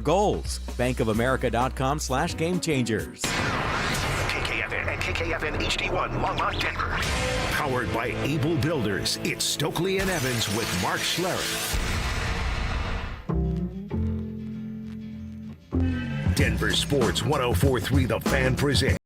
goals. bankofamerica.com/gamechangers. KKFN and KKFN HD1 Longmont, Denver. Powered by Able Builders, it's Stokely and Evans with Mark Schlereth. Denver Sports 104.3 The Fan presents.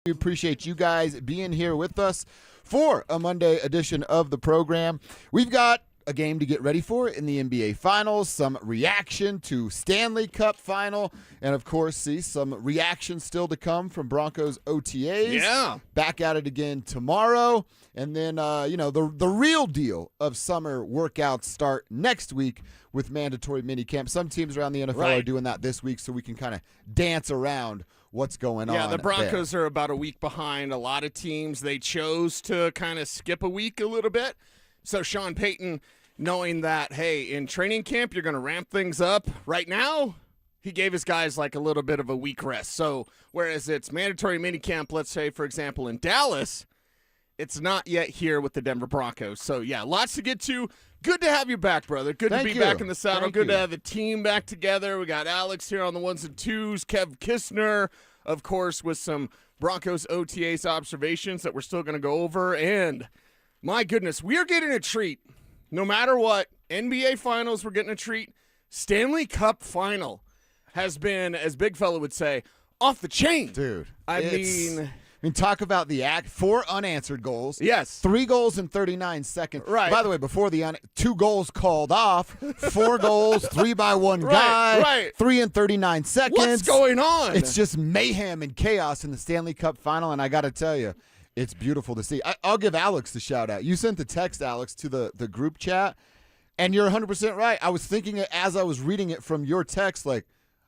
We appreciate you guys being here with us for a Monday edition of the program. We've got a game to get ready for in the NBA Finals, some reaction to Stanley Cup Final, and of course, some reaction still to come from Broncos OTAs. Yeah. Back at it again tomorrow. And then, the real deal of summer workouts start next week with mandatory minicamp. Some teams around the NFL are doing that this week, so we can kind of dance around what's going on. Yeah, the Broncos are about a week behind a lot of teams. They chose to kind of skip a week a little bit. So Sean Payton, knowing that, hey, in training camp, you're going to ramp things up right now, he gave his guys like a little bit of a week rest. So whereas it's mandatory minicamp, let's say, for example, in Dallas, it's not yet here with the Denver Broncos. So, yeah, lots to get to. Good to have you back, brother. Good to be back in the saddle. Good to have the team back together. We got Alex here on the ones and twos, Kev Kistner, of course, with some Broncos OTAs observations that we're still going to go over. And, my goodness, we are getting a treat. No matter what, NBA Finals, we're getting a treat. Stanley Cup Final has been, as Big Fella would say, off the chain. Dude. I mean, talk about the act. 4 unanswered goals. Yes. 3 goals in 39 seconds. Right. By the way, before the 2 goals called off, 4 goals, 3 by one guy. Right. 3 in 39 seconds. What's going on? It's just mayhem and chaos in the Stanley Cup Final, and I got to tell you, it's beautiful to see. I'll give Alex the shout out. You sent the text, Alex, to the group chat, and you're 100% right. I was thinking it as I was reading it from your text, like,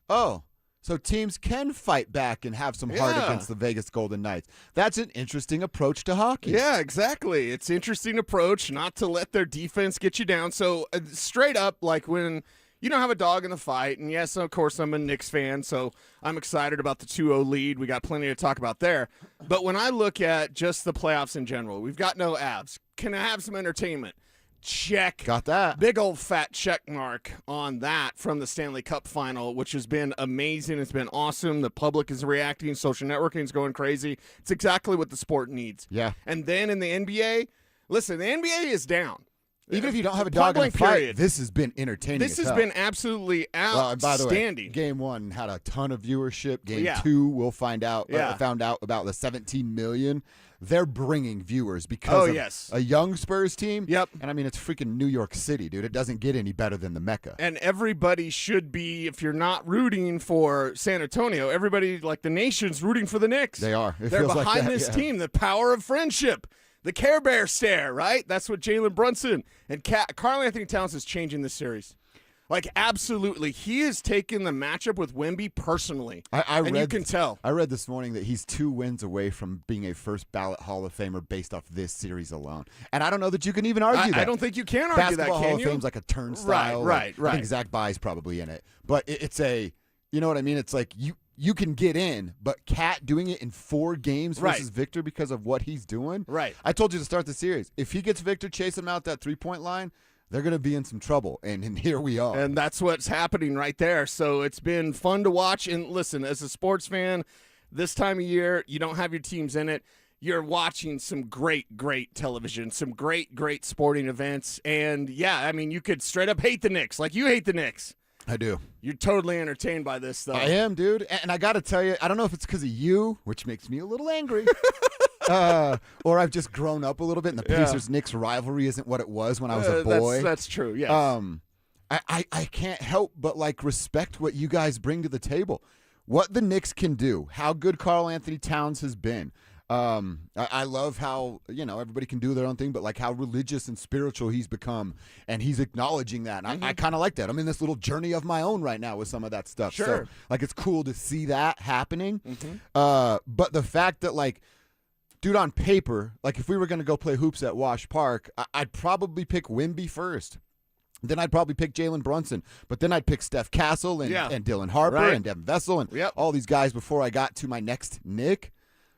oh, so teams can fight back and have some heart against the Vegas Golden Knights. That's an interesting approach to hockey. Yeah, exactly. It's an interesting approach not to let their defense get you down. So straight up, like when you don't have a dog in the fight, and yes, of course, I'm a Knicks fan, so I'm excited about the 2-0 lead. We got plenty to talk about there. But when I look at just the playoffs in general, we've got no abs. Can I have some entertainment? Check. Got that. Big old fat check mark on that from the Stanley Cup Final, which has been amazing. It's been awesome. The public is reacting. Social networking is going crazy. It's exactly what the sport needs. Yeah. And then in the NBA, listen, the NBA is down. Even if you don't have a dog in the fight, period. this has been entertaining. This has been absolutely outstanding. By the way, Game 1 had a ton of viewership. Game 2, we'll find out. Found out about the 17 million. They're bringing viewers because of a young Spurs team. Yep. And, I mean, it's freaking New York City, dude. It doesn't get any better than the Mecca. And everybody should be, if you're not rooting for San Antonio, everybody, like the nation's rooting for the Knicks. They are. They're behind this team, the power of friendship. The Care Bear stare, right? That's what Jalen Brunson and Karl-Anthony Towns is changing this series. Like, absolutely. He has taken the matchup with Wemby personally, and you can tell. I read this morning that he's 2 wins away from being a first-ballot Hall of Famer based off this series alone. And I don't know that you can even argue that. I don't think you can argue that, can you? Basketball Hall of Fame's like a turnstile. Right. I think Zach Bye's probably in it. But it's a, you know what I mean? It's like you can get in, but Cat doing it in 4 games versus Victor because of what he's doing. Right. I told you to start the series. If he gets Victor chasing him out that 3-point line, they're going to be in some trouble, and here we are. And that's what's happening right there. So it's been fun to watch. And listen, as a sports fan, this time of year, you don't have your teams in it. You're watching some great, great television, some great, great sporting events. And, yeah, I mean, you could straight up hate the Knicks, like you hate the Knicks. I do. You're totally entertained by this, though. I am, dude. And I got to tell you, I don't know if it's because of you, which makes me a little angry. Or I've just grown up a little bit, and the Pacers-Knicks rivalry isn't what it was when I was a boy. That's true, yes. I can't help but, like, respect what you guys bring to the table. What the Knicks can do, how good Karl-Anthony Towns has been. I love how, everybody can do their own thing, but like how religious and spiritual he's become, and he's acknowledging that. And I kind of like that. I'm in this little journey of my own right now with some of that stuff. Sure. So, like, it's cool to see that happening. But the fact that, like, dude, on paper, like, if we were going to go play hoops at Wash Park, I'd probably pick Wemby first. Then I'd probably pick Jalen Brunson. But then I'd pick Steph Castle and Dylan Harper and Devin Vessel and all these guys before I got to my next Nick.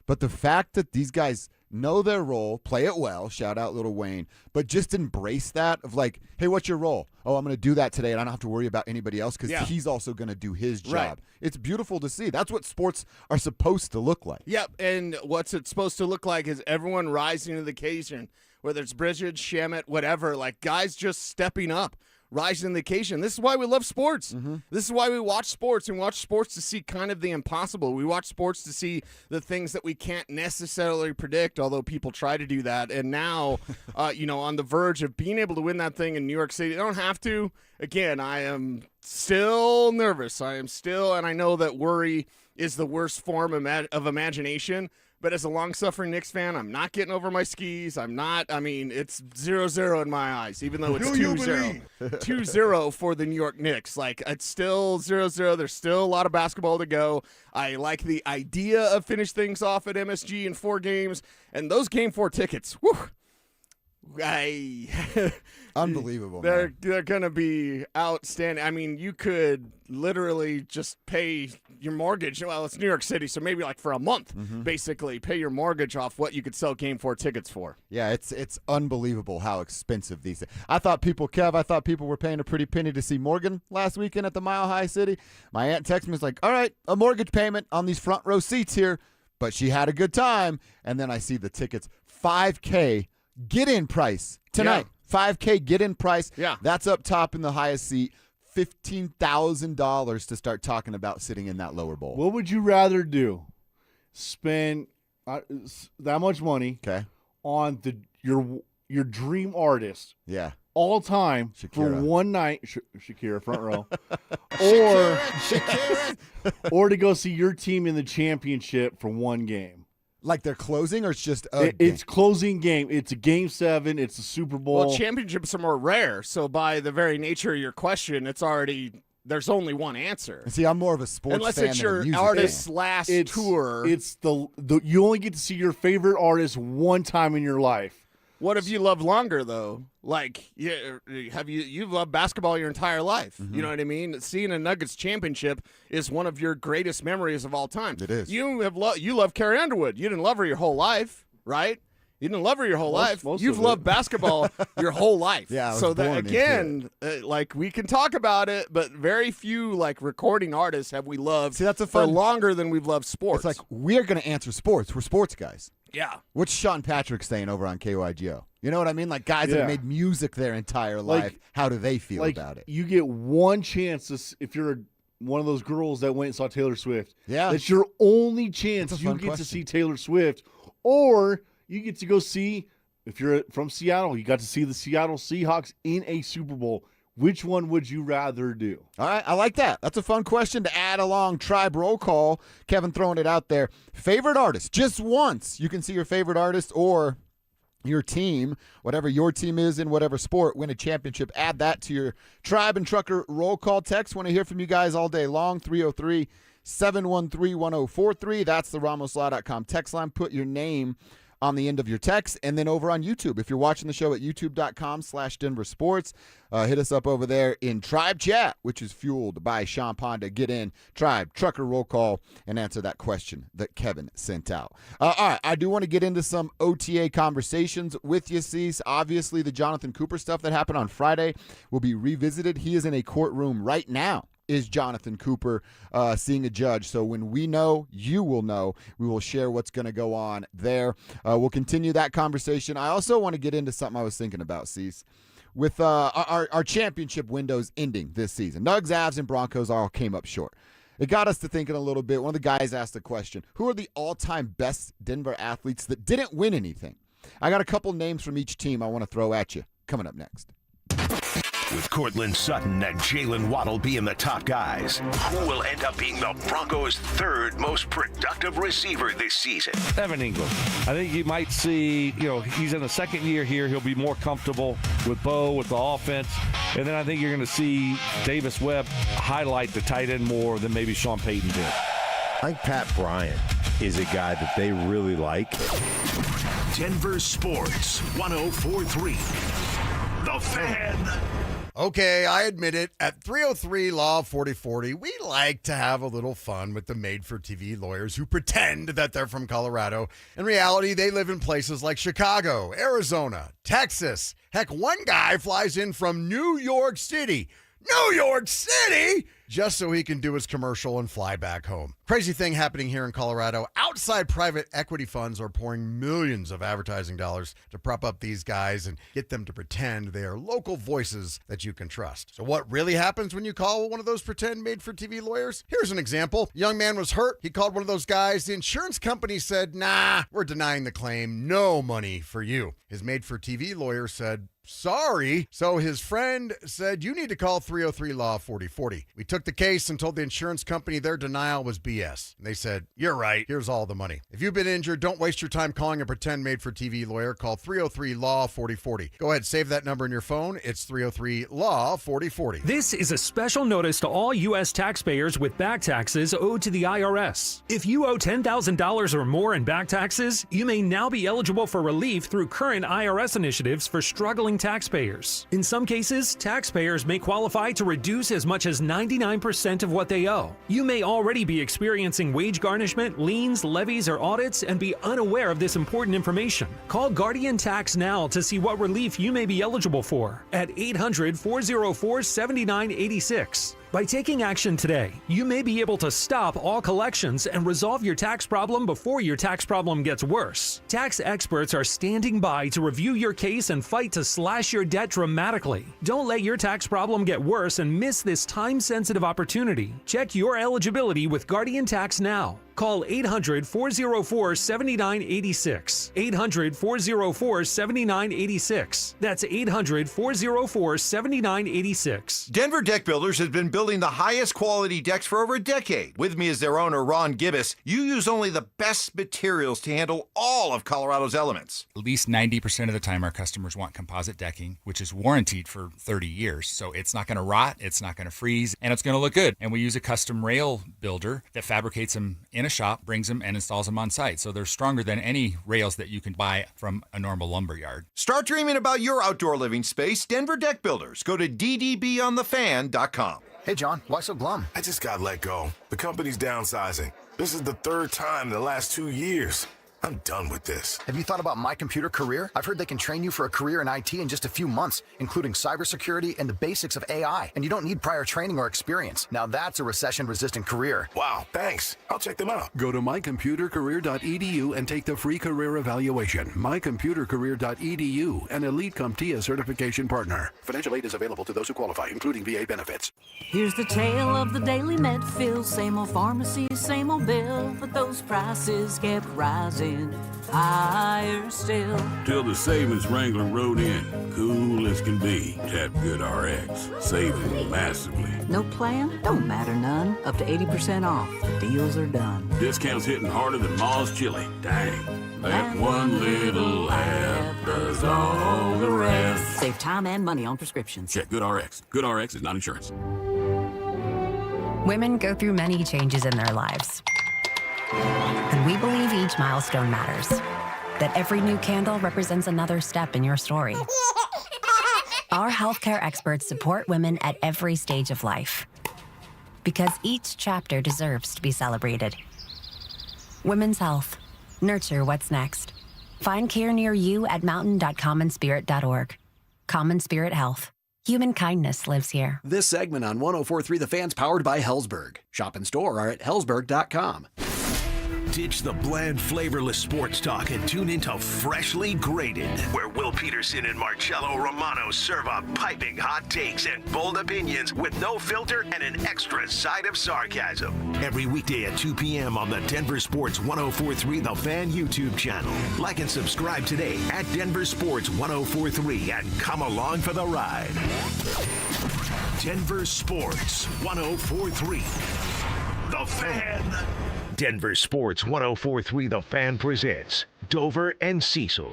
But the fact that these guys know their role, play it well, shout out Lil Wayne, but just embrace that of like, hey, what's your role? Oh, I'm going to do that today, and I don't have to worry about anybody else because he's also going to do his job. Right. It's beautiful to see. That's what sports are supposed to look like. Yep, and what's it supposed to look like is everyone rising to the occasion, whether it's Bridget, Shamet, whatever, like guys just stepping up. Rising to the occasion. This is why we love sports. This is why we watch sports, and watch sports to see kind of the impossible. We watch sports to see the things that we can't necessarily predict, although people try to do that. And now, on the verge of being able to win that thing in New York City. They don't have to. Again, I am still nervous. And I know that worry is the worst form of imagination. But as a long-suffering Knicks fan, I'm not getting over my skis. It's 0-0 in my eyes, even though it's 2-0. 2-0 for the New York Knicks. Like, it's still 0-0. There's still a lot of basketball to go. I like the idea of finish things off at MSG in 4 games. And those Game 4 tickets, Unbelievable. They're man. going to be outstanding. I mean, you could literally just pay your mortgage. Well, it's New York City, so maybe like for a month, basically, pay your mortgage off what you could sell Game 4 tickets for. Yeah, it's unbelievable how expensive these things. I thought people were paying a pretty penny to see Morgan last weekend at the Mile High City. My aunt texted me, was like, all right, a mortgage payment on these front row seats here, but she had a good time. And then I see the tickets, $5K get-in price tonight. $5K get-in price. Yeah. That's up top in the highest seat. $15,000 to start talking about sitting in that lower bowl. What would you rather do? Spend that much money on your dream artist all time for one night, Shakira front row, or to go see your team in the championship for one game? Like they're closing, or it's just it's closing game. It's a Game 7. It's a Super Bowl. Well, championships are more rare, so by the very nature of your question, there's only one answer. See, I'm more of a sports unless fan it's than a your music artist's fan. last tour. It's the you only get to see your favorite artist one time in your life. What have you loved longer, though? Like, you've loved basketball your entire life. You know what I mean? Seeing a Nuggets championship is one of your greatest memories of all time. It is. You love Carrie Underwood. You didn't love her your whole life, right? You didn't love her your whole life. You've loved basketball your whole life. Yeah, I was so that born again, like we can talk about it, but very few like recording artists have we loved for longer than we've loved sports. It's like we're going to answer sports. We're sports guys. Yeah. What's Sean Patrick saying over on KYGO? You know what I mean? Like guys that have made music their entire life. How do they feel about it? You get one chance if you're one of those girls that went and saw Taylor Swift. Yeah. That's your only chance you get to see Taylor Swift. Or you get to go see, if you're from Seattle, you got to see the Seattle Seahawks in a Super Bowl. Which one would you rather do? All right, I like that. That's a fun question to add along Tribe Roll Call. Kevin throwing it out there. Favorite artist, just once. You can see your favorite artist or your team, whatever your team is in whatever sport, win a championship. Add that to your Tribe and Trucker Roll Call text. Want to hear from you guys all day long. 303-713-1043. That's the RamosLaw.com text line. Put your name on the end of your text, and then over on YouTube. If you're watching the show at youtube.com/DenverSports, hit us up over there in Tribe Chat, which is fueled by Sean Ponda. Get in, Tribe, Trucker Roll Call, and answer that question that Kevin sent out. All right, I do want to get into some OTA conversations with you, Cease. Obviously, the Jonathan Cooper stuff that happened on Friday will be revisited. He is in a courtroom right now. Is Jonathan Cooper seeing a judge? So when we know, you will know. We will share what's going to go on there. We'll continue that conversation. I also want to get into something I was thinking about, Cease. With our championship windows ending this season, Nugs, Avs, and Broncos all came up short. It got us to thinking a little bit. One of the guys asked the question, who are the all-time best Denver athletes that didn't win anything? I got a couple names from each team I want to throw at you coming up next. With Cortland Sutton and Jalen Waddle being the top guys, who will end up being the Broncos' third most productive receiver this season? Evan Ingram. I think you might see, he's in the second year here. He'll be more comfortable with Bo, with the offense. And then I think you're going to see Davis Webb highlight the tight end more than maybe Sean Payton did. I think Pat Bryant is a guy that they really like. Denver Sports 104.3. The Fan. Okay, I admit it. At 303 Law 4040, we like to have a little fun with the made-for-TV lawyers who pretend that they're from Colorado. In reality, they live in places like Chicago, Arizona, Texas. Heck, one guy flies in from New York City. New York City! Just so he can do his commercial and fly back home. Crazy thing happening here in Colorado. Outside private equity funds are pouring millions of advertising dollars to prop up these guys and get them to pretend they are local voices that you can trust. So what really happens when you call one of those pretend made-for-TV lawyers? Here's an example. A young man was hurt. He called one of those guys. The insurance company said, nah, we're denying the claim. No money for you. His made-for-TV lawyer said, sorry. So his friend said, you need to call 303 Law 4040. We took the case and told the insurance company their denial was BS. And they said, you're right. Here's all the money. If you've been injured, don't waste your time calling a pretend made-for-TV lawyer. Call 303 Law 4040. Go ahead, save that number in your phone. It's 303 Law 4040. This is a special notice to all U.S. taxpayers with back taxes owed to the IRS. If you owe $10,000 or more in back taxes, you may now be eligible for relief through current IRS initiatives for struggling taxpayers. In some cases, taxpayers may qualify to reduce as much as 99% of what they owe. You may already be experiencing wage garnishment, liens, levies, or audits and be unaware of this important information. Call Guardian Tax now to see what relief you may be eligible for at 800-404-7986. By taking action today, you may be able to stop all collections and resolve your tax problem before your tax problem gets worse. Tax experts are standing by to review your case and fight to slash your debt dramatically. Don't let your tax problem get worse and miss this time-sensitive opportunity. Check your eligibility with Guardian Tax now. Call 800-404-7986. 800-404-7986. That's 800-404-7986. Denver Deck Builders has been building the highest quality decks for over a decade. With me is their owner, Ron Gibbous. You use only the best materials to handle all of Colorado's elements. At least 90% of the time, our customers want composite decking, which is warranted for 30 years. So it's not going to rot, it's not going to freeze, and it's going to look good. And we use a custom rail builder that fabricates them in a shop, brings them, and installs them on site. So they're stronger than any rails that you can buy from a normal lumber yard. Start dreaming about your outdoor living space. Denver Deck Builders. Go to ddbonthefan.com. Hey, John, why so glum? I just got let go. The company's downsizing. This is the third time in the last 2 years. I'm done with this. Have you thought about My Computer Career? I've heard they can train you for a career in IT in just a few months, including cybersecurity and the basics of AI. And you don't need prior training or experience. Now that's a recession-resistant career. Wow, thanks. I'll check them out. Go to mycomputercareer.edu and take the free career evaluation. Mycomputercareer.edu, an Elite CompTIA certification partner. Financial aid is available to those who qualify, including VA benefits. Here's the tale of the daily med fill. Same old pharmacy, same old bill, but those prices kept rising. Higher still. Till the savings wrangler rode in. Cool as can be. Tap Good RX. Saving massively. No plan? Don't matter none. Up to 80% off. The deals are done. Discounts hitting harder than Ma's chili. Dang. That one little app does all the rest. Save time and money on prescriptions. Check Good RX. Good RX is not insurance. Women go through many changes in their lives. And we believe each milestone matters. That every new candle represents another step in your story. Our healthcare experts support women at every stage of life. Because each chapter deserves to be celebrated. Women's health. Nurture what's next. Find care near you at mountain.commonspirit.org. Common Spirit Health. Human kindness lives here. This segment on 104.3 The Fan's powered by Hellsberg. Shop and store are at hellsberg.com. Ditch the bland, flavorless sports talk and tune into Freshly Grated, where Will Peterson and Marcello Romano serve up piping hot takes and bold opinions with no filter and an extra side of sarcasm. Every weekday at 2 p.m. on the Denver Sports 104.3 The Fan YouTube channel. Like and subscribe today at Denver Sports 104.3 and come along for the ride. Denver Sports 104.3 The Fan. Denver Sports 104.3 The Fan presents Dover and Cecil.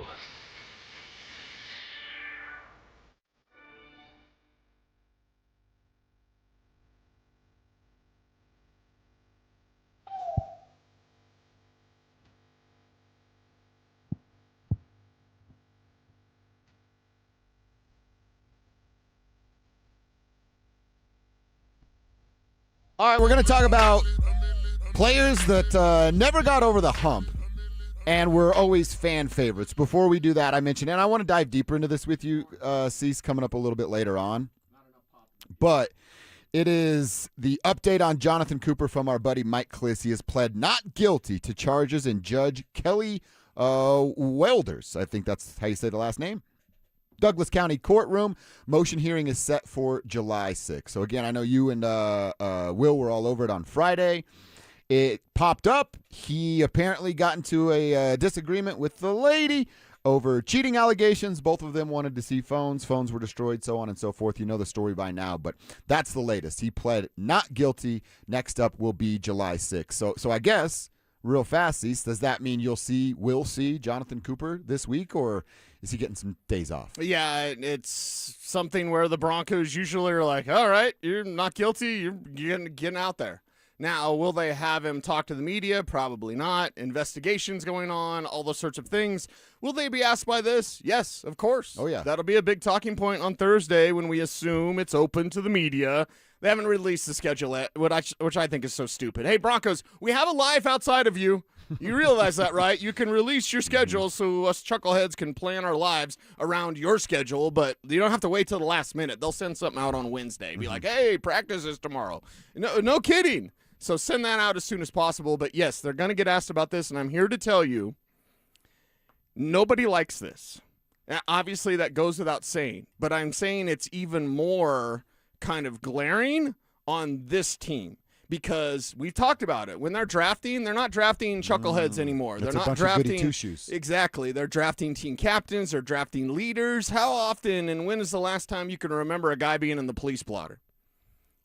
All right, we're going to talk about players that never got over the hump and were always fan favorites. Before we do that, I mentioned, and I want to dive deeper into this with you, Cease, coming up a little bit later on. But it is the update on Jonathan Cooper from our buddy Mike Kliss. He has pled not guilty to charges in Judge Kelly Welders. I think that's how you say the last name. Douglas County courtroom. Motion hearing is set for July 6th. So, again, I know you and Will were all over it on Friday. It popped up. He apparently got into a disagreement with the lady over cheating allegations. Both of them wanted to see phones. Phones were destroyed, so on and so forth. You know the story by now, but that's the latest. He pled not guilty. Next up will be July 6th. So I guess, real fast, Cease, does that mean we'll see Jonathan Cooper this week, or is he getting some days off? Yeah, it's something where the Broncos usually are like, all right, you're not guilty, you're getting out there. Now, will they have him talk to the media? Probably not. Investigations going on, all those sorts of things. Will they be asked by this? Yes, of course. Oh, yeah. That'll be a big talking point on Thursday when we assume it's open to the media. They haven't released the schedule yet, which I think is so stupid. Hey, Broncos, we have a life outside of you. You realize that, right? You can release your schedule so us chuckleheads can plan our lives around your schedule, but you don't have to wait till the last minute. They'll send something out on Wednesday. Be like, hey, practice is tomorrow. No kidding. So send that out as soon as possible. But, yes, they're going to get asked about this, and I'm here to tell you, nobody likes this. Now, obviously, that goes without saying, but I'm saying it's even more kind of glaring on this team. Because we've talked about it. When they're drafting, they're not drafting chuckleheads anymore. That's they're a not bunch drafting of goody two-shoes. Exactly. They're drafting team captains. They're drafting leaders. How often and when is the last time you can remember a guy being in the police blotter?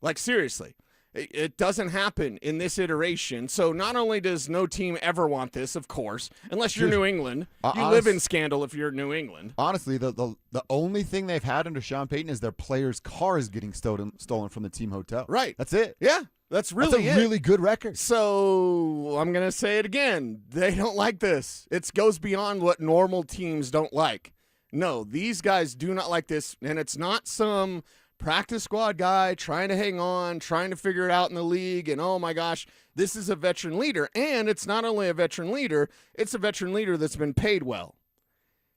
Like, seriously. It doesn't happen in this iteration. So not only does no team ever want this, of course, unless you're New England. You live in scandal if you're New England. Honestly, the only thing they've had under Sean Payton is their players' cars getting stolen from the team hotel. Right. That's it. Yeah. That's a really good record. So I'm going to say it again. They don't like this. It goes beyond what normal teams don't like. No, these guys do not like this, and it's not some practice squad guy trying to hang on, trying to figure it out in the league, and oh my gosh, this is a veteran leader. And it's not only a veteran leader, it's a veteran leader that's been paid well.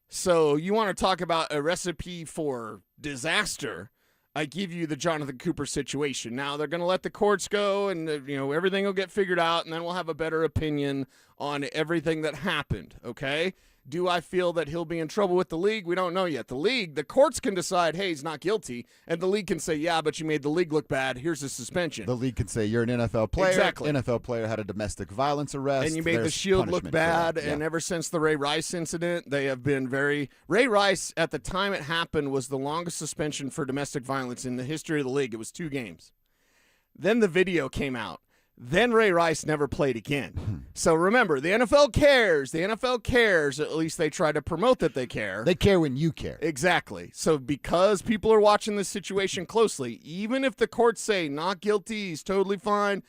So you want to talk about a recipe for disaster, I give you the Jonathan Cooper situation. Now they're going to let the courts go, and everything will get figured out, and then we'll have a better opinion on everything that happened, okay? Do I feel that he'll be in trouble with the league? We don't know yet. The courts can decide, hey, he's not guilty, and the league can say, yeah, but you made the league look bad. Here's a suspension. The league can say, you're an NFL player. Exactly. NFL player had a domestic violence arrest. And you made the Shield look bad, and ever since the Ray Rice incident, they have been Ray Rice, at the time it happened, was the longest suspension for domestic violence in the history of the league. It was 2 games. Then the video came out. Then Ray Rice never played again. So remember, the NFL cares. The NFL cares. At least they try to promote that they care. They care when you care. Exactly. So because people are watching this situation closely, even if the courts say not guilty, he's totally fine,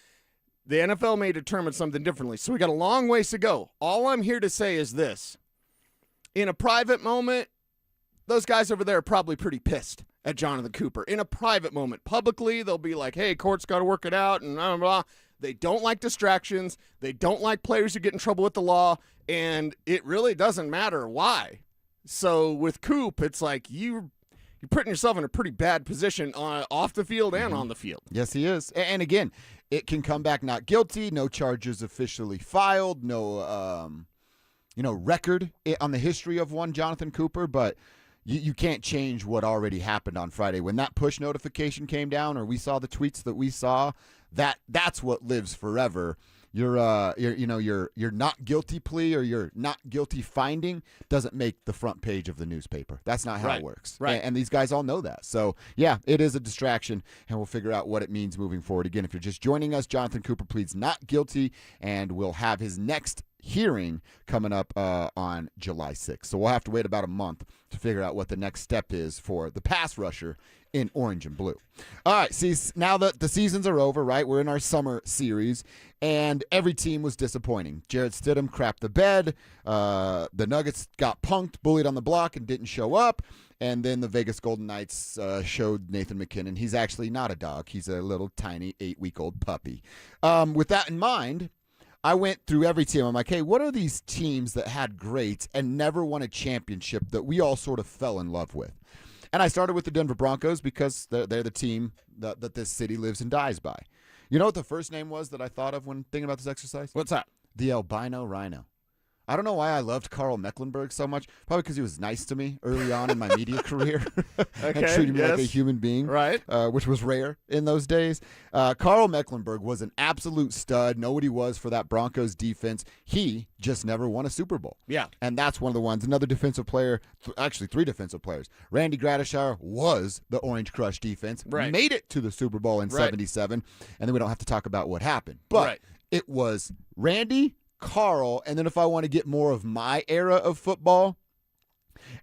the NFL may determine something differently. So we got a long ways to go. All I'm here to say is this. In a private moment, those guys over there are probably pretty pissed at Jonathan Cooper. In a private moment, publicly, they'll be like, hey, court's got to work it out, and blah, blah, blah. They don't like distractions. They don't like players who get in trouble with the law, and it really doesn't matter why. So with Coop, it's like you're putting yourself in a pretty bad position off the field and on the field. Yes, he is. And again, it can come back not guilty, no charges officially filed, no record on the history of one Jonathan Cooper, but you can't change what already happened on Friday. When that push notification came down, or we saw the tweets that we saw, that's what lives forever. Your not guilty plea or your not guilty finding doesn't make the front page of the newspaper. That's not how it works. Right. And these guys all know that. So, yeah, it is a distraction, and we'll figure out what it means moving forward. Again, if you're just joining us, Jonathan Cooper pleads not guilty, and we'll have his next hearing coming up on July 6th. So we'll have to wait about a month to figure out what the next step is for the pass rusher in orange and blue. All right, see, now that the seasons are over, right, we're in our summer series, and every team was disappointing. Jarrett Stidham crapped the bed. The Nuggets got punked, bullied on the block, and didn't show up. And then the Vegas Golden Knights showed Nathan McKinnon he's actually not a dog. He's a little tiny 8-week-old puppy. With that in mind, I went through every team. I'm like, hey, what are these teams that had greats and never won a championship that we all sort of fell in love with? And I started with the Denver Broncos because they're the team that this city lives and dies by. You know what the first name was that I thought of when thinking about this exercise? What's that? The albino rhino. I don't know why I loved Carl Mecklenburg so much. Probably because he was nice to me early on in my media career and treated me like a human being, right? Which was rare in those days. Carl Mecklenburg was an absolute stud. Know what he was for that Broncos defense. He just never won a Super Bowl. Yeah. And that's one of the ones. Another defensive player, actually 3 defensive players. Randy Gradishar was the Orange Crush defense. Right. Made it to the Super Bowl in 77. And then we don't have to talk about what happened. But it was Randy, Carl, and then if I want to get more of my era of football,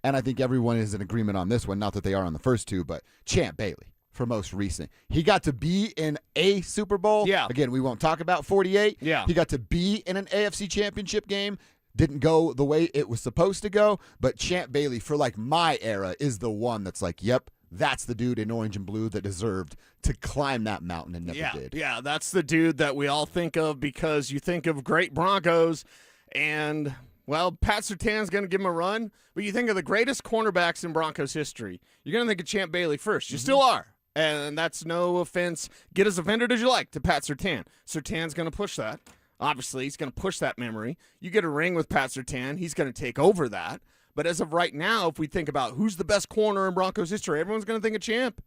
and I think everyone is in agreement on this one, not that they are on the first two, but Champ Bailey for most recent. He got to be in a Super Bowl. Yeah. Again, we won't talk about 48. Yeah. He got to be in an AFC championship game. Didn't go the way it was supposed to go, but Champ Bailey for like my era is the one that's like, yep, that's the dude in orange and blue that deserved to climb that mountain and never did. Yeah, that's the dude that we all think of because you think of great Broncos and, well, Pat Surtain's going to give him a run, but you think of the greatest cornerbacks in Broncos history. You're going to think of Champ Bailey first. You still are. And that's no offense. Get as offended as you like to Pat Surtain. Surtain's going to push that. Obviously, he's going to push that memory. You get a ring with Pat Surtain, he's going to take over that. But as of right now, if we think about who's the best corner in Broncos history, everyone's going to think of Champ.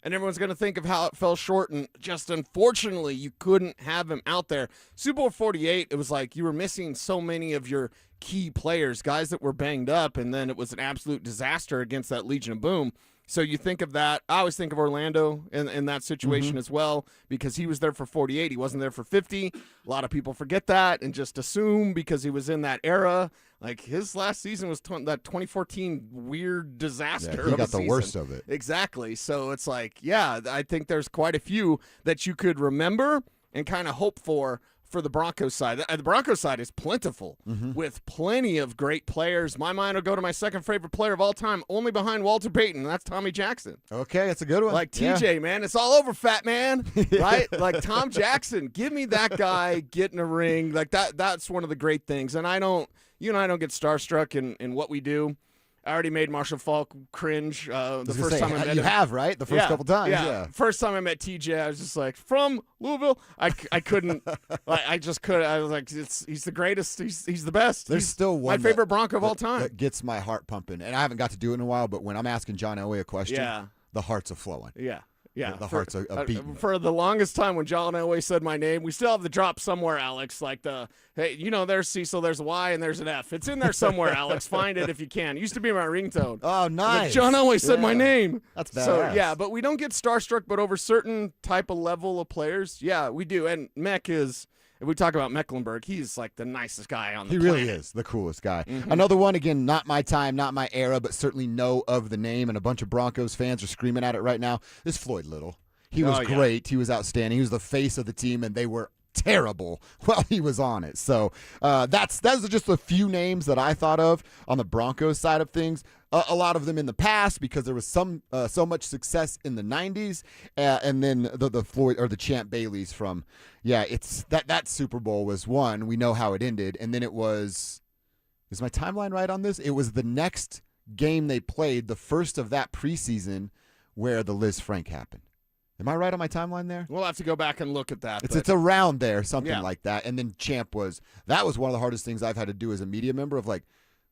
And everyone's going to think of how it fell short. And just unfortunately, you couldn't have him out there. Super Bowl 48, it was like you were missing so many of your key players, guys that were banged up. And then it was an absolute disaster against that Legion of Boom. So you think of that. I always think of Orlando in that situation as well because he was there for 48. He wasn't there for 50. A lot of people forget that and just assume because he was in that era. Like his last season was that 2014 weird disaster. Yeah, he got the worst of it. Exactly. So it's like, yeah, I think there's quite a few that you could remember and kind of hope for the Broncos side. The Broncos side is plentiful with plenty of great players. My mind will go to my second favorite player of all time, only behind Walter Payton, and that's Tommy Jackson. Okay, that's a good one. Like TJ, man, it's all over, fat man, right? Like Tom Jackson, give me that guy getting a ring. Like that's one of the great things. And I don't get starstruck in what we do. I already made Marshall Falk cringe the first time I met him. You have, right? The first couple times, yeah. First time I met TJ, I was just like, from Louisville? I couldn't. I just couldn't. I was like, he's the greatest. He's the best. There's still one. My favorite Bronco of all time. That gets my heart pumping. And I haven't got to do it in a while, but when I'm asking John Elway a question, the hearts are flowing. Yeah. Yeah, the hearts are beating. For the longest time when John Elway said my name, we still have the drop somewhere, Alex. Like hey, there's Cecil, there's a Y, and there's an F. It's in there somewhere, Alex. Find it if you can. It used to be my ringtone. Oh, nice. Like, John Elway said my name. That's badass. So, yeah, but we don't get starstruck, but over certain type of level of players, yeah, we do. And Mech is... If we talk about Mecklenburg, he's like the nicest guy on the planet. He really is the coolest guy. Another one, again, not my time, not my era, but certainly know of the name, and a bunch of Broncos fans are screaming at it right now, is Floyd Little. He was great. He was outstanding. He was the face of the team, and they were terrible while he was on it. So that's just a few names that I thought of on the Broncos side of things. A lot of them in the past because there was so much success in the 90s, and then the Floyd or the Champ Baileys from it's that Super Bowl was one. We know how it ended, and then it was. Is my timeline right on this? It was the next game they played, the first of that preseason, where the Liz Frank happened. Am I right on my timeline there? We'll have to go back and look at that. It's around there, something like that. And then Champ that was one of the hardest things I've had to do as a media member of like,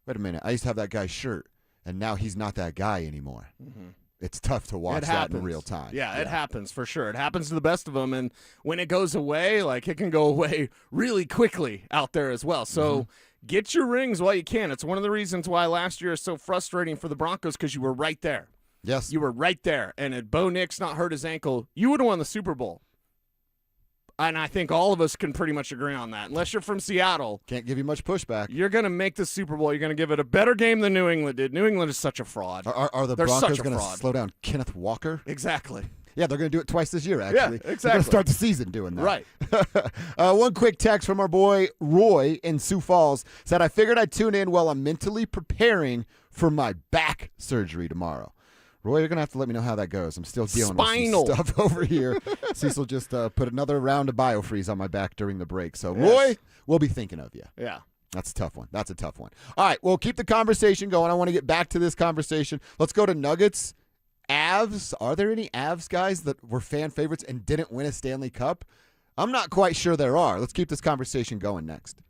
wait a minute, I used to have that guy's shirt, and now he's not that guy anymore. Mm-hmm. It's tough to watch that in real time. Yeah, it happens for sure. It happens to the best of them, and when it goes away, like it can go away really quickly out there as well. So get your rings while you can. It's one of the reasons why last year is so frustrating for the Broncos because you were right there. Yes. You were right there, and had Bo Nix not hurt his ankle, you would have won the Super Bowl. And I think all of us can pretty much agree on that. Unless you're from Seattle. Can't give you much pushback. You're going to make the Super Bowl. You're going to give it a better game than New England did. New England is such a fraud. Are the Broncos going to slow down Kenneth Walker? Exactly. Yeah, they're going to do it twice this year, actually. Yeah, exactly. They're going to start the season doing that. Right. One quick text from our boy Roy in Sioux Falls said, I figured I'd tune in while I'm mentally preparing for my back surgery tomorrow. Roy, you're going to have to let me know how that goes. I'm still dealing with some stuff over here. Cecil just put another round of BioFreeze on my back during the break. So, Roy, we'll be thinking of you. Yeah. That's a tough one. That's a tough one. All right, well, keep the conversation going. I want to get back to this conversation. Let's go to Nuggets. Avs. Are there any Avs guys that were fan favorites and didn't win a Stanley Cup? I'm not quite sure there are. Let's keep this conversation going next.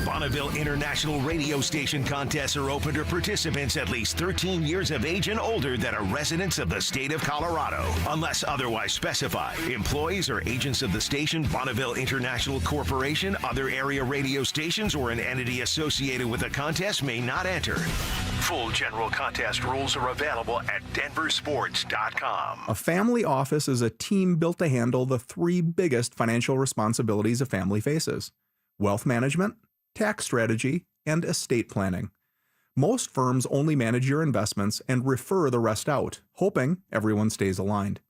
Bonneville International Radio Station contests are open to participants at least 13 years of age and older that are residents of the state of Colorado. Unless otherwise specified, employees or agents of the station, Bonneville International Corporation, other area radio stations, or an entity associated with the contest may not enter. Full general contest rules are available at DenverSports.com. A family office is a team built to handle the three biggest financial responsibilities a family faces: wealth management, tax strategy, and estate planning. Most firms only manage your investments and refer the rest out, hoping everyone stays aligned.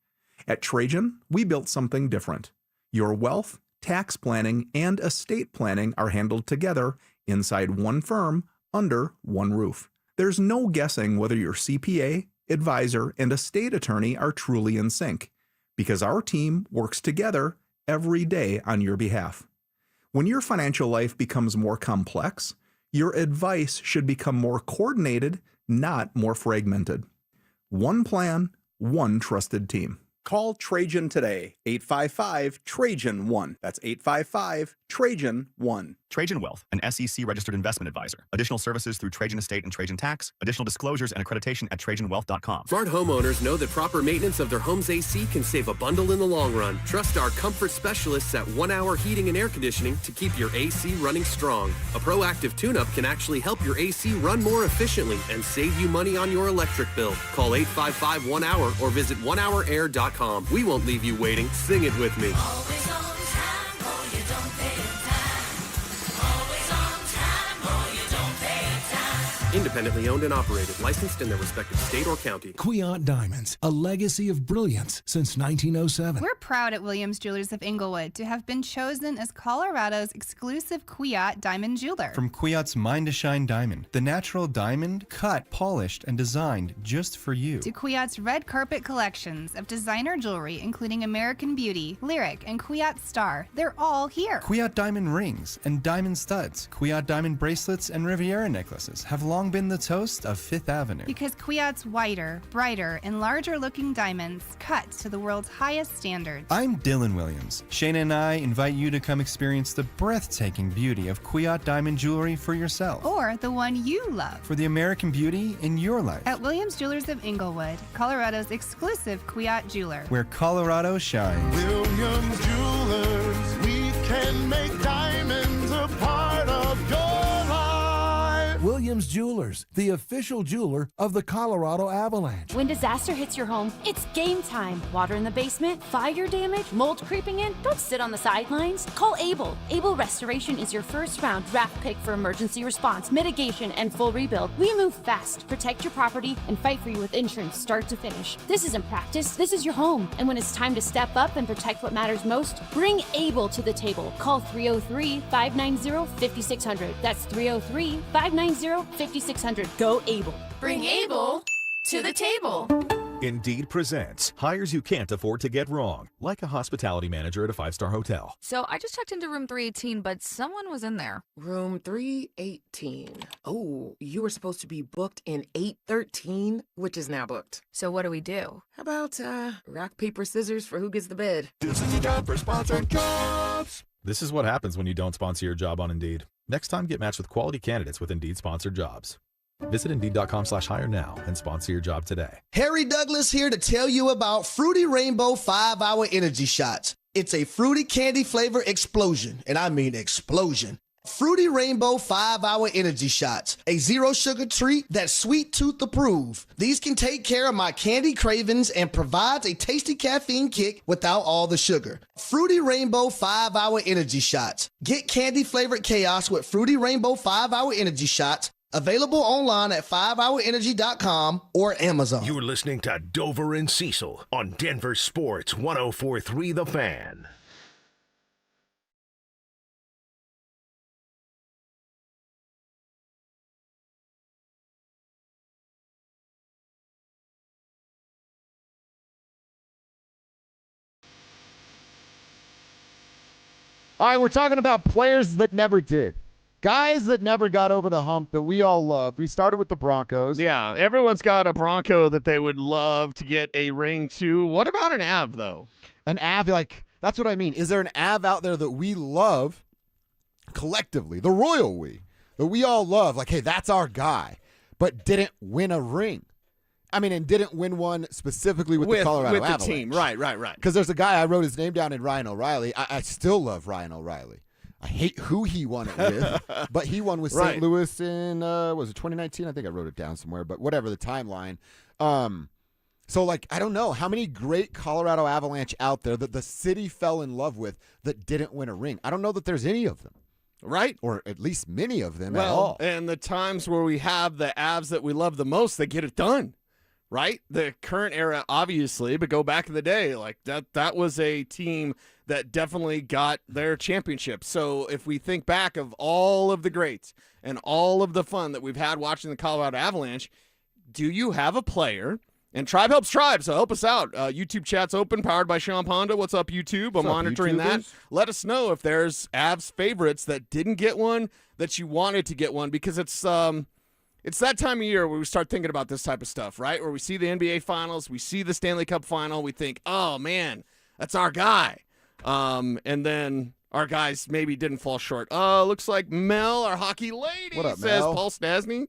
At Trajan, we built something different. Your wealth, tax planning, and estate planning are handled together inside one firm under one roof. There's no guessing whether your CPA, advisor, and estate attorney are truly in sync, because our team works together every day on your behalf. When your financial life becomes more complex, your advice should become more coordinated, not more fragmented. One plan, one trusted team. Call Trajan today, 855-TRAJAN-1. That's 855-TRAJAN-1. Trajan Wealth, an SEC-registered investment advisor. Additional services through Trajan Estate and Trajan Tax. Additional disclosures and accreditation at TrajanWealth.com. Smart homeowners know that proper maintenance of their home's AC can save a bundle in the long run. Trust our comfort specialists at 1 Hour Heating and Air Conditioning to keep your AC running strong. A proactive tune-up can actually help your AC run more efficiently and save you money on your electric bill. Call 855-1-HOUR or visit onehourair.com. We won't leave you waiting. Sing it with me. Always on time, or you don't pay time. Always on time, or you don't pay time. Independently owned and operated, licensed in their respective state or county. Quiot Diamonds, a legacy of brilliance since 1907. We're proud at Williams Jewelers of Inglewood to have been chosen as Colorado's exclusive Quiot diamond jeweler. From Quiot's Mine to Shine diamond, the natural diamond cut, polished, and designed just for you. To Quiot's red carpet collections of designer jewelry, including American Beauty, Lyric, and Quiot Star. They're all here. Quiot diamond rings and diamond studs, Quiot diamond bracelets, and Riviera necklaces have long been the toast of Fifth Avenue. Because Quiot's whiter, brighter, and larger looking diamonds cut to the world's highest standards. I'm Dylan Williams. Shayna and I invite you to come experience the breathtaking beauty of Quiot diamond jewelry for yourself. Or the one you love. For the American beauty in your life. At Williams Jewelers of Inglewood, Colorado's exclusive Quiot jeweler. Where Colorado shines. Williams Jewelers, we can make diamonds a part of your life. Williams Jewelers, the official jeweler of the Colorado Avalanche. When disaster hits your home, it's game time. Water in the basement, fire damage, mold creeping in. Don't sit on the sidelines. Call Able. Able Restoration is your first round draft pick for emergency response, mitigation, and full rebuild. We move fast, protect your property, and fight for you with insurance start to finish. This isn't practice, this is your home. And when it's time to step up and protect what matters most, bring Able to the table. Call 303-590-5600. That's 303-590-5600. Go Able. Bring Able to the table. Indeed presents hires you can't afford to get wrong, like a hospitality manager at a 5-star hotel. So I just checked into room 318, but someone was in there. Room 318. Oh, you were supposed to be booked in 813, which is now booked. So what do we do? How about rock, paper, scissors for who gets the bid? This is the time for sponsored jobs. This is what happens when you don't sponsor your job on Indeed. Next time, get matched with quality candidates with Indeed sponsored jobs. Visit Indeed.com/hire now and sponsor your job today. Harry Douglas here to tell you about Fruity Rainbow 5-Hour Energy Shots. It's a fruity candy flavor explosion, and I mean explosion. Fruity Rainbow 5-Hour Energy Shots, a zero-sugar treat that's sweet tooth approved. These can take care of my candy cravings and provides a tasty caffeine kick without all the sugar. Fruity Rainbow 5-Hour Energy Shots. Get candy-flavored chaos with Fruity Rainbow 5-Hour Energy Shots. Available online at 5hourenergy.com or Amazon. You're listening to Dover and Cecil on Denver Sports 104.3 The Fan. All right, we're talking about players that never did. Guys that never got over the hump that we all love. We started with the Broncos. Yeah, everyone's got a Bronco that they would love to get a ring to. What about an Av, though? An Av, like, that's what I mean. Is there an Av out there that we love collectively, the royal we, that we all love? Like, hey, that's our guy, but didn't win a ring. I mean, and didn't win one specifically with the Colorado Avalanche. With the team, right. Because there's a guy, I wrote his name down in Ryan O'Reilly. I still love Ryan O'Reilly. I hate who he won it with, but he won with St. Louis in, was it 2019? I think I wrote it down somewhere, but whatever the timeline. So, like, I don't know how many great Colorado Avalanche out there that the city fell in love with that didn't win a ring. I don't know that there's any of them. Right. Or at least many of them at all. And the times where we have the Avs that we love the most, they get it done. Right? The current era, obviously, but go back in the day, like that was a team that definitely got their championship. So if we think back of all of the greats and all of the fun that we've had watching the Colorado Avalanche, do you have a player? And Tribe helps Tribe, so help us out. YouTube chat's open, powered by Sean Ponda. What's up, YouTube? I'm monitoring that. Let us know if there's Avs favorites that didn't get one, that you wanted to get one, because it's that time of year where we start thinking about this type of stuff, right? Where we see the NBA Finals, we see the Stanley Cup Final, we think, oh, man, that's our guy. And then our guys maybe didn't fall short. Looks like Mel, our hockey lady, what up, says Mel? Paul Stasny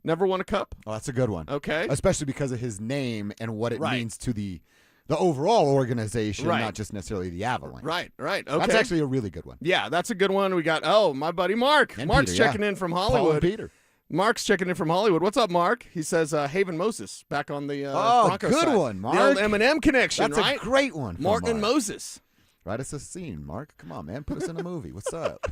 never won a cup. Oh, that's a good one. Okay. Especially because of his name and what it means to the overall organization, not just necessarily the Avalanche. Right. Okay. That's actually a really good one. Yeah, that's a good one. We got, my buddy Mark. And Mark's Peter, checking in from Hollywood. Paul and Peter. Mark's checking in from Hollywood. What's up, Mark? He says Haven Moses back on the Broncos good side. one, Mark. The old Eminem connection, That's right? a great one. Martin and Mark. Moses. Write us a scene, Mark. Come on, man. Put us in a movie. What's up?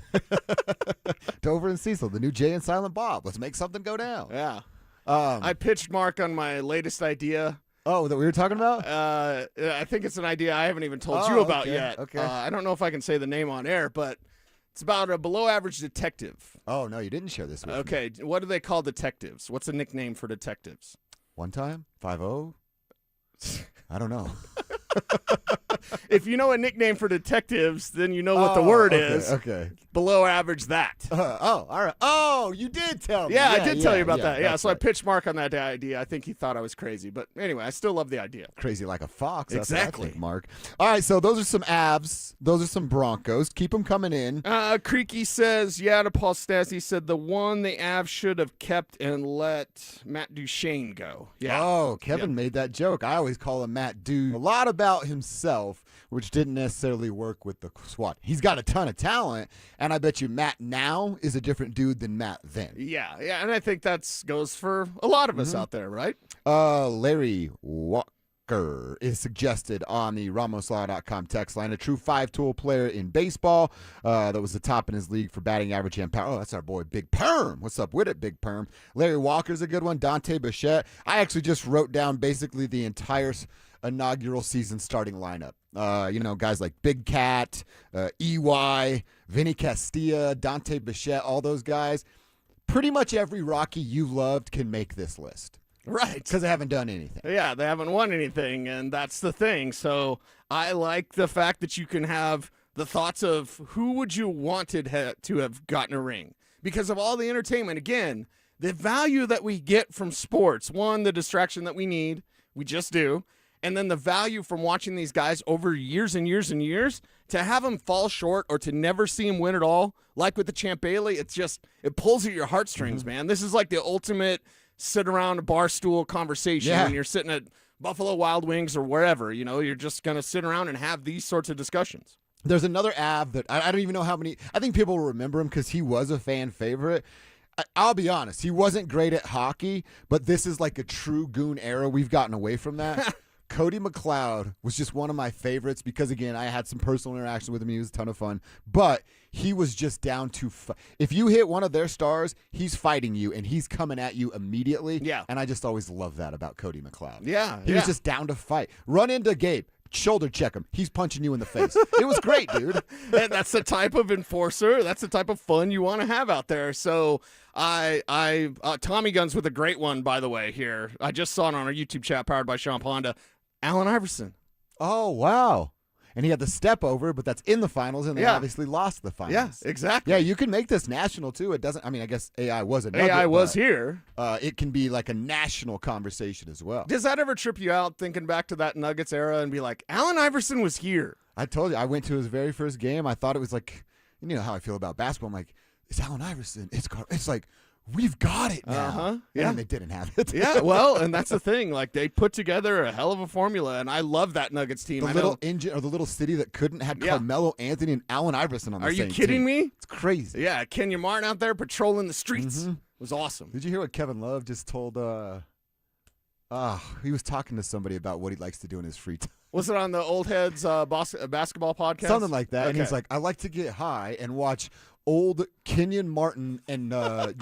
Dover and Cecil, the new Jay and Silent Bob. Let's make something go down. Yeah. I pitched Mark on my latest idea. Oh, that we were talking about? I think it's an idea I haven't even told you about yet. Okay. I don't know if I can say the name on air, but it's about a below-average detective. Oh, no, you didn't share this with me. Okay, what do they call detectives? What's a nickname for detectives? One time? 5-0? I don't know. If you know a nickname for detectives, then you know what the word is. Okay. Below average that. All right. Oh, you did tell me. Yeah, I did tell you about that. Yeah, so I right. pitched Mark on that idea. I think he thought I was crazy. But anyway, I still love the idea. Crazy like a fox. That's Exactly. what I think, Mark. All right, so those are some Avs. Those are some Broncos. Keep them coming in. Creaky says, to Paul Stas, he said the one the Avs should have kept and let Matt Duchene go. Yeah. Oh, Kevin made that joke. I always call him Matt Dude. A lot about himself, which didn't necessarily work with the SWAT. He's got a ton of talent, and I bet you Matt now is a different dude than Matt then. Yeah, and I think that goes for a lot of us out there, right? Larry Walker is suggested on the RamosLaw.com text line. A true five-tool player in baseball that was the top in his league for batting average and power. Oh, that's our boy Big Perm. What's up with it, Big Perm? Larry Walker's a good one. Dante Bichette. I actually just wrote down basically the entire inaugural season starting lineup. Guys like Big Cat, EY, Vinny Castilla, Dante Bichette, all those guys. Pretty much every Rocky you loved can make this list. Right. Because they haven't done anything. Yeah, they haven't won anything, and that's the thing. So I like the fact that you can have the thoughts of who would you wanted to have gotten a ring. Because of all the entertainment, again, the value that we get from sports, one, the distraction that we need, we just do, and then the value from watching these guys over years and years and years, to have them fall short or to never see them win at all, like with the Champ Bailey, it pulls at your heartstrings, man. This is like the ultimate sit around a bar stool conversation when you're sitting at Buffalo Wild Wings or wherever. You're just going to sit around and have these sorts of discussions. There's another Av that I don't even know how many. I think people will remember him because he was a fan favorite. I'll be honest, he wasn't great at hockey, but this is like a true goon era. We've gotten away from that. Cody McLeod was just one of my favorites because, again, I had some personal interaction with him. He was a ton of fun. But he was just down to if you hit one of their stars, he's fighting you, and he's coming at you immediately. Yeah. And I just always love that about Cody McLeod. Yeah. He was just down to fight. Run into Gabe. Shoulder check him. He's punching you in the face. It was great, dude. And that's the type of enforcer. That's the type of fun you want to have out there. So Tommy Guns with a great one, by the way, here. I just saw it on our YouTube chat powered by Sean Ponda. Allen Iverson. Oh, wow. And he had the step over, but that's in the finals, and they obviously lost the finals. Yeah, exactly. Yeah, you can make this national, too. It doesn't, I guess AI was a nugget. AI was here. It can be like a national conversation as well. Does that ever trip you out thinking back to that Nuggets era and be like, Allen Iverson was here? I told you, I went to his very first game. I thought it was like, you know how I feel about basketball. I'm like, it's Allen Iverson. It's like, we've got it now. Yeah. And they didn't have it. Yeah, well, and that's the thing. Like, they put together a hell of a formula, and I love that Nuggets team. The little engine or the little city that couldn't had Carmelo Anthony and Allen Iverson on the same team. Are you kidding me? It's crazy. Yeah, Kenya Martin out there patrolling the streets was awesome. Did you hear what Kevin Love just told? He was talking to somebody about what he likes to do in his free time. Was it on the Old Heads basketball podcast? Something like that. Okay. And he's like, I like to get high and watch old Kenyon Martin and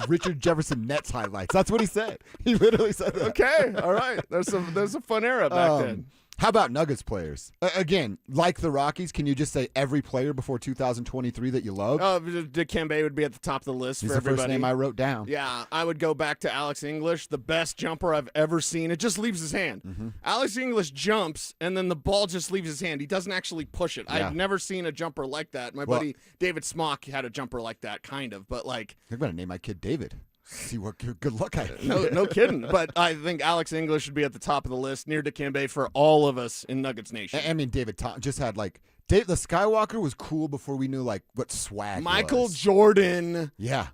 Richard Jefferson Nets highlights. That's what he said. He literally said that. Okay, all right. There's a fun era back then. How about Nuggets players? Again, like the Rockies, can you just say every player before 2023 that you love? Dikembe would be at the top of the list He's for the everybody. first name I wrote down. Yeah, I would go back to Alex English, the best jumper I've ever seen. It just leaves his hand. Alex English jumps, and then the ball just leaves his hand. He doesn't actually push it. Yeah. I've never seen a jumper like that. My buddy David Smock had a jumper like that, kind of, but like. I'm going to name my kid David. See what good luck I have. No kidding. But I think Alex English should be at the top of the list, near Dikembe for all of us in Nuggets Nation. I mean, David Tom just had the Skywalker was cool before we knew what swag Michael was. Jordan. Yeah.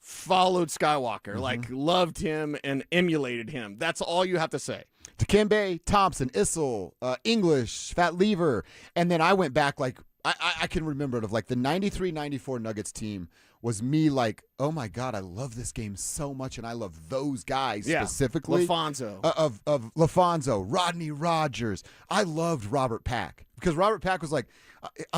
Followed Skywalker, loved him and emulated him. That's all you have to say. Dikembe, Thompson, Issel, English, Fat Lever. And then I went back, I can remember it of the 93-94 Nuggets team was me oh my God, I love this game so much, and I love those guys specifically. LaFonso. Of LaFonso, Rodney Rogers. I loved Robert Pack because Robert Pack was I'm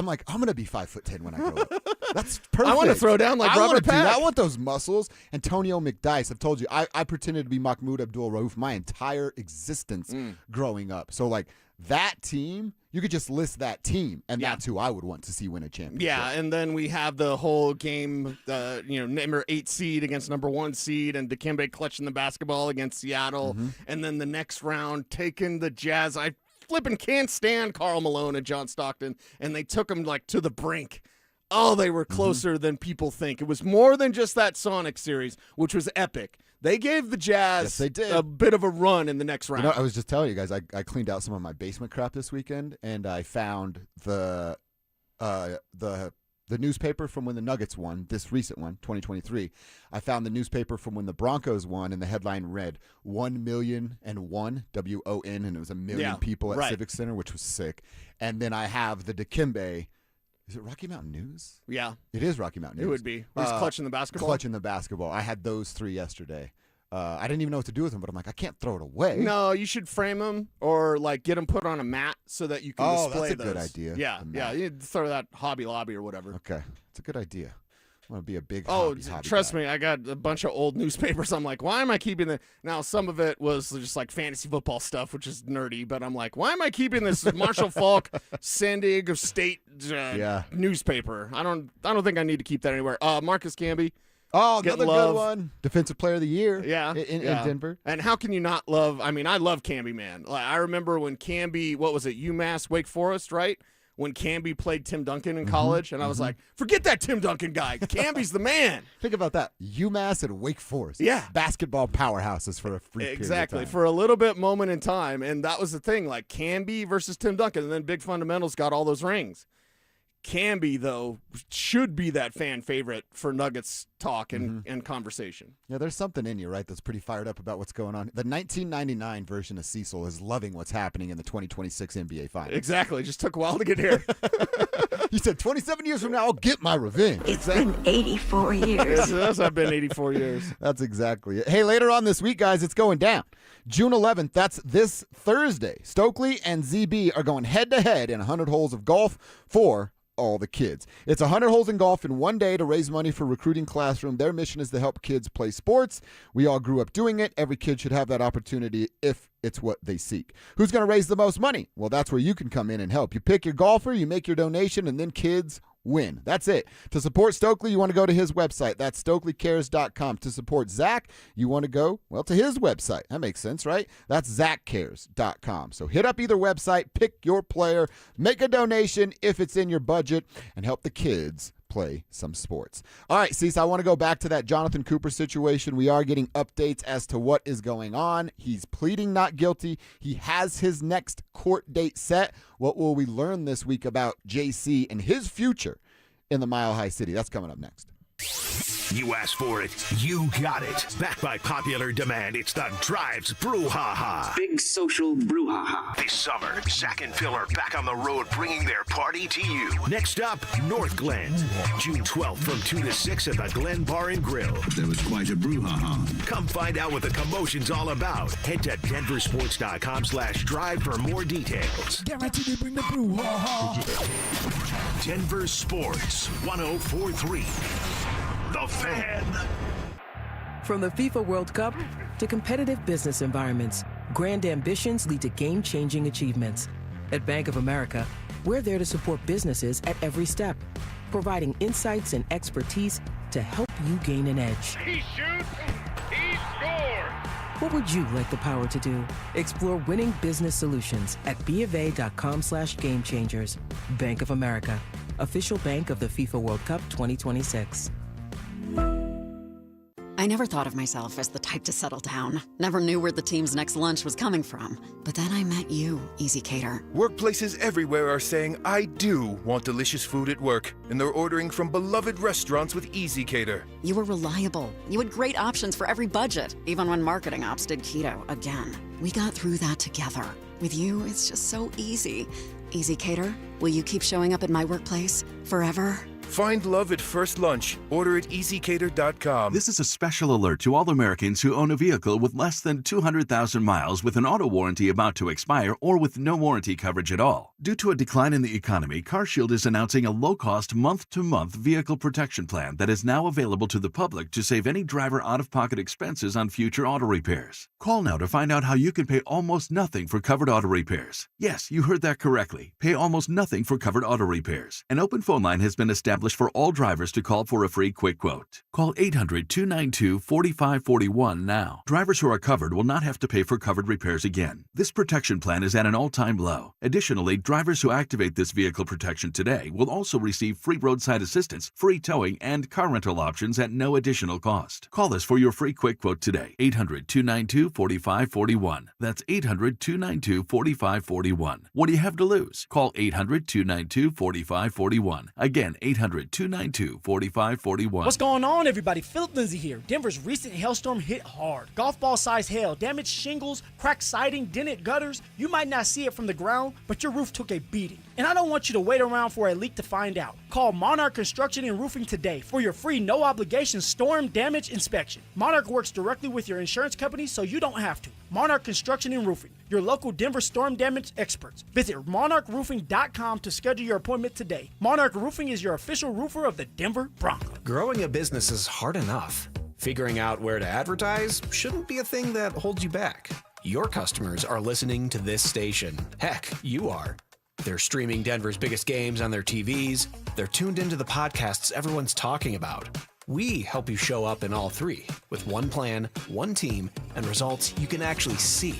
going to be 5'10" when I grow up. That's perfect. I want to throw down like Robert Pack. I want those muscles. Antonio McDyess. I've told you, I pretended to be Mahmoud Abdul-Rauf my entire existence growing up. So that team, you could just list that team, and that's who I would want to see win a championship. Yeah, and then we have the whole game, number 8 seed against number 1 seed, and Dikembe clutching the basketball against Seattle, and then the next round taking the Jazz. I flipping can't stand Karl Malone and John Stockton, and they took them to the brink. Oh, they were closer than people think. It was more than just that Sonic series, which was epic. They gave the Jazz a bit of a run in the next round. I was just telling you guys, I cleaned out some of my basement crap this weekend, and I found the newspaper from when the Nuggets won, this recent one, 2023. I found the newspaper from when the Broncos won, and the headline read 1,000,001, W-O-N, and it was 1 million people at Civic Center, which was sick. And then I have the Dikembe. Is it Rocky Mountain News? Yeah. It is Rocky Mountain News. It would be. Who's clutching the basketball? Clutching the basketball. I had those 3 yesterday. I didn't even know what to do with them, but I'm I can't throw it away. No, you should frame them or get them put on a mat so that you can display that's a those. good idea. Yeah. You throw that Hobby Lobby or whatever. Okay. It's a good idea. I want to be a big hobby trust guy. me, I got a bunch of old newspapers. I'm why am I keeping the Now, some of it was just fantasy football stuff, which is nerdy, but I'm why am I keeping this Marshall Falk San Diego State newspaper? I don't think I need to keep that anywhere. Marcus Camby, Oh, another good one. Defensive Player of the Year. Yeah, in Denver. And how can you not love? I mean, I love Camby, man. Like, I remember when Camby, what was it, UMass Wake Forest, right? When Camby played Tim Duncan in college, and I was like, forget that Tim Duncan guy. Camby's the man. Think about that. UMass and Wake Forest. Yeah. Basketball powerhouses for a free Exactly. period of time. For a little bit moment in time. And that was the thing, like Camby versus Tim Duncan. And then Big Fundamentals got all those rings. Camby, though, should be that fan favorite for Nuggets talk and conversation. Yeah, there's something in you, right, that's pretty fired up about what's going on. The 1999 version of Cecil is loving what's happening in the 2026 NBA Finals. Exactly. Just took a while to get here. He said, 27 years from now, I'll get my revenge. It's been 84 years. Yes, I've been 84 years. That's exactly it. Hey, later on this week, guys, it's going down. June 11th, that's this Thursday. Stokely and ZB are going head-to-head in 100 holes of golf for all the kids. It's 100 holes in golf in one day to raise money for Recruiting Classroom. Their mission is to help kids play sports. We all grew up doing it. Every kid should have that opportunity if it's what they seek. Who's going to raise the most money? Well, that's where you can come in and help. You pick your golfer, you make your donation, and then kids win. That's it. To support Stokely, you want to go to his website. That's StokelyCares.com. To support Zach, you want to go, well, to his website. That makes sense, right? That's ZachCares.com. So hit up either website, pick your player, make a donation if it's in your budget, and help the kids play some sports. All right, Cecil, I want to go back to that Jonathan Cooper situation. We are getting updates as to what is going on. He's pleading not guilty. He has his next court date set. What will we learn this week about JC and his future in the Mile High City? That's coming up next. You asked for it, you got it. Backed by popular demand, it's the Drives Brouhaha. Big social brouhaha. This summer, Zach and Phil are back on the road bringing their party to you. Next up, North Glen. June 12th from 2 to 6 at the Glen Bar and Grill. There was quite a brouhaha. Come find out what the commotion's all about. Head to DenverSports.com/drive for more details. Guaranteed to bring the brouhaha. Denver Sports 104.3. The Fan. From the FIFA World Cup to competitive business environments, grand ambitions lead to game-changing achievements. At Bank of America, we're there to support businesses at every step, providing insights and expertise to help you gain an edge. He shoots, he scores. What would you like the power to do? Explore winning business solutions at BofA.com/gamechangers. Bank of America, official bank of the FIFA World Cup 2026. I never thought of myself as the type to settle down. Never knew where the team's next lunch was coming from. But then I met you, Easy Cater. Workplaces everywhere are saying, I do want delicious food at work. And they're ordering from beloved restaurants with Easy Cater. You were reliable. You had great options for every budget, even when marketing ops did keto again. We got through that together. With you, it's just so easy. Easy Cater, will you keep showing up at my workplace forever? Find love at first lunch. Order at easycater.com. This is a special alert to all Americans who own a vehicle with less than 200,000 miles with an auto warranty about to expire or with no warranty coverage at all. Due to a decline in the economy, CarShield is announcing a low-cost month-to-month vehicle protection plan that is now available to the public to save any driver out-of-pocket expenses on future auto repairs. Call now to find out how you can pay almost nothing for covered auto repairs. Yes, you heard that correctly. Pay almost nothing for covered auto repairs. An open phone line has been established for all drivers to call for a free quick quote. Call 800-292-4541 now. Drivers who are covered will not have to pay for covered repairs again. This protection plan is at an all-time low. Additionally, drivers who activate this vehicle protection today will also receive free roadside assistance, free towing, and car rental options at no additional cost. Call us for your free quick quote today. 800-292-4541. That's 800-292-4541. What do you have to lose? Call 800-292-4541. Again, 800-292-4541. What's going on, everybody? Philip Lindsay here. Denver's recent hailstorm hit hard. Golf ball size hail damaged shingles, cracked siding, dented gutters. You might not see it from the ground, but your roof took a beating. And I don't want you to wait around for a leak to find out. Call Monarch Construction and Roofing today for your free no-obligation storm damage inspection. Monarch works directly with your insurance company, so you don't have to. Monarch Construction and Roofing, your local Denver storm damage experts. Visit monarchroofing.com to schedule your appointment today. Monarch Roofing is your official roofer of the Denver Broncos. Growing a business is hard enough. Figuring out where to advertise shouldn't be a thing that holds you back. Your customers are listening to this station. Heck, you are. They're streaming Denver's biggest games on their TVs. They're tuned into the podcasts everyone's talking about. We help you show up in all three with one plan, one team, and results you can actually see.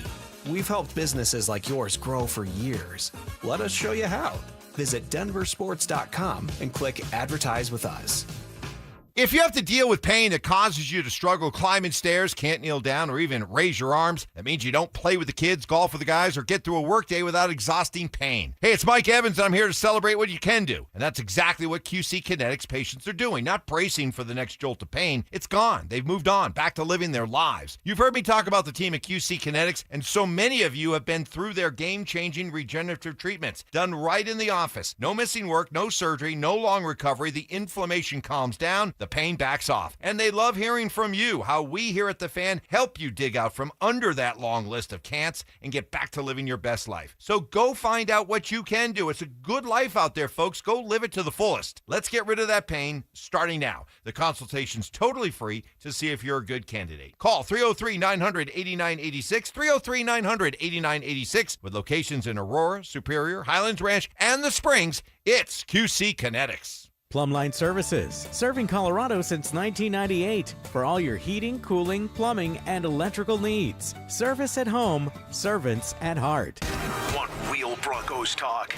We've helped businesses like yours grow for years. Let us show you how. Visit DenverSports.com and click Advertise with Us. If you have to deal with pain that causes you to struggle climbing stairs, can't kneel down, or even raise your arms, that means you don't play with the kids, golf with the guys, or get through a workday without exhausting pain. Hey, it's Mike Evans, and I'm here to celebrate what you can do. And that's exactly what QC Kinetics patients are doing, not bracing for the next jolt of pain. It's gone. They've moved on, back to living their lives. You've heard me talk about the team at QC Kinetics, and so many of you have been through their game-changing regenerative treatments, done right in the office. No missing work, no surgery, no long recovery. The inflammation calms down, the pain backs off. And they love hearing from you, how we here at The Fan help you dig out from under that long list of can'ts and get back to living your best life. So go find out what you can do. It's a good life out there, folks. Go live it to the fullest. Let's get rid of that pain starting now. The consultation's totally free to see if you're a good candidate. Call 303-900-8986, 303-900-8986, with locations in Aurora, Superior, Highlands Ranch, and the Springs. It's QC Kinetics. Plumline Services, serving Colorado since 1998 for all your heating, cooling, plumbing, and electrical needs. Service at home, servants at heart. Want real Broncos talk?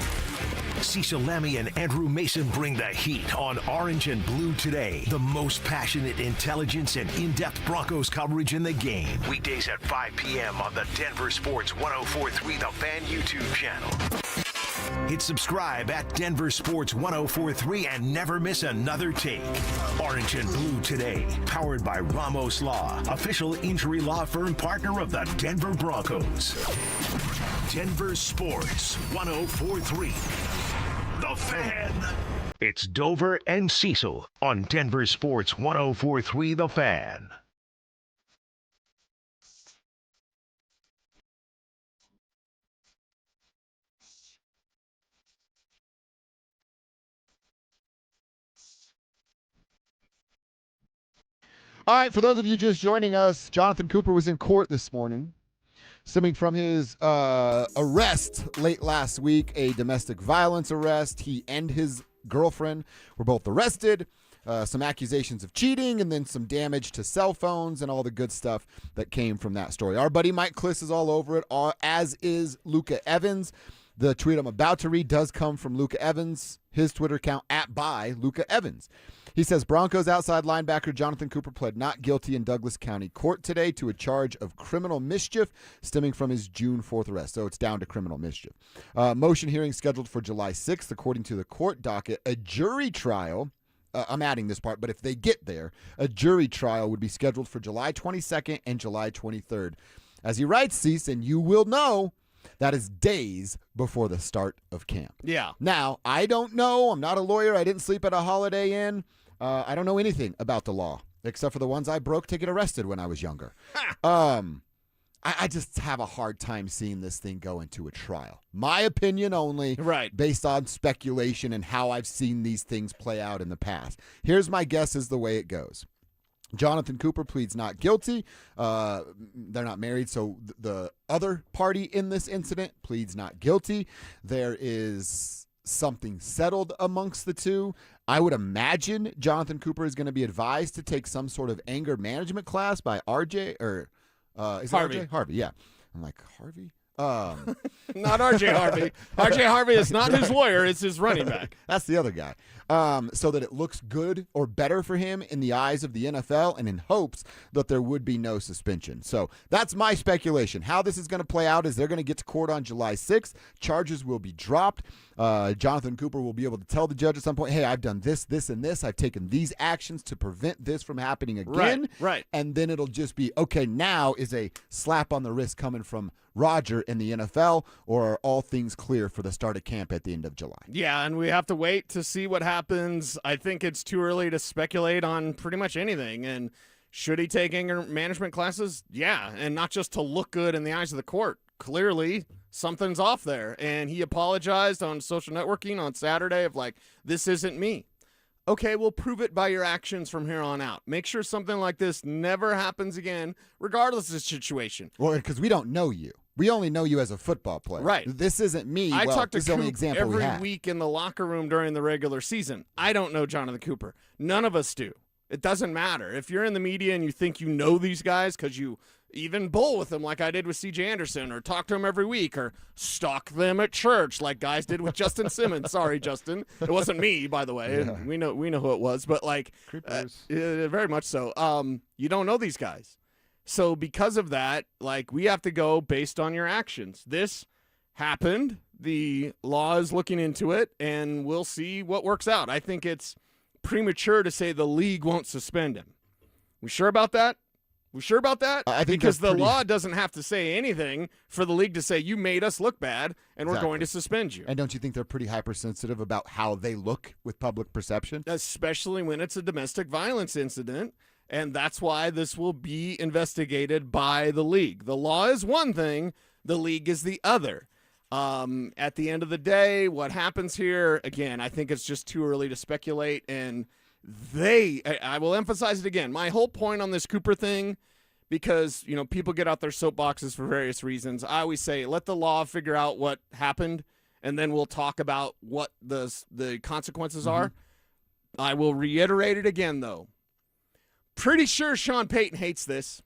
Cecil Lammy and Andrew Mason bring the heat on Orange and Blue Today. The most passionate intelligence and in-depth Broncos coverage in the game. Weekdays at 5 p.m. on the Denver Sports 104.3 The Fan YouTube channel. Hit subscribe at Denver Sports 104.3 and never miss another take. Orange and Blue Today, powered by Ramos Law, official injury law firm partner of the Denver Broncos. Denver Sports 104.3. The Fan. It's Dover and Cecil on Denver Sports 104.3 The Fan. All right, for those of you just joining us, Jonathan Cooper was in court this morning, stemming from his arrest late last week, a domestic violence arrest. He and his girlfriend were both arrested, some accusations of cheating, and then some damage to cell phones and all the good stuff that came from that story. Our buddy Mike Kliss is all over it, as is Luca Evans. The tweet I'm about to read does come from Luca Evans, his Twitter account, @ByLucaEvans. He says, Broncos outside linebacker Jonathan Cooper pled not guilty in Douglas County Court today to a charge of criminal mischief stemming from his June 4th arrest. So it's down to criminal mischief. Motion hearing scheduled for July 6th, according to the court docket. A jury trial, I'm adding this part, but if they get there, a jury trial would be scheduled for July 22nd and July 23rd. As he writes, Cease, and you will know, that is days before the start of camp. Yeah. Now, I don't know. I'm not a lawyer. I didn't sleep at a Holiday Inn. I don't know anything about the law, except for the ones I broke to get arrested when I was younger. I just have a hard time seeing this thing go into a trial. My opinion only, right, based on speculation and how I've seen these things play out in the past. Here's my guess is the way it goes. Jonathan Cooper pleads not guilty. They're not married, so the other party in this incident pleads not guilty. There is something settled amongst the two. I would imagine Jonathan Cooper is going to be advised to take some sort of anger management class by RJ, or is it Harvey. RJ? Harvey, yeah. I'm like, Harvey? Not RJ Harvey. RJ Harvey is not his lawyer, it's his running back. That's the other guy. So that it looks good or better for him in the eyes of the NFL, and in hopes that there would be no suspension. So that's my speculation. How this is going to play out is they're going to get to court on July 6th. Charges will be dropped. Jonathan Cooper will be able to tell the judge at some point, hey, I've done this, this, and this. I've taken these actions to prevent this from happening again. Right. And then it'll just be, okay, now is a slap on the wrist coming from Roger in the NFL, or are all things clear for the start of camp at the end of July? Yeah, and we have to wait to see what happens. I think it's too early to speculate on pretty much anything. And should he take anger management classes? Yeah, and not just to look good in the eyes of the court. Clearly, something's off there. And he apologized on social networking on Saturday of like, this isn't me. Okay, we'll prove it by your actions from here on out. Make sure something like this never happens again, regardless of the situation. Well, because we don't know you. We only know you as a football player. Right. This isn't me. I talk to this is the only Coop example we every have. week in the locker room during the regular season. I don't know Jonathan Cooper. None of us do. It doesn't matter. If you're in the media and you think you know these guys because you even bowl with them like I did with C.J. Anderson, or talk to them every week, or stalk them at church like guys did with Justin Simmons. Sorry, Justin. It wasn't me, by the way. Yeah. We know who it was, but very much so. You don't know these guys. So because of that, we have to go based on your actions. This happened. The law is looking into it, and we'll see what works out. I think it's premature to say the league won't suspend him. We sure about that? I think because the law doesn't have to say anything for the league to say you made us look bad and we're Exactly. going to suspend you. And don't you think they're pretty hypersensitive about how they look with public perception? Especially when it's a domestic violence incident, and that's why this will be investigated by the league. The law is one thing, the league is the other. At the end of the day, what happens here, again, I think it's just too early to speculate, and I will emphasize it again. My whole point on this Cooper thing, because, people get out their soapboxes for various reasons. I always say, let the law figure out what happened, and then we'll talk about what the consequences are. I will reiterate it again, though. Pretty sure Sean Payton hates this.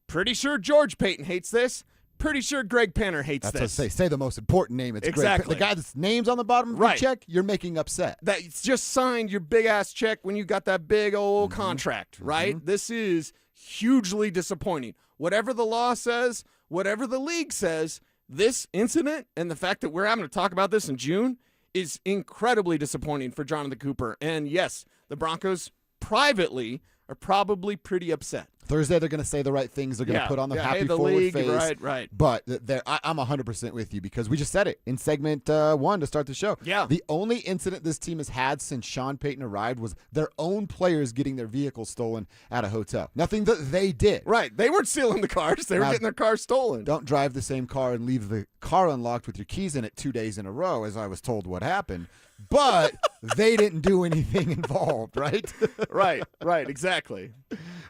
Pretty sure George Payton hates this. Pretty sure Greg Penner hates That's this. what I say the most important name. It's exactly. Greg, the guy that's name's on the bottom of your check, you're making upset. That just signed your big-ass check when you got that big old contract, right? This is hugely disappointing. Whatever the law says, whatever the league says, this incident and the fact that we're having to talk about this in June is incredibly disappointing for Jonathan Cooper. And, yes, the Broncos privately are probably pretty upset. Thursday, they're going to say the right things. They're going to put on their happy forward league, face. Right. But I'm 100% with you because we just said it in segment 1 to start the show. Yeah. The only incident this team has had since Sean Payton arrived was their own players getting their vehicles stolen at a hotel. Nothing that they did. Right. They weren't stealing the cars. They were getting their cars stolen. Don't drive the same car and leave the car unlocked with your keys in it 2 days in a row, as I was told what happened. But they didn't do anything involved, right? Right, exactly.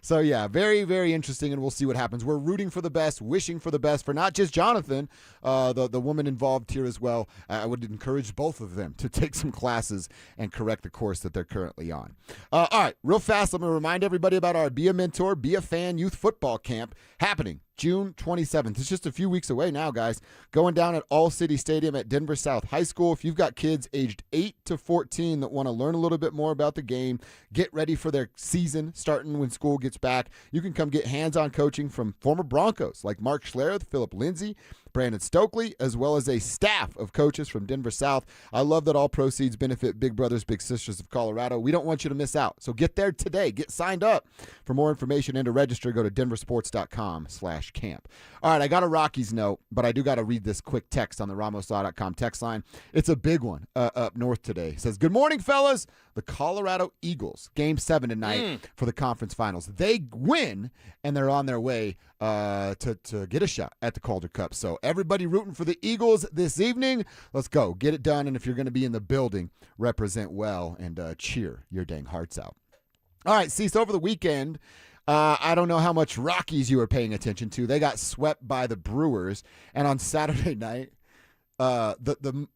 So, yeah, very, very interesting, and we'll see what happens. We're rooting for the best, wishing for the best for not just Jonathan, the woman involved here as well. I would encourage both of them to take some classes and correct the course that they're currently on. All right, real fast, I'm going to remind everybody about our Be a Mentor, Be a Fan youth football camp happening June 27th. It's just a few weeks away now, guys. Going down at All City Stadium at Denver South High School. If you've got kids aged 8 to 14 that want to learn a little bit more about the game, get ready for their season starting when school gets back, you can come get hands-on coaching from former Broncos like Mark Schlereth, Philip Lindsay, Brandon Stokely, as well as a staff of coaches from Denver South. I love that all proceeds benefit Big Brothers Big Sisters of Colorado. We don't want you to miss out. So get there today. Get signed up. For more information and to register, go to DenverSports.com/camp. All right, I got a Rockies note, but I do got to read this quick text on the RamosLaw.com text line. It's a big one up north today. It says, good morning, fellas. The Colorado Eagles, Game 7 tonight for the conference finals. They win, and they're on their way to get a shot at the Calder Cup. So everybody rooting for the Eagles this evening. Let's go. Get it done, and if you're going to be in the building, represent well and cheer your dang hearts out. All right, Cecil, over the weekend, I don't know how much Rockies you were paying attention to. They got swept by the Brewers, and on Saturday night, the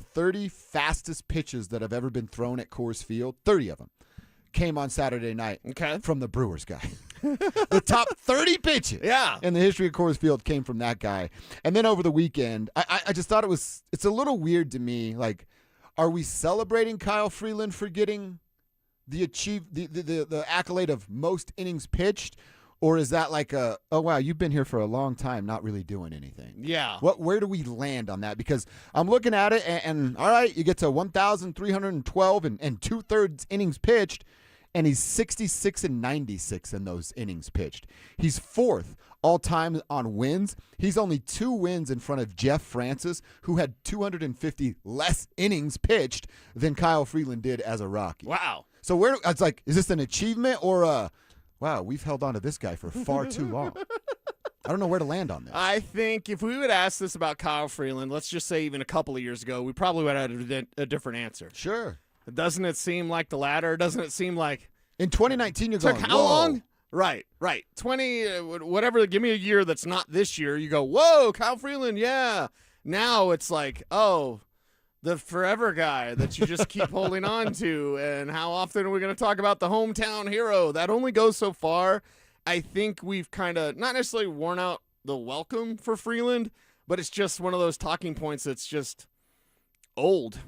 30 fastest pitches that have ever been thrown at Coors Field, 30 of them, came on Saturday night from the Brewers guy. The top 30 pitches in the history of Coors Field came from that guy. And then over the weekend, I just thought it's a little weird to me. Like, are we celebrating Kyle Freeland for getting the accolade of most innings pitched? Or is that like oh, wow, you've been here for a long time, not really doing anything? Yeah. Where do we land on that? Because I'm looking at it, and all right, you get to 1,312 and 2/3 innings pitched, and he's 66 and 96 in those innings pitched. He's fourth all-time on wins. He's only 2 wins in front of Jeff Francis, who had 250 less innings pitched than Kyle Freeland did as a Rocky. Wow. So it's like, is this an achievement or wow, we've held on to this guy for far too long? I don't know where to land on this. I think if we would ask this about Kyle Freeland, let's just say even a couple of years ago, we probably would have had a different answer. Sure. Doesn't it seem like the latter? Doesn't it seem like in 2019 you're going, how long? Right. 20, whatever. Give me a year that's not this year. You go, whoa, Kyle Freeland, yeah. Now it's like, oh, the forever guy that you just keep holding on to. And how often are we going to talk about the hometown hero? That only goes so far. I think we've kind of not necessarily worn out the welcome for Freeland, but it's just one of those talking points that's just old.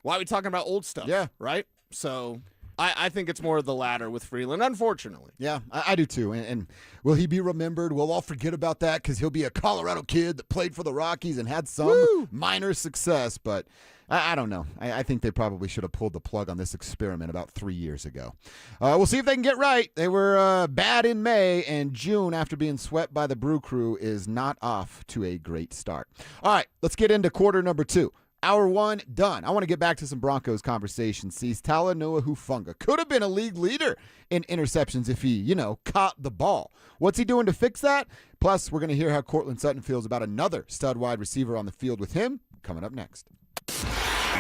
Why are we talking about old stuff? Yeah. Right? So I think it's more of the latter with Freeland, unfortunately. Yeah, I do too. And will he be remembered? We'll all forget about that because he'll be a Colorado kid that played for the Rockies and had some minor success. But I don't know. I think they probably should have pulled the plug on this experiment about 3 years ago. We'll see if they can get right. They were bad in May, and June, after being swept by the Brew Crew, is not off to a great start. All right, let's get into quarter number 2. Hour 1 done. I want to get back to some Broncos conversation. Sees Talanoa Hufanga could have been a league leader in interceptions if he, caught the ball. What's he doing to fix that? Plus, we're going to hear how Courtland Sutton feels about another stud wide receiver on the field with him coming up next.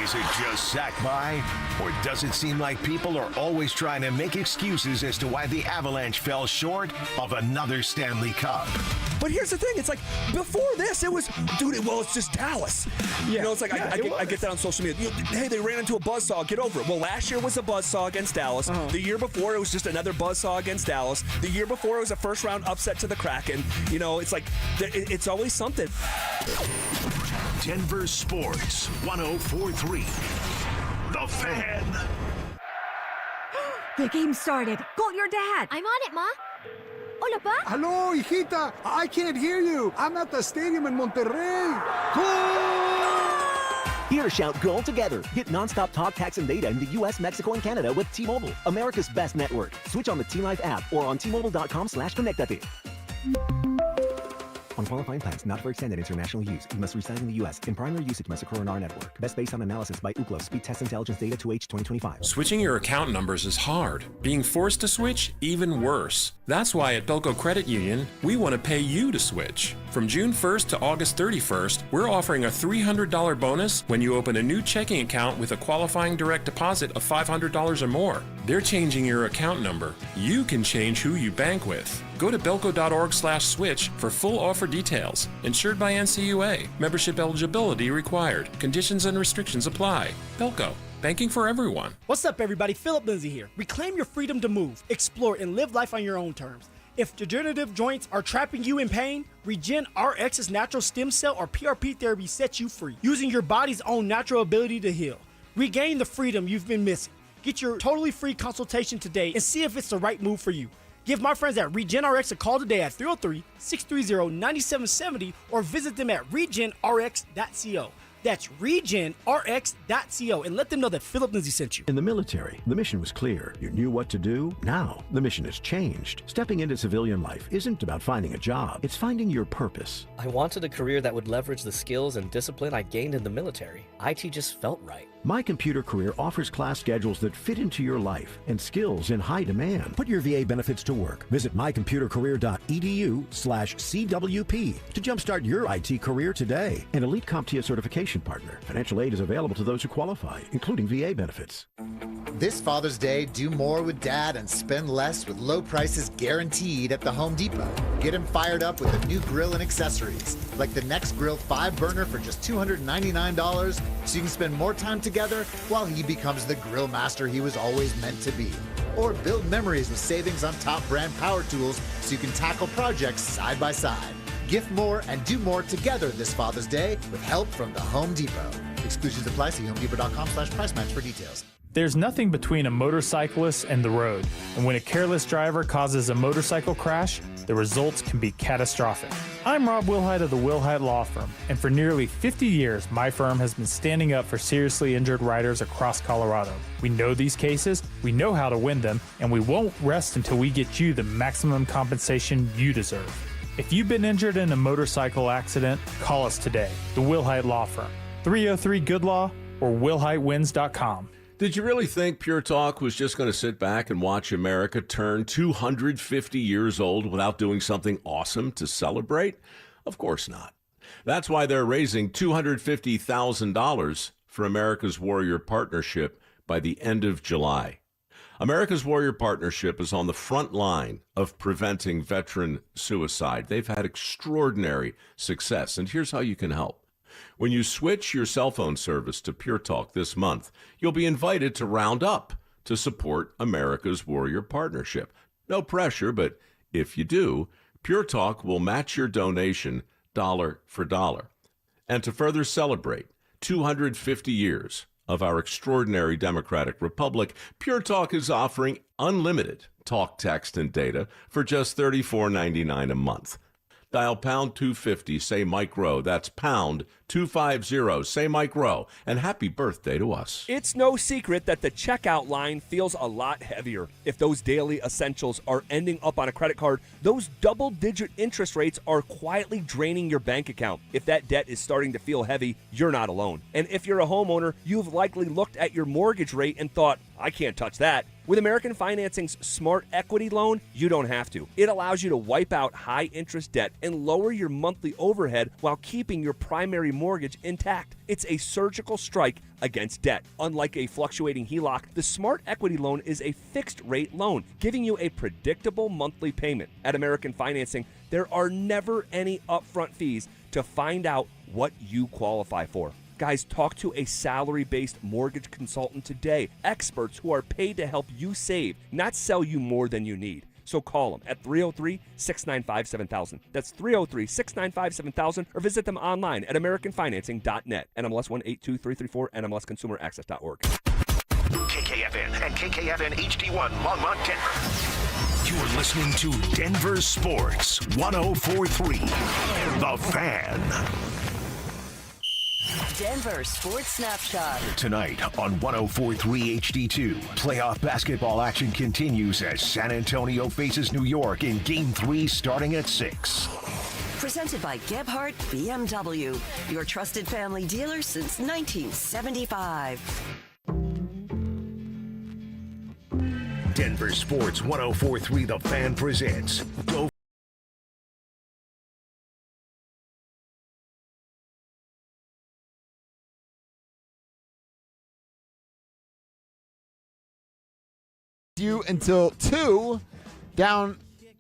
Is it just sack by? Or does it seem like people are always trying to make excuses as to why the Avalanche fell short of another Stanley Cup? But here's the thing. It's like, before this, it was, it's just Dallas. Yeah. It's like, I get that on social media. Hey, they ran into a buzzsaw. Get over it. Well, last year was a buzzsaw against Dallas. Uh-huh. The year before, it was just another buzzsaw against Dallas. The year before, it was a first-round upset to the Kraken. It's like, it's always something. Denver Sports 104.3. The Fan. The game started. Call your dad. I'm on it, Ma. Hola, Pa. Hello, hijita. I can't hear you. I'm at the stadium in Monterrey. Goal! Here, shout goal together. Get nonstop talk, text, and data in the U.S., Mexico, and Canada with T-Mobile, America's best network. Switch on the T-Life app or on T-Mobile.com/connectate. On qualifying plans not for extended international use, you must reside in the U.S. In primary usage must occur on our network. Best based on analysis by Ookla Speed Test Intelligence Data 2H 2025. Switching your account numbers is hard. Being forced to switch, even worse. That's why at Belco Credit Union, we want to pay you to switch. From June 1st to August 31st, we're offering a $300 bonus when you open a new checking account with a qualifying direct deposit of $500 or more. They're changing your account number. You can change who you bank with. Go to belco.org/switch for full offer details. Insured by NCUA. Membership eligibility required. Conditions and restrictions apply. Belco. Banking for everyone. What's up, everybody? Philip Lindsay here. Reclaim your freedom to move, explore, and live life on your own terms. If degenerative joints are trapping you in pain, Regen RX's natural stem cell or PRP therapy sets you free, using your body's own natural ability to heal. Regain the freedom you've been missing. Get your totally free consultation today and see if it's the right move for you. Give my friends at RegenRx a call today at 303-630-9770 or visit them at regenrx.co. That's regenrx.co and let them know that Philip Lindsay sent you. In the military, the mission was clear. You knew what to do. Now, the mission has changed. Stepping into civilian life isn't about finding a job. It's finding your purpose. I wanted a career that would leverage the skills and discipline I gained in the military. IT just felt right. My Computer Career offers class schedules that fit into your life and skills in high demand. Put your VA benefits to work. Visit mycomputercareer.edu/CWP to jumpstart your IT career today. An elite CompTIA certification partner. Financial aid is available to those who qualify, including VA benefits. This Father's Day, do more with Dad and spend less with low prices guaranteed at the Home Depot. Get him fired up with a new grill and accessories, like the Next Grill 5-burner for just $299, so you can spend more time together while he becomes the grill master he was always meant to be. Or build memories with savings on top brand power tools so you can tackle projects side by side. Gift more and do more together this Father's Day with help from the Home Depot. Exclusions apply. See HomeDepot.com/price match for details. There's nothing between a motorcyclist and the road, and when a careless driver causes a motorcycle crash, the results can be catastrophic. I'm Rob Wilhite of the Wilhite Law Firm, and for nearly 50 years, my firm has been standing up for seriously injured riders across Colorado. We know these cases, we know how to win them, and we won't rest until we get you the maximum compensation you deserve. If you've been injured in a motorcycle accident, call us today, the Wilhite Law Firm, 303-GOOD-LAW or WilhiteWins.com. Did you really think Pure Talk was just going to sit back and watch America turn 250 years old without doing something awesome to celebrate? Of course not. That's why they're raising $250,000 for America's Warrior Partnership by the end of July. America's Warrior Partnership is on the front line of preventing veteran suicide. They've had extraordinary success, and here's how you can help. When you switch your cell phone service to Pure Talk this month, you'll be invited to round up to support America's Warrior Partnership. No pressure, but if you do, Pure Talk will match your donation dollar for dollar. And to further celebrate 250 years of our extraordinary democratic republic, Pure Talk is offering unlimited talk, text, and data for just $34.99 a month. Dial pound 250, say Mike Rowe. That's pound 250, say Mike Rowe. And happy birthday to us. It's no secret that the checkout line feels a lot heavier. If those daily essentials are ending up on a credit card, those double-digit interest rates are quietly draining your bank account. If that debt is starting to feel heavy, you're not alone. And if you're a homeowner, you've likely looked at your mortgage rate and thought, I can't touch that. With American Financing's Smart Equity Loan, you don't have to. It allows you to wipe out high-interest debt and lower your monthly overhead while keeping your primary mortgage intact. It's a surgical strike against debt. Unlike a fluctuating HELOC, the Smart Equity Loan is a fixed-rate loan, giving you a predictable monthly payment. At American Financing, there are never any upfront fees to find out what you qualify for. Guys, talk to a salary-based mortgage consultant today. Experts who are paid to help you save, not sell you more than you need. So call them at 303-695-7000. That's 303-695-7000, or visit them online at americanfinancing.net. NMLS 182334, NMLSconsumeraccess.org. KKFN and KKFN HD1 Longmont, Denver. You're listening to Denver Sports 104.3. The Fan. Denver Sports Snapshot. Tonight on 104.3 HD2, playoff basketball action continues as San Antonio faces New York in Game 3 starting at 6. Presented by Gebhardt BMW, your trusted family dealer since 1975. Denver Sports 104.3 The Fan presents Go you until 2, down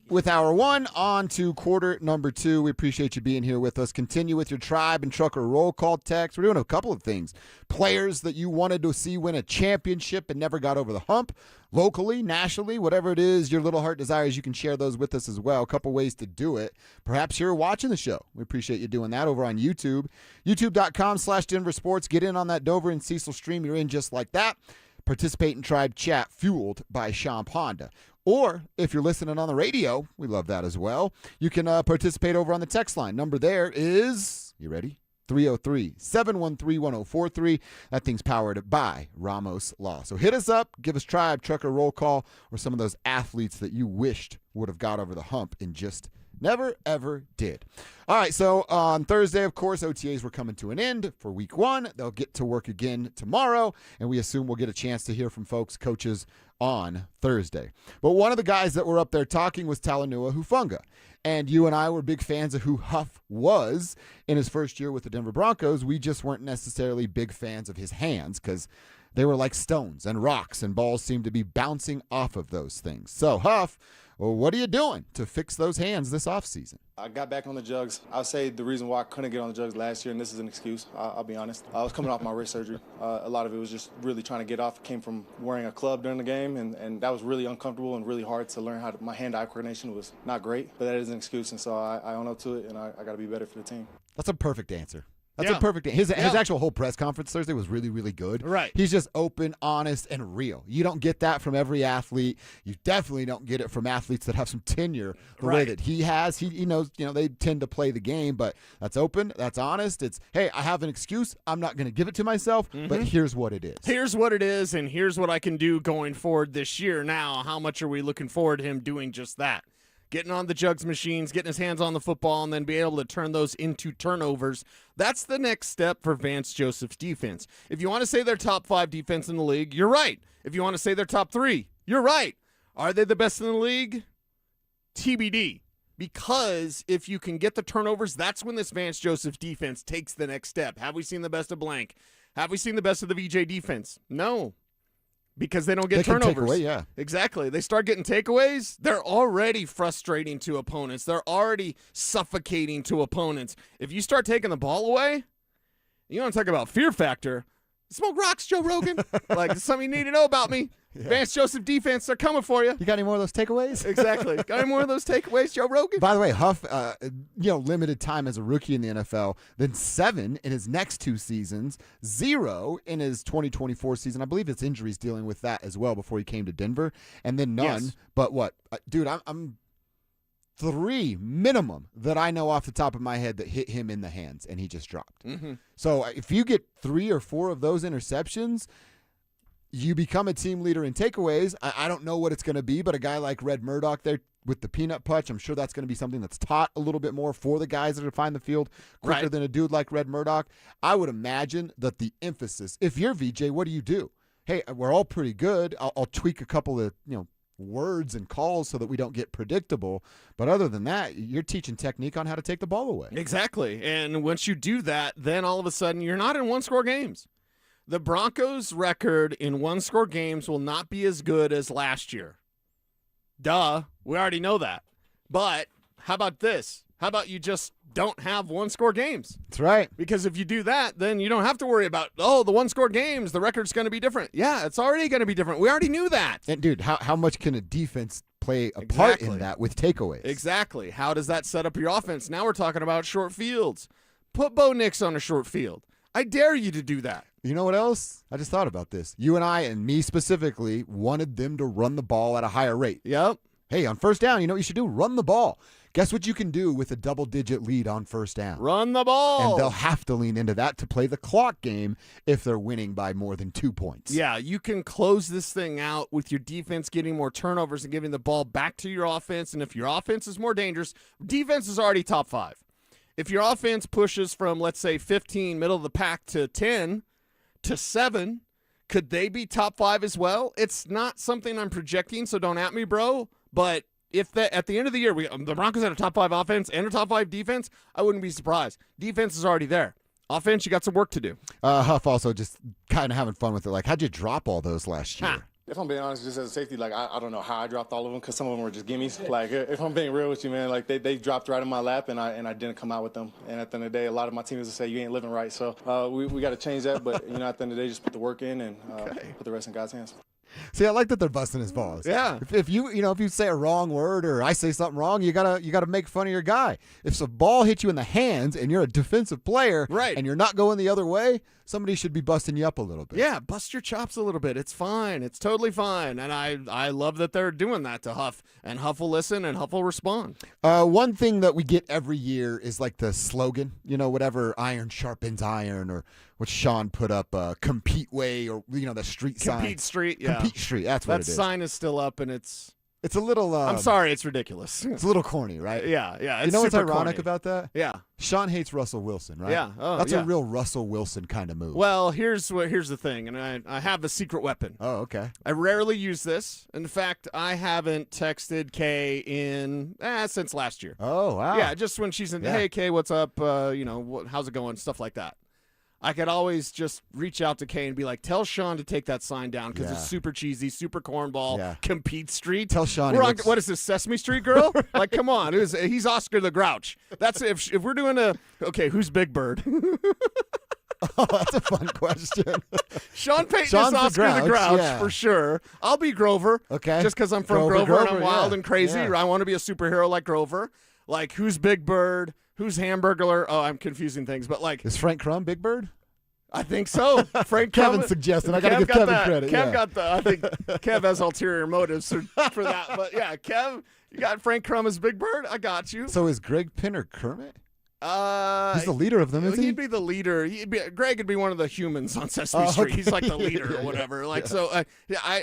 with hour 1, on to quarter number 2. We appreciate you being here with us. Continue with your Tribe and Trucker roll call text. We're doing a couple of things. Players that you wanted to see win a championship and never got over the hump, locally, nationally, whatever it is your little heart desires, you can share those with us as well. A couple ways to do it. Perhaps you're watching the show. We appreciate you doing that over on YouTube. YouTube.com/DenverSports. Get in on that Dover and Cecil stream. You're in just like that. Participate in Tribe Chat, fueled by Champ Honda. Or if you're listening on the radio, we love that as well. You can participate over on the text line. Number there is, you ready? 303-713-1043. That thing's powered by Ramos Law. So hit us up, give us Tribe, Trucker roll call, or some of those athletes that you wished would have got over the hump and just never, ever did. All right, so on Thursday, of course, OTAs were coming to an end for week 1. They'll get to work again tomorrow, and we assume we'll get a chance to hear from folks, coaches, on Thursday. But one of the guys that were up there talking was Talanoa Hufanga. And you and I were big fans of who Huff was in his first year with the Denver Broncos. We just weren't necessarily big fans of his hands because they were like stones and rocks, and balls seemed to be bouncing off of those things. So, Huff, well, what are you doing to fix those hands this offseason? I got back on the jugs. I'll say the reason why I couldn't get on the jugs last year, and this is an excuse, I'll be honest. I was coming off my wrist surgery. A lot of it was just really trying to get off. It came from wearing a club during the game, and that was really uncomfortable and really hard to learn how to. My hand-eye coordination was not great, but that is an excuse, and so I own up to it, and I got to be better for the team. That's a perfect answer. That's a perfect. His actual whole press conference Thursday was really, really good. Right. He's just open, honest, and real. You don't get that from every athlete. You definitely don't get it from athletes that have some tenure the way that he has. He knows, they tend to play the game, but that's open, that's honest. It's, hey, I have an excuse. I'm not going to give it to myself, but here's what it is. Here's what it is, and here's what I can do going forward this year. Now, how much are we looking forward to him doing just that? Getting on the jugs machines, getting his hands on the football, and then be able to turn those into turnovers. That's the next step for Vance Joseph's defense. If you want to say they're top 5 defense in the league, you're right. If you want to say they're top 3, you're right. Are they the best in the league? TBD. Because if you can get the turnovers, that's when this Vance Joseph defense takes the next step. Have we seen the best of blank? Have we seen the best of the VJ defense? No. Because they don't get turnovers. Take away, yeah. Exactly. They start getting takeaways. They're already frustrating to opponents. They're already suffocating to opponents. If you start taking the ball away, You want to talk about fear factor? Smoke rocks, Joe Rogan. Like, something you need to know about me. Yeah. Vance Joseph defense, they're coming for you. You got any more of those takeaways? Exactly. Got any more of those takeaways, Joe Rogan? By the way, Huff, limited time as a rookie in the NFL, then 7 in his next 2 seasons, 0 in his 2024 season. I believe it's injuries dealing with that as well before he came to Denver, and then none. Yes. But what? Dude, I'm 3 minimum that I know off the top of my head that hit him in the hands, and he just dropped. Mm-hmm. So if you get 3 or 4 of those interceptions, you become a team leader in takeaways. I don't know what it's going to be, but a guy like Red Murdoch there with the peanut punch, I'm sure that's going to be something that's taught a little bit more for the guys that are find the field quicker than a dude like Red Murdoch. I would imagine that the emphasis, if you're VJ, what do? Hey, we're all pretty good. I'll tweak a couple of, words and calls so that we don't get predictable. But other than that, you're teaching technique on how to take the ball away. Exactly. And once you do that, then all of a sudden you're not in one-score games. The Broncos' record in one-score games will not be as good as last year. Duh. We already know that. But how about this? How about you just don't have one-score games? That's right. Because if you do that, then you don't have to worry about, the one-score games, the record's going to be different. Yeah, it's already going to be different. We already knew that. And, dude, how much can a defense play a part in that with takeaways? Exactly. How does that set up your offense? Now we're talking about short fields. Put Bo Nix on a short field. I dare you to do that. You know what else? I just thought about this. You and I, and me specifically, wanted them to run the ball at a higher rate. Yep. Hey, on first down, you know what you should do? Run the ball. Guess what you can do with a double-digit lead on first down? Run the ball. And they'll have to lean into that to play the clock game if they're winning by more than 2 points. Yeah, you can close this thing out with your defense getting more turnovers and giving the ball back to your offense. And if your offense is more dangerous, defense is already top 5. If your offense pushes from, let's say, 15, middle of the pack, to 10 to 7, could they be top 5 as well? It's not something I'm projecting, so don't at me, bro. But if at the end of the year, the Broncos had a top 5 offense and a top 5 defense, I wouldn't be surprised. Defense is already there. Offense, you got some work to do. Huff also just kind of having fun with it. Like, how'd you drop all those last year? If I'm being honest, just as a safety, like, I don't know how I dropped all of them because some of them were just gimmies. Like, if I'm being real with you, man, like, they dropped right in my lap, and I didn't come out with them. And at the end of the day, a lot of my teammates will say, you ain't living right. So we got to change that. But, at the end of the day, just put the work in and put the rest in God's hands. See, I like that they're busting his balls. Yeah. If you say a wrong word or I say something wrong, you gotta make fun of your guy. If the ball hits you in the hands and you're a defensive player, right, and you're not going the other way, somebody should be busting you up a little bit. Yeah, bust your chops a little bit. It's fine. It's totally fine. And I love that they're doing that to Huff. And Huff will listen and Huff will respond. One thing that we get every year is like the slogan, whatever, iron sharpens iron, or what Sean put up, compete way, or the street sign. Compete street, yeah. Compete street, that's what it is. That sign is still up, and it's a little. I'm sorry, it's ridiculous. It's a little corny, right? Yeah. It's you know what's super ironic corny about that? Yeah. Sean hates Russell Wilson, right? Yeah. That's a real Russell Wilson kind of move. Well, here's the thing, and I have a secret weapon. Oh, okay. I rarely use this. In fact, I haven't texted Kay in since last year. Oh, wow. Yeah, just when she's in, hey, Kay, what's up? How's it going? Stuff like that. I could always just reach out to Kay and be like, tell Sean to take that sign down because it's super cheesy, super cornball, Compete Street. Tell Sean. What is this, Sesame Street Girl? Like, come on. He's Oscar the Grouch. That's if we're doing who's Big Bird? Oh, that's a fun question. Sean Payton is Oscar the Grouch for sure. I'll be Grover. Okay. Just because I'm from Grover and I'm wild and crazy. Yeah. I want to be a superhero like Grover. Like, who's Big Bird? Who's Hamburglar? Oh, I'm confusing things, but like, is Frank Crumb Big Bird? I think so. Frank Crumb. Kevin suggested. I got to give Kevin credit. Kev got I think Kev has ulterior motives for that. But yeah, Kev, you got Frank Crumb as Big Bird. I got you. So is Greg Pinner Kermit? He's the leader of them, isn't he? He'd be the leader. Greg would be one of the humans on Sesame Street. He's like the leader or whatever. So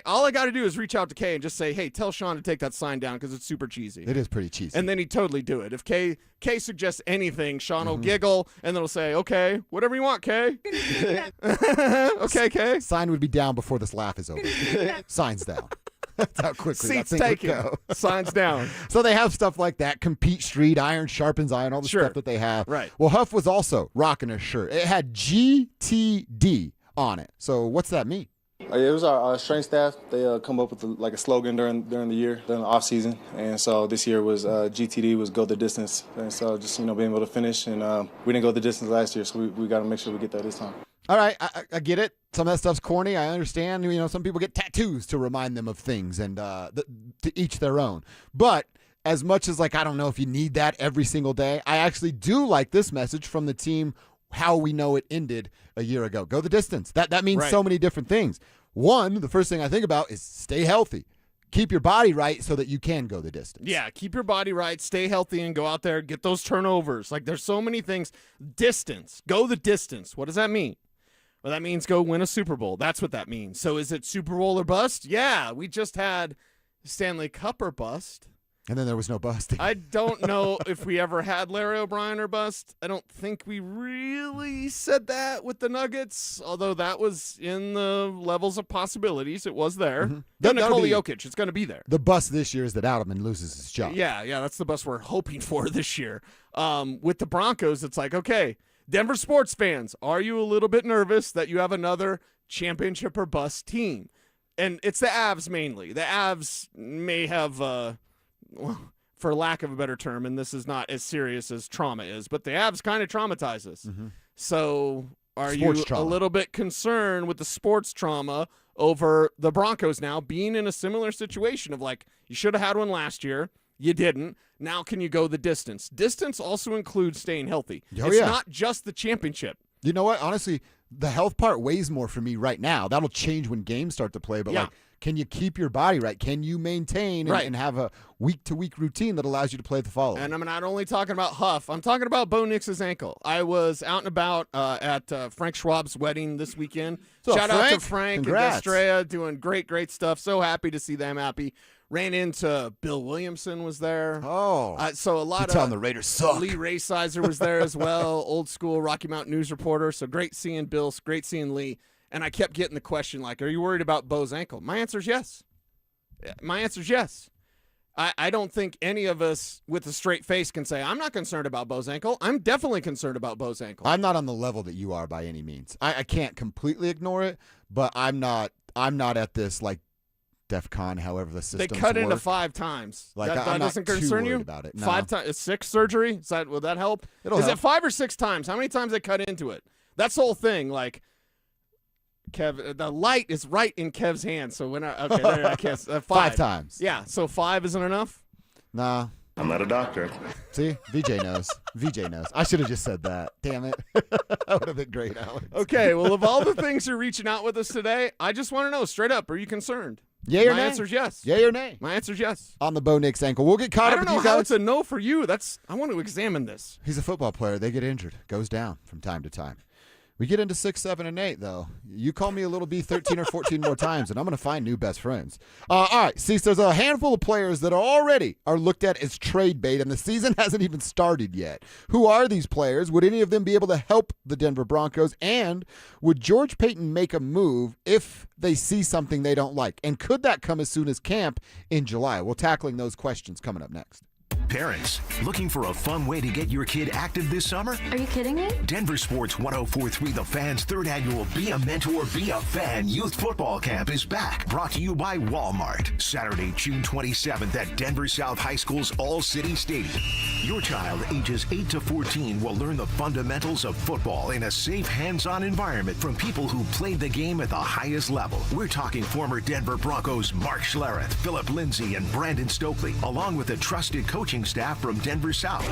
all I got to do is reach out to Kay and just say, hey, tell Sean to take that sign down because it's super cheesy. It is pretty cheesy. And then he'd totally do it. If Kay suggests anything, Sean will giggle and then he'll say, okay, whatever you want, Kay. Okay, Kay. Sign would be down before this laugh is over. Sign's down. That's how quickly Seats that thing would taken. go. Signs down. So they have stuff like that. Compete Street, iron sharpens iron, all the stuff that they have. Right. Well, Huff was also rocking a shirt. It had GTD on it. So what's that mean? It was our strength staff. They come up with a slogan during the year, during the off season, and so this year was GTD was go the distance, and so just being able to finish, and we didn't go the distance last year, so we got to make sure we get that this time. All right, I get it. Some of that stuff's corny. I understand. Some people get tattoos to remind them of things, and to each their own. But as much as I don't know if you need that every single day, I actually do like this message from the team. How we know it ended a year ago. Go the distance. That means so many different things. One, the first thing I think about is stay healthy. Keep your body right so that you can go the distance. Yeah, keep your body right, stay healthy, and go out there, get those turnovers. There's so many things. Distance. Go the distance. What does that mean? Well, that means go win a Super Bowl. That's what that means. So is it Super Bowl or bust? Yeah, we just had Stanley Cup or bust. And then there was no busting. I don't know if we ever had Larry O'Brien or bust. I don't think we really said that with the Nuggets, although that was in the levels of possibilities. It was there. Mm-hmm. Nikola Jokic, it's going to be there. The bust this year is that Adelman loses his job. Yeah, that's the bust we're hoping for this year. With the Broncos, it's okay, Denver sports fans, are you a little bit nervous that you have another championship or bust team? And it's the Avs mainly. The Avs may have... well, for lack of a better term, and this is not as serious as trauma is, but the Avs kind of traumatize us. Mm-hmm. So are Sports you trauma. a little bit concerned with the sports trauma over the Broncos now being in a similar situation of you should have had one last year, you didn't, now can you go the distance? Distance also includes staying healthy. It's not just the championship. You know what? Honestly, the health part weighs more for me right now. That'll change when games start to play, but can you keep your body right? Can you maintain and have a week-to-week routine that allows you to play the following? And I'm not only talking about Huff. I'm talking about Bo Nix's ankle. I was out and about at Frank Schwab's wedding this weekend. Shout out to Frank Congrats. and Estrella doing great stuff. So happy to see them happy. Ran into Bill Williamson was there. Oh. So a lot telling of the Raiders suck. Lee Raysizer was there as well, old school Rocky Mountain News reporter. So great seeing Bill, great seeing Lee. And I kept getting the question, are you worried about Bo's ankle? My answer is yes. I don't think any of us with a straight face can say, I'm not concerned about Bo's ankle. I'm definitely concerned about Bo's ankle. I'm not on the level that you are by any means. I can't completely ignore it, but I'm not at this DEFCON, however the system. They cut into 5 times. That doesn't concern you about it. No. 5 times, 6 surgery. Will that help? It'll help. It 5 or 6 times? How many times they cut into it? That's the whole thing. Kev, the light is right in Kev's hand. So when I can't. 5 times. Yeah. So 5 isn't enough. Nah. I'm not a doctor. See, VJ knows. VJ knows. I should have just said that. Damn it. That would have been great, Alex. Okay. Well, of all the things you're reaching out with us today, I just want to know straight up: are you concerned? Yay or nay? My answer's yes. Yay or nay? My answer's yes. On the Bo Nix ankle. We'll get caught up with you guys. I don't know how it's a no for you. I want to examine this. He's a football player. They get injured. Goes down from time to time. We get into 6, 7, and 8, though. You call me a little B 13 or 14 more times, and I'm going to find new best friends. All right, see, there's a handful of players that already are looked at as trade bait, and the season hasn't even started yet. Who are these players? Would any of them be able to help the Denver Broncos? And would George Payton make a move if they see something they don't like? And could that come as soon as camp in July? We're tackling those questions coming up next. Parents, looking for a fun way to get your kid active this summer? Are you kidding me? DenverSports 104.3 The Fan's 3rd annual Be a Mentor, Be a Fan Youth Football Camp is back. Brought to you by Walmart. Saturday, June 27th at Denver South High School's All-City Stadium. Your child, ages 8 to 14, will learn the fundamentals of football in a safe, hands-on environment from people who played the game at the highest level. We're talking former Denver Broncos Mark Schlereth, Philip Lindsay, and Brandon Stokely, along with a trusted coaching staff from Denver South.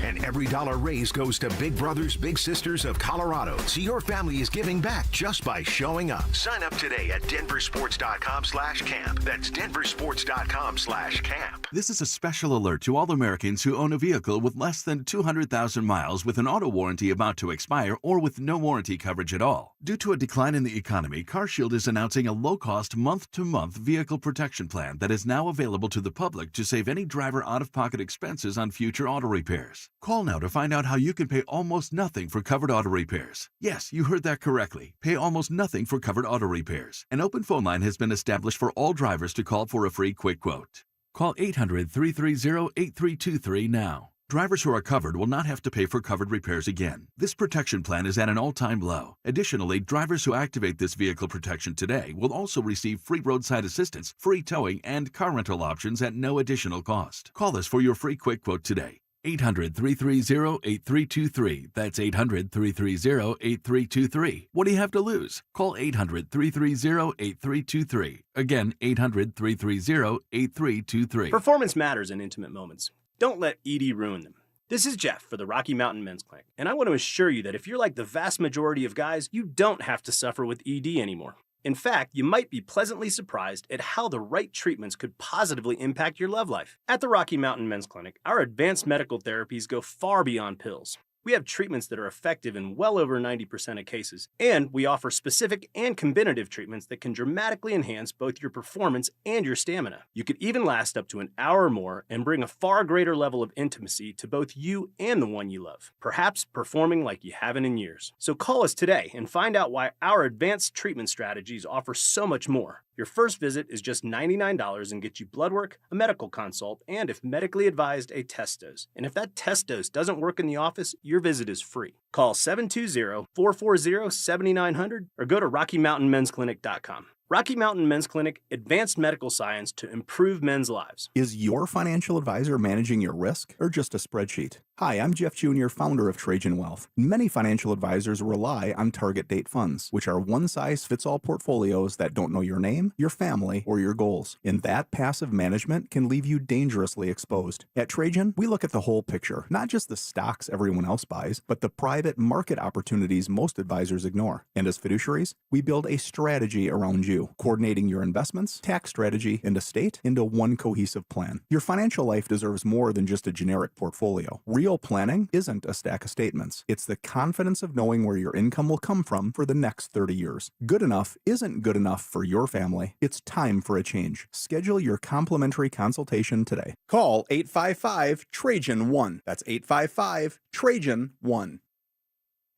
And every dollar raised goes to Big Brothers Big Sisters of Colorado. So your family is giving back just by showing up. Sign up today at DenverSports.com/camp. That's DenverSports.com/camp. This is a special alert to all Americans who own a vehicle with less than 200,000 miles with an auto warranty about to expire or with no warranty coverage at all. Due to a decline in the economy, CarShield is announcing a low-cost month-to-month vehicle protection plan that is now available to the public to save any driver out-of-pocket expenses on future auto repairs. Call now to find out how you can pay almost nothing for covered auto repairs. Yes, you heard that correctly. Pay almost nothing for covered auto repairs. An open phone line has been established for all drivers to call for a free quick quote. Call 800-330-8323 now. Drivers who are covered will not have to pay for covered repairs again. This protection plan is at an all-time low. Additionally, drivers who activate this vehicle protection today will also receive free roadside assistance, free towing, and car rental options at no additional cost. Call us for your free quick quote today. 800-330-8323. That's 800-330-8323. What do you have to lose? Call 800-330-8323. Again, 800-330-8323. Performance matters in intimate moments. Don't let ED ruin them. This is Jeff for the Rocky Mountain Men's Clinic, and I want to assure you that if you're like the vast majority of guys, you don't have to suffer with ED anymore. In fact, you might be pleasantly surprised at how the right treatments could positively impact your love life. At the Rocky Mountain Men's Clinic, our advanced medical therapies go far beyond pills. We have treatments that are effective in well over 90% of cases, and we offer specific and combinative treatments that can dramatically enhance both your performance and your stamina. You could even last up to an hour or more and bring a far greater level of intimacy to both you and the one you love, perhaps performing like you haven't in years. So call us today and find out why our advanced treatment strategies offer so much more. Your first visit is just $99 and gets you blood work, a medical consult, and if medically advised, a test dose. And if that test dose doesn't work in the office, your visit is free. Call 720-440-7900 or go to RockyMountainMen'sClinic.com. Rocky Mountain Men's Clinic, advanced medical science to improve men's lives. Is your financial advisor managing your risk or just a spreadsheet? Hi, I'm Jeff Jr., founder of Trajan Wealth. Many financial advisors rely on target date funds, which are one-size-fits-all portfolios that don't know your name, your family, or your goals. And that passive management can leave you dangerously exposed. At Trajan, we look at the whole picture, not just the stocks everyone else buys, but the private market opportunities most advisors ignore. And as fiduciaries, we build a strategy around you, coordinating your investments, tax strategy, and estate into one cohesive plan. Your financial life deserves more than just a generic portfolio. Real planning isn't a stack of statements. It's the confidence of knowing where your income will come from for the next 30 years. Good enough isn't good enough for your family. It's time for a change. Schedule your complimentary consultation today. Call 855-TRAJAN-1. That's 855-TRAJAN-1.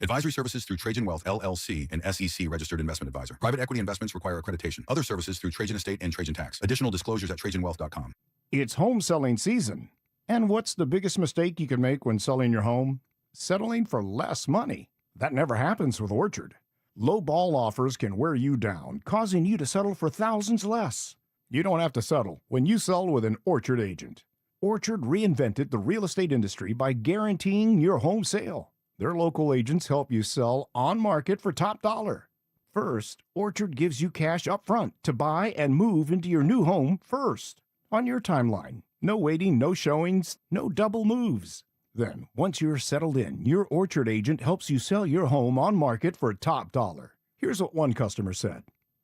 Advisory services through Trajan Wealth, LLC, an SEC registered investment advisor. Private equity investments require accreditation. Other services through Trajan Estate and Trajan Tax. Additional disclosures at TrajanWealth.com. It's home selling season. And what's the biggest mistake you can make when selling your home? Settling for less money. That never happens with Orchard. Low ball offers can wear you down, causing you to settle for thousands less. You don't have to settle when you sell with an Orchard agent. Orchard reinvented the real estate industry by guaranteeing your home sale. Their local agents help you sell on market for top dollar. First, Orchard gives you cash up front to buy and move into your new home first, on your timeline. No waiting, no showings, no double moves. Then, once you're settled in, your Orchard agent helps you sell your home on market for top dollar. Here's what one customer said.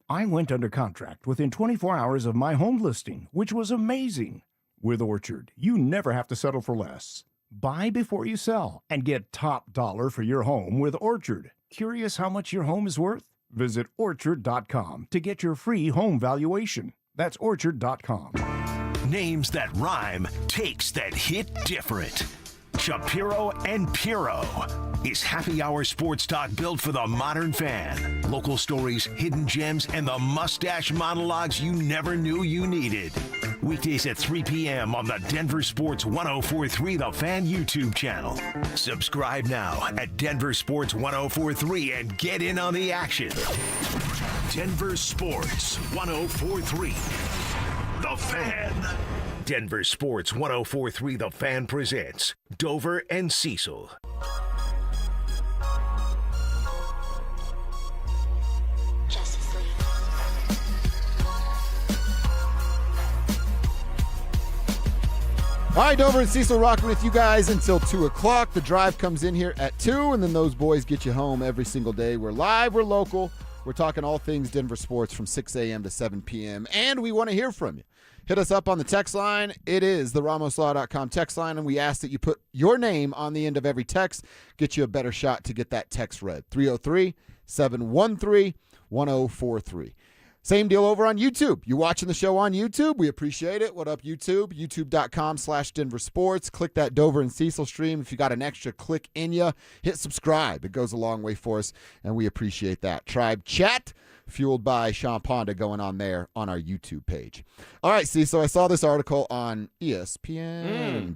I went under contract within 24 hours of my home listing, which was amazing. With Orchard, you never have to settle for less. Buy before you sell and get top dollar for your home with Orchard. Curious how much your home is worth? Visit Orchard.com to get your free home valuation. That's Orchard.com. Names that rhyme, takes that hit different. Shapiro and Piro. Is happy hour sports talk built for the modern fan? Local stories, hidden gems, and the mustache monologues you never knew you needed. Weekdays at 3 p.m. on the Denver Sports 1043 The Fan YouTube channel. Subscribe now at Denver Sports 1043 and get in on the action. Denver Sports 1043 The Fan. Denver Sports 1043 The Fan presents Dover and Cecil. All right, Dover and Cecil rocking with you guys until 2 o'clock. The drive comes in here at 2, and then those boys get you home every single day. We're live, we're local. We're talking all things Denver sports from 6 a.m. to 7 p.m., and we want to hear from you. Hit us up on the text line. It is the RamosLaw.com text line, and we ask that you put your name on the end of every text. Get you a better shot to get that text read. 303-713-1043. Same deal over on YouTube. You watching the show on YouTube? We appreciate it. What up, YouTube? YouTube.com/DenverSports. Click that Dover and Cecil stream. If you got an extra click in you, hit subscribe. It goes a long way for us, and we appreciate that. Tribe Chat, fueled by Sean Ponda, going on there on our YouTube page. All right, so I saw this article on ESPN.com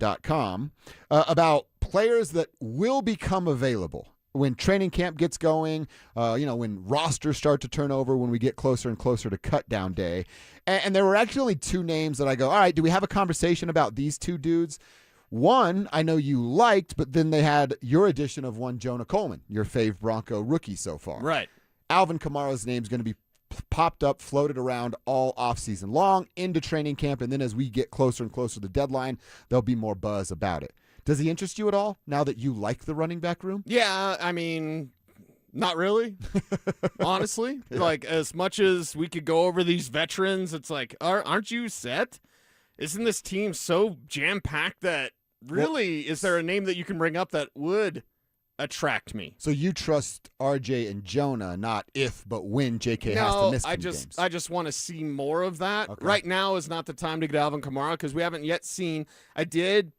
about players that will become available when training camp gets going, when rosters start to turn over, when we get closer and closer to cut down day. And there were actually two names that I go, all right, do we have a conversation about these two dudes? One, I know you liked, but then they had your edition of one, Jonah Coleman, your fave Bronco rookie so far. Right. Alvin Kamara's name's going to be popped up, floated around all offseason long into training camp, and then as we get closer and closer to the deadline, there'll be more buzz about it. Does he interest you at all now that you like the running back room? Yeah, I mean, not really, honestly. Yeah. Like, as much as we could go over these veterans, it's like, aren't you set? Isn't this team so jam-packed that really, is there a name that you can bring up that would attract me? So you trust RJ and Jonah, not if, but when JK has to miss games. I just want to see more of that. Okay. Right now is not the time to get Alvin Kamara because we haven't yet seen. I did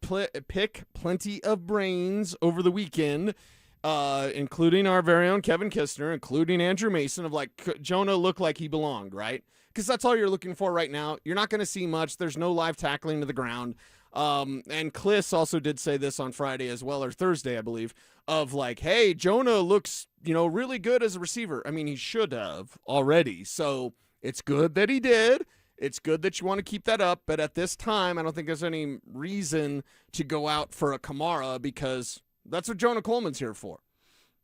pick plenty of brains over the weekend, including our very own Kevin Kistner, including Andrew Mason, of like, Jonah looked like he belonged, right? Because that's all you're looking for right now. You're not going to see much. There's no live tackling to the ground. And Kliss also did say this on Friday as well, or Thursday, I believe, of like, hey, Jonah looks, really good as a receiver. I mean, he should have already. So it's good that he did. It's good that you want to keep that up. But at this time, I don't think there's any reason to go out for a Kamara because that's what Jonah Coleman's here for.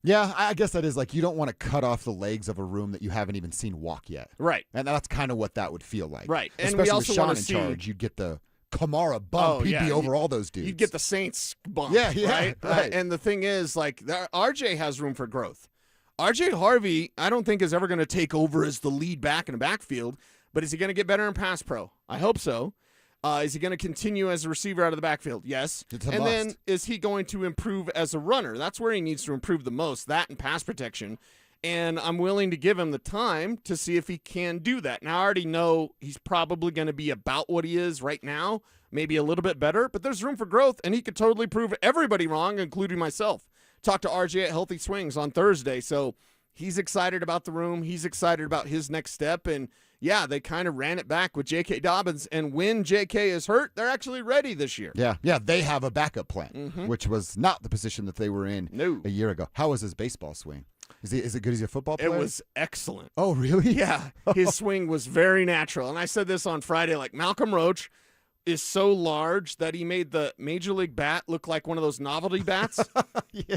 Yeah, I guess that is like you don't want to cut off the legs of a room that you haven't even seen walk yet. Right. And that's kind of what that would feel like. Right. And especially we also with Sean want in to charge, you'd get the Kamara bump. He'd be over all those dudes. You'd get the Saints bump. Yeah, right? And the thing is, like, RJ has room for growth. RJ Harvey, I don't think is ever going to take over as the lead back in the backfield, but is he going to get better in pass pro? I hope so. Is he going to continue as a receiver out of the backfield? Yes. And then is he going to improve as a runner? That's where he needs to improve the most, that and pass protection. And I'm willing to give him the time to see if he can do that. Now, I already know he's probably going to be about what he is right now, maybe a little bit better, but there's room for growth, and he could totally prove everybody wrong, including myself. Talked to RJ at Healthy Swings on Thursday, so he's excited about the room. He's excited about his next step, and yeah, they kind of ran it back with J.K. Dobbins, and when J.K. is hurt, they're actually ready this year. Yeah, they have a backup plan, which was not the position that they were in a year ago. How was his baseball swing? Is it good as a football player? It was excellent. Oh, really? Yeah, his swing was very natural, and I said this on Friday, like Malcolm Roach is so large that he made the Major League bat look like one of those novelty bats.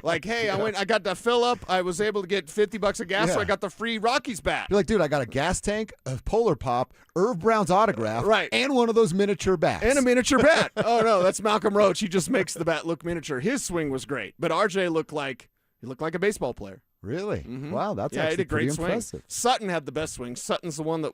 Like, hey, I got to fill up. I was able to get $50 of gas, so I got the free Rockies bat. You're like, dude, I got a gas tank, a Polar Pop, Irv Brown's autograph, and one of those miniature bats. And a miniature bat. Oh, no, that's Malcolm Roach. He just makes the bat look miniature. His swing was great, but RJ looked like a baseball player. Really? Mm-hmm. Wow, that's actually pretty impressive. Sutton had the best swing. Sutton's the one that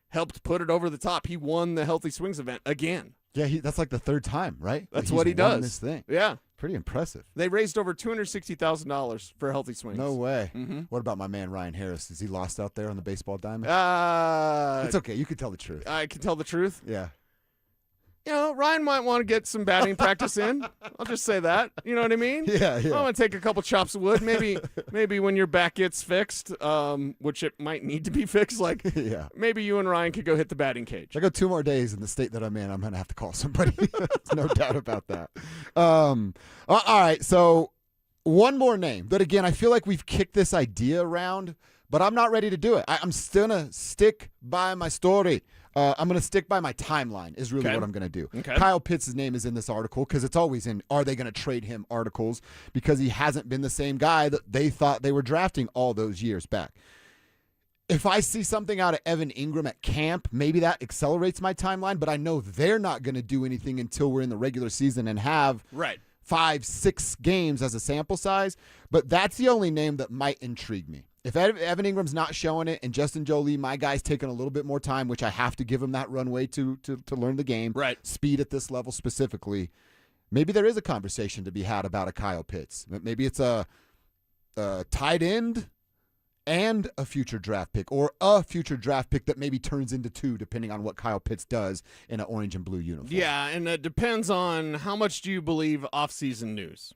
helped put it over the top. He won the Healthy Swings event again. Yeah, that's like the third time, right? That's what he does. This thing. Yeah. Pretty impressive. They raised over $260,000 for Healthy Swings. No way. Mm-hmm. What about my man Ryan Harris? Is he lost out there on the baseball diamond? It's okay. You can tell the truth. I can tell the truth? Yeah. Ryan might want to get some batting practice in. I'll just say that. You know what I mean? Yeah. I want to take a couple chops of wood. Maybe when your back gets fixed, which it might need to be fixed, maybe you and Ryan could go hit the batting cage. I go 2 more days in the state that I'm in. I'm going to have to call somebody. There's no doubt about that. All right, so one more name that, again, I feel like we've kicked this idea around, but I'm not ready to do it. I'm still going to stick by my story. I'm going to stick by my timeline is really what I'm going to do. Okay. Kyle Pitts' name is in this article because it's always in are they going to trade him articles because he hasn't been the same guy that they thought they were drafting all those years back. If I see something out of Evan Ingram at camp, maybe that accelerates my timeline, but I know they're not going to do anything until we're in the regular season and have 5-6 games as a sample size. But that's the only name that might intrigue me. If Evan Ingram's not showing it and Justin Jolie, my guy's taking a little bit more time, which I have to give him that runway to learn the game, speed at this level specifically, maybe there is a conversation to be had about a Kyle Pitts. Maybe it's a tight end and a future draft pick, or a future draft pick that maybe turns into 2, depending on what Kyle Pitts does in an orange and blue uniform. Yeah, and it depends on how much do you believe off-season news.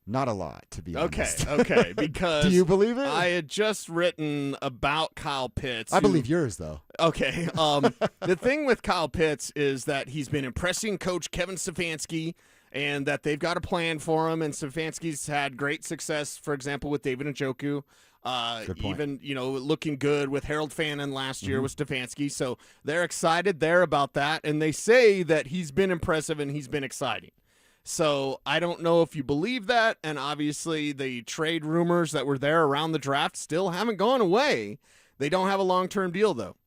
Not a lot, to be honest. Okay, because do you believe it? I had just written about Kyle Pitts. I believe yours, though. Okay. The thing with Kyle Pitts is that he's been impressing Coach Kevin Stefanski, and that they've got a plan for him, and Stefanski's had great success, for example, with David Njoku. Even, looking good with Harold Fannin last year with Stefanski. So they're excited there about that, and they say that he's been impressive and he's been exciting. So I don't know if you believe that, and obviously the trade rumors that were there around the draft still haven't gone away. They don't have a long-term deal, though.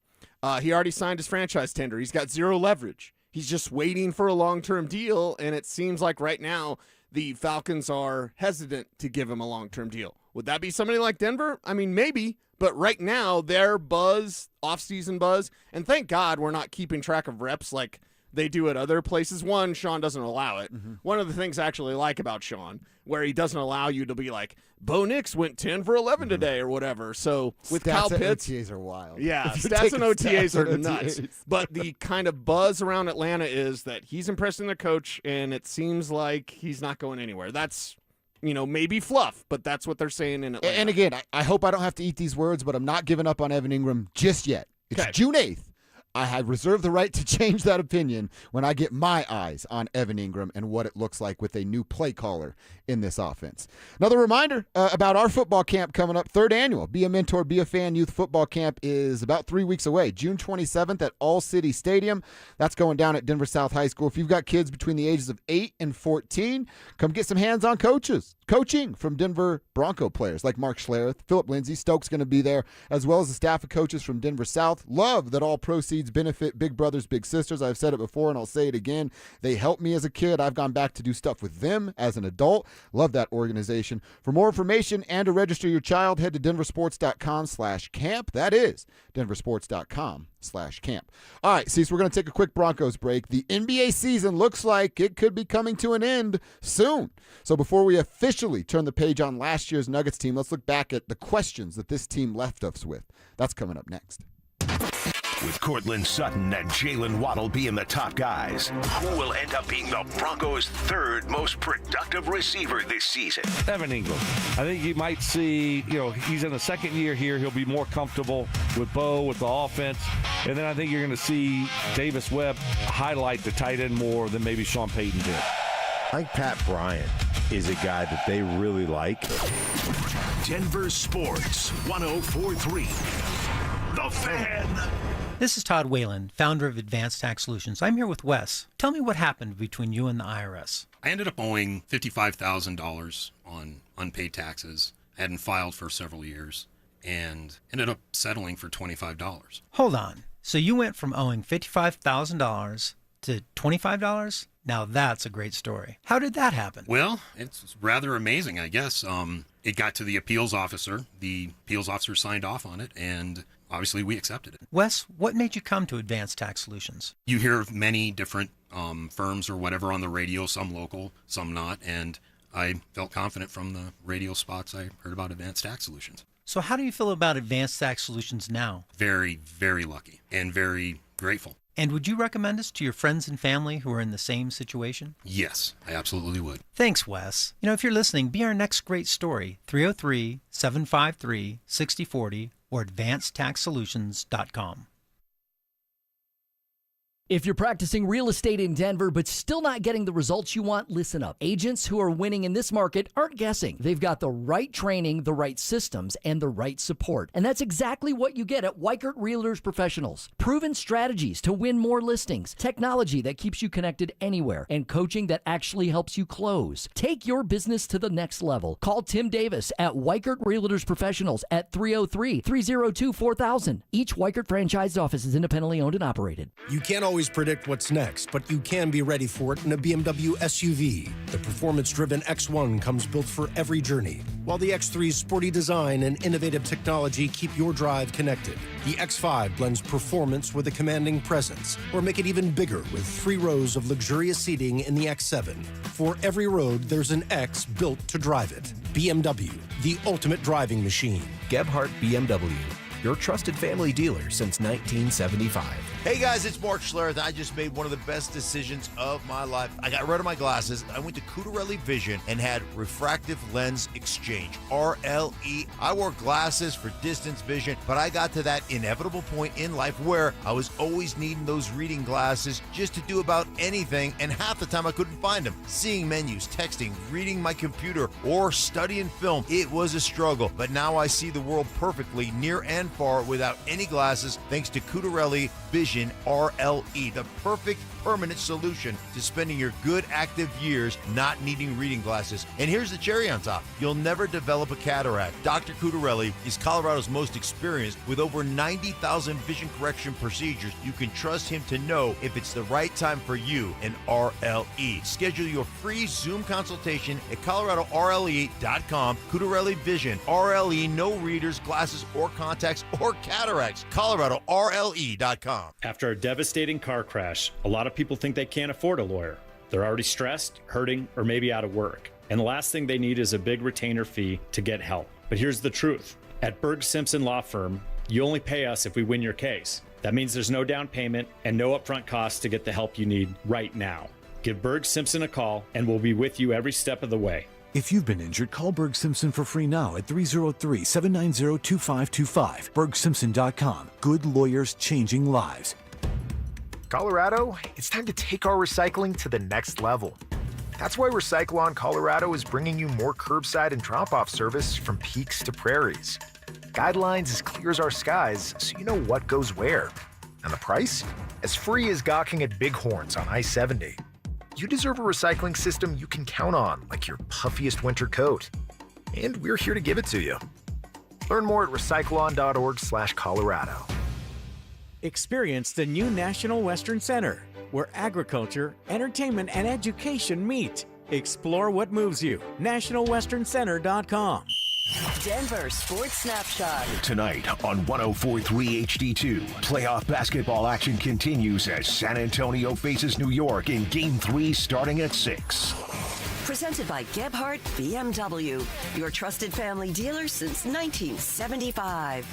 He already signed his franchise tender. He's got zero leverage. He's just waiting for a long-term deal, and it seems like right now the Falcons are hesitant to give him a long-term deal. Would that be somebody like Denver? I mean, maybe, but right now their buzz, off-season buzz, and thank God we're not keeping track of reps like they do at other places. One, Sean doesn't allow it. One of the things I actually like about Sean, where he doesn't allow you to be like, Bo Nix went 10 for 11 today or whatever. So with stats Kyle and Pitts, OTAs are wild. Yeah, If you're stats and taking OTAs are and nuts. OTAs. But the kind of buzz around Atlanta is that he's impressing the coach, and it seems like he's not going anywhere. That's, maybe fluff, but that's what they're saying in Atlanta. And again, I hope I don't have to eat these words, but I'm not giving up on Evan Ingram just yet. It's June 8th. I have reserved the right to change that opinion when I get my eyes on Evan Ingram and what it looks like with a new play caller in this offense. Another reminder about our football camp coming up, 3rd annual Be a Mentor, Be a Fan Youth Football Camp is about 3 weeks away, June 27th at All City Stadium. That's going down at Denver South High School. If you've got kids between the ages of 8 and 14, come get some hands-on coaching from Denver Bronco players like Mark Schlereth, Philip Lindsay. Stokes going to be there, as well as a staff of coaches from Denver South. Love that all proceeds benefit big brothers, big sisters. I've said it before and I'll say it again. They helped me as a kid. I've gone back to do stuff with them as an adult. Love that organization. For more information and to register your child, head to DenverSports.com/camp. That is DenverSports.com/camp. All right, Cecil, we're going to take a quick Broncos break. The NBA season looks like it could be coming to an end soon. So before we officially turn the page on last year's Nuggets team, let's look back at the questions that this team left us with. That's coming up next. With Cortland Sutton and Jalen Waddle being the top guys, who will end up being the Broncos' 3rd most productive receiver this season? Evan Ingram. I think you might see, he's in the 2nd year here. He'll be more comfortable with Bo, with the offense. And then I think you're going to see Davis Webb highlight the tight end more than maybe Sean Payton did. I think Pat Bryant is a guy that they really like. Denver Sports 104.3. The Fan. This is Todd Whalen, founder of Advanced Tax Solutions. I'm here with Wes. Tell me what happened between you and the IRS. I ended up owing $55,000 on unpaid taxes. I hadn't filed for several years and ended up settling for $25. Hold on. So you went from owing $55,000 to $25? Now that's a great story. How did that happen? Well, it's rather amazing, I guess. It got to the appeals officer. The appeals officer signed off on it, and obviously we accepted it. Wes, what made you come to Advanced Tax Solutions? You hear of many different firms or whatever on the radio, some local, some not, and I felt confident from the radio spots I heard about Advanced Tax Solutions. So how do you feel about Advanced Tax Solutions now? Very, very lucky and very grateful. And would you recommend us to your friends and family who are in the same situation? Yes, I absolutely would. Thanks, Wes. If you're listening, be our next great story, 303-753-6040 or advancedtaxsolutions.com. If you're practicing real estate in Denver but still not getting the results you want, listen up. Agents who are winning in this market aren't guessing. They've got the right training, the right systems, and the right support. And that's exactly what you get at Weichert Realtors Professionals. Proven strategies to win more listings, technology that keeps you connected anywhere, and coaching that actually helps you close. Take your business to the next level. Call Tim Davis at Weichert Realtors Professionals at 303-302-4000. Each Weichert franchised office is independently owned and operated. You can't always predict what's next, but you can be ready for it in a BMW SUV. The performance-driven X1 comes built for every journey, while the X3's sporty design and innovative technology keep your drive connected. The X5 blends performance with a commanding presence, or make it even bigger with 3 rows of luxurious seating in the X7. For every road, there's an X built to drive it. BMW, the ultimate driving machine. Gebhardt BMW, your trusted family dealer since 1975. Hey guys, it's Mark Schlereth. I just made one of the best decisions of my life. I got rid of my glasses. I went to Cutarelli Vision and had refractive lens exchange, RLE. I wore glasses for distance vision, but I got to that inevitable point in life where I was always needing those reading glasses just to do about anything, and half the time I couldn't find them. Seeing menus, texting, reading my computer, or studying film, it was a struggle. But now I see the world perfectly, near and far, without any glasses, thanks to Cutarelli Vision RLE, the perfect permanent solution to spending your good active years not needing reading glasses. And here's the cherry on top. You'll never develop a cataract. Dr. Cutarelli is Colorado's most experienced with over 90,000 vision correction procedures. You can trust him to know if it's the right time for you and RLE. Schedule your free Zoom consultation at coloradorle.com. Cutarelli Vision, RLE, no readers, glasses, or contacts, or cataracts. coloradorle.com. After a devastating car crash, a lot of people think they can't afford a lawyer. They're already stressed, hurting, or maybe out of work. And the last thing they need is a big retainer fee to get help. But here's the truth. At Berg Simpson Law Firm, you only pay us if we win your case. That means there's no down payment and no upfront costs to get the help you need right now. Give Berg Simpson a call and we'll be with you every step of the way. If you've been injured, call Berg Simpson for free now at 303-790-2525. BergSimpson.com. Good lawyers changing lives. Colorado, it's time to take our recycling to the next level. That's why Recycle-On Colorado is bringing you more curbside and drop-off service from peaks to prairies. Guidelines as clear as our skies, so you know what goes where. And the price? As free as gawking at bighorns on I-70. You deserve a recycling system you can count on, like your puffiest winter coat. And we're here to give it to you. Learn more at recycleon.org/Colorado. Experience the new National Western Center, where agriculture, entertainment, and education meet. Explore what moves you. NationalWesternCenter.com. Denver Sports Snapshot. Tonight on 104.3 HD2, playoff basketball action continues as San Antonio faces New York in Game 3 starting at 6. Presented by Gebhardt BMW, your trusted family dealer since 1975.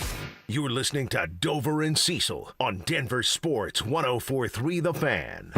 You're listening to Dover and Cecil on Denver Sports 104.3 The Fan.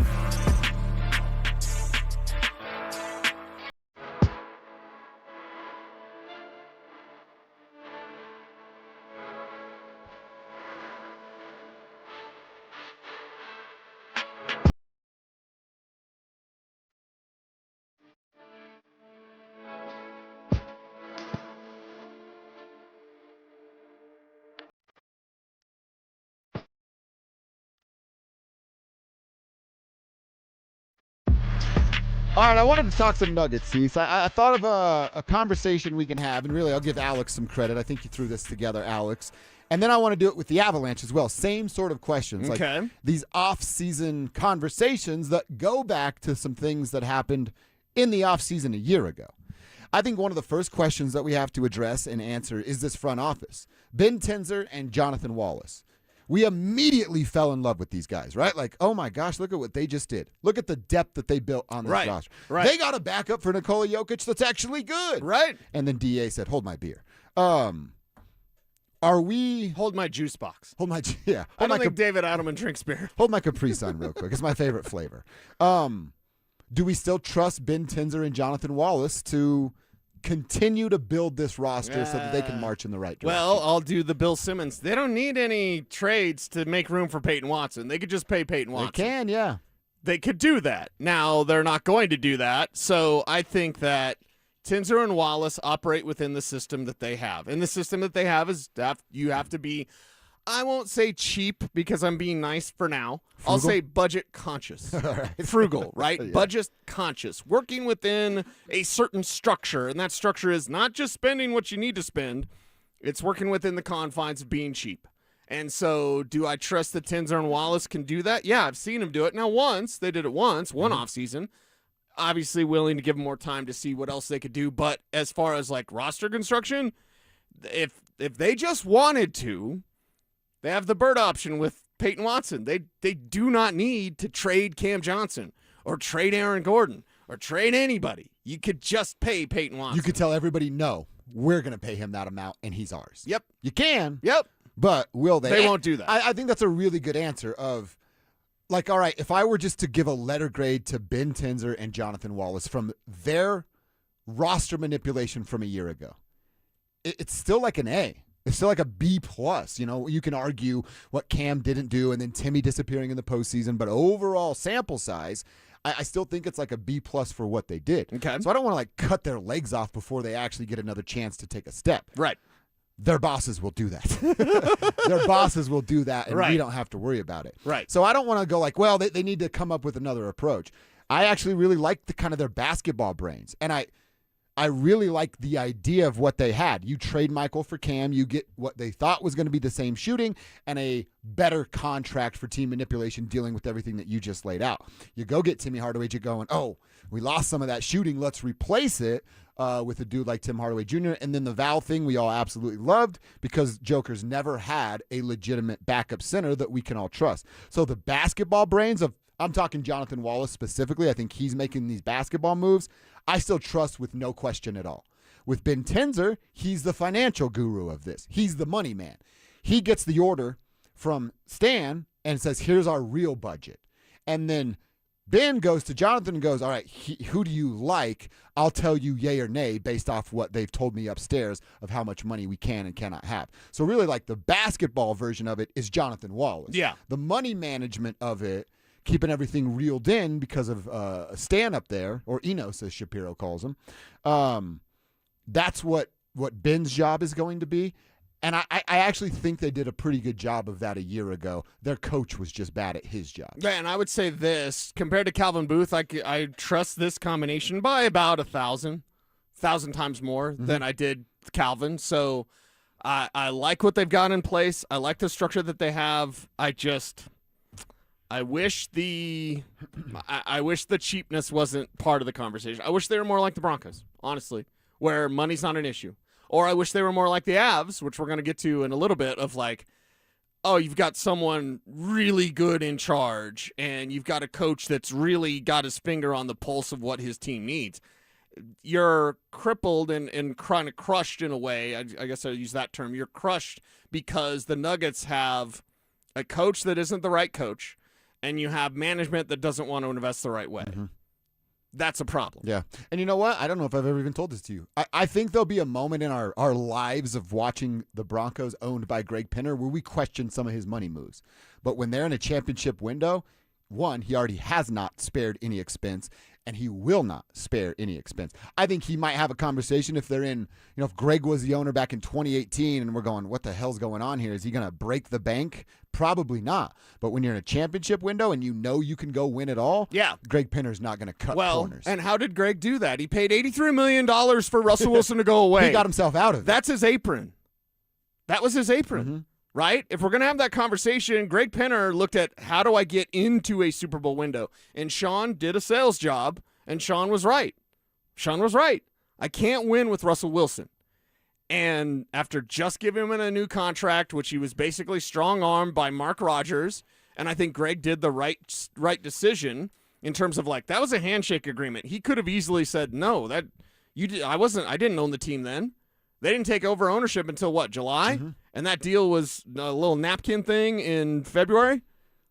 All right, I wanted to talk some Nuggets, Cease. I thought of a conversation we can have, and really I'll give Alex some credit. I think you threw this together, Alex. And then I want to do it with the Avalanche as well. Same sort of questions. Okay. Like these off-season conversations that go back to some things that happened in the off-season a year ago. I think one of the first questions that we have to address and answer is this front office. Ben Tenzer and Jonathan Wallace. We immediately fell in love with these guys, right? Like, oh my gosh, look at what they just did. Look at the depth that they built on this roster. Right. They got a backup for Nikola Jokic that's actually good. Right. And then DA said, hold my beer. Are we... Hold my juice box. Hold my... Yeah. I don't think David Adelman drinks beer. Hold my Capri Sun real quick. It's my favorite flavor. Do we still trust Ben Tenzer and Jonathan Wallace to continue to build this roster so that they can march in the right direction? Well, I'll do the Bill Simmons. They don't need any trades to make room for Payton Watson. They could just pay Payton Watson. They can, yeah. They could do that. Now, they're not going to do that, so I think that Tenzer and Wallace operate within the system that they have. And the system that they have is that you have to be, I won't say cheap because I'm being nice for now. Frugal? I'll say budget conscious. Right. Frugal, right? Yeah. Budget conscious. Working within a certain structure, and that structure is not just spending what you need to spend. It's working within the confines of being cheap. And so do I trust that Tenzer and Wallace can do that? Yeah, I've seen them do it. Now, they did it once, one offseason. Obviously willing to give them more time to see what else they could do. But as far as like roster construction, if they just wanted to, they have the bird option with Payton Watson. They do not need to trade Cam Johnson or trade Aaron Gordon or trade anybody. You could just pay Payton Watson. You could tell everybody no. we're going to pay him that amount and he's ours. Yep. You can. Yep. But will they? They won't do that. I think that's a really good answer of, like, all right, if I were just to give a letter grade to Ben Tenzer and Jonathan Wallace from their roster manipulation from a year ago, it's still like an A. It's still like a B+. You know, you can argue what Cam didn't do and then Timmy disappearing in the postseason, but overall sample size, I still think it's like a B+ for what they did. Okay. So I don't want to like cut their legs off before they actually get another chance to take a step. Right. Their bosses will do that. Their bosses will do that, and Right. we don't have to worry about it. Right. So I don't want to go like, well, they need to come up with another approach. I actually really like the kind of their basketball brains, and I really like the idea of what they had. You trade Michael for Cam, you get what they thought was going to be the same shooting and a better contract for team manipulation dealing with everything that you just laid out. You go get Timmy Hardaway, you're going, oh, we lost some of that shooting, let's replace it with a dude like Tim Hardaway Jr. And then the Val thing we all absolutely loved because Joker's never had a legitimate backup center that we can all trust. So the basketball brains of, I'm talking Jonathan Wallace specifically, I think he's making these basketball moves, I still trust with no question at all. With Ben Tenzer, he's the financial guru of this. He's the money man. He gets the order from Stan and says, here's our real budget. And then Ben goes to Jonathan and goes, all right, who do you like? I'll tell you yay or nay based off what they've told me upstairs of how much money we can and cannot have. So really like the basketball version of it is Jonathan Wallace. Yeah. The money management of it, keeping everything reeled in because of Stan up there, or Enos as Shapiro calls him. That's what Ben's job is going to be. And I actually think they did a pretty good job of that a year ago. Their coach was just bad at his job. Yeah, and I would say this, compared to Calvin Booth, I trust this combination by about 1,000 times more than I did Calvin. So I like what they've got in place. I like the structure that they have. I wish the cheapness wasn't part of the conversation. I wish they were more like the Broncos, honestly, where money's not an issue. Or I wish they were more like the Avs, which we're going to get to in a little bit, of like, oh, you've got someone really good in charge, and you've got a coach that's really got his finger on the pulse of what his team needs. You're crippled and kind of crushed in a way. I guess I'll use that term. You're crushed because the Nuggets have a coach that isn't the right coach, and you have management that doesn't want to invest the right way. Mm-hmm. That's a problem. Yeah. And you know what? I don't know if I've ever even told this to you. I think there'll be a moment in our lives of watching the Broncos owned by Greg Penner where we question some of his money moves. But when they're in a championship window, one, he already has not spared any expense, and he will not spare any expense. I think he might have a conversation if they're in, if Greg was the owner back in 2018 and we're going, what the hell's going on here? Is he going to break the bank? Probably not. But when you're in a championship window and you know you can go win it all, yeah, Greg Penner's not going to cut corners. And how did Greg do that? He paid $83 million for Russell Wilson to go away. He got himself out of it. That's his apron. That was his apron. Mm-hmm. Right? If we're going to have that conversation, Greg Penner looked at how do I get into a Super Bowl window? And Sean did a sales job, and Sean was right. Sean was right. I can't win with Russell Wilson. And after just giving him a new contract, which he was basically strong-armed by Mark Rodgers, and I think Greg did the right decision in terms of like, that was a handshake agreement. He could have easily said, no, I didn't own the team then. They didn't take over ownership until what, July? Mm-hmm. And that deal was a little napkin thing in February?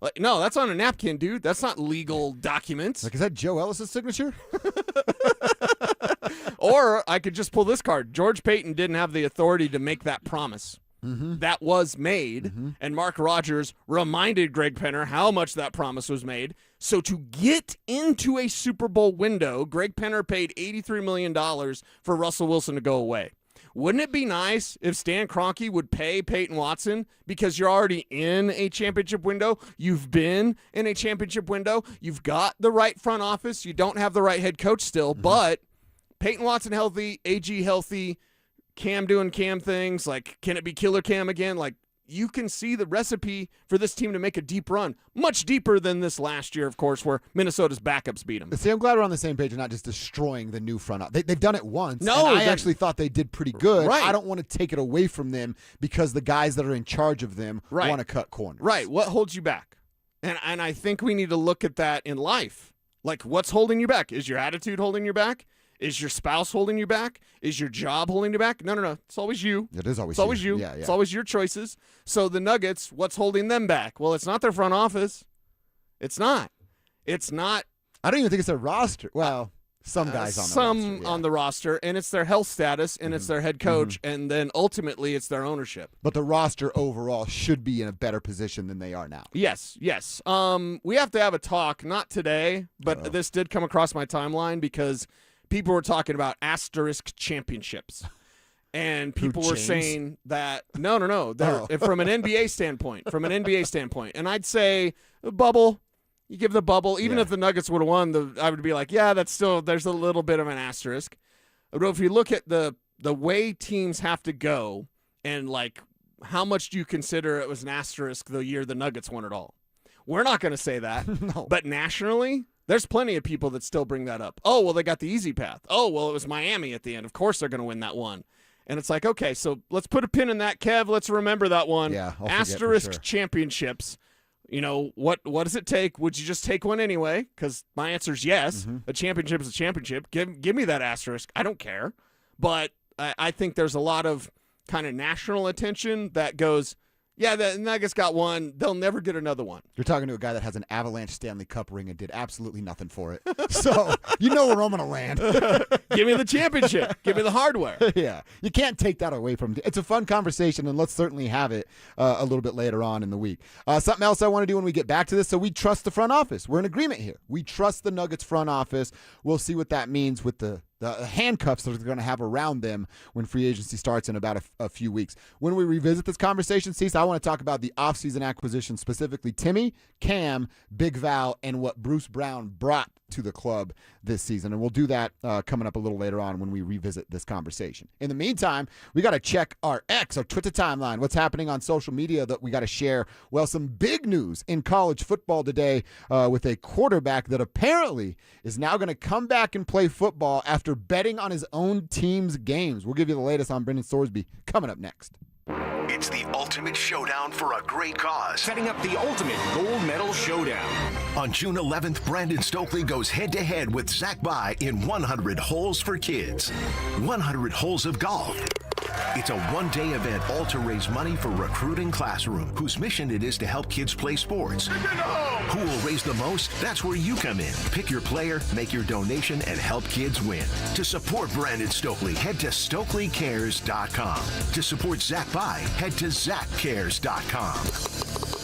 Like, no, that's on a napkin, dude. That's not legal documents. Like, is that Joe Ellis' signature? Or I could just pull this card. George Payton didn't have the authority to make that promise. Mm-hmm. That was made, and Mark Rodgers reminded Greg Penner how much that promise was made. So to get into a Super Bowl window, Greg Penner paid $83 million for Russell Wilson to go away. Wouldn't it be nice if Stan Kroenke would pay Peyton Watson because you're already in a championship window? You've been in a championship window. You've got the right front office. You don't have the right head coach still, but Peyton Watson healthy, AG healthy, Cam doing Cam things. Like, can it be Killer Cam again? Like, you can see the recipe for this team to make a deep run, much deeper than this last year, of course, where Minnesota's backups beat them. See, I'm glad we're on the same page and not just destroying the new front office. They've done it once. No, and I actually thought they did pretty good. Right. I don't want to take it away from them because the guys that are in charge of them want to cut corners. Right. What holds you back? And I think we need to look at that in life. Like, what's holding you back? Is your attitude holding you back? Is your spouse holding you back? Is your job holding you back? No. It's always you. It is always It's always you. Yeah. It's always your choices. So the Nuggets, what's holding them back? Well, it's not their front office. It's not. I don't even think it's their roster. Well, some guys on the roster, and it's their health status, and it's their head coach, and then ultimately it's their ownership. But the roster overall should be in a better position than they are now. Yes. We have to have a talk, not today, but this did come across my timeline because people were talking about asterisk championships. And people were saying that, no. From an NBA standpoint. And I'd say bubble. You give the bubble. Even if the Nuggets would have won, I would be like, yeah, that's still, there's a little bit of an asterisk. But if you look at the way teams have to go and, like, how much do you consider it was an asterisk the year the Nuggets won it all? We're not going to say that. No. But nationally, there's plenty of people that still bring that up. Oh, well, they got the easy path. Oh, well, it was Miami at the end. Of course they're going to win that one. And it's like, okay, so let's put a pin in that, Kev. Let's remember that one. Yeah, I'll asterisk championships. You know, what does it take? Would you just take one anyway? Because my answer is yes. A championship is a championship. Give me that asterisk. I don't care. But I think there's a lot of kind of national attention that goes, yeah, the Nuggets got one. They'll never get another one. You're talking to a guy that has an Avalanche Stanley Cup ring and did absolutely nothing for it. So you know where I'm going to land. Give me the championship. Give me the hardware. Yeah. You can't take that away from him. It's a fun conversation, and let's certainly have it a little bit later on in the week. Something else I want to do when we get back to this, so we trust the front office. We're in agreement here. We trust the Nuggets front office. We'll see what that means with the handcuffs that they're going to have around them when free agency starts in about a few weeks. When we revisit this conversation, Cecil, I want to talk about the offseason acquisition, specifically Timmy, Cam, Big Val, and what Bruce Brown brought to the club this season. And we'll do that coming up a little later on when we revisit this conversation. In the meantime, we got to check our Twitter timeline. What's happening on social media that we got to share? Well, some big news in college football today with a quarterback that apparently is now going to come back and play football after betting on his own team's games. We'll give you the latest on Brendan Sorsby coming up next. It's the ultimate showdown for a great cause. Setting up the ultimate gold medal showdown. On June 11th, Brandon Stokely goes head-to-head with Zach By in 100 Holes for Kids. 100 holes of golf. It's a one-day event all to raise money for Recruiting Classroom, whose mission it is to help kids play sports. Who will raise the most? That's where you come in. Pick your player, make your donation, and help kids win. To support Brandon Stokely, head to StokelyCares.com. To support Zach By, head to ZachCares.com.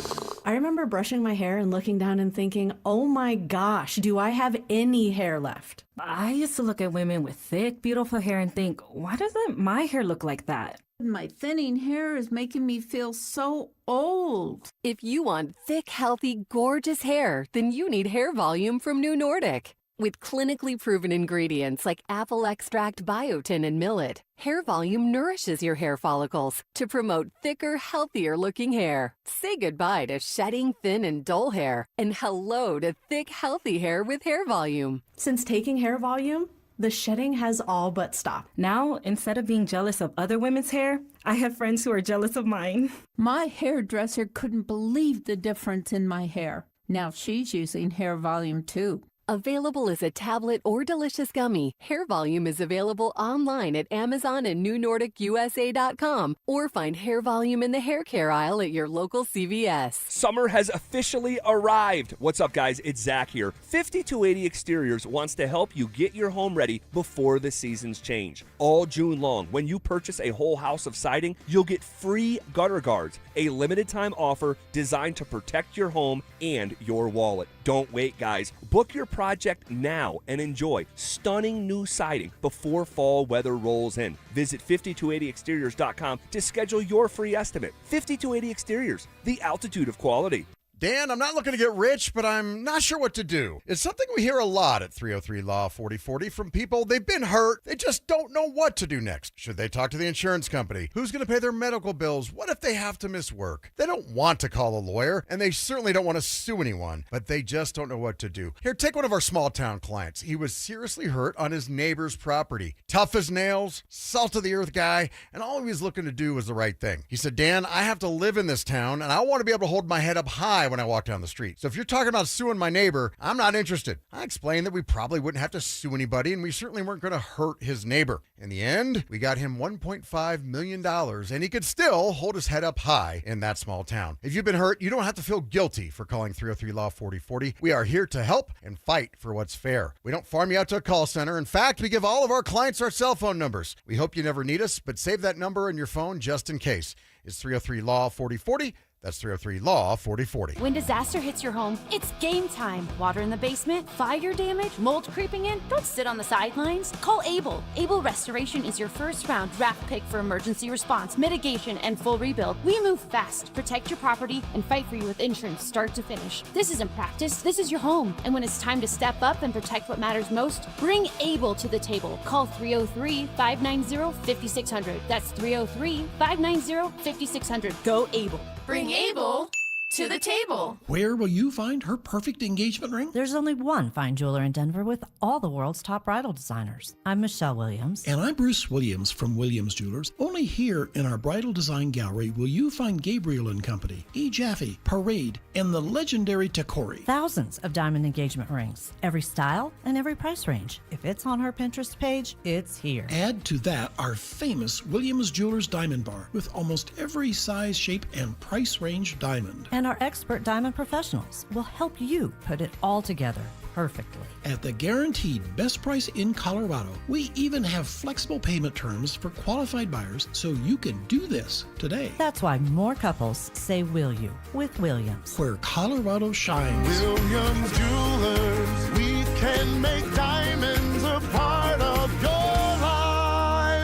I remember brushing my hair and looking down and thinking, oh my gosh, do I have any hair left? I used to look at women with thick, beautiful hair and think, why doesn't my hair look like that? My thinning hair is making me feel so old. If you want thick, healthy, gorgeous hair, then you need Hair Volume from New Nordic. With clinically proven ingredients like apple extract, biotin, and millet, Hair Volume nourishes your hair follicles to promote thicker, healthier-looking hair. Say goodbye to shedding, thin, and dull hair, and hello to thick, healthy hair with Hair Volume. Since taking Hair Volume, the shedding has all but stopped. Now, instead of being jealous of other women's hair, I have friends who are jealous of mine. My hairdresser couldn't believe the difference in my hair. Now she's using Hair Volume too. Available as a tablet or delicious gummy, Hair Volume is available online at Amazon and NewNordicUSA.com, or find Hair Volume in the hair care aisle at your local CVS. Summer has officially arrived. What's up, guys? It's Zach here. 5280 Exteriors wants to help you get your home ready before the seasons change. All June long, when you purchase a whole house of siding, you'll get free gutter guards, a limited time offer designed to protect your home and your wallet. Don't wait, guys. Book your project now and enjoy stunning new siding before fall weather rolls in. Visit 5280exteriors.com to schedule your free estimate. 5280 Exteriors, the altitude of quality. Dan, I'm not looking to get rich, but I'm not sure what to do. It's something we hear a lot at 303 Law 4040 from people. They've been hurt. They just don't know what to do next. Should they talk to the insurance company? Who's going to pay their medical bills? What if they have to miss work? They don't want to call a lawyer, and they certainly don't want to sue anyone, but they just don't know what to do. Here, take one of our small town clients. He was seriously hurt on his neighbor's property. Tough as nails, salt of the earth guy, and all he was looking to do was the right thing. He said, Dan, I have to live in this town, and I want to be able to hold my head up high eye when I walk down the street. So if you're talking about suing my neighbor, I'm not interested. I explained that we probably wouldn't have to sue anybody, and we certainly weren't going to hurt his neighbor. In the end, we got him $1.5 million, and he could still hold his head up high in that small town. If you've been hurt, you don't have to feel guilty for calling 303-LAW-4040. We are here to help and fight for what's fair. We don't farm you out to a call center. In fact, we give all of our clients our cell phone numbers. We hope you never need us, but save that number in your phone just in case. It's 303-LAW-4040. That's 303-LAW-4040. When disaster hits your home, it's game time. Water in the basement, fire damage, mold creeping in. Don't sit on the sidelines. Call Able. Able Restoration is your first round draft pick for emergency response, mitigation, and full rebuild. We move fast, protect your property, and fight for you with insurance start to finish. This isn't practice. This is your home. And when it's time to step up and protect what matters most, bring Able to the table. Call 303-590-5600. That's 303-590-5600. Go Able. Bring Able to the table. Where will you find her perfect engagement ring? There's only one fine jeweler in Denver with all the world's top bridal designers. I'm Michelle Williams. And I'm Bruce Williams from Williams Jewelers. Only here in our bridal design gallery will you find Gabriel & Company, E. Jaffe, Parade, and the legendary Takori. Thousands of diamond engagement rings. Every style and every price range. If it's on her Pinterest page, it's here. Add to that our famous Williams Jewelers Diamond Bar with almost every size, shape, and price range diamond. And our expert diamond professionals will help you put it all together perfectly. At the guaranteed best price in Colorado, we even have flexible payment terms for qualified buyers, so you can do this today. That's why more couples say will you with Williams. Where Colorado shines. Williams Jewelers, we can make diamonds a part of your life.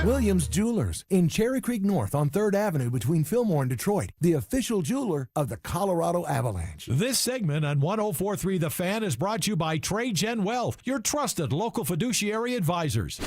Williams Jewelers in Cherry Creek North on 3rd Avenue between Fillmore and Detroit, the official jeweler of the Colorado Avalanche. This segment on 104.3 The Fan is brought to you by TradeGen Wealth, your trusted local fiduciary advisors.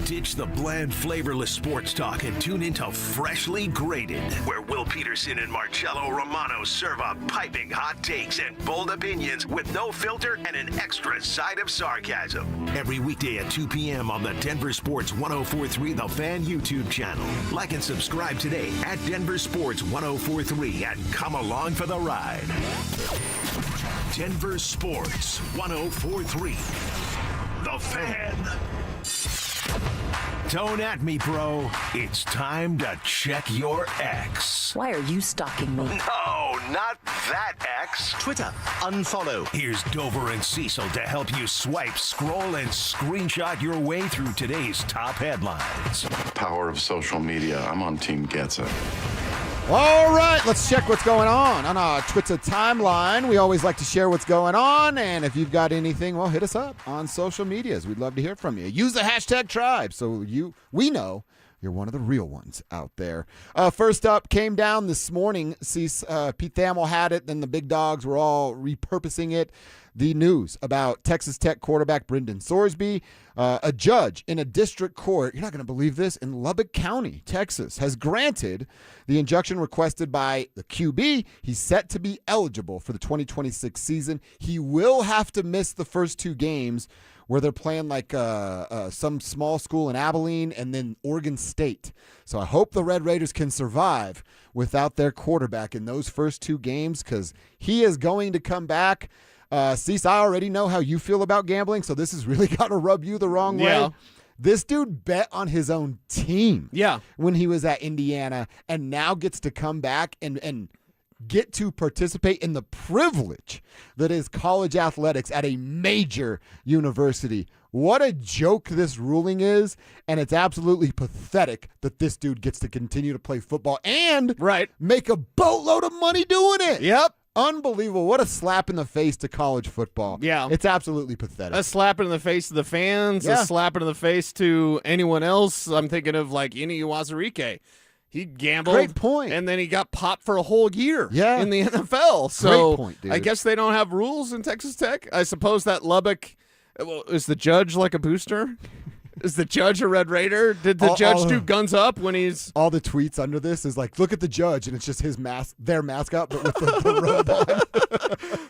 Ditch the bland, flavorless sports talk and tune into Freshly Grated, where Will Peterson and Marcello Romano serve up piping hot takes and bold opinions with no filter and an extra side of sarcasm. Every weekday at 2 p.m. on the Denver Sports 104.3 The Fan YouTube channel. Like and subscribe today at Denver Sports 104.3 and come along for the ride. Denver Sports 104.3 The Fan. Don't at me, bro. It's time to check your ex. Why are you stalking me? No, not that ex. Twitter, unfollow. Here's Dover and Cecil to help you swipe, scroll, and screenshot your way through today's top headlines. Power of social media. I'm on Team Gets It. All right, let's check what's going on our Twitter timeline. We always like to share what's going on, and if you've got anything, well, hit us up on social medias. We'd love to hear from you. Use the hashtag tribe so we know you're one of the real ones out there. First up, came down this morning. Pete Thamel had it, then the big dogs were all repurposing it. The news about Texas Tech quarterback Brendan Sorsby. A judge in a district court, you're not going to believe this, in Lubbock County, Texas, has granted the injunction requested by the QB. He's set to be eligible for the 2026 season. He will have to miss the first two games where they're playing like some small school in Abilene and then Oregon State. So I hope the Red Raiders can survive without their quarterback in those first two games because he is going to come back. Cease, I already know how you feel about gambling, so this has really got to rub you the wrong way. This dude bet on his own team when he was at Indiana and now gets to come back and get to participate in the privilege that is college athletics at a major university. What a joke this ruling is, and it's absolutely pathetic that this dude gets to continue to play football and make a boatload of money doing it. Yep. Unbelievable. What a slap in the face to college football. Yeah. It's absolutely pathetic. A slap in the face to the fans, a slap in the face to anyone else. I'm thinking of like Ini Iwazurike. He gambled. Great point. And then he got popped for a whole year in the NFL. So great point, dude. I guess they don't have rules in Texas Tech. I suppose that Lubbock, is the judge like a booster? Is the judge a Red Raider? Did the judge do guns up when he's... All the tweets under this is like, look at the judge, and it's just his their mascot, but with the robe on.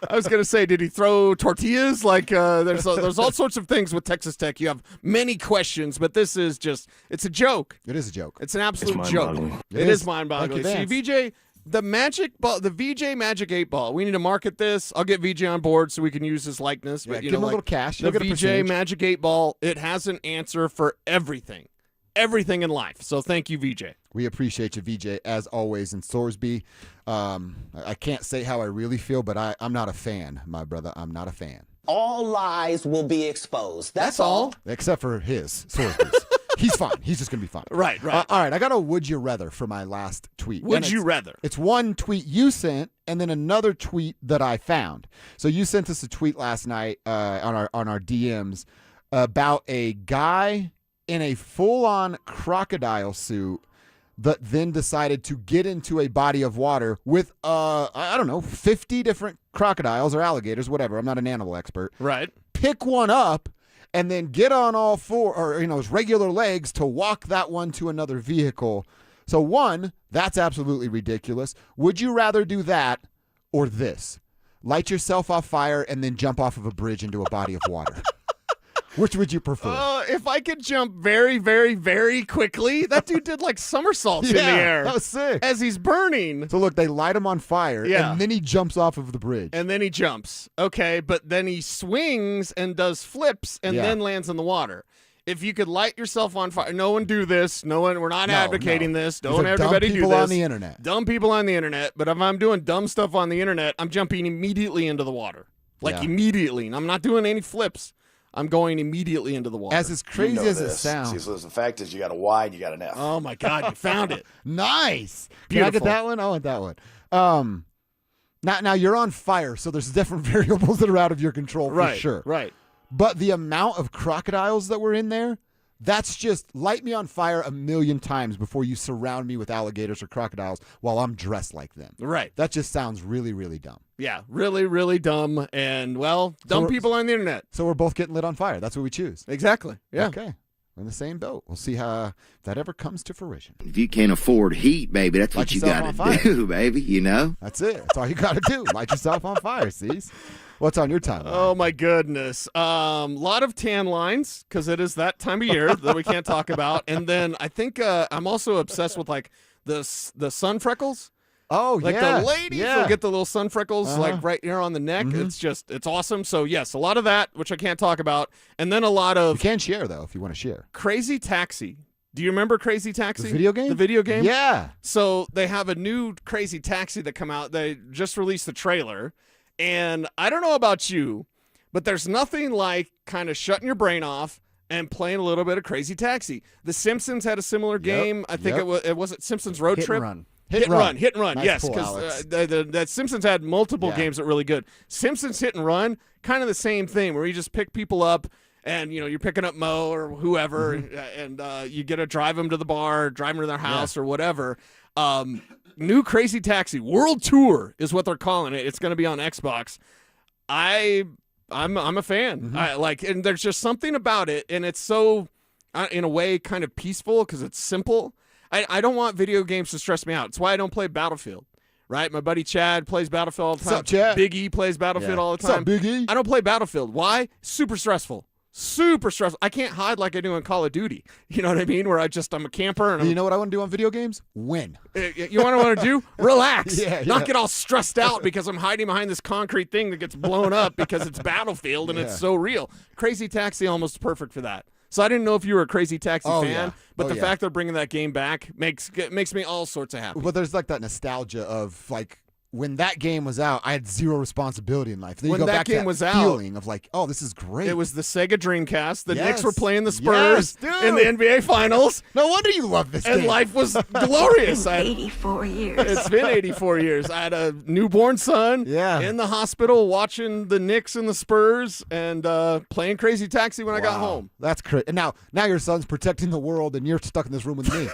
I was going to say, did he throw tortillas? Like, there's all sorts of things with Texas Tech. You have many questions, but this is just, it's a joke. It is a joke. It's an absolute It's joke. mind-boggling. It is mind-boggling. See, VJ, The Magic Ball, the VJ Magic 8 Ball. We need to market this. I'll get VJ on board so we can use his likeness. Yeah, But give him a little cash. The He'll get a VJ percentage. Magic 8 Ball. It has an answer for everything in life. So thank you, VJ. We appreciate you, VJ, as always. And Sorsby, I can't say how I really feel, but I'm not a fan, my brother. I'm not a fan. All lies will be exposed. That's all. Except for his, Sorsby's. He's fine. He's just going to be fine. Right. All right, I got a would you rather for my last tweet. Would you rather? It's one tweet you sent and then another tweet that I found. So you sent us a tweet last night on our DMs about a guy in a full-on crocodile suit that then decided to get into a body of water with, 50 different crocodiles or alligators, whatever. I'm not an animal expert. Right. Pick one up and then get on all four or, his regular legs to walk that one to another vehicle. So one, that's absolutely ridiculous. Would you rather do that or this? Light yourself off fire and then jump off of a bridge into a body of water. Which would you prefer? If I could jump very, very, very quickly, that dude did like somersaults in the air. That was sick. As he's burning. So look, they light him on fire, and then he jumps off of the bridge. And then he jumps. Okay, but then he swings and does flips and then lands in the water. If you could light yourself on fire, no one do this. No one. We're not advocating this. Don't everybody do this. Dumb people on the internet. Dumb people on the internet. But if I'm doing dumb stuff on the internet, I'm jumping immediately into the water. Immediately. And I'm not doing any flips. I'm going immediately into the water. As crazy as it sounds. Cecil, the fact is you got a Y and you got an F. Oh, my God. You found it. Nice. Beautiful. Can I get that one? I want that one. Now you're on fire, so there's different variables that are out of your control for sure. Right. But the amount of crocodiles that were in there, that's just light me on fire a million times before you surround me with alligators or crocodiles while I'm dressed like them. Right. That just sounds really, really dumb. Yeah, really, really dumb. And, dumb people on the internet. So we're both getting lit on fire. That's what we choose. Exactly. Yeah. Okay. We're in the same boat. We'll see how if that ever comes to fruition. If you can't afford heat, baby, that's what you got to do, baby, That's it. That's all you got to do. Light yourself on fire, Cease. What's on your timeline? Oh, my goodness. Lot of tan lines because it is that time of year that we can't talk about. And then I think I'm also obsessed with, the sun freckles. Oh, yeah. The ladies will get the little sun freckles, right here on the neck. Mm-hmm. It's awesome. So, yes, a lot of that, which I can't talk about. And then a lot of... You can share, though, if you want to share. Crazy Taxi. Do you remember Crazy Taxi? The video game? The video game? Yeah. So they have a new Crazy Taxi that come out. They just released the trailer. And I don't know about you, but there's nothing like kind of shutting your brain off and playing a little bit of Crazy Taxi. The Simpsons had a similar game. I think it was Simpsons Road Hit Trip. And Run. Hit and Run. Nice Yes, pull, because that Simpsons had multiple games that were really good. Simpsons Hit and Run, kind of the same thing, where you just pick people up and you're picking up Mo or whoever, and you get to drive them to the bar, drive them to their house or whatever. New Crazy Taxi World Tour is what they're calling it. It's going to be on Xbox. I'm a fan. And there's just something about it, and it's so in a way kind of peaceful because it's simple. I don't want video games to stress me out. It's why I don't play Battlefield, right? My buddy Chad plays Battlefield all the time. What's up, Chad? Big E plays Battlefield all the time. What's up, Big E? I don't play Battlefield. Why? Super stressful. Super stressful. I can't hide like I do in Call of Duty. You know what I mean? Where I'm a camper. And you know what I want to do on video games? Win. You know what I want to do? Relax. Yeah. Not get all stressed out because I'm hiding behind this concrete thing that gets blown up because it's Battlefield and it's so real. Crazy Taxi almost perfect for that. So I didn't know if you were a Crazy Taxi fan, but the fact they're bringing that game back makes me all sorts of happy. But there's that nostalgia of when that game was out, I had zero responsibility in life. Then when you go that back game to that was feeling of oh, this is great. It was the Sega Dreamcast. The Knicks were playing the Yes, Spurs in the NBA Finals. No wonder you love this and game. life was glorious. 84 years. It's been 84 years. I had a newborn son in the hospital watching the Knicks and the Spurs and playing Crazy Taxi when I got home. That's crazy. And now your son's protecting the world and you're stuck in this room with me.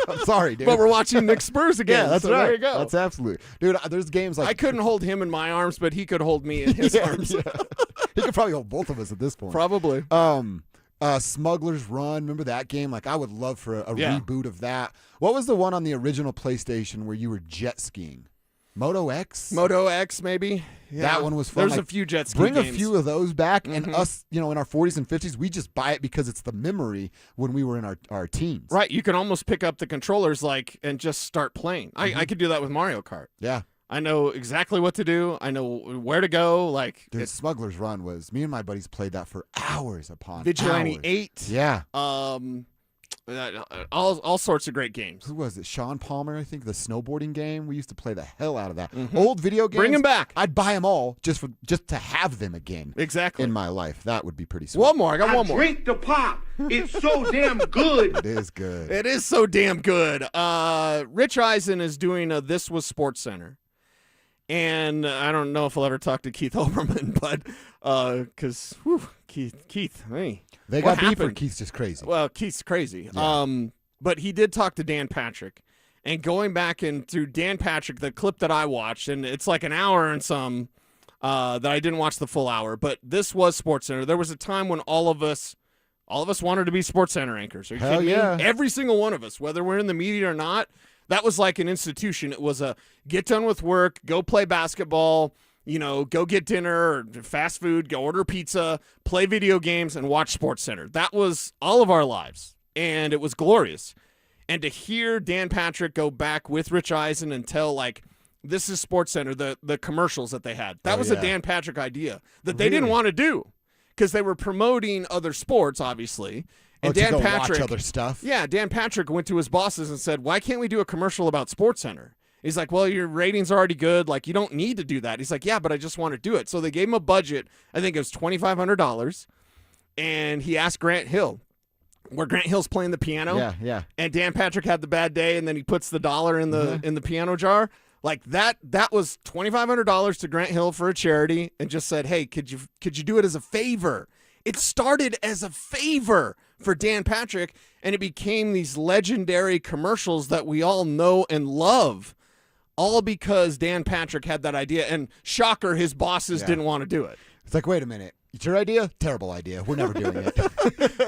I'm sorry, dude. But we're watching Knicks Spurs again. Yeah, that's so right. There you go. That's absolutely. Dude, there's games I couldn't hold him in my arms, but he could hold me in his arms. Yeah. He could probably hold both of us at this point. Probably. Smuggler's Run. Remember that game? I would love for a reboot of that. What was the one on the original PlayStation where you were jet skiing? Moto X. Moto X, maybe. Yeah. That one was fun. There's a few jet ski Bring games. a few of those back, and us, in our 40s and 50s, we just buy it because it's the memory when we were in our teens. Right. You can almost pick up the controllers and just start playing. I could do that with Mario Kart. Yeah. I know exactly what to do. I know where to go. Dude, Smuggler's Run was, me and my buddies played that for hours upon Vigilante hours. 8. Yeah. All sorts of great games. Who was it? Sean Palmer, I think, the snowboarding game. We used to play the hell out of that. Old video games. Bring them back. I'd buy them all just to have them again. Exactly. In my life. That would be pretty sweet. One more. I got one more. Drink the pop. It's so damn good. It is good. It is so damn good. Rich Eisen is doing a This Was Sports Center. And I don't know if I'll ever talk to Keith Olbermann, but because Keith, hey. They got beef or Keith's just crazy? Well, Keith's crazy. Yeah. But he did talk to Dan Patrick. And going back into Dan Patrick, the clip that I watched, and it's like an hour and some that I didn't watch the full hour, but this was Sports Center. There was a time when all of us wanted to be Sports Center anchors. Are you Hell kidding yeah. me? Every single one of us, whether we're in the media or not, that was like an institution. It was a get done with work, go play basketball, go get dinner or fast food, go order pizza, play video games, and watch Sports Center. That was all of our lives, and it was glorious. And to hear Dan Patrick go back with Rich Eisen and tell, this is Sports Center, the commercials that they had. That was a Dan Patrick idea that they didn't want to do because they were promoting other sports, obviously. And Dan to go Patrick, watch other stuff. Yeah, Dan Patrick went to his bosses and said, "Why can't we do a commercial about Sports Center?" He's like, "Well, your ratings are already good. You don't need to do that." He's like, "Yeah, but I just want to do it." So they gave him a budget. I think it was $2,500, and he asked Grant Hill, where Grant Hill's playing the piano. Yeah. And Dan Patrick had the bad day, and then he puts the dollar in the piano jar. That was $2,500 to Grant Hill for a charity, and just said, "Hey, could you do it as a favor?" It started as a favor for Dan Patrick, and it became these legendary commercials that we all know and love, all because Dan Patrick had that idea. And shocker, his bosses didn't want to do it. It's like, wait a minute. It's your idea? Terrible idea. We're never doing it.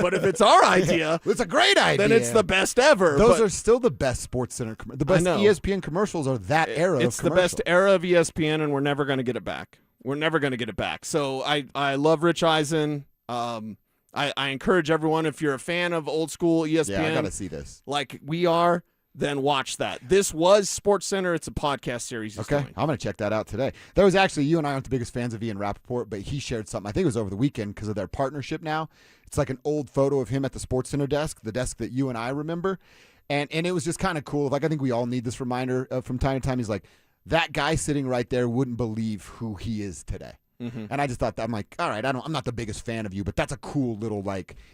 But if it's our idea, it's a great idea. Then it's the best ever. Those are still the best Sports Center. The best ESPN commercials are that era It's of the commercial. best era of ESPN, and we're never going to get it back. We're never going to get it back. So I love Rich Eisen. I encourage everyone, if you're a fan of old school ESPN, Yeah, I got to see this. like we are, then watch that. This was Sports Center. It's a podcast series. he's Okay, doing. I'm going to check that out today. There was actually, you and I aren't the biggest fans of Ian Rappaport, but he shared something. I think it was over the weekend because of their partnership now. It's like an old photo of him at the Sports Center desk, the desk that you and I remember. And it was just kind of cool. I think we all need this reminder from time to time. He's like, that guy sitting right there wouldn't believe who he is today. Mm-hmm. And I just thought that, I'm like, all right, I'm not the biggest fan of you, but that's a cool little,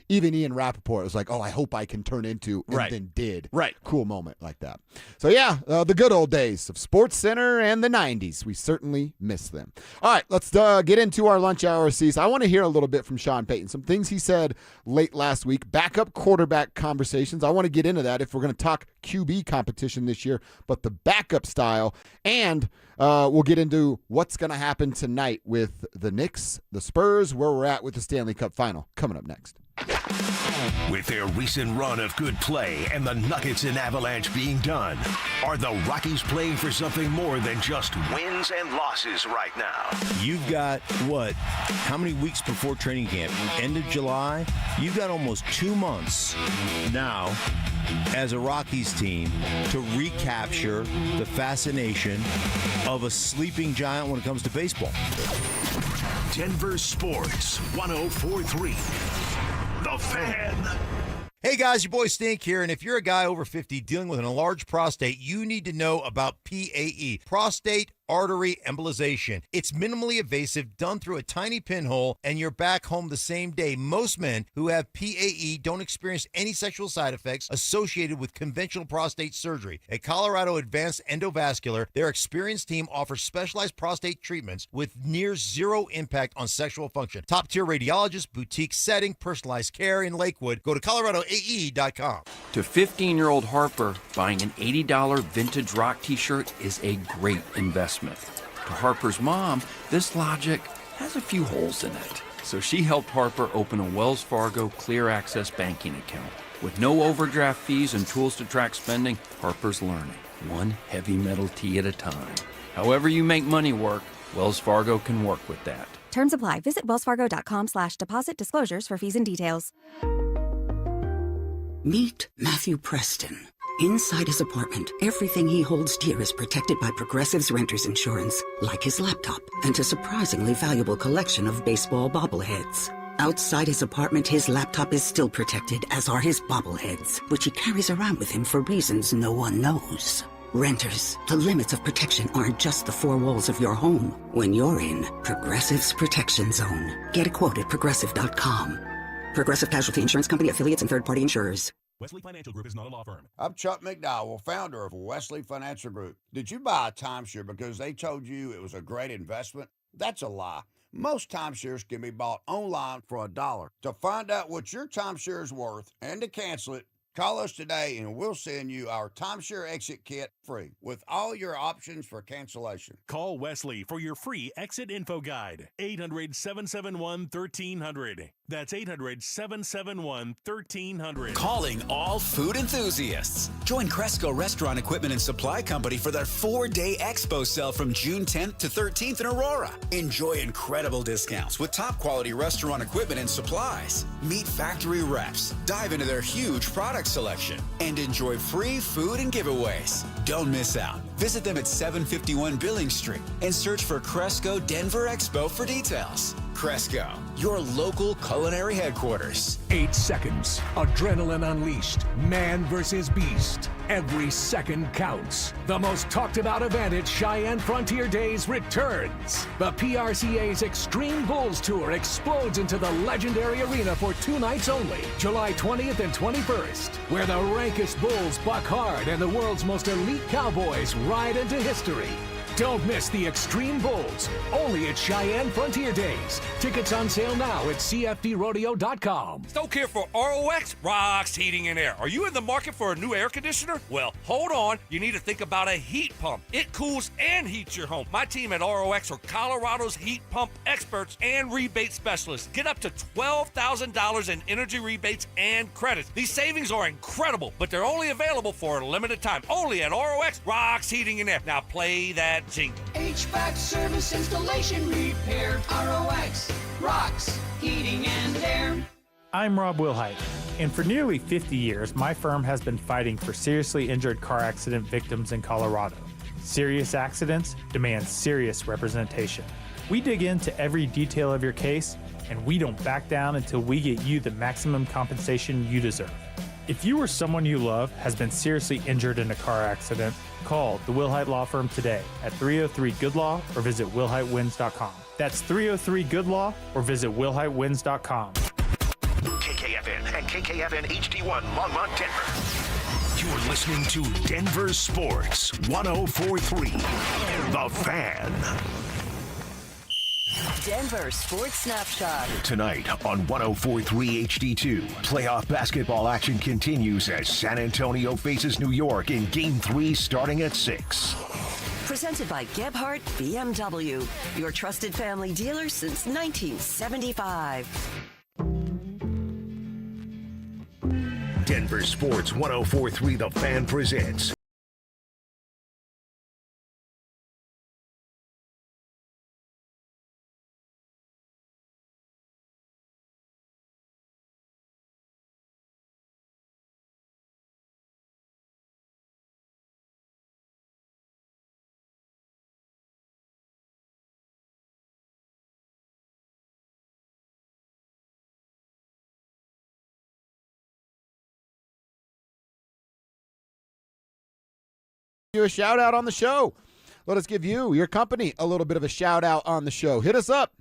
even Ian Rappaport was like, oh, I hope I can turn into, and then did. Right. Cool moment like that. So, yeah, the good old days of Sports Center and the 90s. We certainly miss them. All right, let's get into our lunch hour seats. I want to hear a little bit from Sean Payton. Some things he said late last week. Backup quarterback conversations. I want to get into that if we're going to talk QB competition this year, but the backup style. And we'll get into what's going to happen tonight with the Knicks, the Spurs, where we're at with the Stanley Cup final. Coming up next. With their recent run of good play and the Nuggets and Avalanche being done, are the Rockies playing for something more than just wins and losses right now? You've got, how many weeks before training camp? End of July? You've got almost 2 months now as a Rockies team to recapture the fascination of a sleeping giant when it comes to baseball. Denver Sports 104.3. The Fan. Hey guys, your boy Stink here, and if you're a guy over 50 dealing with an enlarged prostate, you need to know about PAE, prostate artery embolization. It's minimally invasive, done through a tiny pinhole, and you're back home the same day. Most men who have PAE don't experience any sexual side effects associated with conventional prostate surgery. At Colorado Advanced Endovascular, their experienced team offers specialized prostate treatments with near zero impact on sexual function. Top-tier radiologists, boutique setting, personalized care in Lakewood. Go to coloradoae.com. To 15-year-old Harper, buying an $80 vintage rock t-shirt is a great investment. To Harper's mom, this logic has a few holes in it. So she helped Harper open a Wells Fargo Clear Access banking account. With no overdraft fees and tools to track spending, Harper's learning. one heavy metal tee at a time. However you make money work, Wells Fargo can work with that. Terms apply. Visit wellsfargo.com/deposit disclosures for fees and details. Meet Matthew Preston. Inside his apartment, everything he holds dear is protected by Progressive's renter's insurance, like his laptop and a surprisingly valuable collection of baseball bobbleheads. Outside his apartment, his laptop is still protected, as are his bobbleheads, which he carries around with him for reasons no one knows. Renters, the limits of protection aren't just the four walls of your home. When you're in Progressive's Protection Zone, get a quote at Progressive.com. Progressive Casualty Insurance Company, affiliates, and third-party insurers. Wesley Financial Group is not a law firm. I'm Chuck McDowell, founder of Wesley Financial Group. Did you buy a timeshare because they told you it was a great investment? That's a lie. Most timeshares can be bought online for $1. To find out what your timeshare is worth and to cancel it, call us today and we'll send you our timeshare exit kit free with all your options for cancellation. Call Wesley for your free exit info guide. 800-771-1300. That's 800-771-1300. Calling all food enthusiasts. Join Cresco Restaurant Equipment and Supply Company for their 4-day expo sale from June 10th to 13th in Aurora. Enjoy incredible discounts with top quality restaurant equipment and supplies. Meet factory reps, dive into their huge product selection, and enjoy free food and giveaways. Don't miss out. Visit them at 751 Billings Street and search for Cresco Denver Expo for details. Cresco, your local culinary headquarters. 8 seconds. Adrenaline unleashed. Man versus beast. Every second counts. The most talked about event at Cheyenne Frontier Days returns. The PRCA's Extreme Bulls Tour explodes into the legendary arena for 2 nights only, July 20th and 21st, where the rankest bulls buck hard and the world's most elite cowboys ride into history. Don't miss the Extreme Bulls, only at Cheyenne Frontier Days. Tickets on sale now at cfdrodeo.com. Stoke here for ROX Rocks Heating and Air. Are you in the market for a new air conditioner? Well, hold on. You need to think about a heat pump. It cools and heats your home. My team at ROX are Colorado's heat pump experts and rebate specialists. Get up to $12,000 in energy rebates and credits. These savings are incredible, but they're only available for a limited time. Only at ROX Rocks Heating and Air. Now play that jingle. HVAC service, installation, repair. ROX Rocks Heating and Air. I'm Rob Wilhite, and for nearly 50 years, my firm has been fighting for seriously injured car accident victims in Colorado. Serious accidents demand serious representation. We dig into every detail of your case, and we don't back down until we get you the maximum compensation you deserve. If you or someone you love has been seriously injured in a car accident, call the Wilhite Law Firm today at 303-GOOD-LAW or visit wilhitewins.com. That's 303-GOOD-LAW or visit wilhitewins.com. KKFN and KKFN HD1 Longmont, Denver. You're listening to Denver Sports 104.3. The Fan. Denver Sports Snapshot. Tonight on 104.3 HD2, playoff basketball action continues as San Antonio faces New York in Game 3 starting at 6. Presented by Gebhardt BMW, your trusted family dealer since 1975. Denver Sports 104.3 The Fan presents you a shout out on the show. Let us give you, your company, a little bit of a shout out on the show. Hit us up.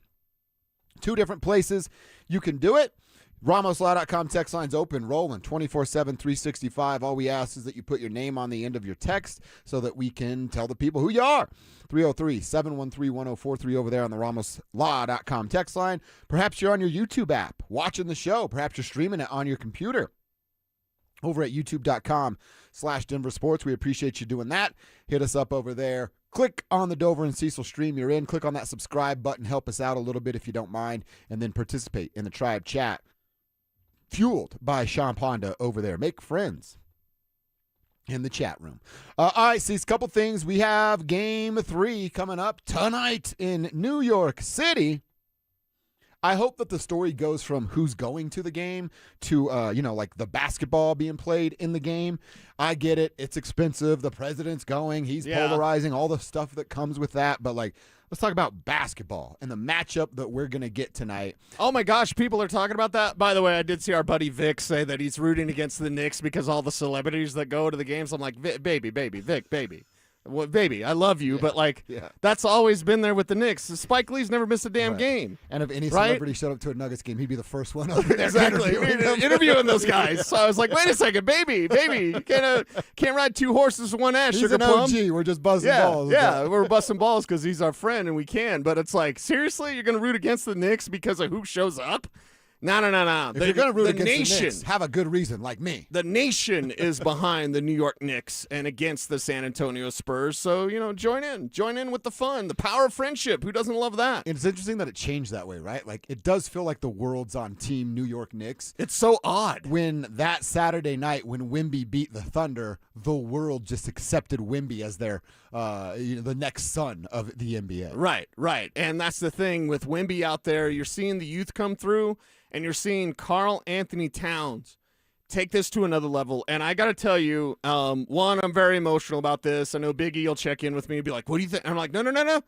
2 different places you can do it. RamosLaw.com text line's open, rolling 24/7, 365. All we ask is that you put your name on the end of your text so that we can tell the people who you are. 303-713-1043 over there on the RamosLaw.com text line. Perhaps you're on your YouTube app watching the show. Perhaps you're streaming it on your computer over at youtube.com/DenverSports. We appreciate you doing that. Hit us up over there. Click on the Dover and Cecil stream you're in. Click on that subscribe button. Help us out a little bit if you don't mind. And then participate in the Tribe Chat, fueled by Sean Ponda over there. Make friends. in the chat room. All right, see, a couple things. We have Game 3 coming up tonight in New York City. I hope that the story goes from who's going to the game to, like the basketball being played in the game. I get it. It's expensive. The president's going. He's polarizing, all the stuff that comes with that. But, like, let's talk about basketball and the matchup that we're going to get tonight. Oh, my gosh, people are talking about that. By the way, I did see our buddy Vic say that he's rooting against the Knicks because all the celebrities that go to the games. I'm like, baby, Vic, baby. Well, baby, I love you, but that's always been there with the Knicks. Spike Lee's never missed a damn game. And if any celebrity showed up to a Nuggets game, he'd be the first one over there. Exactly, interviewing those guys. So I was like, wait a second, baby, you can't ride two horses with one ass. He's Sugar an plum. OG. We're just buzzing balls. Yeah, we're busting balls because he's our friend and we can. But it's like, seriously, you're gonna root against the Knicks because of who shows up? No. If you're going to root against the Knicks, have a good reason, like me. The nation is behind the New York Knicks and against the San Antonio Spurs. So, join in with the fun, the power of friendship. Who doesn't love that? It's interesting that it changed that way, right? Like, it does feel like the world's on Team New York Knicks. It's so odd. When that Saturday night, when Wemby beat the Thunder, the world just accepted Wemby as their, the next son of the NBA. Right. And that's the thing with Wemby out there. You're seeing the youth come through. And you're seeing Karl Anthony Towns take this to another level. And I got to tell you, one, I'm very emotional about this. I know Big E will check in with me and be like, what do you think? And I'm like, no.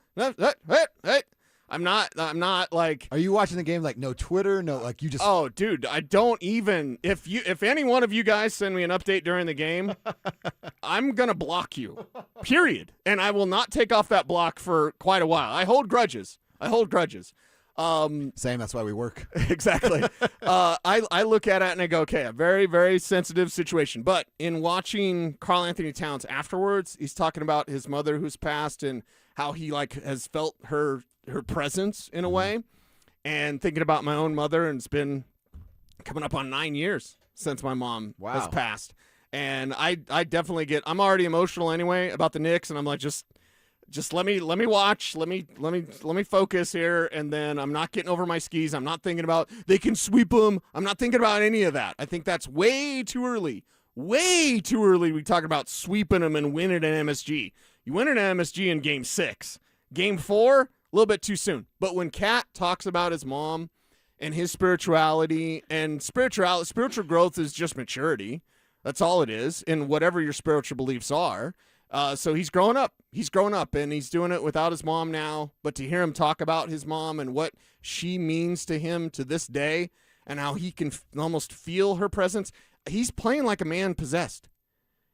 Hey. I'm not like. Are you watching the game like no Twitter? No, like you just. Oh, dude, I don't even. If any one of you guys send me an update during the game, I'm going to block you, period. And I will not take off that block for quite a while. I hold grudges. Same. That's why we work. Exactly. I look at it and I go, okay, a very, very sensitive situation. But in watching Karl Anthony Towns afterwards, he's talking about his mother who's passed and how he has felt her presence in a way, and thinking about my own mother, and it's been coming up on 9 years since my mom has passed. And I definitely I'm already emotional anyway about the Knicks, and I'm like, just let me watch, let me focus here, and then I'm not getting over my skis. I'm not thinking about they can sweep them. I'm not thinking about any of that. I think that's way too early. Way too early. We talk about sweeping them and winning an MSG. You win an MSG in Game 6. Game 4, a little bit too soon. But when Cat talks about his mom and his spirituality, and spiritual growth is just maturity. That's all it is, in whatever your spiritual beliefs are. So he's growing up. And he's doing it without his mom now. But to hear him talk about his mom and what she means to him to this day, and how he can almost feel her presence, he's playing like a man possessed.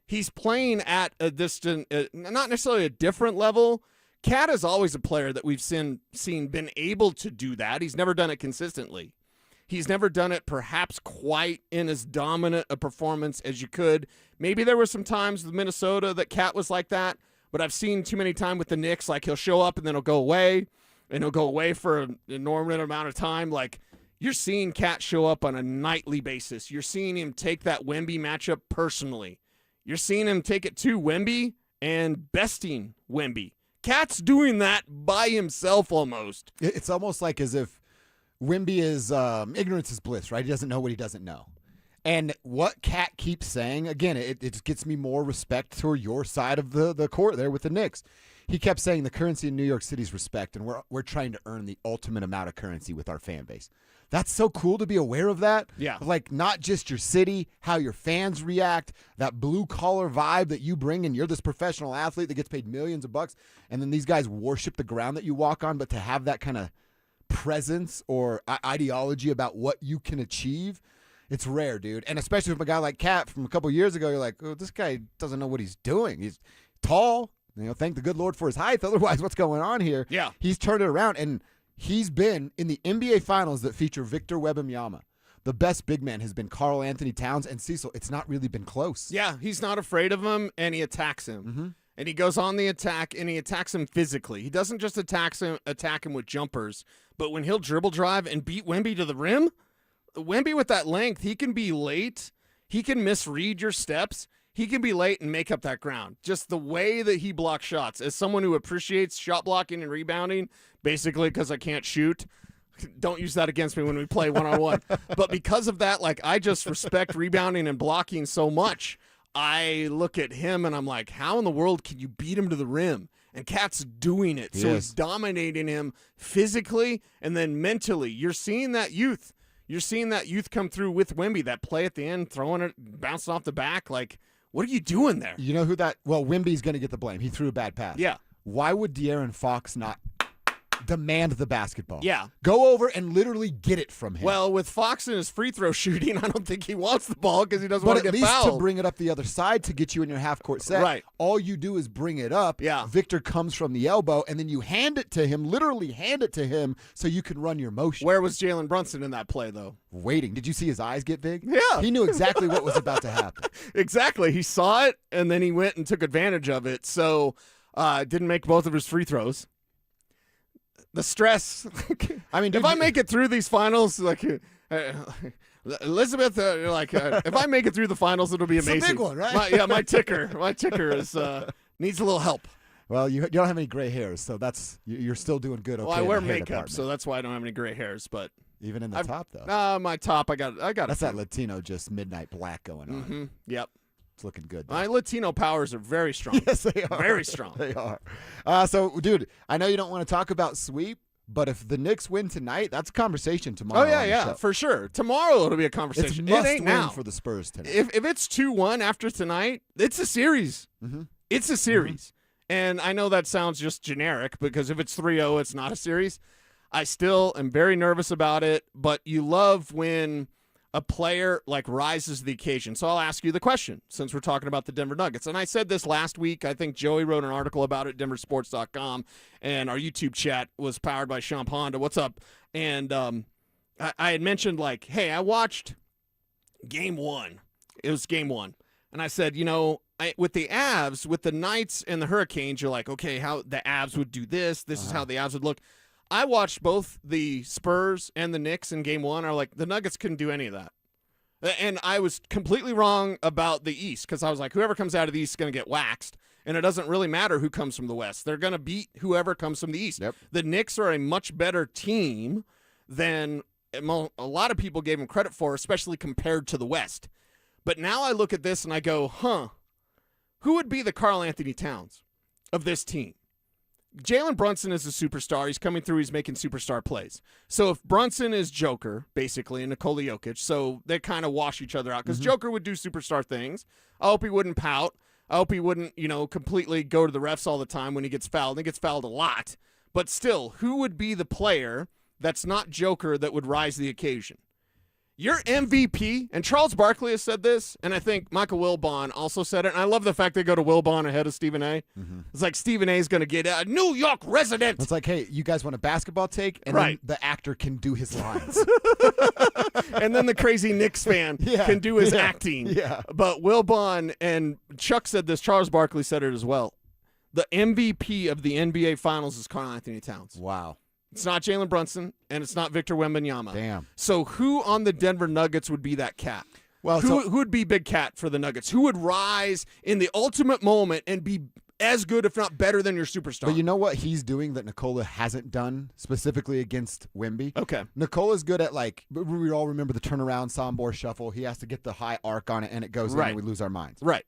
He's playing at a distant, not necessarily a different level. Cat is always a player that we've seen been able to do that. He's never done it consistently. He's never done it perhaps quite in as dominant a performance as you could. Maybe there were some times with Minnesota that Cat was like that, but I've seen too many times with the Knicks, like he'll show up and then he'll go away, and he'll go away for an enormous amount of time. Like, you're seeing Cat show up on a nightly basis. You're seeing him take that Wemby matchup personally. You're seeing him take it to Wemby and besting Wemby. Cat's doing that by himself almost. It's almost like as if Wemby is ignorance is bliss, right? He doesn't know what he doesn't know. And what Cat keeps saying, again, it gets me more respect to your side of the court there with the Knicks. He kept saying the currency in New York City is respect, and we're trying to earn the ultimate amount of currency with our fan base. That's so cool to be aware of that. Yeah. Like, not just your city, how your fans react, that blue-collar vibe that you bring, and you're this professional athlete that gets paid millions of bucks, and then these guys worship the ground that you walk on, but to have that kind of presence or ideology about what you can achieve, it's rare, dude. And especially from a guy like Cat from a couple years ago, you're like, oh, this guy doesn't know what he's doing. He's tall. Thank the good Lord for his height. Otherwise, what's going on here? Yeah. He's turned it around, and he's been in the NBA Finals that feature Victor Wembanyama. The best big man has been Karl Anthony Towns, and Cecil, it's not really been close. Yeah, he's not afraid of him, and he attacks him. Mm-hmm. And he goes on the attack, and he attacks him physically. He doesn't just attack him with jumpers, but when he'll dribble drive and beat Wemby to the rim, Wemby with that length, he can be late. He can misread your steps. He can be late and make up that ground. Just the way that he blocks shots. As someone who appreciates shot blocking and rebounding, basically because I can't shoot, don't use that against me when we play one-on-one. But because of that, like, I just respect rebounding and blocking so much. I look at him and I'm like, how in the world can you beat him to the rim? And Cat's doing it. So he's dominating him physically and then mentally. You're seeing that youth. You're seeing that youth come through with Wemby, that play at the end, throwing it, bouncing off the back. Like, what are you doing there? You know who that – well, Wemby's going to get the blame. He threw a bad pass. Yeah. Why would De'Aaron Fox not demand the basketball? Yeah. Go over and literally get it from him. Well, with Fox and his free throw shooting, I don't think he wants the ball because he doesn't want to get fouled. But at least to bring it up the other side to get you in your half-court set, right. All you do is bring it up. Yeah. Victor comes from the elbow, and then you hand it to him, literally hand it to him so you can run your motion. Where was Jalen Brunson in that play, though? Waiting. Did you see his eyes get big? Yeah. He knew exactly what was about to happen. Exactly. He saw it, and then he went and took advantage of it. So didn't make both of his free throws. The stress. I mean, if I make it through these finals, like Elizabeth, if I make it through the finals, it'll be amazing. It's a big one, right? My ticker is needs a little help. Well, you don't have any gray hairs, so you're still doing good. Okay, well, I wear in the hair makeup, department. so that's why I don't have any gray hairs. But even in the top, though. My top, I got. That's that Latino, just midnight black going on. Mm-hmm. Yep. It's looking good. My Latino powers are very strong. Yes, they are. Very strong. They are. So, dude, I know you don't want to talk about sweep, but if the Knicks win tonight, that's a conversation tomorrow. Oh, yeah, for sure. Tomorrow it'll be a conversation. It's must it ain't win now. for the Spurs tonight. If it's 2-1 after tonight, it's a series. Mm-hmm. It's a series. Mm-hmm. And I know that sounds just generic because if it's 3-0, it's not a series. I still am very nervous about it, but you love when a player rises to the occasion. So I'll ask you the question since we're talking about the Denver Nuggets. And I said this last week. I think Joey wrote an article about it at DenverSports.com, and our YouTube chat was powered by Sean Honda. What's up? And I had mentioned, hey, I watched Game 1. It was Game 1. And I said, with the Avs, with the Knights and the Hurricanes, you're like, okay, how the Avs would do this. This is how the Avs would look. I watched both the Spurs and the Knicks in Game 1. Are the Nuggets couldn't do any of that. And I was completely wrong about the East because I was like, whoever comes out of the East is going to get waxed. And it doesn't really matter who comes from the West. They're going to beat whoever comes from the East. Yep. The Knicks are a much better team than a lot of people gave them credit for, especially compared to the West. But now I look at this and I go, who would be the Karl Anthony Towns of this team? Jalen Brunson is a superstar. He's coming through. He's making superstar plays. So if Brunson is Joker, basically, and Nikola Jokic, so they kind of wash each other out because Joker would do superstar things. I hope he wouldn't pout. I hope he wouldn't, completely go to the refs all the time when he gets fouled. He gets fouled a lot. But still, who would be the player that's not Joker that would rise to the occasion? Your MVP, and Charles Barkley has said this, and I think Michael Wilbon also said it, and I love the fact they go to Wilbon ahead of Stephen A. Mm-hmm. It's like Stephen A is going to get a New York resident. It's like, hey, you guys want a basketball take? And then the actor can do his lines. And then the crazy Knicks fan can do his acting. Yeah. But Wilbon and Chuck said this, Charles Barkley said it as well. The MVP of the NBA Finals is Karl Anthony Towns. Wow. It's not Jalen Brunson, and it's not Victor Wembanyama. Damn. So who on the Denver Nuggets would be that cat? Well, who would be Big Cat for the Nuggets? Who would rise in the ultimate moment and be as good, if not better, than your superstar? But you know what he's doing that Nikola hasn't done, specifically against Wemby? Okay. Nikola's good at, we all remember the turnaround Sombor shuffle. He has to get the high arc on it, and it goes in, and we lose our minds. Right.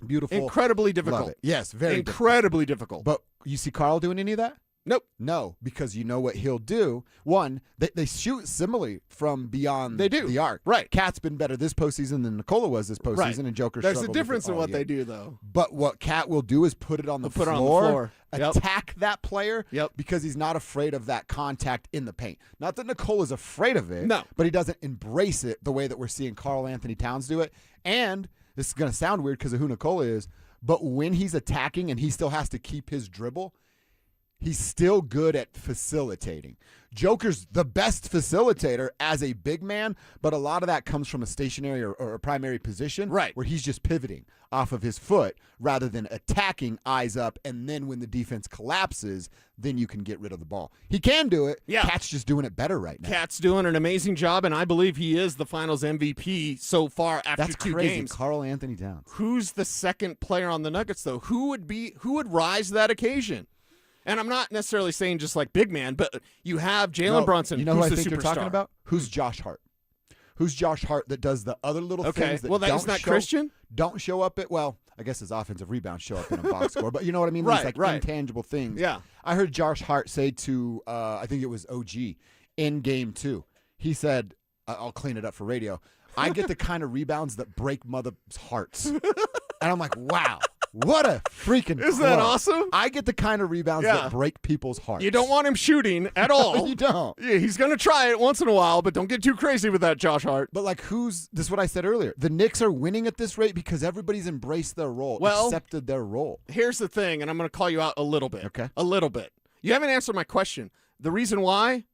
Beautiful. Incredibly difficult. Love it. Yes, very incredibly difficult. But you see Karl doing any of that? Nope. No, because you know what he'll do. One, they shoot similarly from beyond the arc. Right. Cat's been better this postseason than Nikola was this postseason, right. And Joker There's a struggled difference with it in what year. they do, though. But what Cat will do is put it on the floor. Attack that player because he's not afraid of that contact in the paint. Not that Nikola's afraid of it, but he doesn't embrace it the way that we're seeing Karl Anthony Towns do it. And this is going to sound weird because of who Nikola is, but when he's attacking and he still has to keep his dribble, he's still good at facilitating. Joker's the best facilitator as a big man, but a lot of that comes from a stationary or a primary position where he's just pivoting off of his foot rather than attacking eyes up, and then when the defense collapses, then you can get rid of the ball. He can do it. Yeah. Cat's just doing it better right now. Cat's doing an amazing job, and I believe he is the Finals MVP so far after That's two crazy. games. Karl Anthony Towns. Who's the second player on the Nuggets, though? Who would rise to that occasion? And I'm not necessarily saying just like big man, but you have Jalen Brunson. You know who's who I the think superstar. you're talking about? Who's Josh Hart? Who's Josh Hart that does the other little things that that's not Christian? Don't show up at, I guess his offensive rebounds show up in a box score, but you know what I mean? Right, These intangible things. Yeah. I heard Josh Hart say to, I think it was OG, in game 2, he said, I'll clean it up for radio, I get the kind of rebounds that break mother's hearts. And I'm like, wow. What a freaking Isn't that awesome? I get the kind of rebounds that break people's hearts. You don't want him shooting at all. You don't. Yeah, he's going to try it once in a while, but don't get too crazy with that, Josh Hart. But this is what I said earlier. The Knicks are winning at this rate because everybody's embraced their role, accepted their role. Here's the thing, and I'm going to call you out a little bit. Okay. A little bit. You haven't answered my question. The reason why,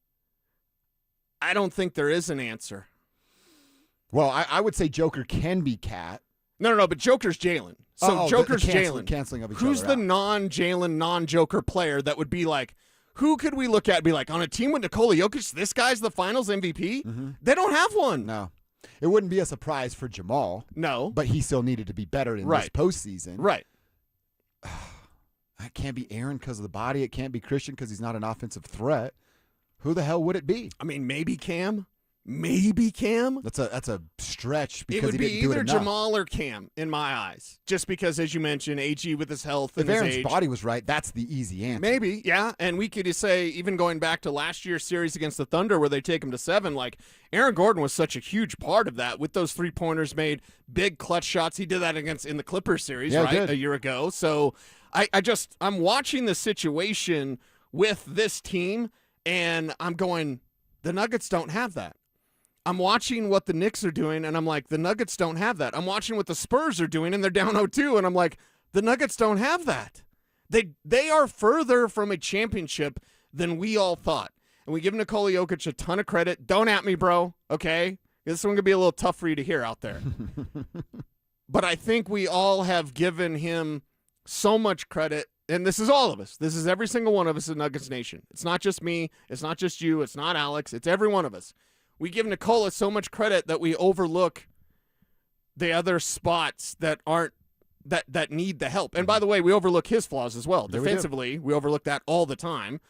I don't think there is an answer. Well, I would say Joker can be Cat. No, but Joker's Jalen. So Joker's Jalen. Canceling of each Who's other the out. non-Jalen, non-Joker player that would be like, who could we look at and be like, on a team with Nikola Jokic, this guy's the finals MVP? Mm-hmm. They don't have one. No. It wouldn't be a surprise for Jamal. No. But he still needed to be better in this postseason. Right. It can't be Aaron because of the body. It can't be Christian because he's not an offensive threat. Who the hell would it be? I mean, maybe Cam. Maybe Cam. That's a stretch because it would he be didn't do it either enough. Jamal or Cam in my eyes. Just because, as you mentioned, AG with his health and If his Aaron's age. body was right, that's the easy answer. Maybe, yeah. And we could just say, even going back to last year's series against the Thunder where they take him to 7, like Aaron Gordon was such a huge part of that with those 3-pointers made, big clutch shots. He did that in the Clippers series, right, a year ago. So I'm watching the situation with this team, and I'm going, the Nuggets don't have that. I'm watching what the Knicks are doing, and I'm like, the Nuggets don't have that. I'm watching what the Spurs are doing, and they're down 0-2, and I'm like, the Nuggets don't have that. They are further from a championship than we all thought. And we give Nikola Jokic a ton of credit. Don't at me, bro, okay? This one going to be a little tough for you to hear out there. But I think we all have given him so much credit, and this is all of us. This is every single one of us in Nuggets Nation. It's not just me. It's not just you. It's not Alex. It's every one of us. We give Nikola so much credit that we overlook the other spots that aren't that need the help. And by the way, we overlook his flaws as well. Defensively, we overlook that all the time.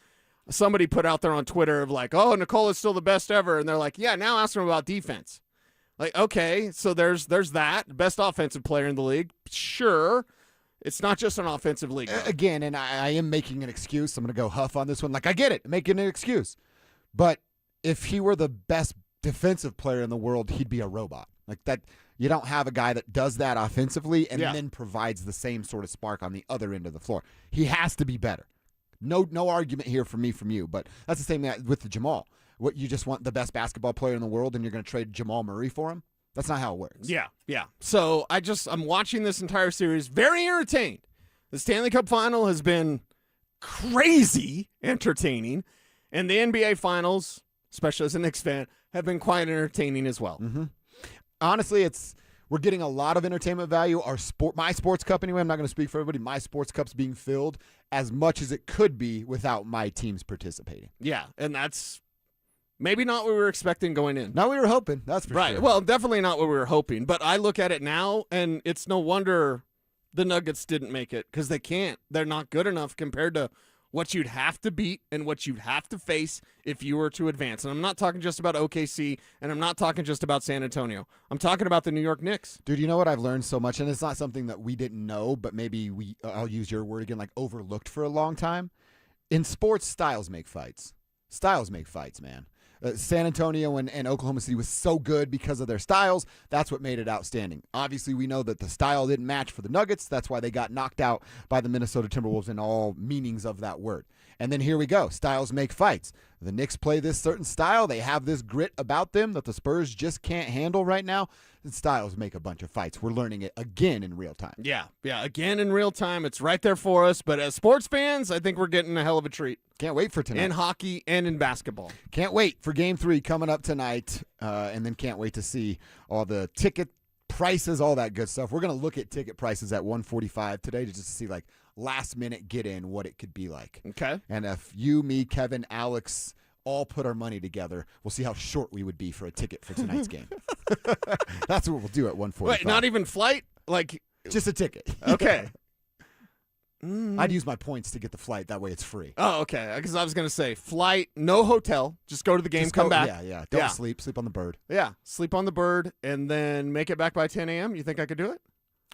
Somebody put out there on Twitter of like, oh, Nikola's still the best ever. And they're like, yeah, now ask him about defense. Like, okay, so there's that. Best offensive player in the league. Sure. It's not just an offensive league. Again, and I am making an excuse. I'm going to go huff on this one. Like, I get it. Making an excuse. But if he were the best defensive player in the world, he'd be a robot. Like that, you don't have a guy that does that offensively and then provides the same sort of spark on the other end of the floor. He has to be better. No argument here from me from you, but that's the same with the Jamal. What, you just want the best basketball player in the world and you're going to trade Jamal Murray for him? That's not how it works. Yeah. So I'm watching this entire series very entertained. The Stanley Cup Final has been crazy entertaining, and the NBA Finals, especially as a Knicks fan, have been quite entertaining as well. Mm-hmm. Honestly, we're getting a lot of entertainment value. My sports cup, anyway, I'm not going to speak for everybody. My sports cup's being filled as much as it could be without my teams participating. Yeah, and that's maybe not what we were expecting going in. Not what we were hoping, that's for right. sure. Well, definitely not what we were hoping. But I look at it now, and it's no wonder the Nuggets didn't make it because they can't. They're not good enough compared to what you'd have to beat and what you'd have to face if you were to advance. And I'm not talking just about OKC, and I'm not talking just about San Antonio. I'm talking about the New York Knicks. Dude, you know what I've learned so much, and it's not something that we didn't know, but maybe I'll use your word again, like overlooked for a long time. In sports, styles make fights. Styles make fights, man. San Antonio and Oklahoma City was so good because of their styles. That's what made it outstanding. Obviously, we know that the style didn't match for the Nuggets. That's why they got knocked out by the Minnesota Timberwolves in all meanings of that word. And then here we go. Styles make fights. The Knicks play this certain style. They have this grit about them that the Spurs just can't handle right now. And styles make a bunch of fights. We're learning it again in real time. Yeah, again in real time. It's right there for us. But as sports fans, I think we're getting a hell of a treat. Can't wait for tonight. In hockey and in basketball. Can't wait for Game 3 coming up tonight. And then can't wait to see all the ticket prices, all that good stuff. We're going to look at ticket prices at 145 today to just see, like, last-minute get-in, what it could be like. Okay. And if you, me, Kevin, Alex all put our money together, we'll see how short we would be for a ticket for tonight's game. That's what we'll do at 145. Wait, not even flight? Like, just a ticket. Okay. I'd use my points to get the flight. That way it's free. Oh, okay. Because I was going to say flight, no hotel. Just go to the game, Just come go- back. Yeah. Don't sleep. Sleep on the bird. Yeah, sleep on the bird, and then make it back by 10 a.m. You think I could do it?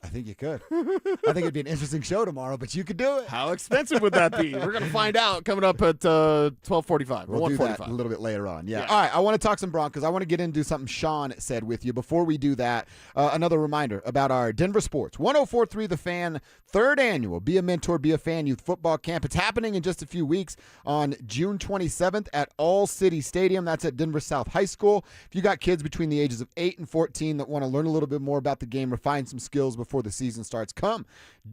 I think you could. I think it'd be an interesting show tomorrow, but you could do it. How expensive would that be? We're going to find out coming up at 12:45 or We'll do that 1:45. a little bit later on. Yeah. All right. I want to talk some Broncos. I want to get into something Sean said with you. Before we do that, another reminder about our Denver Sports 104.3 The Fan 3rd annual Be a Mentor, Be a Fan Youth Football Camp. It's happening in just a few weeks on June 27th at All City Stadium. That's at Denver South High School. If you got kids between the ages of 8 and 14 that want to learn a little bit more about the game, refine some skills before the season starts, come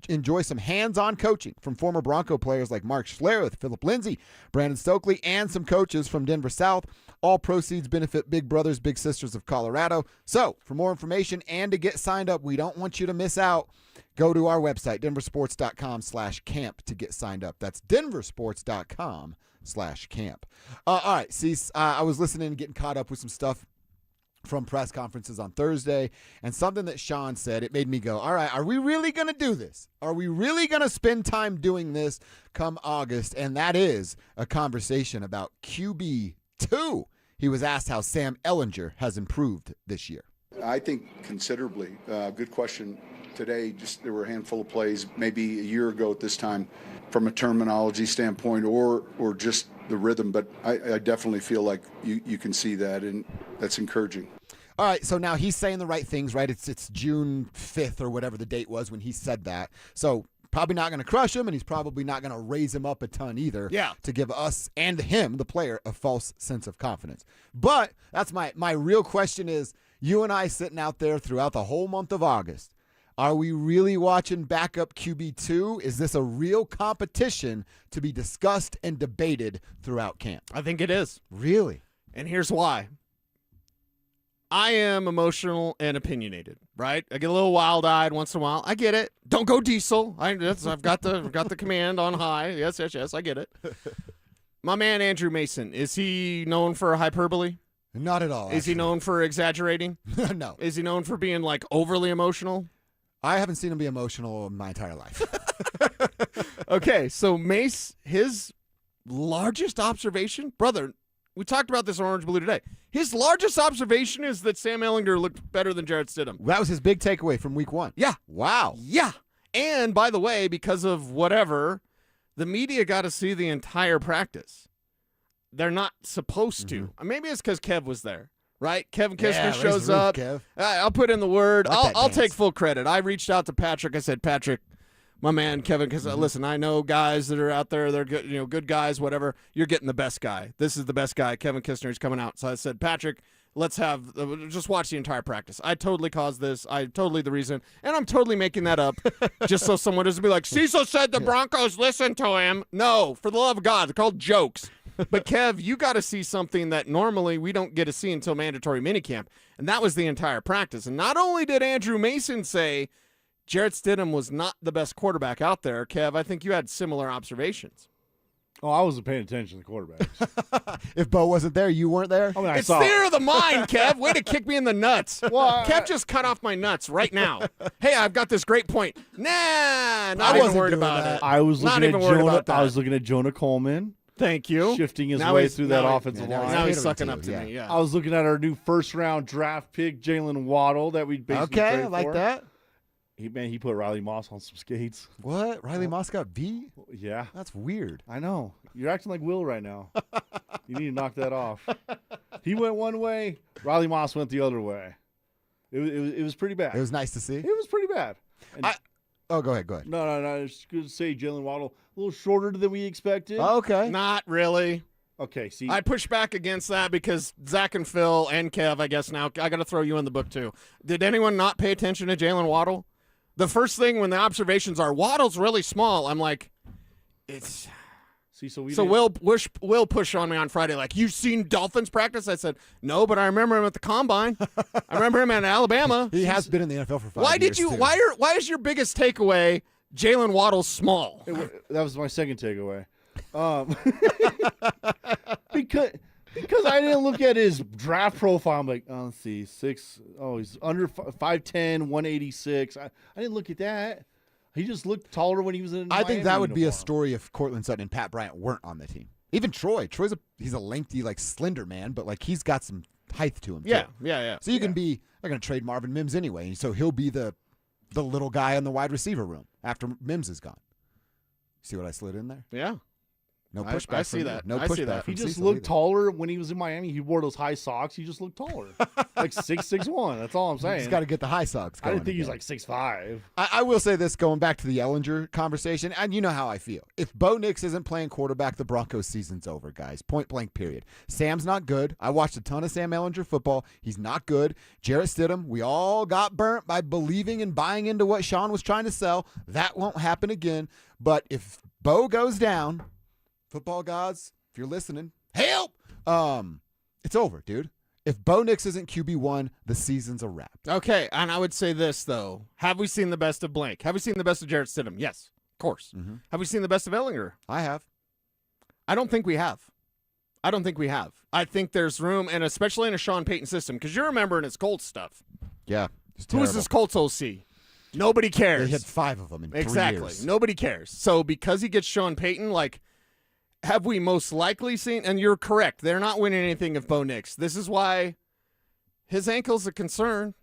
enjoy some hands-on coaching from former Bronco players like Mark Schlereth, Philip Lindsay, Brandon Stokely, and some coaches from Denver South. All proceeds benefit Big Brothers Big Sisters of Colorado. So for more information and to get signed up, we don't want you to miss out. Go to our website, denversports.com/camp to get signed up. That's denversports.com/camp. All right, see, I was listening and getting caught up with some stuff from press conferences on Thursday, and something that Sean said, it made me go, all right, are we really going to do this? Are we really going to spend time doing this come August? And that is a conversation about QB2. He was asked how Sam Ehlinger has improved this year. I think considerably. Good question. Today, just there were a handful of plays, maybe a year ago at this time, from a terminology standpoint or just the rhythm. But I definitely feel like you can see that, and that's encouraging. All right, so now he's saying the right things, right? It's June 5th or whatever the date was when he said that. So probably not going to crush him, and he's probably not going to raise him up a ton either to give us and him, the player, a false sense of confidence. But that's my real question is, you and I sitting out there throughout the whole month of August, are we really watching backup QB2? Is this a real competition to be discussed and debated throughout camp? I think it is. Really? And here's why. I am emotional and opinionated, right? I get a little wild-eyed once in a while. I get it. Don't go diesel. I've got the command on high. Yes, I get it. My man Andrew Mason, is he known for hyperbole? Not at all. Is he known for exaggerating? No. Is he known for being like overly emotional? I haven't seen him be emotional in my entire life. Okay, so Mace, his largest observation, brother, we talked about this on Orange Blue today. His largest observation is that Sam Ehlinger looked better than Jarrett Stidham. That was his big takeaway from week 1. Yeah. Wow. Yeah. And by the way, because of whatever, the media got to see the entire practice. They're not supposed to. Maybe it's because Kev was there. Right? Kevin Kistner shows up. I'll put in the word. I'll take full credit. I reached out to Patrick. I said, Patrick, my man, Kevin, because listen, I know guys that are out there. They're good, good guys, whatever. You're getting the best guy. This is the best guy. Kevin Kistner's coming out. So I said, Patrick, let's have just watch the entire practice. I totally caused this. I totally the reason, and I'm totally making that up just so someone doesn't be like, Cecil said the Broncos listened to him. No, for the love of God, they're called jokes. But, Kev, you got to see something that normally we don't get to see until mandatory minicamp, and that was the entire practice. And not only did Andrew Mason say Jarrett Stidham was not the best quarterback out there, Kev, I think you had similar observations. Oh, I wasn't paying attention to the quarterbacks. If Bo wasn't there, you weren't there? I mean, It's theater of the mind, Kev. Way to kick me in the nuts. Well, Kev just cut off my nuts right now. Hey, I've got this great point. Nah, not even worried about it. I was looking at Jonah Coleman. Thank you. Shifting his way through that offensive line. Now he's sucking up to me, yeah. I was looking at our new first-round draft pick, Jalen Waddle, that we basically traded I like for. that. He put Riley Moss on some skates. What? Riley Moss got B? Yeah. That's weird. I know. You're acting like Will right now. You need to knock that off. He went one way. Riley Moss went the other way. It was pretty bad. It was nice to see. It was pretty bad. Go ahead. No. I was going to say Jalen Waddle, a little shorter than we expected. Okay. Not really. Okay, see. I push back against that because Zach and Phil and Kev, I guess now, I got to throw you in the book too. Did anyone not pay attention to Jalen Waddle? The first thing when the observations are, Waddle's really small, I'm like, it's... See, so Will push on me on Friday, like, you've seen Dolphins practice? I said, no, but I remember him at the Combine. I remember him at Alabama. He has been in the NFL for 5 years, too. Why is your biggest takeaway Jalen Waddle small? That was my second takeaway. Because I didn't look at his draft profile. I'm like, let's see, he's under 5'10", 186. I didn't look at that. He just looked taller when he was in. I think that would be a uniform. story if Cortland Sutton and Pat Bryant weren't on the team. Even Troy. He's a lengthy, like slender man, but like he's got some height to him. Yeah, too. yeah. So they're going to trade Marvin Mims anyway, so he'll be the little guy in the wide receiver room after Mims is gone. See what I slid in there? Yeah. No pushback. I see that. No I see pushback. that. From He just Cecil looked either. taller when he was in Miami. He wore those high socks. He just looked taller, like 6'1". That's all I'm saying. He's got to get the high socks I going. didn't think he was again. like 6'5". I will say this, going back to the Ellinger conversation, and you know how I feel. If Bo Nix isn't playing quarterback, the Broncos season's over, guys. Point blank, period. Sam's not good. I watched a ton of Sam Ellinger football. He's not good. Jarrett Stidham, we all got burnt by believing and buying into what Sean was trying to sell. That won't happen again. But if Bo goes down, football gods, if you're listening, help! It's over, dude. If Bo Nix isn't QB1, the season's a wrap. Okay, and I would say this, though. Have we seen the best of blank? Have we seen the best of Jarrett Stidham? Yes, of course. Mm-hmm. Have we seen the best of Ellinger? I have. I don't think we have. I think there's room, and especially in a Sean Payton system, because you're remembering his Colts stuff. Yeah. Who is this Colts OC? Nobody cares. They had 5 of them in 3 years. Exactly. Nobody cares. So because he gets Sean Payton, like, have we most likely seen, and you're correct, they're not winning anything if Bo Nix. This is why his ankle's a concern.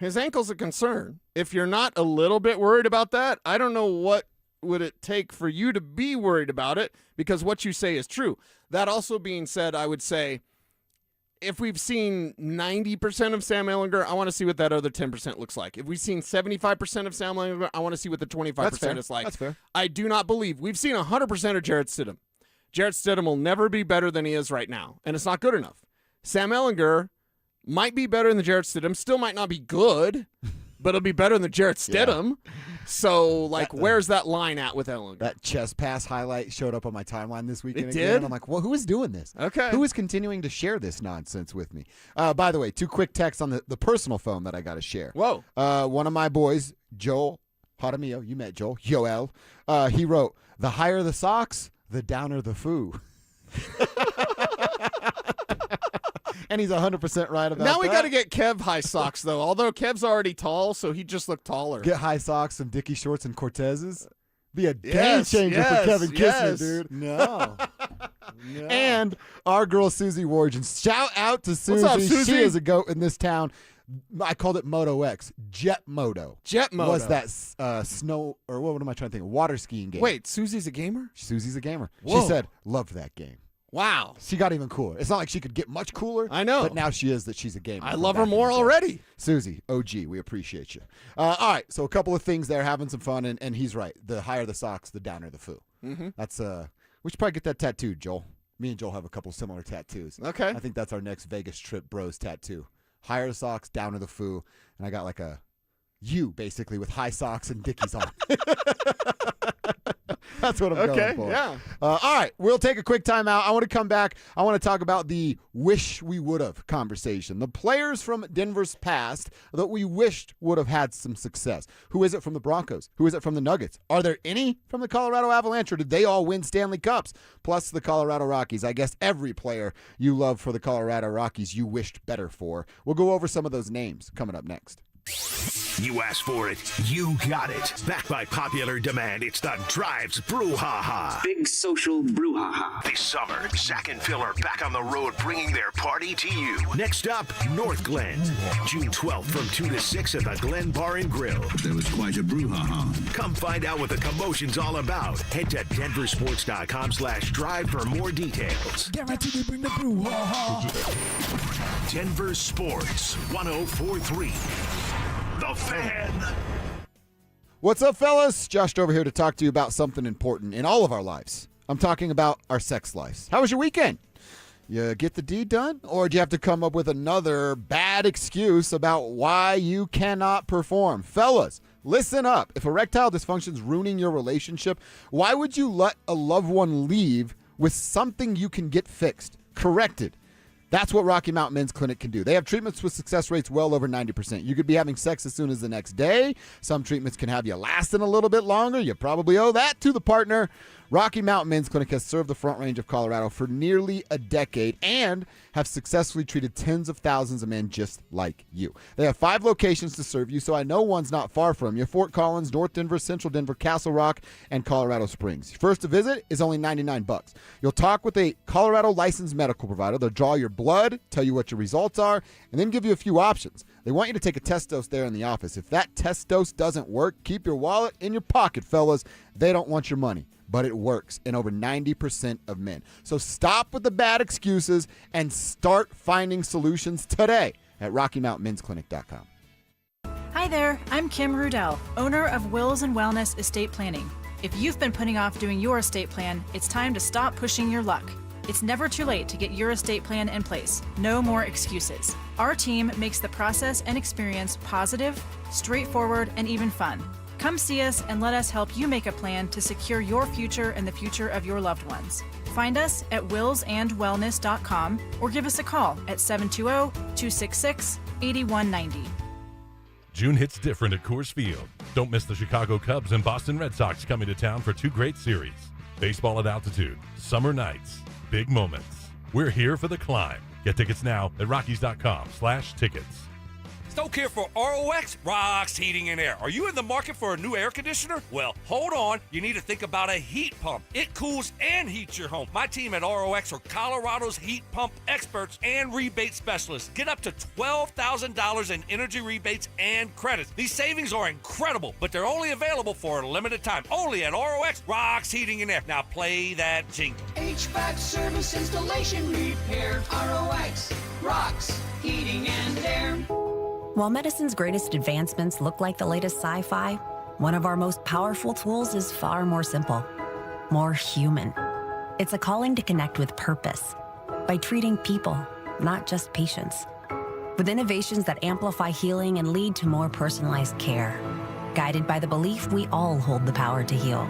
If you're not a little bit worried about that, I don't know what would it take for you to be worried about it, because what you say is true. That also being said, I would say if we've seen 90% of Sam Ellinger, I want to see what that other 10% looks like. If we've seen 75% of Sam Ellinger, I want to see what the 25% is like. That's fair. I do not believe we've seen 100% of Jarrett Stidham. Jarrett Stidham will never be better than he is right now, and it's not good enough. Sam Ellinger might be better than the Jarrett Stidham, still might not be good, but it'll be better than the Jarrett Stidham. Yeah. So, like, where's that line at with Ellinger? That chest pass highlight showed up on my timeline this weekend. It again. did? I'm like, well, who is doing this? Okay. Who is continuing to share this nonsense with me? By the way, 2 quick texts on the personal phone that I got to share. Whoa. One of my boys, Joel Jaramillo, you met Joel, Yoel, he wrote, the higher the socks, the downer the foo. And he's 100% right about that. Now we got to get Kev high socks, though. Although Kev's already tall, so he just looked taller. Get high socks, some Dickie shorts, and Cortezes. Be a game changer for Kevin Kissner, dude. No. And our girl, Susie Wargen. Shout out to Susie. What's up, Susie? She is a goat in this town. I called it Moto X. Jet Moto. Jet Moto. Was that snow, or what am I trying to think? Water skiing game. Wait, Susie's a gamer? Susie's a gamer. Whoa. She said, loved that game. Wow. She got even cooler. It's not like she could get much cooler. I know. But now she is that she's a gamer. I love her more already. Susie, OG, we appreciate you. All right, so a couple of things there, having some fun, and he's right. The higher the socks, the downer the foo. Mm-hmm. That's we should probably get that tattooed, Joel. Me and Joel have a couple similar tattoos. Okay. I think that's our next Vegas trip bros tattoo. Higher the socks, downer the foo. And I got like a U, basically, with high socks and Dickies on. That's what I'm going for. Yeah. All right, we'll take a quick time out. I want to come back. I want to talk about the wish we would have conversation. The players from Denver's past that we wished would have had some success. Who is it from the Broncos? Who is it from the Nuggets? Are there any from the Colorado Avalanche, or did they all win Stanley Cups? Plus the Colorado Rockies. I guess every player you love for the Colorado Rockies you wished better for. We'll go over some of those names coming up next. You asked for it, you got it. Backed by popular demand, it's the Drives Brouhaha. Big social brouhaha. This summer, Zach and Phil are back on the road bringing their party to you. Next up, North Glen. June 12th from 2 to 6 at the Glen Bar and Grill. There was quite a brouhaha. Come find out what the commotion's all about. Head to DenverSports.com/drive for more details. Guaranteed to bring the brouhaha. Denver Sports 104.3. The Fan. What's up, fellas? Josh over here to talk to you about something important in all of our lives. I'm talking about our sex lives. How was your weekend? You get the deed done? Or do you have to come up with another bad excuse about why you cannot perform? Fellas, listen up. If erectile dysfunction is ruining your relationship, why would you let a loved one leave with something you can get fixed, corrected? That's what Rocky Mountain Men's Clinic can do. They have treatments with success rates well over 90%. You could be having sex as soon as the next day. Some treatments can have you lasting a little bit longer. You probably owe that to the partner. Rocky Mountain Men's Clinic has served the Front Range of Colorado for nearly a decade and have successfully treated tens of thousands of men just like you. They have 5 locations to serve you, so I know one's not far from you: Fort Collins, North Denver, Central Denver, Castle Rock, and Colorado Springs. First to visit is only $99. You'll talk with a Colorado licensed medical provider. They'll draw your blood, tell you what your results are, and then give you a few options. They want you to take a test dose there in the office. If that test dose doesn't work, keep your wallet in your pocket, fellas. They don't want your money, but it works in over 90% of men. So stop with the bad excuses and start finding solutions today at RockyMountainMen'sClinic.com. Hi there, I'm Kim Rudell, owner of Wills and Wellness Estate Planning. If you've been putting off doing your estate plan, it's time to stop pushing your luck. It's never too late to get your estate plan in place. No more excuses. Our team makes the process and experience positive, straightforward, and even fun. Come see us and let us help you make a plan to secure your future and the future of your loved ones. Find us at willsandwellness.com or give us a call at 720-266-8190. June hits different at Coors Field. Don't miss the Chicago Cubs and Boston Red Sox coming to town for 2 great series. Baseball at altitude, summer nights, big moments. We're here for the climb. Get tickets now at Rockies.com/tickets. Stoke here for ROX Rocks Heating and Air. Are you in the market for a new air conditioner? Well, hold on. You need to think about a heat pump. It cools and heats your home. My team at ROX are Colorado's heat pump experts and rebate specialists. Get up to $12,000 in energy rebates and credits. These savings are incredible, but they're only available for a limited time. Only at ROX Rocks Heating and Air. Now play that jingle. HVAC service, installation, repair. ROX Rocks Heating and Air. While medicine's greatest advancements look like the latest sci-fi, one of our most powerful tools is far more simple, more human. It's a calling to connect with purpose by treating people, not just patients, with innovations that amplify healing and lead to more personalized care, guided by the belief we all hold the power to heal.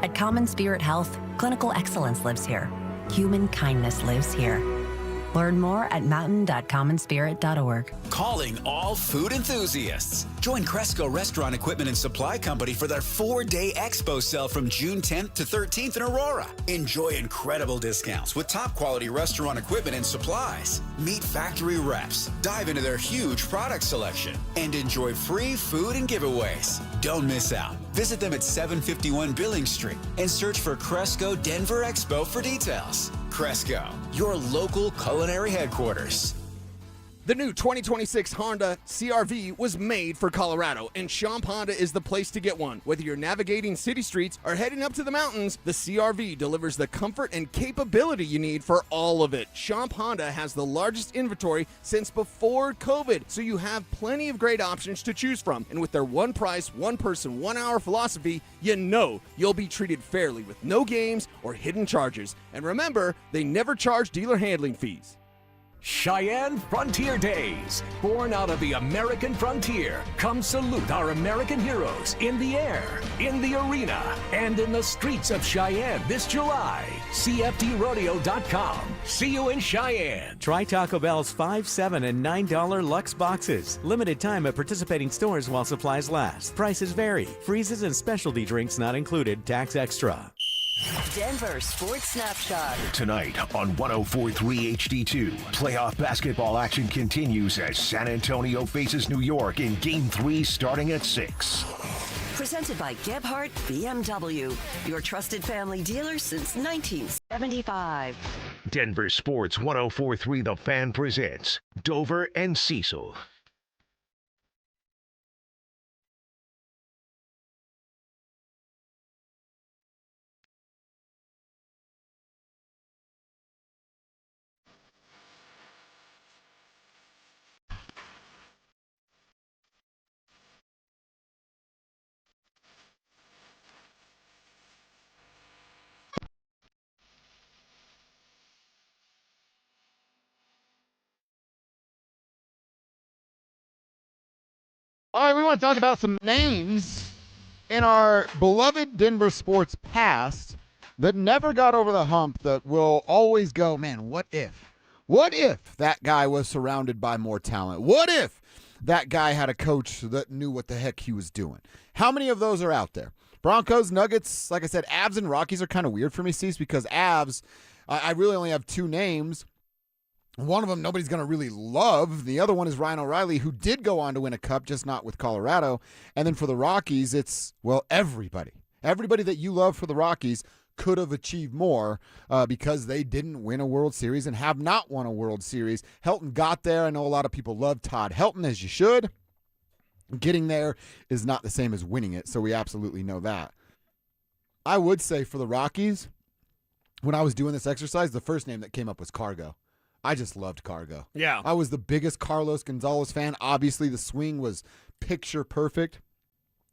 At Common Spirit Health, clinical excellence lives here. Human kindness lives here. Learn more at mountain.commonspirit.org. Calling all food enthusiasts. Join Cresco Restaurant Equipment and Supply Company for their 4-day expo sale from June 10th to 13th in Aurora. Enjoy incredible discounts with top quality restaurant equipment and supplies. Meet factory reps, dive into their huge product selection, and enjoy free food and giveaways. Don't miss out. Visit them at 751 Billings Street and search for Cresco Denver Expo for details. Cresco, your local culinary headquarters. The new 2026 Honda CR-V was made for Colorado, and Champ Honda is the place to get one. Whether you're navigating city streets or heading up to the mountains, the CR-V delivers the comfort and capability you need for all of it. Champ Honda has the largest inventory since before COVID, so you have plenty of great options to choose from. And with their one price, one person, 1 hour philosophy, you know you'll be treated fairly with no games or hidden charges. And remember, they never charge dealer handling fees. Cheyenne Frontier Days. Born out of the American frontier, come salute our American heroes in the air, in the arena, and in the streets of Cheyenne this July. CFTRodeo.com. See you in Cheyenne. Try Taco Bell's $5, $7, and $9 Lux boxes. Limited time at participating stores while supplies last. Prices vary. Freezes and specialty drinks not included. Tax extra. Denver Sports Snapshot. Tonight on 104.3 HD2, playoff basketball action continues as San Antonio faces New York in Game 3 starting at 6. Presented by Gebhardt BMW, your trusted family dealer since 1975. Denver Sports 104.3 The Fan presents Dover and Cecil. All right, we want to talk about some names in our beloved Denver sports past that never got over the hump that will always go, man, what if? What if that guy was surrounded by more talent? What if that guy had a coach that knew what the heck he was doing? How many of those are out there? Broncos, Nuggets, like I said, Avs and Rockies are kind of weird for me, Cease, because Avs, I really only have two names. One of them nobody's going to really love. The other one is Ryan O'Reilly, who did go on to win a cup, just not with Colorado. And then for the Rockies, it's, well, everybody. Everybody that you love for the Rockies could have achieved more because they didn't win a World Series and have not won a World Series. Helton got there. I know a lot of people love Todd Helton, as you should. Getting there is not the same as winning it, so we absolutely know that. I would say for the Rockies, when I was doing this exercise, the first name that came up was Cargo. I just loved Cargo. Yeah. I was the biggest Carlos Gonzalez fan. Obviously, the swing was picture perfect.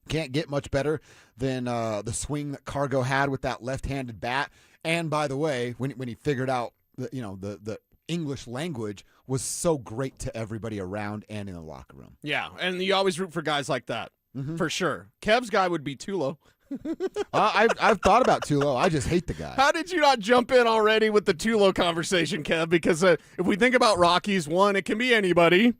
Can't get much better than the swing that Cargo had with that left-handed bat. And by the way, when he figured out the English language was so great to everybody around and in the locker room. Yeah, and you always root for guys like that, for sure. Kev's guy would be Tulo. I've thought about Tulo. I just hate the guy. How did you not jump in already with the Tulo conversation, Kev? Because if we think about Rockies, one, it can be anybody,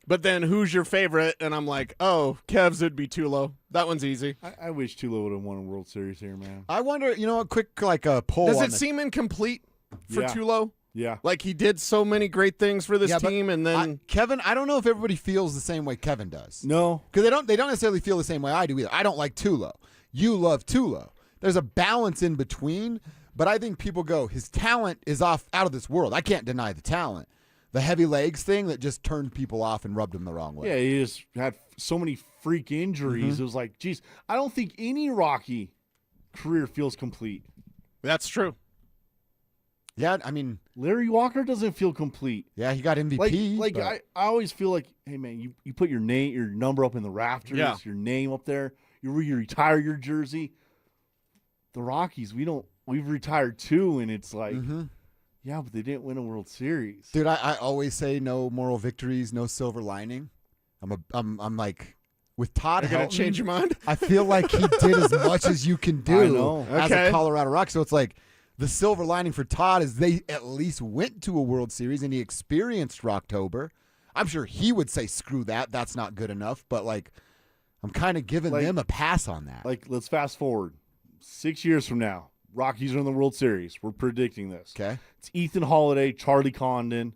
but then who's your favorite? And I'm like, oh, Kev's would be Tulo. That one's easy. I wish Tulo would have won a World Series here, man. I wonder, a quick poll. Does it seem inccomplete for Tulo? Yeah. Like he did so many great things for this team, and then Kevin, I don't know if everybody feels the same way Kevin does. No. Because they don't necessarily feel the same way I do either. I don't like Tulo. You love Tulo. There's a balance in between, but I think people go, his talent is out of this world. I can't deny the talent. The heavy legs thing that just turned people off and rubbed them the wrong way. Yeah, he just had so many freak injuries. It was like, geez, I don't think any Rocky career feels complete. That's true. Yeah, I mean, Larry Walker doesn't feel complete. Yeah, he got MVP. I always feel like, hey man, you put your number up in the rafters, your name up there. You retire your jersey. The Rockies, we've retired too, and it's like, yeah, but they didn't win a World Series. Dude, I always say no moral victories, no silver lining. I'm like, with Todd Helton, gonna change your mind? I feel like he did as much as you can do as a Colorado Rock. So it's like the silver lining for Todd is they at least went to a World Series and he experienced Rocktober. I'm sure he would say, screw that. That's not good enough. But like, I'm kind of giving them a pass on that. Like, let's fast forward 6 years from now. Rockies are in the World Series. We're predicting this. Okay. It's Ethan Holiday, Charlie Condon.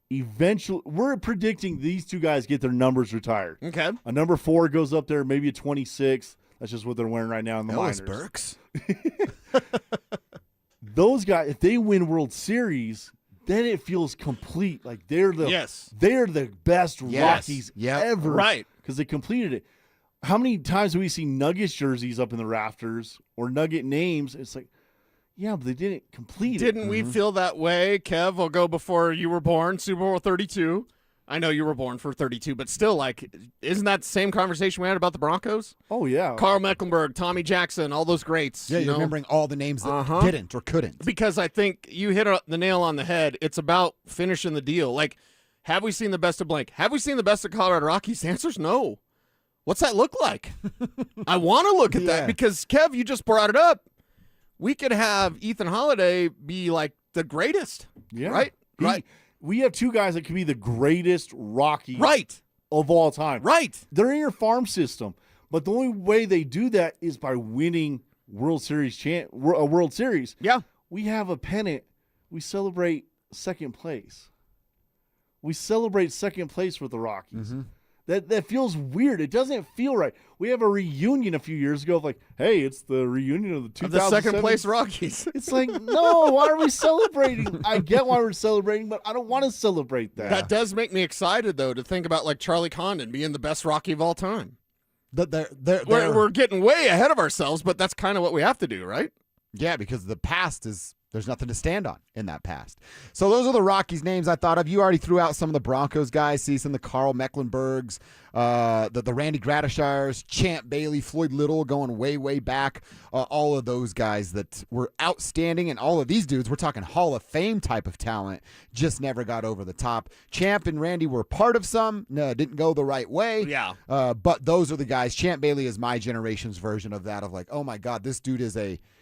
Eventually, we're predicting these two guys get their numbers retired. Okay. A number 4 goes up there, maybe a 26. That's just what they're wearing right now in the Ellis minors. Burks. Those guys, if they win World Series, then it feels complete. Like they're the best Rockies ever. Right. Because they completed it. How many times have we seen Nuggets jerseys up in the rafters or Nugget names? It's like, yeah, but they didn't complete it. Didn't we feel that way, Kev? I'll go before you were born, Super Bowl 32. I know you were born for 32, but still, like, isn't that the same conversation we had about the Broncos? Oh, yeah. Carl Mecklenburg, Tommy Jackson, all those greats. Yeah, you're remembering all the names that didn't or couldn't. Because I think you hit the nail on the head. It's about finishing the deal. Like, have we seen the best of blank? Have we seen the best of Colorado Rockies? The answer's no. What's that look like? I want to look at that because, Kev, you just brought it up. We could have Ethan Holiday be like the greatest. Yeah. Right? Right. We have two guys that could be the greatest Rockies of all time. Right. They're in your farm system. But the only way they do that is by winning World Series. Yeah. We have a pennant. We celebrate second place. We celebrate second place with the Rockies. That feels weird. It doesn't feel right. We have a reunion a few years ago of like, hey, it's the reunion of the 2007. The second place Rockies. It's like, no, why are we celebrating? I get why we're celebrating, but I don't want to celebrate that. That does make me excited, though, to think about like Charlie Condon being the best Rocky of all time. We're getting way ahead of ourselves, but that's kind of what we have to do, right? Yeah, because the past there's nothing to stand on in that past. So those are the Rockies names I thought of. You already threw out some of the Broncos guys, Cecil, the Carl Mecklenburgs, the Randy Gradishires, Champ Bailey, Floyd Little going way, way back. All of those guys that were outstanding. And all of these dudes, we're talking Hall of Fame type of talent, just never got over the top. Champ and Randy were part of some. No, didn't go the right way. Yeah. But those are the guys. Champ Bailey is my generation's version of that, of like, oh my God, this dude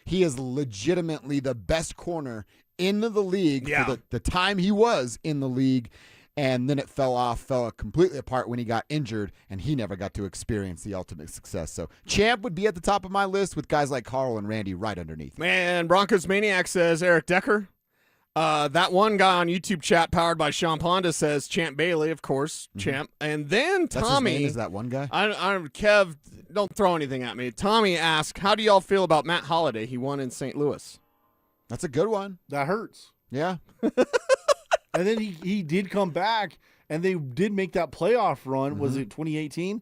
he is legitimately the best corner in the league for the time he was in the league. And then it fell completely apart when he got injured, and he never got to experience the ultimate success. So Champ would be at the top of my list with guys like Carl and Randy right underneath. Man, Broncos Maniac says Eric Decker. That one guy on YouTube chat powered by Sean Ponda says Champ Bailey, of course, Champ. And then Tommy. That's his name, is that one guy? Kev, don't throw anything at me. Tommy asked, how do y'all feel about Matt Holliday? He won in St. Louis. That's a good one. That hurts. Yeah. And then he did come back, and they did make that playoff run. Was it 2018?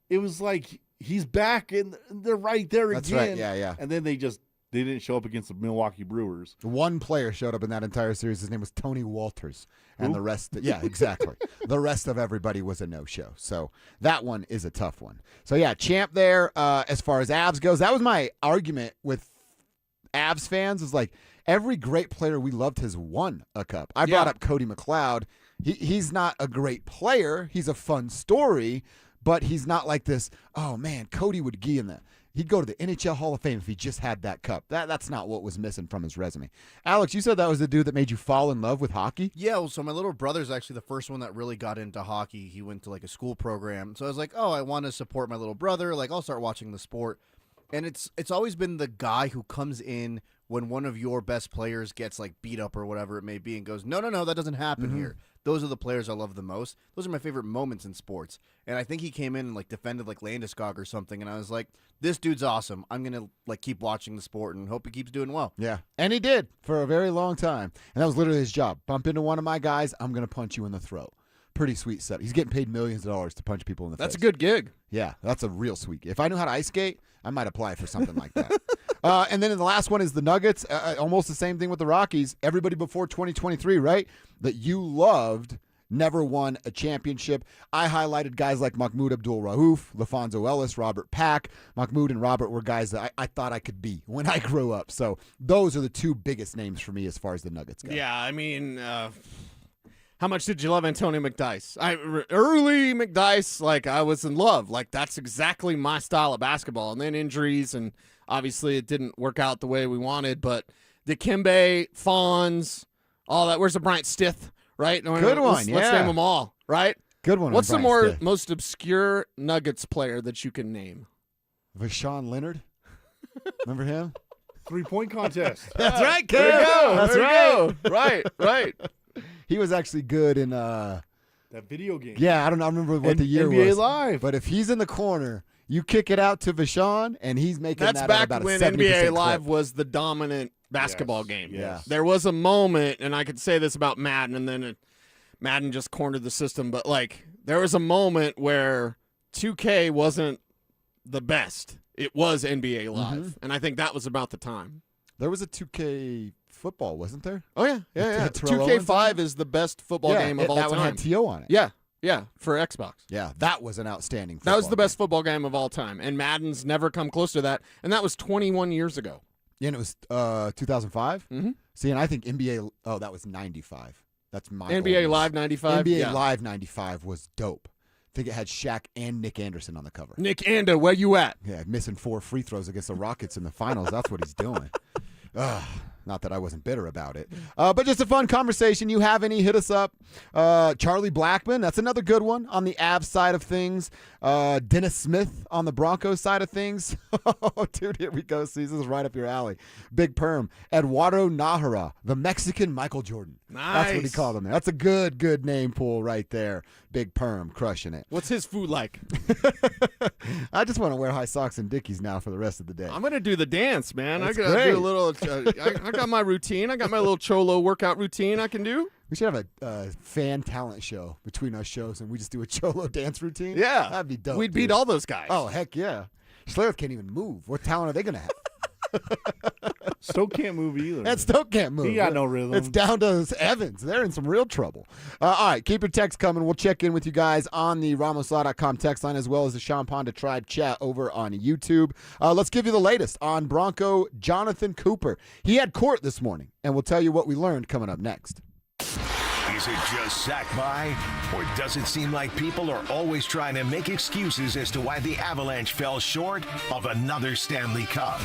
It was like he's back, and they're right there That's again. right, yeah. And then they didn't show up against the Milwaukee Brewers. One player showed up in that entire series. His name was Tony Walters. And the rest, yeah, exactly. The rest of everybody was a no-show. So that one is a tough one. So, yeah, Champ there. As far as Avs goes, that was my argument with Avs fans, is like every great player we loved has won a cup. I brought up Cody McLeod. He's not a great player. He's a fun story, but he's not like this, oh, man, Cody would be in that. He'd go to the NHL Hall of Fame if he just had that cup. That's not what was missing from his resume. Alex, you said that was the dude that made you fall in love with hockey? Yeah, well, so my little brother's actually the first one that really got into hockey. He went to like a school program. So I was like, oh, I want to support my little brother. Like, I'll start watching the sport. And it's always been the guy who comes in when one of your best players gets like beat up or whatever it may be and goes, no, that doesn't happen here. Those are the players I love the most. Those are my favorite moments in sports. And I think he came in and like defended like Landeskog or something, and I was like, this dude's awesome. I'm going to like keep watching the sport and hope he keeps doing well. Yeah. And he did for a very long time. And that was literally his job. Bump into one of my guys, I'm going to punch you in the throat. Pretty sweet set. He's getting paid millions of dollars to punch people in the face. That's a good gig. Yeah, that's a real sweet gig. If I knew how to ice skate, I might apply for something like that. And then the last one is the Nuggets. Almost the same thing with the Rockies. Everybody before 2023, right, that you loved never won a championship. I highlighted guys like Mahmoud Abdul-Rauf, LaFonso Ellis, Robert Pack. Mahmoud and Robert were guys that I thought I could be when I grew up. So those are the two biggest names for me as far as the Nuggets go. Yeah, I mean, how much did you love Antonio McDyess? Early McDyess, like I was in love. Like that's exactly my style of basketball. And then injuries, and obviously it didn't work out the way we wanted. But Dikembe, Fonz, all that. Where's the Bryant Stith? Right? Good one, Let's name them all, right? Good one. What's the most obscure Nuggets player that you can name? Vashawn Leonard. Remember him? 3-point contest. That's right, kid. There you go. That's There right. You go. Right. He was actually good in that video game. Yeah, I don't remember what the year NBA was. Live. But if he's in the corner, you kick it out to Vashawn, and he's making That's that back at about when a 70% NBA Live clip. was the dominant basketball game. Yes. There was a moment, and I could say this about Madden, and then Madden just cornered the system, but like there was a moment where 2K wasn't the best. It was NBA Live, and I think that was about the time. There was a 2K football, wasn't there? Oh, yeah. Had Terrell Owens 2K5 is the best football game of all time. That one had T.O. on it. Yeah, for Xbox. Yeah, that was an outstanding football That was the best football game of all time, and Madden's never come close to that, and that was 21 years ago. Yeah, and it was 2005? Mm-hmm. See, and I think NBA, that was 95. That's my NBA oldest. Live 95? NBA Live 95 was dope. I think it had Shaq and Nick Anderson on the cover. Nick Anda, where you at? Yeah, missing 4 free throws against the Rockets in the finals. That's what he's doing. Not that I wasn't bitter about it. But just a fun conversation. You have any, hit us up. Charlie Blackmon, that's another good one on the Avs side of things. Dennis Smith on the Broncos side of things. Oh, dude, here we go. See, this is right up your alley. Big Perm. Eduardo Nájera, the Mexican Michael Jordan. Nice. That's what he called him. That's a good name pool right there. Big Perm, crushing it. What's his food like? I just want to wear high socks and Dickies now for the rest of the day. I'm going to do the dance, man. That's I got to great. do a little. I got my routine. I got my little Cholo workout routine I can do. We should have a fan talent show between us shows, and we just do a Cholo dance routine. Yeah. That'd be dope. We'd beat all those guys. Oh, heck yeah. Schlereth can't even move. What talent are they going to have? Stoke can't move either. And Stoke can't move. He got no rhythm. It's down to Evans. They're in some real trouble. All right, keep your texts coming. We'll check in with you guys on the RamosLaw.com text line as well as the Sean Ponda Tribe chat over on YouTube. Let's give you the latest on Bronco Jonathan Cooper. He had court this morning, and we'll tell you what we learned coming up next. Is it just sack by? Or does it seem like people are always trying to make excuses as to why the Avalanche fell short of another Stanley Cup?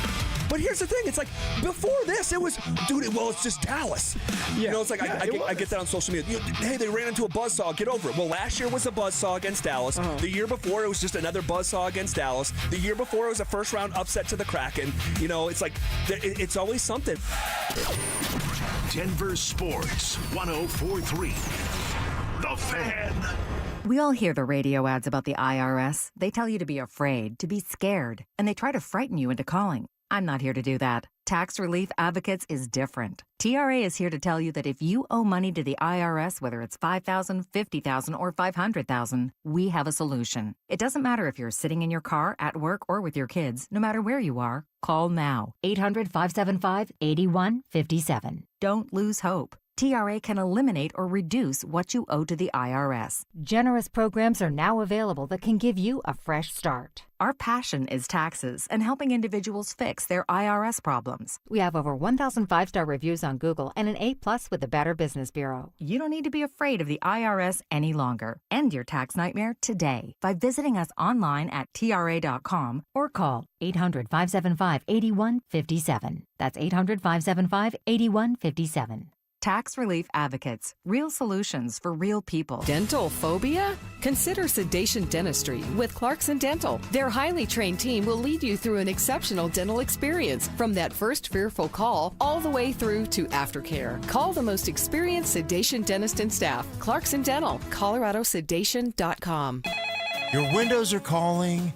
But here's the thing. It's like, before this, it was, dude, well, it's just Dallas. You know, it's like, I get that on social media. Hey, they ran into a buzzsaw. Get over it. Well, last year was a buzzsaw against Dallas. The year before, it was just another buzzsaw against Dallas. The year before, it was a first-round upset to the Kraken. You know, it's like, it's always something. Denver Sports 104.3. The Fan. We all hear the radio ads about the IRS. They tell you to be afraid, to be scared, and they try to frighten you into calling. I'm not here to do that. Tax Relief Advocates is different. TRA is here to tell you that if you owe money to the IRS, whether it's $5,000, $50,000, or $500,000, we have a solution. It doesn't matter if you're sitting in your car, at work, or with your kids. No matter where you are, call now. 800-575-8157. Don't lose hope. TRA can eliminate or reduce what you owe to the IRS. Generous programs are now available that can give you a fresh start. Our passion is taxes and helping individuals fix their IRS problems. We have over 1,000 5-star reviews on Google and an A+ with the Better Business Bureau. You don't need to be afraid of the IRS any longer. End your tax nightmare today by visiting us online at TRA.com or call 800-575-8157. That's 800-575-8157. Tax Relief Advocates. Real solutions for real people. Dental phobia? Consider sedation dentistry with Clarkson Dental. Their highly trained team will lead you through an exceptional dental experience from that first fearful call all the way through to aftercare. Call the most experienced sedation dentist and staff. Clarkson Dental, ColoradoSedation.com. Your windows are calling.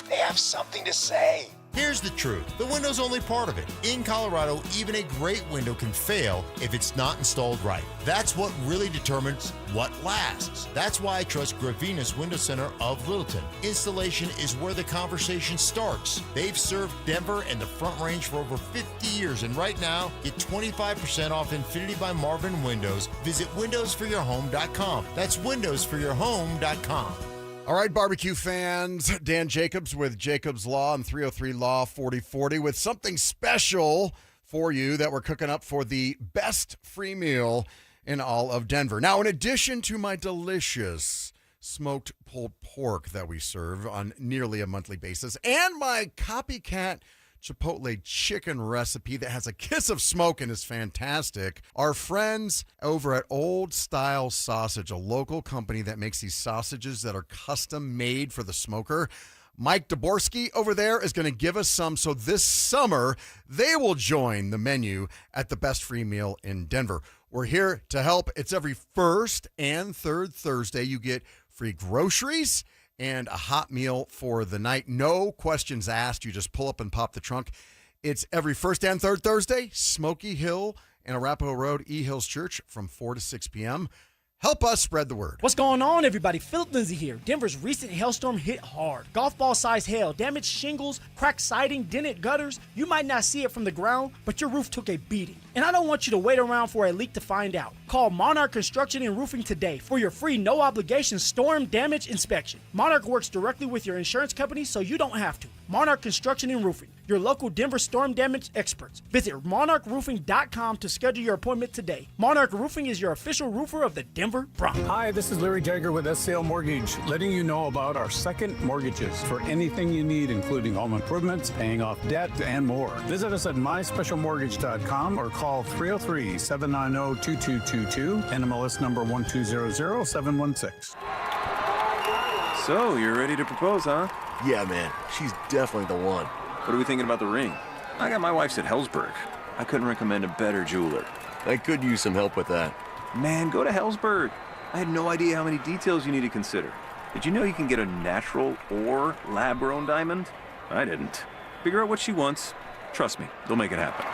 They have something to say. Here's the truth. The window's only part of it. In Colorado, even a great window can fail if it's not installed right. That's what really determines what lasts. That's why I trust Gravinas Window Center of Littleton. Installation is where the conversation starts. They've served Denver and the Front Range for over 50 years, and right now, get 25% off Infinity by Marvin Windows. Visit windowsforyourhome.com. That's windowsforyourhome.com. All right, barbecue fans, Dan Jacobs with Jacobs Law and 303 Law 4040 with something special for you that we're cooking up for the best free meal in all of Denver. Now, in addition to my delicious smoked pulled pork that we serve on nearly a monthly basis and my copycat Chipotle chicken recipe that has a kiss of smoke and is fantastic. Our friends over at Old Style Sausage, a local company that makes these sausages that are custom made for the smoker. Mike Daborski over there is going to give us some. So this summer, they will join the menu at the best free meal in Denver. We're here to help. It's every first and third Thursday. You get free groceries and a hot meal for the night. No questions asked. You just pull up and pop the trunk. It's every first and third Thursday, Smoky Hill and Arapahoe Road, E Hills Church from 4 to 6 p.m. Help us spread the word. What's going on, everybody? Philip Lindsay here. Denver's recent hailstorm hit hard. Golf ball-sized hail damaged shingles, cracked siding, dented gutters. You might not see it from the ground, but your roof took a beating. And I don't want you to wait around for a leak to find out. Call Monarch Construction and Roofing today for your free no-obligation storm damage inspection. Monarch works directly with your insurance company, so you don't have to. Monarch Construction and Roofing, your local Denver storm damage experts. Visit monarchroofing.com to schedule your appointment today. Monarch Roofing is your official roofer of the Denver Broncos. Hi, this is Larry Jagger with SCL Mortgage, letting you know about our second mortgages for anything you need, including home improvements, paying off debt, and more. Visit us at myspecialmortgage.com or call 303-790-2222, NMLS number 1200716. So, you're ready to propose, huh? Yeah, man. She's definitely the one. What are we thinking about the ring? I got my wife's at Hellsberg. I couldn't recommend a better jeweler. I could use some help with that. Man, go to Hellsberg. I had no idea how many details you need to consider. Did you know you can get a natural or lab-grown diamond? I didn't. Figure out what she wants. Trust me, they'll make it happen.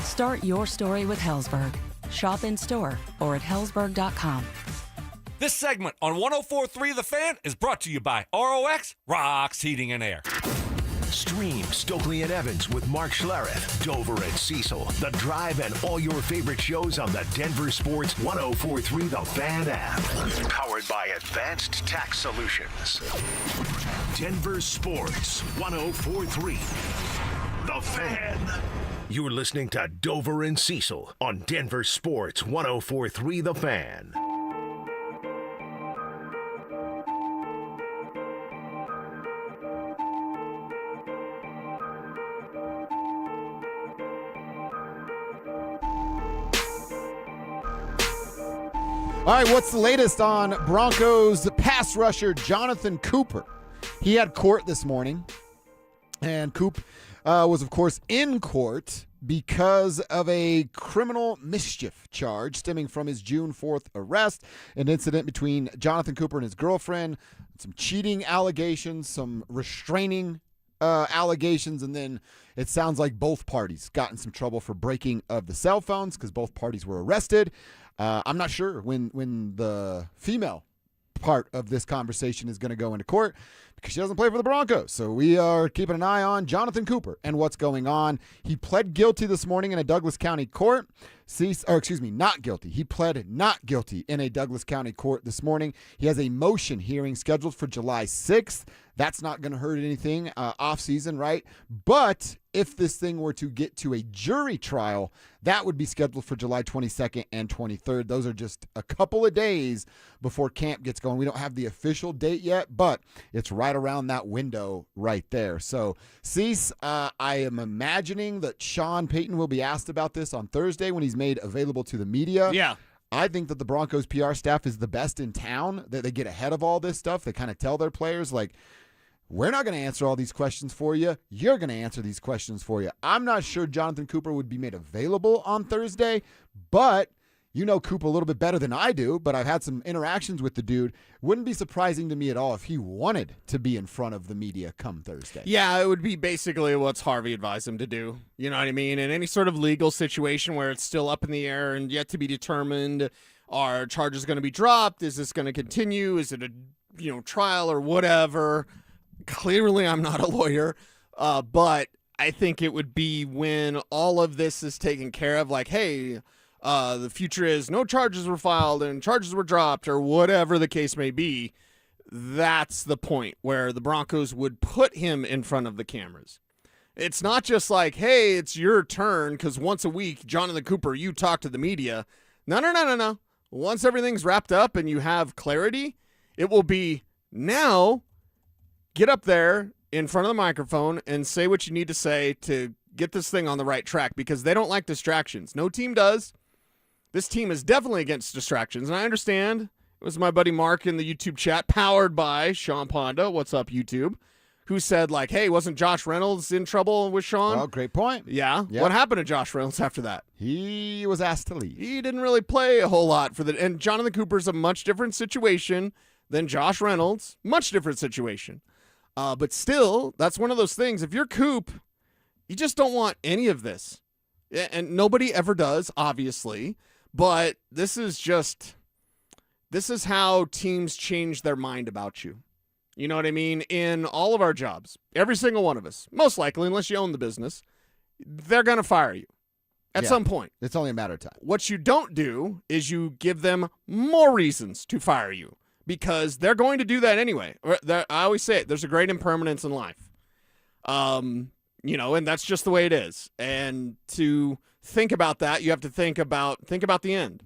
Start your story with Hellsberg. Shop in store or at hellsberg.com. This segment on 104.3 The Fan is brought to you by ROX Rocks Heating and Air. Stream Stokely and Evans with Mark Schlereth, Dover and Cecil, The Drive, and all your favorite shows on the Denver Sports 104.3 The Fan app. Powered by Advanced Tax Solutions. Denver Sports 104.3 The Fan. You're listening to Dover and Cecil on Denver Sports 104.3 The Fan. All right, what's the latest on Broncos pass rusher Jonathan Cooper? He had court this morning, and Coop was, of course, in court because of a criminal mischief charge stemming from his June 4th arrest, an incident between Jonathan Cooper and his girlfriend, some cheating allegations, some restraining allegations, and then it sounds like both parties got in some trouble for breaking of the cell phones because both parties were arrested. I'm not sure when the female part of this conversation is going to go into court because she doesn't play for the Broncos. So we are keeping an eye on Jonathan Cooper and what's going on. He pled guilty this morning in a Douglas County court. Not guilty. He pled not guilty in a Douglas County court this morning. He has a motion hearing scheduled for July 6th. That's not going to hurt anything off season, right? But if this thing were to get to a jury trial, that would be scheduled for July 22nd and 23rd. Those are just a couple of days before camp gets going. We don't have the official date yet, but it's right around that window right there. So, Cease, I am imagining that Sean Payton will be asked about this on Thursday when he's made available to the media. Yeah. I think that the Broncos PR staff is the best in town, that they get ahead of all this stuff. They kind of tell their players, like, we're not going to answer all these questions for you. You're going to answer these questions for you. I'm not sure Jonathan Cooper would be made available on Thursday, but you know Coop a little bit better than I do, but I've had some interactions with the dude. Wouldn't be surprising to me at all if he wanted to be in front of the media come Thursday. Yeah, it would be basically what's Harvey advised him to do. You know what I mean? In any sort of legal situation where it's still up in the air and yet to be determined, are charges going to be dropped? Is this going to continue? Is it a trial or whatever? Clearly, I'm not a lawyer, but I think it would be when all of this is taken care of, like, hey, the future is no charges were filed and charges were dropped or whatever the case may be. That's the point where the Broncos would put him in front of the cameras. It's not just like, hey, it's your turn because once a week, Jonathan Cooper, you talk to the media. No. Once everything's wrapped up and you have clarity, it will be now get up there in front of the microphone and say what you need to say to get this thing on the right track because they don't like distractions. No team does. This team is definitely against distractions, and I understand. It was my buddy Mark in the YouTube chat, powered by Sean Ponda. What's up, YouTube? Who said, like, hey, wasn't Josh Reynolds in trouble with Sean? Well, great point. Yeah. Yep. What happened to Josh Reynolds after that? He was asked to leave. He didn't really play a whole lot and Jonathan Cooper's a much different situation than Josh Reynolds. Much different situation. But still, that's one of those things. If you're Coop, you just don't want any of this. And nobody ever does, obviously. But this is how teams change their mind about you. You know what I mean? In all of our jobs, every single one of us, most likely, unless you own the business, they're going to fire you at some point. It's only a matter of time. What you don't do is you give them more reasons to fire you. Because they're going to do that anyway. I always say it. There's a great impermanence in life. And that's just the way it is. And to think about that, you have to think about the end.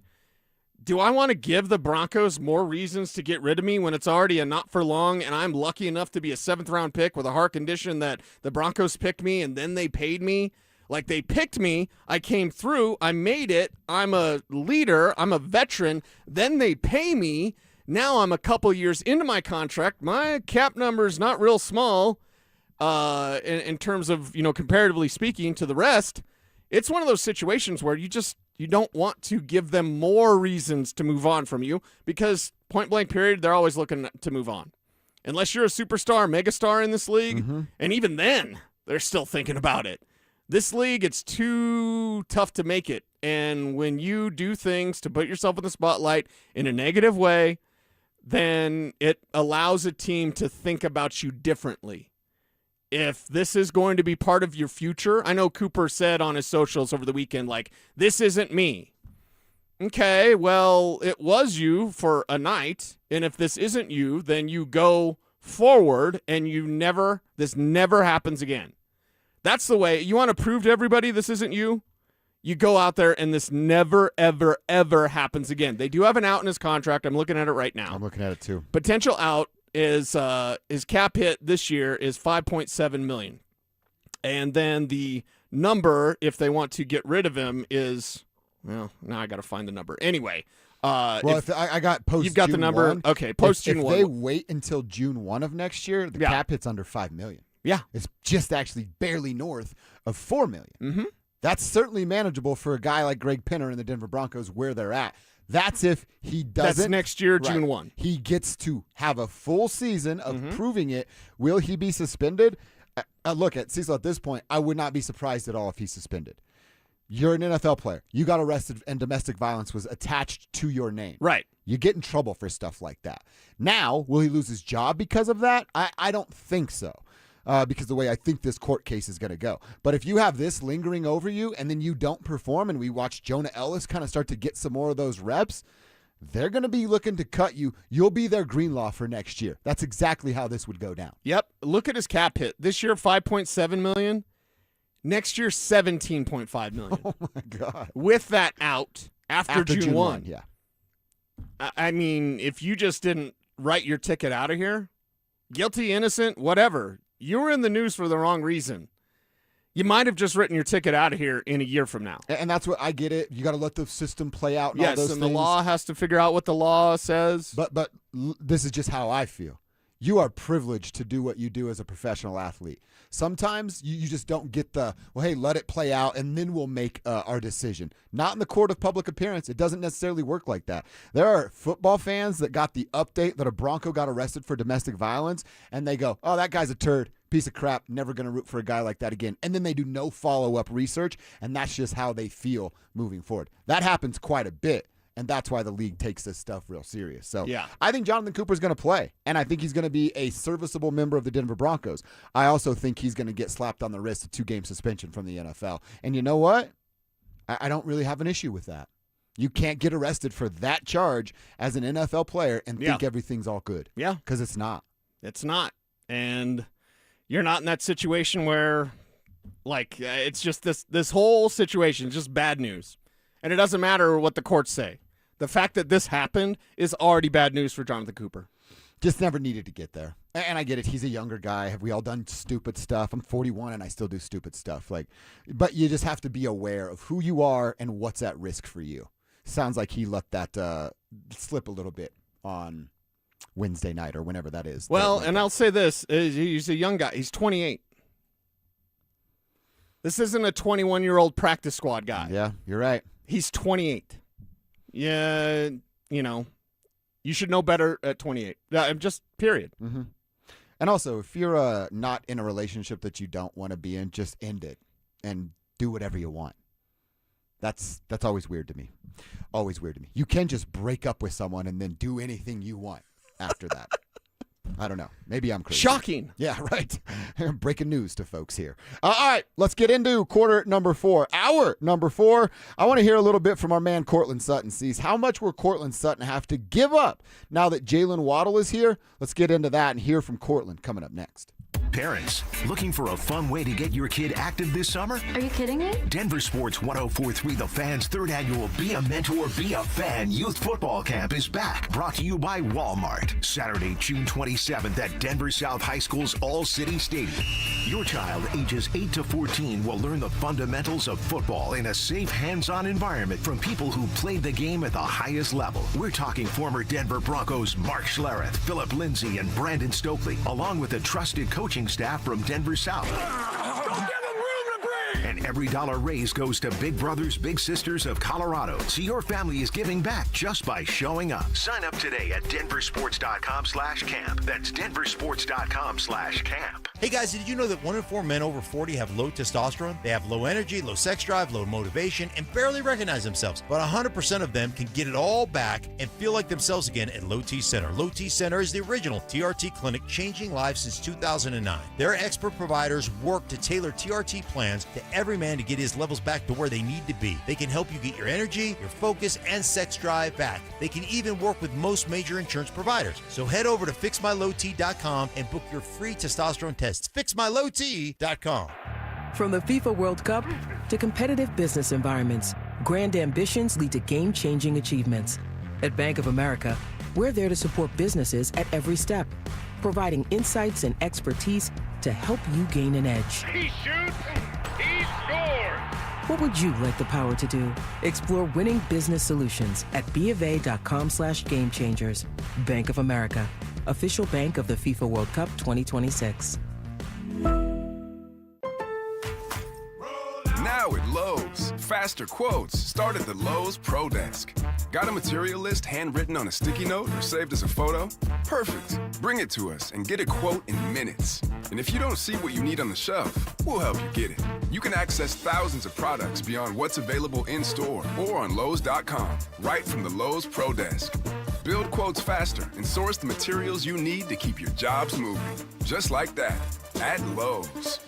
Do I want to give the Broncos more reasons to get rid of me when it's already a not for long and I'm lucky enough to be a 7th-round pick with a heart condition that the Broncos picked me and then they paid me? Like, they picked me, I came through, I made it, I'm a leader, I'm a veteran, then they pay me. Now I'm a couple years into my contract. My cap number is not real small in terms of, comparatively speaking to the rest. It's one of those situations where you don't want to give them more reasons to move on from you because point blank period, they're always looking to move on. Unless you're a superstar, megastar in this league, and even then, they're still thinking about it. This league, it's too tough to make it. And when you do things to put yourself in the spotlight in a negative way, then it allows a team to think about you differently. If this is going to be part of your future, I know Cooper said on his socials over the weekend, like, this isn't me. Okay, well, it was you for a night, and if this isn't you, then you go forward and this never happens again. That's the way. You want to prove to everybody this isn't you? You go out there and this never, ever, ever happens again. They do have an out in his contract. I'm looking at it right now. I'm looking at it too. Potential out is his cap hit this year is $5.7 million. And then the number, if they want to get rid of him, is, well, now I got to find the number. Anyway. I got post. You've got June the number. 1. Okay, post June 1. If they wait until June 1 of next year, the cap hit's under $5 million. Yeah. It's just actually barely north of $4 million. Mm-hmm. That's certainly manageable for a guy like Greg Pinner and the Denver Broncos where they're at. That's if he doesn't. That's next year, right, June 1. He gets to have a full season of proving it. Will he be suspended? Look, at Cecil, at this point, I would not be surprised at all if he's suspended. You're an NFL player. You got arrested and domestic violence was attached to your name. Right. You get in trouble for stuff like that. Now, will he lose his job because of that? I don't think so. Because the way I think this court case is going to go. But if you have this lingering over you and then you don't perform and we watch Jonah Ellis kind of start to get some more of those reps, they're going to be looking to cut you. You'll be their Greenlaw for next year. That's exactly how this would go down. Yep. Look at his cap hit. This year, $5.7 million. Next year, $17.5 million. Oh, my God. With that out after June 1. Yeah. I mean, if you just didn't write your ticket out of here, guilty, innocent, whatever, you were in the news for the wrong reason. You might have just written your ticket out of here in a year from now. And that's what I get it. You got to let the system play out and all those things. The law has to figure out what the law says. But this is just how I feel. You are privileged to do what you do as a professional athlete. Sometimes you just don't get the, well, hey, let it play out, and then we'll make our decision. Not in the court of public appearance. It doesn't necessarily work like that. There are football fans that got the update that a Bronco got arrested for domestic violence, and they go, oh, that guy's a turd, piece of crap, never going to root for a guy like that again. And then they do no follow-up research, and that's just how they feel moving forward. That happens quite a bit. And that's why the league takes this stuff real serious. So I think Jonathan Cooper's going to play, and I think he's going to be a serviceable member of the Denver Broncos. I also think he's going to get slapped on the wrist, a 2-game suspension from the NFL. And you know what? I don't really have an issue with that. You can't get arrested for that charge as an NFL player and think everything's all good. Yeah. Because it's not. It's not. And you're not in that situation where, like, it's just this whole situation is just bad news. And it doesn't matter what the courts say. The fact that this happened is already bad news for Jonathan Cooper. Just never needed to get there. And I get it. He's a younger guy. Have we all done stupid stuff? I'm 41 and I still do stupid stuff. But you just have to be aware of who you are and what's at risk for you. Sounds like he let that slip a little bit on Wednesday night or whenever that is. Well, and I'll say this. He's a young guy. He's 28. This isn't a 21-year-old practice squad guy. Yeah, you're right. He's 28. Yeah, you should know better at 28. Just period. Mm-hmm. And also, if you're not in a relationship that you don't want to be in, just end it and do whatever you want. That's always weird to me. Always weird to me. You can just break up with someone and then do anything you want after that. I don't know. Maybe I'm crazy. Shocking. Yeah, right. Breaking news to folks here. All right, let's get into quarter number 4. Hour number 4. I want to hear a little bit from our man Cortland Sutton. Sees how much will Cortland Sutton have to give up now that Jalen Waddle is here? Let's get into that and hear from Cortland coming up next. Parents, looking for a fun way to get your kid active this summer? Are you kidding me? Denver Sports 104.3 The Fan's 3rd annual Be a Mentor, Be a Fan Youth Football Camp is back. Brought to you by Walmart. Saturday, June 27th at Denver South High School's All-City Stadium. Your child, ages 8 to 14, will learn the fundamentals of football in a safe, hands-on environment from people who played the game at the highest level. We're talking former Denver Broncos Mark Schlereth, Philip Lindsay, and Brandon Stokely, along with a trusted coaching staff from Denver South. And every dollar raised goes to Big Brothers Big Sisters of Colorado. So your family is giving back just by showing up. Sign up today at DenverSports.com/camp. That's DenverSports.com/camp. Hey guys, did you know that 1 in 4 men over 40 have low testosterone? They have low energy, low sex drive, low motivation, and barely recognize themselves. But 100% of them can get it all back and feel like themselves again at Low T Center. Low T Center is the original TRT clinic, changing lives since 2009. Their expert providers work to tailor TRT plans to every man to get his levels back to where they need to be. They can help you get your energy, your focus, and sex drive back. They can even work with most major insurance providers. So head over to FixMyLowT.com and book your free testosterone tests. FixMyLowT.com. From the FIFA World Cup to competitive business environments, grand ambitions lead to game-changing achievements. At Bank of America, we're there to support businesses at every step, providing insights and expertise to help you gain an edge. He shoots, he scores! What would you like the power to do? Explore winning business solutions at BofA.com/gamechangers. Bank of America, official bank of the FIFA World Cup 2026. Now at Lowe's, faster quotes start at the Lowe's Pro Desk. Got a material list handwritten on a sticky note or saved as a photo? Perfect. Bring it to us and get a quote in minutes. And if you don't see what you need on the shelf, we'll help you get it. You can access thousands of products beyond what's available in-store or on Lowe's.com, right from the Lowe's Pro Desk. Build quotes faster and source the materials you need to keep your jobs moving. Just like that, at Lowe's.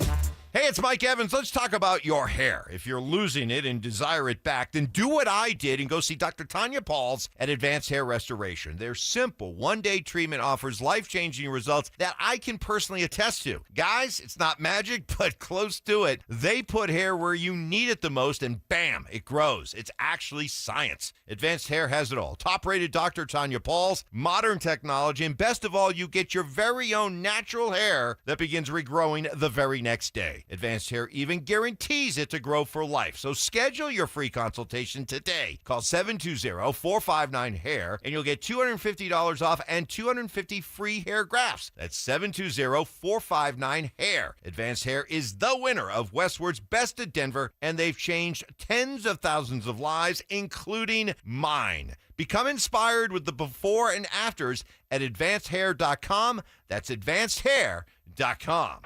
Hey, it's Mike Evans. Let's talk about your hair. If you're losing it and desire it back, then do what I did and go see Dr. Tanya Pauls at Advanced Hair Restoration. Their simple one-day treatment offers life-changing results that I can personally attest to. Guys, it's not magic, but close to it. They put hair where you need it the most, and bam, it grows. It's actually science. Advanced Hair has it all. Top-rated Dr. Tanya Pauls, modern technology, and best of all, you get your very own natural hair that begins regrowing the very next day. Advanced Hair even guarantees it to grow for life. So schedule your free consultation today. Call 720-459-HAIR and you'll get $250 off and 250 free hair grafts. That's 720-459-HAIR. Advanced Hair is the winner of Westward's Best of Denver, and they've changed tens of thousands of lives, including mine. Become inspired with the before and afters at advancedhair.com. That's advancedhair.com.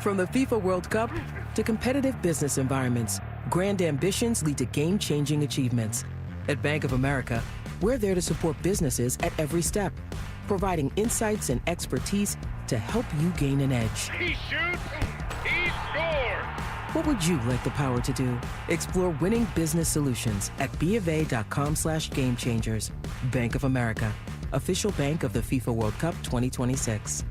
From the FIFA World Cup to competitive business environments, grand ambitions lead to game-changing achievements. At Bank of America, we're there to support businesses at every step, providing insights and expertise to help you gain an edge. He shoots, he scores! What would you like the power to do? Explore winning business solutions at BofA.com/gamechangers. Bank of America, official bank of the FIFA World Cup 2026.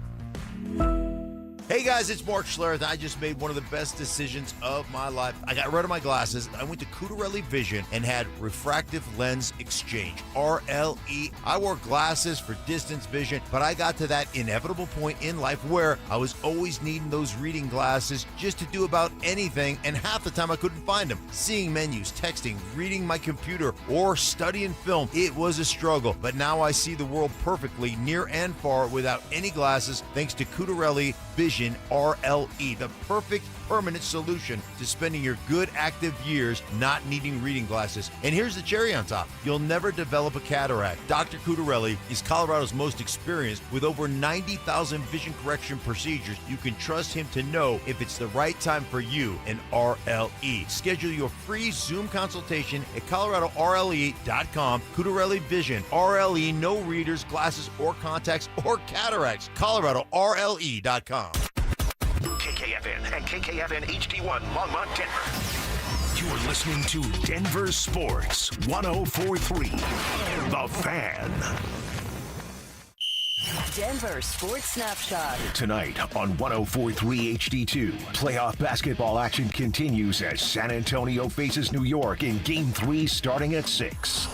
Hey guys, it's Mark Schlereth. I just made one of the best decisions of my life. I got rid of my glasses. I went to Cutarelli Vision and had refractive lens exchange, RLE. I wore glasses for distance vision, but I got to that inevitable point in life where I was always needing those reading glasses just to do about anything, and half the time I couldn't find them. Seeing menus, texting, reading my computer, or studying film, it was a struggle. But now I see the world perfectly, near and far, without any glasses, thanks to Cutarelli Vision RLE, the perfect permanent solution to spending your good active years not needing reading glasses. And here's the cherry on top. You'll never develop a cataract. Dr. Cutarelli is Colorado's most experienced with over 90,000 vision correction procedures. You can trust him to know if it's the right time for you and RLE. Schedule your free Zoom consultation at coloradorle.com. Cutarelli Vision, RLE, no readers, glasses, or contacts, or cataracts. coloradorle.com. KKFN and KKFN HD1 Longmont, Denver. You're listening to Denver Sports 104.3 The Fan. Denver Sports Snapshot. Tonight on 104.3 HD2, playoff basketball action continues as San Antonio faces New York in Game 3 starting at 6.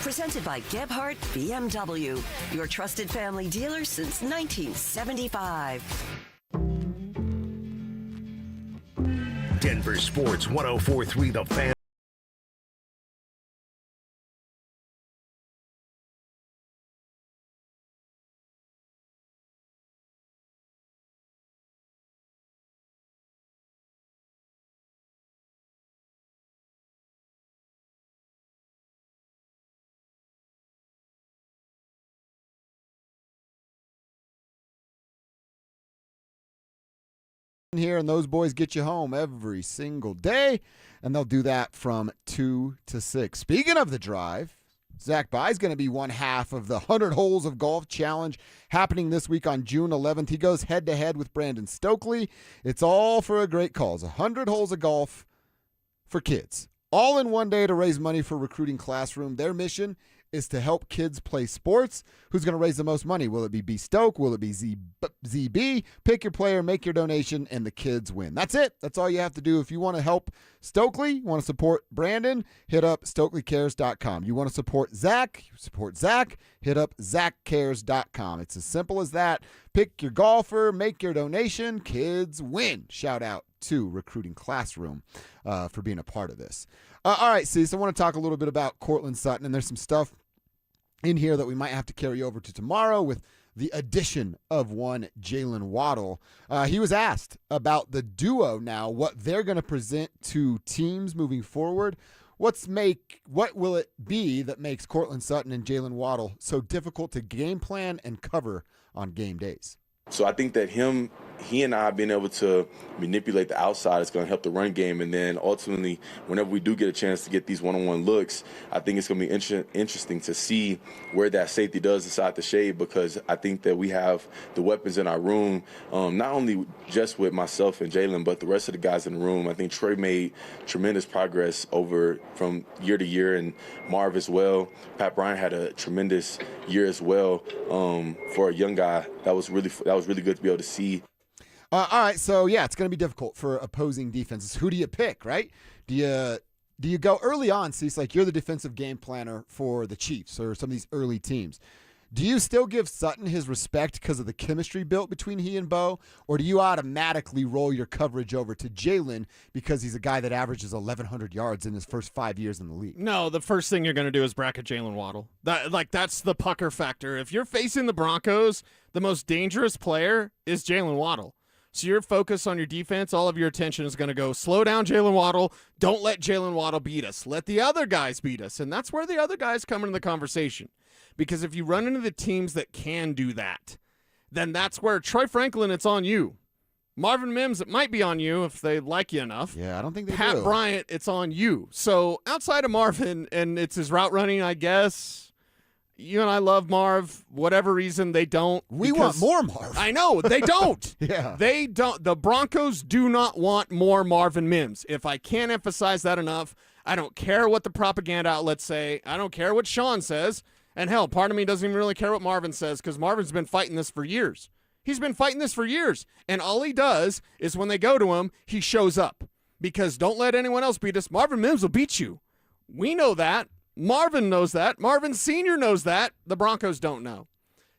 Presented by Gebhardt BMW, your trusted family dealer since 1975. Denver Sports 104.3 The Fan. Here, and those boys get you home every single day, and they'll do that from 2 to 6. Speaking of the drive, Zach Bye's going to be one half of the 100 Holes of Golf Challenge happening this week on June 11th. He goes head-to-head with Brandon Stokely. It's all for a great cause, 100 holes of golf for kids. All in one day to raise money for Recruiting Classroom. Their mission is to help kids play sports. Who's going to raise the most money? Will it be Stoke? Will it be ZB? Pick your player, make your donation, and the kids win. That's it. That's all you have to do. If you want to help Stokely, you want to support Brandon, hit up StokelyCares.com. You want to support Zach, hit up ZachCares.com. It's as simple as that. Pick your golfer, make your donation, kids win. Shout out to Recruiting Classroom for being a part of this. All right, Cecil, I want to talk a little bit about Courtland Sutton, and there's some stuff in here that we might have to carry over to tomorrow with the addition of one Jalen Waddle. He was asked about the duo now, what they're going to present to teams moving forward. What will it be that makes Courtland Sutton and Jalen Waddle so difficult to game plan and cover on game days? So I think that he and I being able to manipulate the outside is going to help the run game. And then ultimately, whenever we do get a chance to get these one-on-one looks, I think it's going to be interesting to see where that safety does decide to shade, because I think that we have the weapons in our room, not only just with myself and Jalen, but the rest of the guys in the room. I think Trey made tremendous progress from year to year, and Marv as well. Pat Bryant had a tremendous year as well. For a young guy, that was really good to be able to see. All right, so yeah, it's going to be difficult for opposing defenses. Who do you pick, right? Do you go early on, Cecil, like you're the defensive game planner for the Chiefs or some of these early teams? Do you still give Sutton his respect because of the chemistry built between he and Bo, or do you automatically roll your coverage over to Jalen because he's a guy that averages 1,100 yards in his first 5 years in the league? No, the first thing you're going to do is bracket Jalen Waddle. That's the pucker factor. If you're facing the Broncos, the most dangerous player is Jalen Waddle. So your focus on your defense, all of your attention is going to go, slow down Jalen Waddle. Don't let Jalen Waddle beat us. Let the other guys beat us. And that's where the other guys come into the conversation. Because if you run into the teams that can do that, then that's where Troy Franklin, it's on you. Marvin Mims, it might be on you if they like you enough. Yeah, I don't think they do. Pat Bryant, it's on you. So outside of Marvin, and it's his route running, I guess. You and I love Marv. Whatever reason, they don't. We want more Marv. I know. They don't. Yeah. They don't. The Broncos do not want more Marvin Mims. If I can't emphasize that enough, I don't care what the propaganda outlets say. I don't care what Sean says. And hell, part of me doesn't even really care what Marvin says because Marvin's been fighting this for years. He's been fighting this for years. And all he does is when they go to him, he shows up. Because don't let anyone else beat us. Marvin Mims will beat you. We know that. Marvin knows that. Marvin Sr. knows that. The Broncos don't know.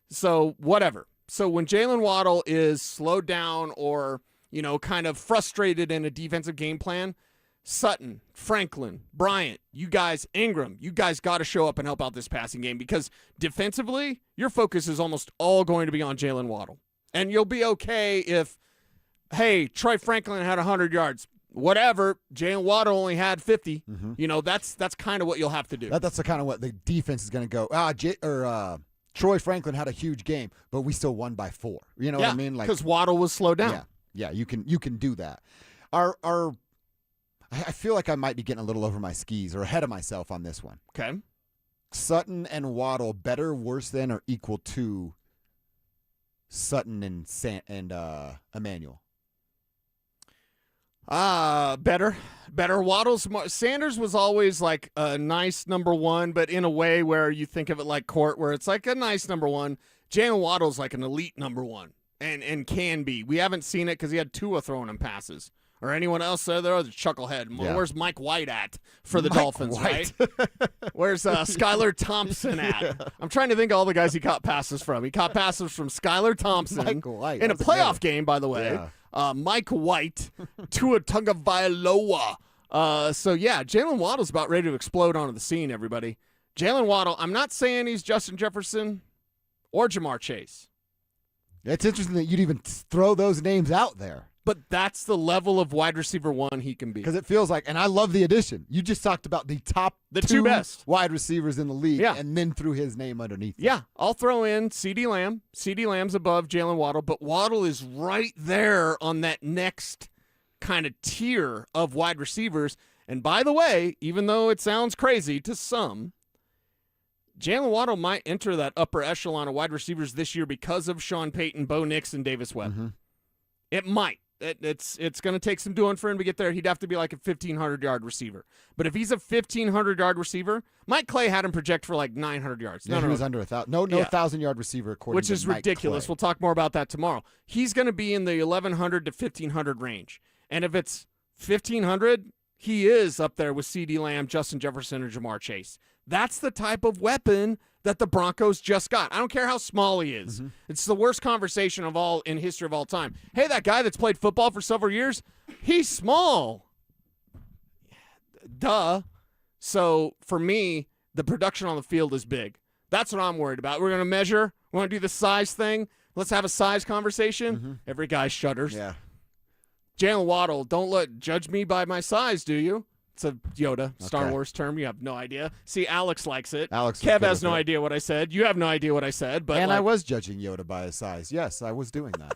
So whatever. So when Jalen Waddle is slowed down or, kind of frustrated in a defensive game plan, Sutton, Franklin, Bryant, you guys, Ingram, you guys got to show up and help out this passing game because defensively, your focus is almost all going to be on Jalen Waddle. And you'll be okay if, hey, Troy Franklin had 100 yards. Whatever, Jalen Waddle only had 50. Mm-hmm. That's kind of what you'll have to do. That's the kind of what the defense is going to go. Troy Franklin had a huge game, but we still won by 4. You know what I mean? Because Waddle was slowed down. Yeah, you can do that. I feel like I might be getting a little over my skis or ahead of myself on this one. Okay. Sutton and Waddle better, worse than, or equal to Sutton and Emmanuel? Better. Sanders was always like a nice number one, but in a way where you think of it like Court, where it's like a nice number one. Jalen Waddle's like an elite number one and can be. We haven't seen it because he had Tua throwing him passes. Or anyone else there, the chucklehead. Yeah. Where's Mike White at for the Dolphins, right? Where's Skylar Thompson at? I'm trying to think of all the guys he caught passes from. He caught passes from Skylar Thompson Mike White. In a playoff game, by the way. Yeah. Mike White, Tua Tagovailoa. Jalen Waddle's about ready to explode onto the scene, everybody. Jalen Waddle, I'm not saying he's Justin Jefferson or Jamar Chase. It's interesting that you'd even throw those names out there. But that's the level of wide receiver one he can be. Because it feels like, and I love the addition. You just talked about the two best wide receivers in the league, and then threw his name underneath. Yeah, I'll throw in CeeDee Lamb. CeeDee Lamb's above Jalen Waddle, but Waddle is right there on that next kind of tier of wide receivers. And by the way, even though it sounds crazy to some, Jalen Waddle might enter that upper echelon of wide receivers this year because of Sean Payton, Bo Nix, and Davis Webb. Mm-hmm. It might. It's going to take some doing for him to get there. He'd have to be like a 1,500-yard receiver. But if he's a 1,500-yard receiver, Mike Clay had him project for like 900 yards. Yeah, he was under 1,000. No 1,000-yard receiver according which to is Mike ridiculous. Clay. We'll talk more about that tomorrow. He's going to be in the 1,100 to 1,500 range. And if it's 1,500, he is up there with CeeDee Lamb, Justin Jefferson, and Jamar Chase. That's the type of weapon that the Broncos just got. I don't care how small he is. Mm-hmm. It's the worst conversation of all in history of all time. Hey, that guy that's played football for several years, he's small. Duh. So for me, the production on the field is big. That's what I'm worried about. We're going to measure. We want to do the size thing. Let's have a size conversation. Mm-hmm. Every guy shudders. Yeah. Jalen Waddle, don't judge me by my size, do you? It's a Yoda, Star Okay. Wars term. You have no idea. See, Alex likes it. Alex is Kev good has with no it. idea what I said. You have no idea what I said. But And like, I was judging Yoda by his size. Yes, I was doing that.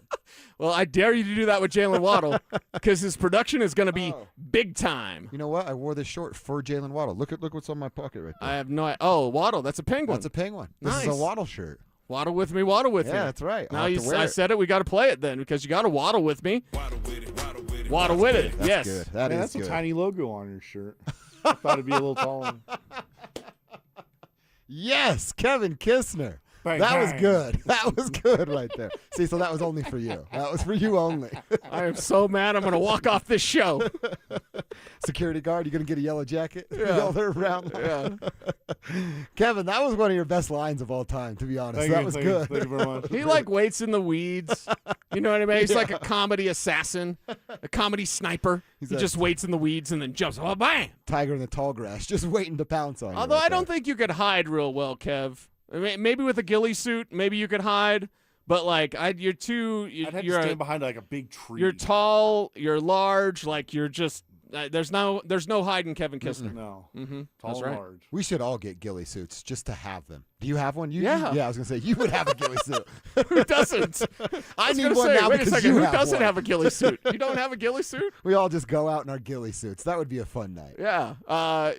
well, I dare you to do that with Jalen Waddle because his production is going to be big time. You know what? I wore this short for Jalen Waddle. Look what's on my pocket right there. I have no idea. Oh, Waddle, that's a penguin. That's a penguin. This Nice. is a Waddle shirt. Waddle with me, waddle with me. Yeah, that's right. I'll Now have you, to wear I it. said it. We got to play it then because you got to waddle with me. Waddle with it. That's yes. good. That Man, is that's good. a tiny logo on your shirt. I thought it'd be a little taller. Yes, Kevin Kistner. Bang, That was bang. good. That was good right there. See, so that was only for you. That was for you only. I am so mad I'm going to walk off this show. Security guard, you going to get a yellow jacket? Yeah. Yell there around. Yeah. Kevin, that was one of your best lines of all time, to be honest. Thank that you, was thank you, good. thank you very much. He like waits in the weeds. You know what I mean? He's like a comedy assassin, a comedy sniper. He's He a- just waits in the weeds and then jumps. Oh, bam! Tiger in the tall grass, just waiting to pounce on you. Although right I don't there. think you could hide real well, Kev. I mean, maybe with a ghillie suit, maybe you could hide. But like, you're too. I'd have to You're stand behind like a big tree. You're tall. You're large. Like you're just. There's no hiding Kevin Kistner. No. Mm-hmm. Tall That's and right. large. We should all get ghillie suits just to have them. Do you have one? Yeah. Yeah, I was going to say, you would have a ghillie suit. Who doesn't? I was need gonna one say, now wait because a second. you Who have doesn't one. have a ghillie suit? You don't have a ghillie suit? We all just go out in our ghillie suits. That would be a fun night. Yeah.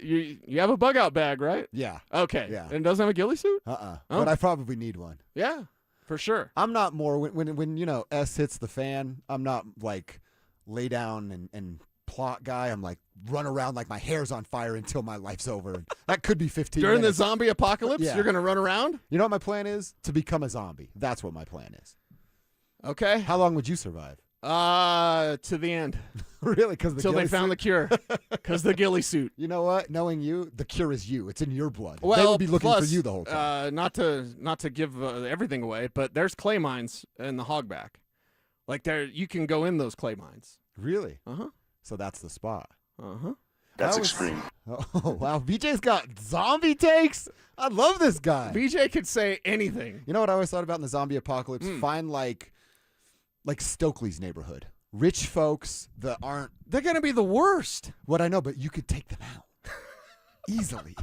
You have a bug out bag, right? Yeah. Okay. Yeah. And it doesn't have a ghillie suit? Oh. Oh. But I probably need one. Yeah, for sure. I'm not more, when you know, S hits the fan, I'm not like lay down and plot guy. I'm like run around like my hair's on fire until my life's over. And that could be 15 During minutes. the zombie apocalypse, Yeah. you're going to run around? You know what my plan is? To become a zombie. That's what my plan is. Okay. How long would you survive? To the end. Really? Because Until they found the cure. Because the ghillie suit. You know what? Knowing you, the cure is you. It's in your blood. Well, they would be looking plus, for you the whole time. Not to give everything away, but there's clay mines in the hogback. Like you can go in those clay mines. Really? Uh-huh. So that's the spot. Uh-huh. That's That was- extreme. Oh, wow. BJ's got zombie takes? I love this guy. BJ could say anything. You know what I always thought about in the zombie apocalypse? Find like Stokely's neighborhood. Rich folks that aren't. They're going to be the worst. What I know, but you could take them out easily.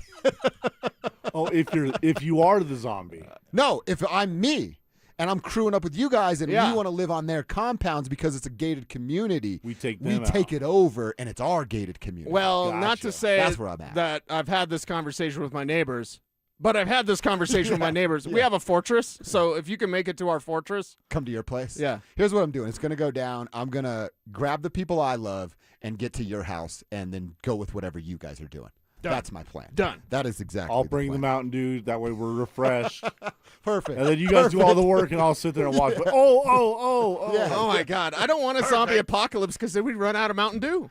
Oh, if you are the zombie. No, if I'm me and I'm crewing up with you guys and Yeah. we want to live on their compounds because it's a gated community, We take we them take out. it over and it's our gated community. Well, not to Gotcha. say That's where I'm at. that I've had this conversation with my neighbors, but I've had this conversation with my neighbors. We yeah. have a fortress, so if you can make it to our fortress, Come to your place. Yeah. Here's what I'm doing. It's going to go down. I'm going to grab the people I love and get to your house and then go with whatever you guys are doing. Done. That's my plan. Done. That is exactly I'll the bring the plan. Mountain Dew. That way we're refreshed. Perfect. And then you guys do all the work, and I'll sit there and watch. But, oh. Yeah. oh my God, I don't want a zombie apocalypse because then we'd run out of Mountain Dew.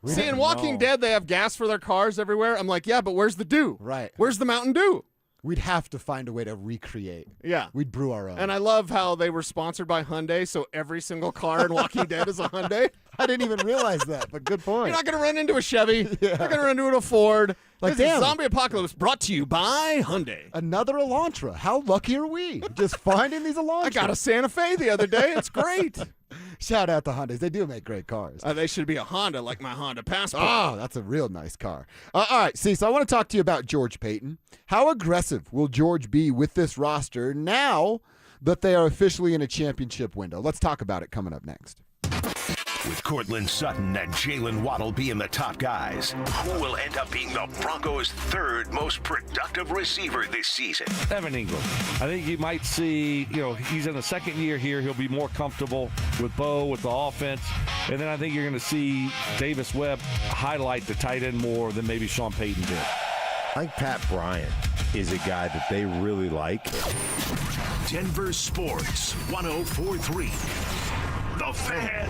See, in Walking Dead, they have gas for their cars everywhere. I'm like, yeah, but where's the Dew? Right. Where's the Mountain Dew? We'd have to find a way to recreate. Yeah. We'd brew our own. And I love how they were sponsored by Hyundai, so every single car in Walking Dead is a Hyundai. I didn't even realize that, but good point. You're not going to run into a Chevy. You're going to run into a Ford. Like, This is damn. Zombie Apocalypse brought to you by Hyundai. Another Elantra. How lucky are we? Just finding these Elantras. I got a Santa Fe the other day. It's great. Shout out to Hyundais. They do make great cars. They should be a Honda like my Honda Passport. Oh, that's a real nice car. All right, see, so I want to talk to you about George Payton. How aggressive will George be with this roster now that they are officially in a championship window? Let's talk about it coming up next. With Cortland Sutton and Jalen Waddle being the top guys, who will end up being the Broncos' third most productive receiver this season? Evan Ingram. I think you might see, he's in the second year here. He'll be more comfortable with Bo, with the offense. And then I think you're going to see Davis Webb highlight the tight end more than maybe Sean Payton did. I think Pat Bryant is a guy that they really like. Denver Sports 104.3. The Fan.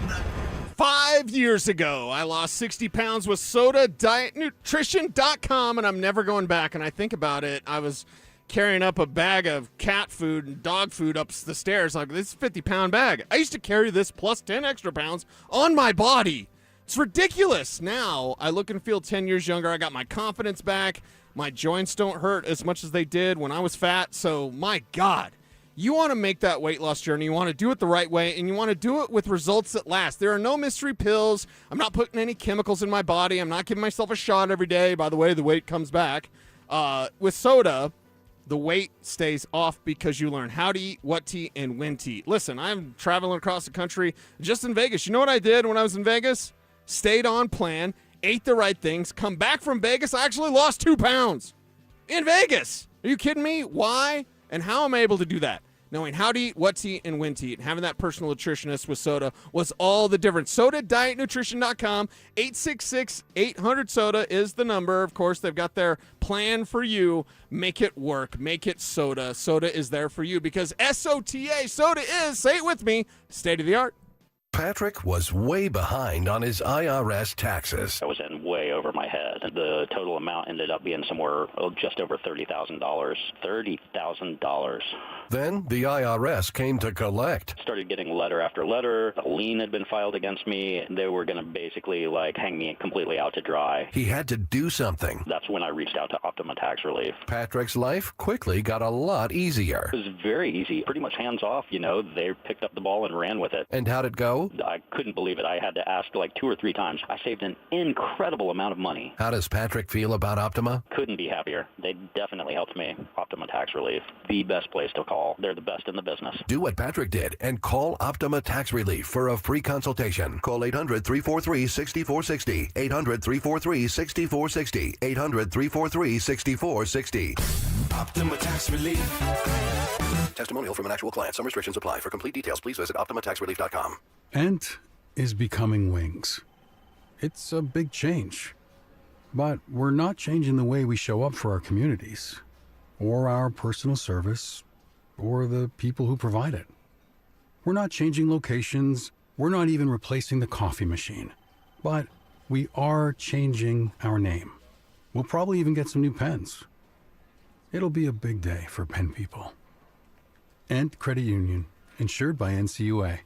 5 years ago, I lost 60 pounds with SodaDietNutrition.com, and I'm never going back. And I think about it, I was carrying up a bag of cat food and dog food up the stairs. Like, this is a 50-pound bag. I used to carry this plus 10 extra pounds on my body. It's ridiculous. Now, I look and feel 10 years younger. I got my confidence back. My joints don't hurt as much as they did when I was fat. So, my God. You want to make that weight loss journey. You want to do it the right way, and you want to do it with results that last. There are no mystery pills. I'm not putting any chemicals in my body. I'm not giving myself a shot every day. By the way, the weight comes back. With soda, the weight stays off because you learn how to eat, what to eat, and when to eat. Listen, I'm traveling across the country just in Vegas. You know what I did when I was in Vegas? Stayed on plan, ate the right things, come back from Vegas. I actually lost 2 pounds in Vegas. Are you kidding me? Why? And how am I able to do that? Knowing how to eat, what to eat, and when to eat. And having that personal nutritionist with soda was all the difference. SodaDietNutrition.com, 866-800-SODA is the number. Of course, they've got their plan for you. Make it work. Make it soda. Soda is there for you because SOTA, soda is, say it with me, state of the art. Patrick was way behind on his IRS taxes. I was in way over my head. The total amount ended up being somewhere just over $30,000. $30,000. Then the IRS came to collect. Started getting letter after letter. A lien had been filed against me. They were going to basically hang me completely out to dry. He had to do something. That's when I reached out to Optima Tax Relief. Patrick's life quickly got a lot easier. It was very easy. Pretty much hands off, They picked up the ball and ran with it. And how'd it go? I couldn't believe it. I had to ask 2 or 3 times. I saved an incredible amount of money. How does Patrick feel about Optima? Couldn't be happier. They definitely helped me. Optima Tax Relief, the best place to call. They're the best in the business. Do what Patrick did and call Optima Tax Relief for a free consultation. Call 800-343-6460. 800-343-6460. 800-343-6460. Optima Tax Relief. Testimonial from an actual client. Some restrictions apply. For complete details, please visit OptimaTaxRelief.com. Ent is becoming wings. It's a big change. But we're not changing the way we show up for our communities, or our personal service, or the people who provide it. We're not changing locations. We're not even replacing the coffee machine. But we are changing our name. We'll probably even get some new pens. It'll be a big day for pen people. Ent Credit Union, insured by NCUA.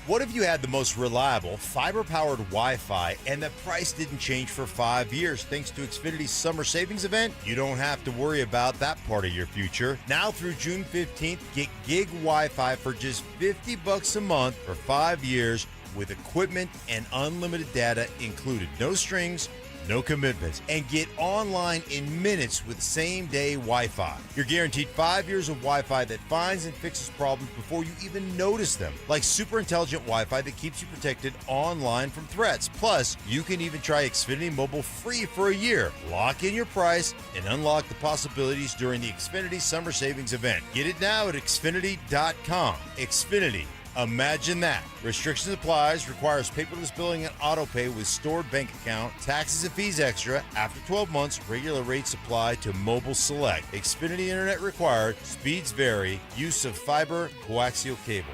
What if you had the most reliable, fiber-powered Wi-Fi and the price didn't change for 5 years thanks to Xfinity's summer savings event? You don't have to worry about that part of your future. Now through June 15th, get gig Wi-Fi for just $50 a month for 5 years with equipment and unlimited data included. No strings, no commitments, and get online in minutes with same-day Wi-Fi. You're guaranteed 5 years of Wi-Fi that finds and fixes problems before you even notice them, like super intelligent Wi-Fi that keeps you protected online from threats. Plus, you can even try Xfinity Mobile free for a year. Lock in your price and unlock the possibilities during the Xfinity Summer Savings event. Get it now at Xfinity.com. Xfinity. Imagine that. Restrictions applies, requires paperless billing and auto pay with stored bank account, taxes and fees extra. After 12 months, regular rates apply to mobile select. Xfinity internet required, speeds vary, use of fiber, coaxial cable.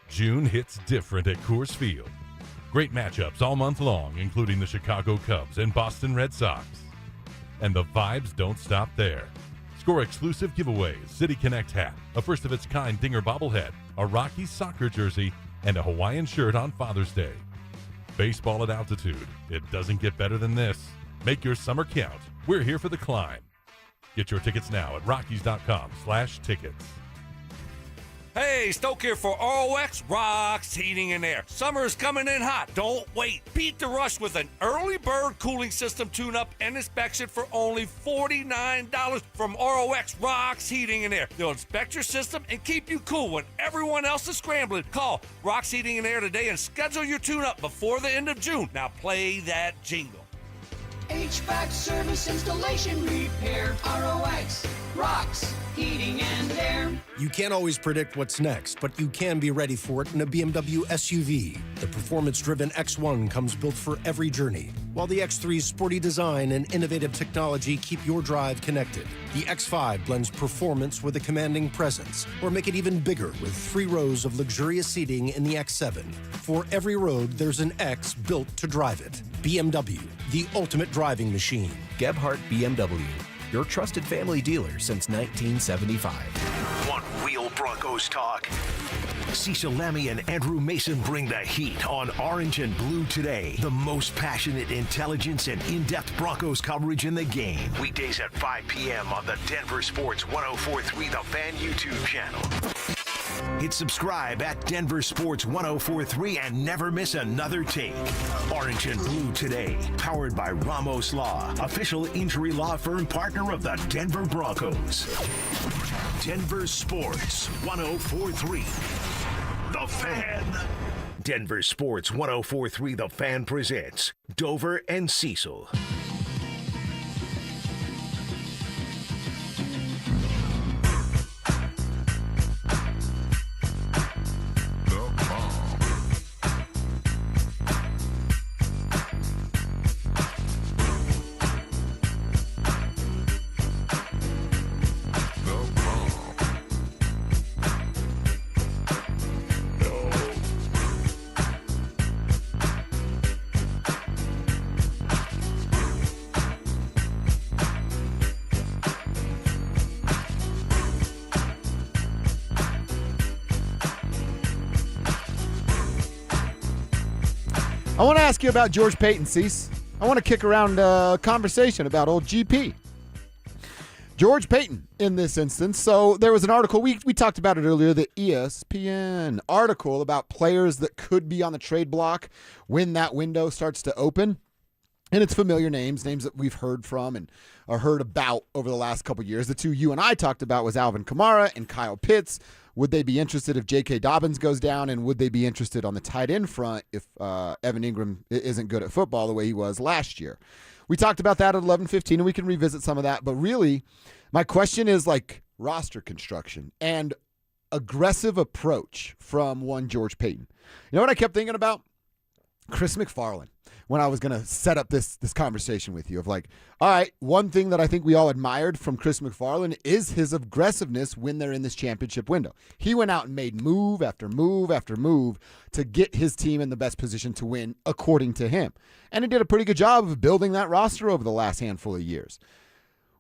June hits different at Coors Field. Great matchups all month long, including the Chicago Cubs and Boston Red Sox. And the vibes don't stop there. Score exclusive giveaways, City Connect hat, a first-of-its-kind Dinger bobblehead, a Rockies soccer jersey, and a Hawaiian shirt on Father's Day. Baseball at altitude. It doesn't get better than this. Make your summer count. We're here for the climb. Get your tickets now at Rockies.com/tickets. Hey, Stoke here for ROX Rocks Heating and Air. Summer is coming in hot. Don't wait. Beat the rush with an early bird cooling system tune-up and inspection for only $49 from ROX Rocks Heating and Air. They'll inspect your system and keep you cool when everyone else is scrambling. Call Rocks Heating and Air today and schedule your tune-up before the end of June. Now play that jingle. HVAC service, installation, repair, ROX, Rocks, Heating and Air. You can't always predict what's next, but you can be ready for it in a BMW SUV. The performance-driven X1 comes built for every journey, while the X3's sporty design and innovative technology keep your drive connected. The X5 blends performance with a commanding presence, or make it even bigger with 3 rows of luxurious seating in the X7. For every road, there's an X built to drive it. BMW, the ultimate driving machine. Gebhardt BMW, your trusted family dealer since 1975. Want real Broncos talk? Cecil Lemmy and Andrew Mason bring the heat on Orange and Blue Today. The most passionate intelligence and in-depth Broncos coverage in the game. Weekdays at 5 p.m. on the Denver Sports 104.3 The Fan YouTube channel. Hit subscribe at Denver Sports 104.3 and never miss another take. Orange and Blue Today, powered by Ramos Law, official injury law firm partner of the Denver Broncos. Denver Sports 104.3 The Fan. Denver Sports 104.3 The Fan presents Dover and Cecil. I want to ask you about George Payton, Cease. I want to kick around a conversation about old GP. George Payton in this instance. So there was an article, we talked about it earlier, the ESPN article about players that could be on the trade block when that window starts to open. And it's familiar names that we've heard from and are heard about over the last couple of years. The two you and I talked about was Alvin Kamara and Kyle Pitts. Would they be interested if J.K. Dobbins goes down? And would they be interested on the tight end front if Evan Ingram isn't good at football the way he was last year? We talked about that at 11:15, and we can revisit some of that. But really, my question is like roster construction and aggressive approach from one George Payton. You know what I kept thinking about? Chris McFarland. When I was going to set up this conversation with you of like, all right, one thing that I think we all admired from Chris McFarland is his aggressiveness when they're in this championship window. He went out and made move after move after move to get his team in the best position to win, according to him. And he did a pretty good job of building that roster over the last handful of years.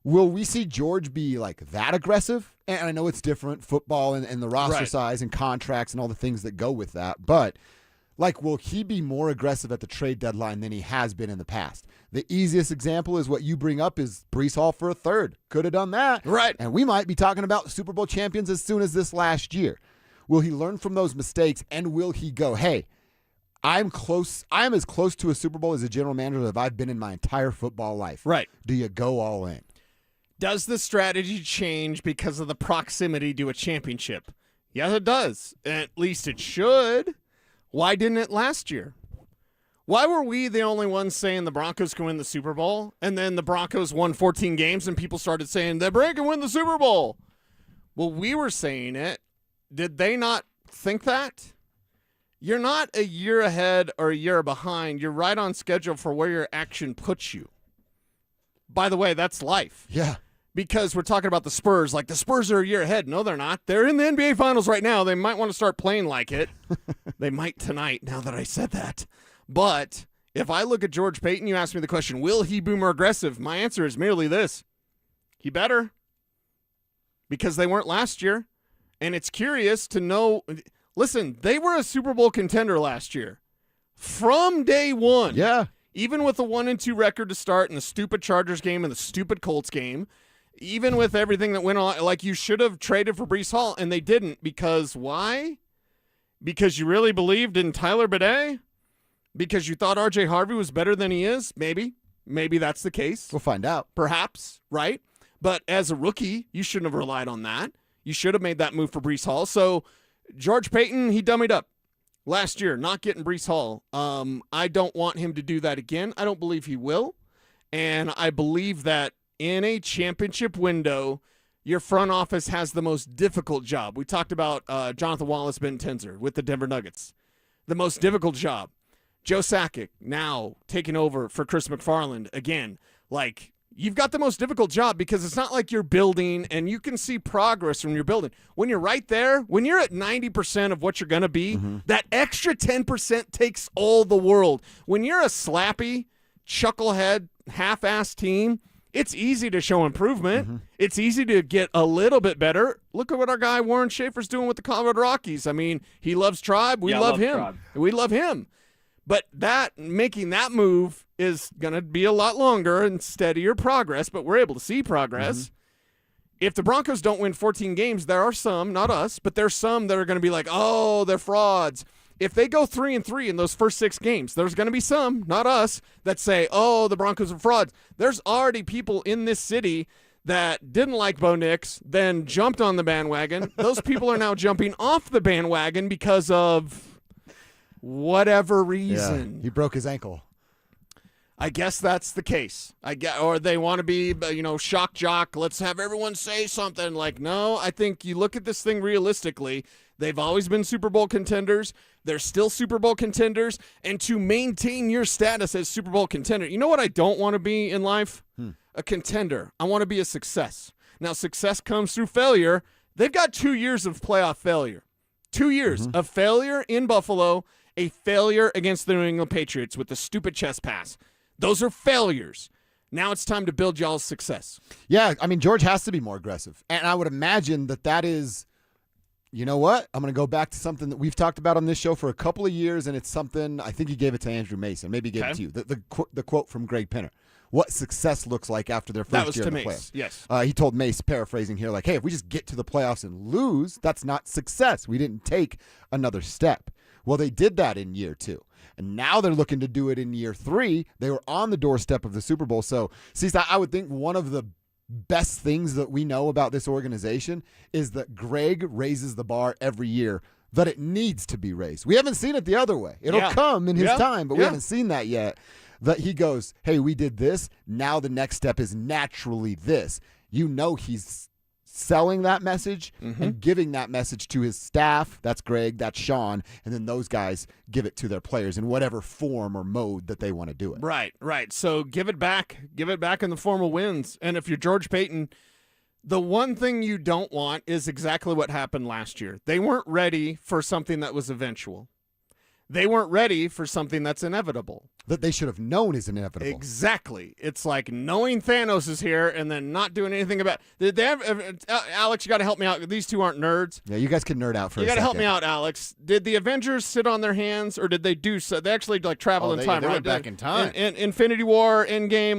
Will we see George be like that aggressive? And I know it's different, football and the roster size and contracts and all the things that go with that, but like, will he be more aggressive at the trade deadline than he has been in the past? The easiest example is what you bring up is Breece Hall for a third. Could have done that. Right. And we might be talking about Super Bowl champions as soon as this last year. Will he learn from those mistakes, and will he go, hey, I'm as close to a Super Bowl as a general manager that I've been in my entire football life. Right. Do you go all in? Does the strategy change because of the proximity to a championship? Yes, it does. At least it should. Why didn't it last year? Why were we the only ones saying the Broncos can win the Super Bowl, and then the Broncos won 14 games and people started saying the Broncos can win the Super Bowl? Well, we were saying it. Did they not think that? You're not a year ahead or a year behind. You're right on schedule for where your action puts you. By the way, that's life. Yeah. Because we're talking about the Spurs. Like, the Spurs are a year ahead. No, they're not. They're in the NBA Finals right now. They might want to start playing like it. They might tonight, now that I said that. But if I look at George Payton, you ask me the question, will he be more aggressive? My answer is merely this. He better. Because they weren't last year. And it's curious to know. Listen, they were a Super Bowl contender last year. From day one. Yeah. Even with a 1-2 record to start in the stupid Chargers game and the stupid Colts game, even with everything that went on, like you should have traded for Breece Hall, and they didn't. Because why? Because you really believed in Tyler Bidet? Because you thought R.J. Harvey was better than he is? Maybe. Maybe that's the case. We'll find out. Perhaps, right? But as a rookie, you shouldn't have relied on that. You should have made that move for Breece Hall. So George Payton, he dummied up last year, not getting Breece Hall. I don't want him to do that again. I don't believe he will. And I believe that in a championship window, your front office has the most difficult job. We talked about Jonathan Wallace, Ben Tenzer with the Denver Nuggets. The most difficult job. Joe Sakic now taking over for Chris McFarland again. Like, you've got the most difficult job because it's not like you're building and you can see progress when you're building. When you're right there, when you're at 90% of what you're going to be, that extra 10% takes all the world. When you're a slappy, chucklehead, half-assed team, it's easy to show improvement. It's easy to get a little bit better. Look at what our guy Warren Schaefer's doing with the Colorado Rockies. I mean, he loves Tribe. We love him. Tribe. We love him. But making that move is going to be a lot longer and steadier progress, but we're able to see progress. If the Broncos don't win 14 games, there are some, not us, but there's some that are going to be like, oh, they're frauds. If they go 3-3 in those first 6 games, there's going to be some, not us, that say, oh, the Broncos are frauds. There's already people in this city that didn't like Bo Nix, then jumped on the bandwagon. Those people are now jumping off the bandwagon because of whatever reason. Yeah, he broke his ankle. I guess that's the case. Or they want to be, shock jock. Let's have everyone say something. Like, no, I think you look at this thing realistically. They've always been Super Bowl contenders. They're still Super Bowl contenders. And to maintain your status as Super Bowl contender, you know what I don't want to be in life? A contender. I want to be a success. Now, success comes through failure. They've got 2 years of playoff failure. 2 years of failure in Buffalo, a failure against the New England Patriots with the stupid chest pass. Those are failures. Now it's time to build y'all's success. Yeah, I mean, George has to be more aggressive. And I would imagine that is, you know what? I'm going to go back to something that we've talked about on this show for a couple of years, and it's something, I think he gave it to Andrew Mason. Maybe he gave it to you. The quote from Greg Penner. What success looks like after their first year in the playoffs. Yes. He told Mace, paraphrasing here, like, hey, if we just get to the playoffs and lose, that's not success. We didn't take another step. Well, they did that in year 2. And now they're looking to do it in year 3. They were on the doorstep of the Super Bowl. So, I would think one of the best things that we know about this organization is that Greg raises the bar every year, that it needs to be raised. We haven't seen it the other way. It'll come in his time, but we haven't seen that yet. That he goes, hey, we did this. Now the next step is naturally this. You know he's selling that message and giving that message to his staff. That's Greg, that's Sean, and then those guys give it to their players in whatever form or mode that they want to do it. Right. So give it back in the form of wins. And if you're George Payton, the one thing you don't want is exactly what happened last year. They weren't ready for something that was eventual. They weren't ready for something that's inevitable. That they should have known is inevitable. Exactly. It's like knowing Thanos is here and then not doing anything about it. Did they have, Alex, you got to help me out. These two aren't nerds. Yeah, you guys can nerd out for a second. You got to help me out, Alex. Did the Avengers sit on their hands, or did they do so? They actually travel in time, they right? Went back in time. In Infinity War, Endgame,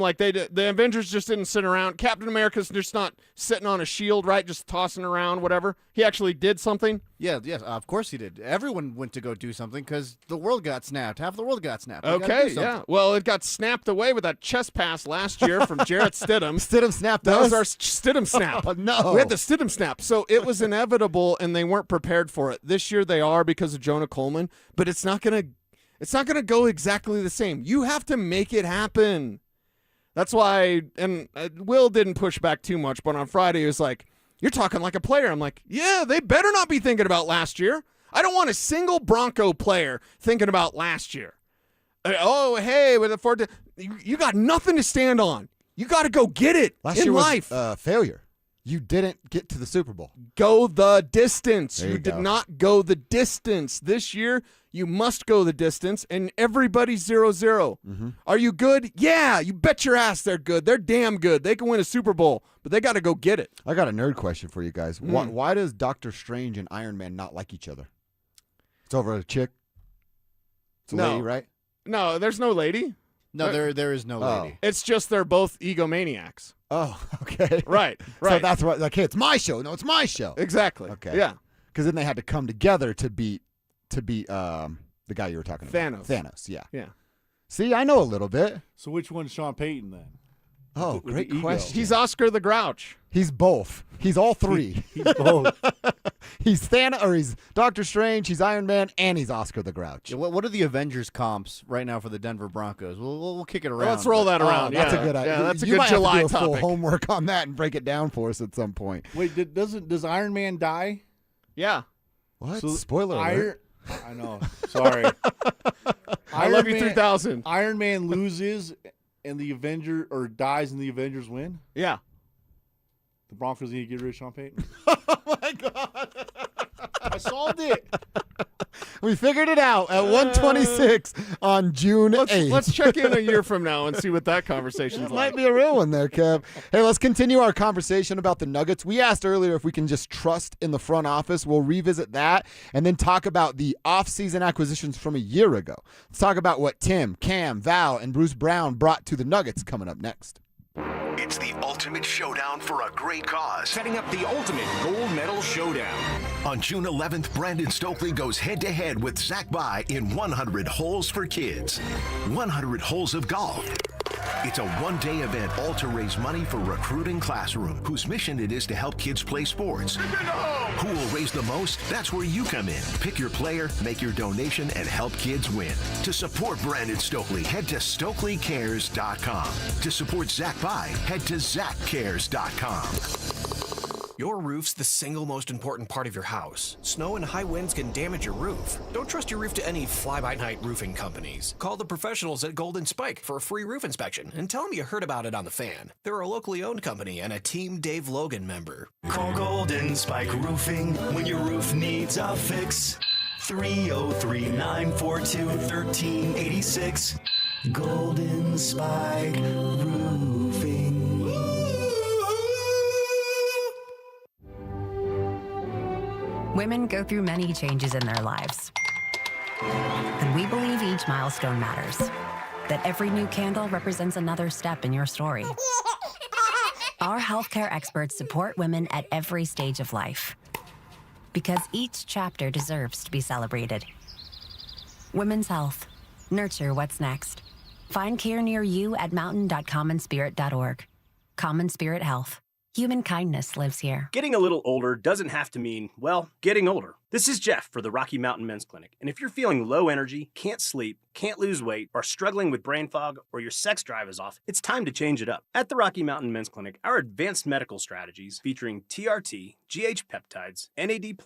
the Avengers just didn't sit around. Captain America's just not sitting on a shield, right? Just tossing around, whatever. He actually did something. Yeah, yes, of course he did. Everyone went to go do something because the world got snapped. Half the world got snapped. Okay, yeah. Well, it got snapped away with that chest pass last year from Jarrett Stidham. Stidham snapped That us? was our Stidham snap. Oh, no. We had the Stidham snap. So it was inevitable, and they weren't prepared for it. This year they are because of Jonah Coleman, but it's not gonna go exactly the same. You have to make it happen. That's why, and Will didn't push back too much, but on Friday he was like, you're talking like a player. I'm like, yeah, they better not be thinking about last year. I don't want a single Bronco player thinking about last year. Oh, hey, with the you got nothing to stand on. You got to go get it in life. Was failure. You didn't get to the Super Bowl. Go the distance. You did not go the distance. This year, you must go the distance, and everybody's 0-0. Are you good? Yeah, you bet your ass they're good. They're damn good. They can win a Super Bowl, but they got to go get it. I got a nerd question for you guys. Why does Doctor Strange and Iron Man not like each other? It's over a chick? It's a lady, right? No, there's no lady. No, there is no lady. It's just they're both egomaniacs. Oh, okay. Right. So that's what. Like, hey, it's my show. No, it's my show. Exactly. Okay. Yeah. Because then they had to come together to beat the guy you were talking about. Thanos. Yeah. Yeah. See, I know a little bit. So which one's Sean Payton then? Oh, With great the ego. question. He's Oscar the Grouch. He's both. He's all three. He's both. He's Thanos, or he's Doctor Strange. He's Iron Man, and he's Oscar the Grouch. Yeah, what are the Avengers comps right now for the Denver Broncos? We'll kick it around. Let's roll that around. That's a good idea. Yeah, that's a you good might July have to do a full topic. homework on that and break it down for us at some point. Wait, does Iron Man die? Yeah. What? So Spoiler alert. I know. Sorry. I love you 3000. Iron Man loses and the Avenger or dies and the Avengers win? Yeah. The Broncos need to get rid of Sean Payton? Oh, my God. I solved it. We figured it out at 1:26 on June 8th. Let's check in a year from now and see what that conversation's That like. might be a real one there, Kev. Hey, let's continue our conversation about the Nuggets. We asked earlier if we can just trust in the front office. We'll revisit that and then talk about the offseason acquisitions from a year ago. Let's talk about what Tim, Cam, Val, and Bruce Brown brought to the Nuggets coming up next. It's the ultimate showdown for a great cause. Setting up the ultimate gold medal showdown. On June 11th, Brandon Stokely goes head-to-head with Zach By in 100 Holes for Kids. 100 holes of golf. It's a one-day event all to raise money for Recruiting Classroom, whose mission it is to help kids play sports. Who will raise the most? That's where you come in. Pick your player, make your donation, and help kids win. To support Brandon Stokely, head to StokelyCares.com. To support Zach By, head to ZachCares.com. Your roof's the single most important part of your house. Snow and high winds can damage your roof. Don't trust your roof to any fly-by-night roofing companies. Call the professionals at Golden Spike for a free roof inspection and tell them you heard about it on The Fan. They're a locally owned company and a Team Dave Logan member. Call Golden Spike Roofing when your roof needs a fix. 303-942-1386. Golden Spike Roofing. Women go through many changes in their lives. And we believe each milestone matters. That every new candle represents another step in your story. Our healthcare experts support women at every stage of life. Because each chapter deserves to be celebrated. Women's health. Nurture what's next. Find care near you at mountain.commonspirit.org. Common Spirit Health. Human kindness lives here. Getting a little older doesn't have to mean, well, getting older. This is Jeff for the Rocky Mountain Men's Clinic. And if you're feeling low energy, can't sleep, can't lose weight, are struggling with brain fog, or your sex drive is off, it's time to change it up. At the Rocky Mountain Men's Clinic, our advanced medical strategies featuring TRT, GH peptides, NAD+,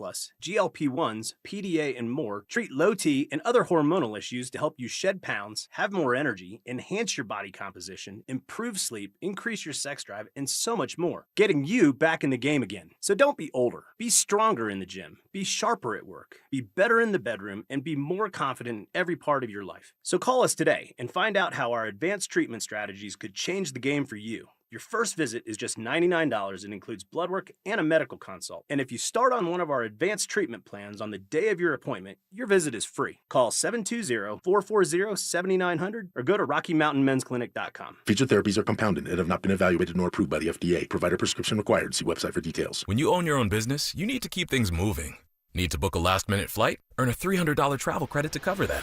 GLP-1s, PDA, and more treat low T and other hormonal issues to help you shed pounds, have more energy, enhance your body composition, improve sleep, increase your sex drive, and so much more. Getting you back in the game again. So don't be older. Be stronger in the gym. Be sharper at work. Be better in the bedroom, and be more confident in every part of your life. So call us today and find out how our advanced treatment strategies could change the game for you. Your first visit is just $99 and includes blood work and a medical consult. And if you start on one of our advanced treatment plans on the day of your appointment, your visit is free. Call 720-440-7900 or go to RockyMountainMen'sClinic.com. Featured therapies are compounded and have not been evaluated nor approved by the FDA. Provider prescription required. See website for details. When you own your own business, you need to keep things moving. Need to book a last-minute flight? Earn a $300 travel credit to cover that.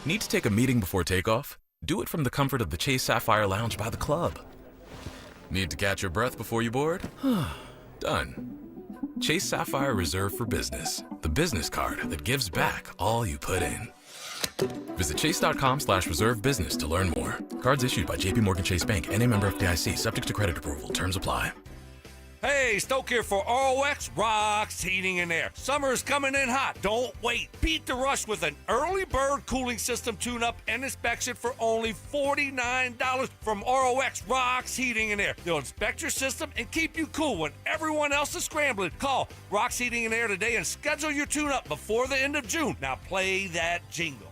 Need to take a meeting before takeoff? Do it from the comfort of the Chase Sapphire Lounge by the club. Need to catch your breath before you board? Done. Chase Sapphire Reserve for Business, the business card that gives back all you put in. Visit chase.com/reserve business to learn more. Cards issued by JPMorgan Chase Bank, N.A. member FDIC, subject to credit approval. Terms apply. Hey, Stoke here for ROX Rocks Heating and Air. Summer is coming in hot. Don't wait. Beat the rush with an early bird cooling system tune-up and inspection for only $49 from ROX Rocks Heating and Air. They'll inspect your system and keep you cool when everyone else is scrambling. Call Rocks Heating and Air today and schedule your tune-up before the end of June. Now play that jingle.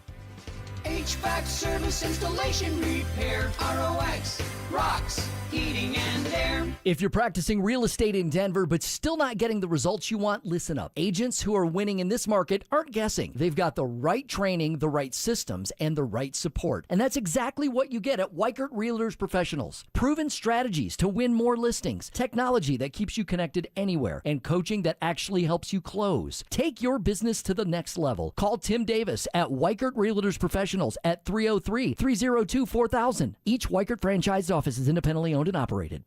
HVAC service, installation, repair, ROX, rocks, Heating and Air. If you're practicing real estate in Denver but still not getting the results you want, listen up. Agents who are winning in this market aren't guessing. They've got the right training, the right systems, and the right support. And that's exactly what you get at Weichert Realtors Professionals. Proven strategies to win more listings, technology that keeps you connected anywhere, and coaching that actually helps you close. Take your business to the next level. Call Tim Davis at Weichert Realtors Professionals at 303-302-4000. Each Weichert franchised office is independently owned and operated.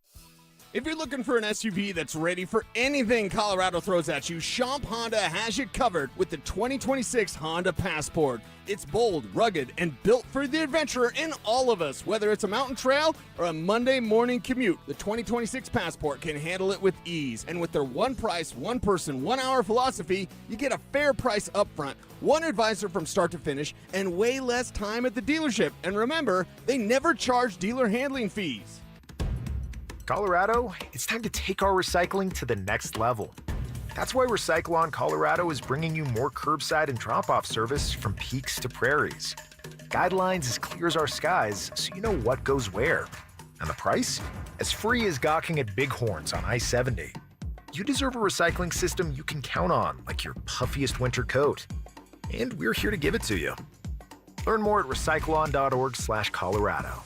If you're looking for an SUV that's ready for anything Colorado throws at you, Schomp Honda has you covered with the 2026 Honda Passport. It's bold, rugged, and built for the adventurer in all of us. Whether it's a mountain trail or a Monday morning commute, the 2026 Passport can handle it with ease. And with their one price, one person, 1 hour philosophy, you get a fair price up front, one advisor from start to finish, and way less time at the dealership. And remember, they never charge dealer handling fees. Colorado, it's time to take our recycling to the next level. That's why Recyclon Colorado is bringing you more curbside and drop-off service from peaks to prairies. Guidelines as clear as our skies, so you know what goes where. And the price? As free as gawking at bighorns on I-70. You deserve a recycling system you can count on, like your puffiest winter coat. And we're here to give it to you. Learn more at recyclon.org/Colorado.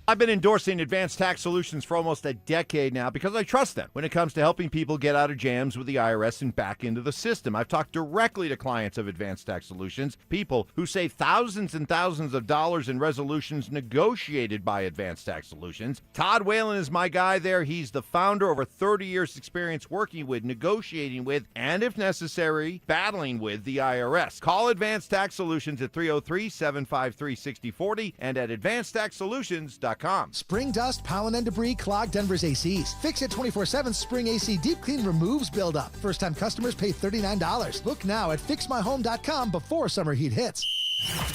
I've been endorsing Advanced Tax Solutions for almost a decade now because I trust them when it comes to helping people get out of jams with the IRS and back into the system. I've talked directly to clients of Advanced Tax Solutions, people who save thousands and thousands of dollars in resolutions negotiated by Advanced Tax Solutions. Todd Whalen is my guy there. He's the founder, over 30 years experience working with, negotiating with, and if necessary, battling with the IRS. Call Advanced Tax Solutions at 303-753-6040 and at advancedtaxsolutions.com. Spring dust, pollen, and debris clog Denver's ACs. Fix It 24/7 Spring AC Deep Clean removes buildup. First-time customers pay $39. Look now at fixmyhome.com before summer heat hits.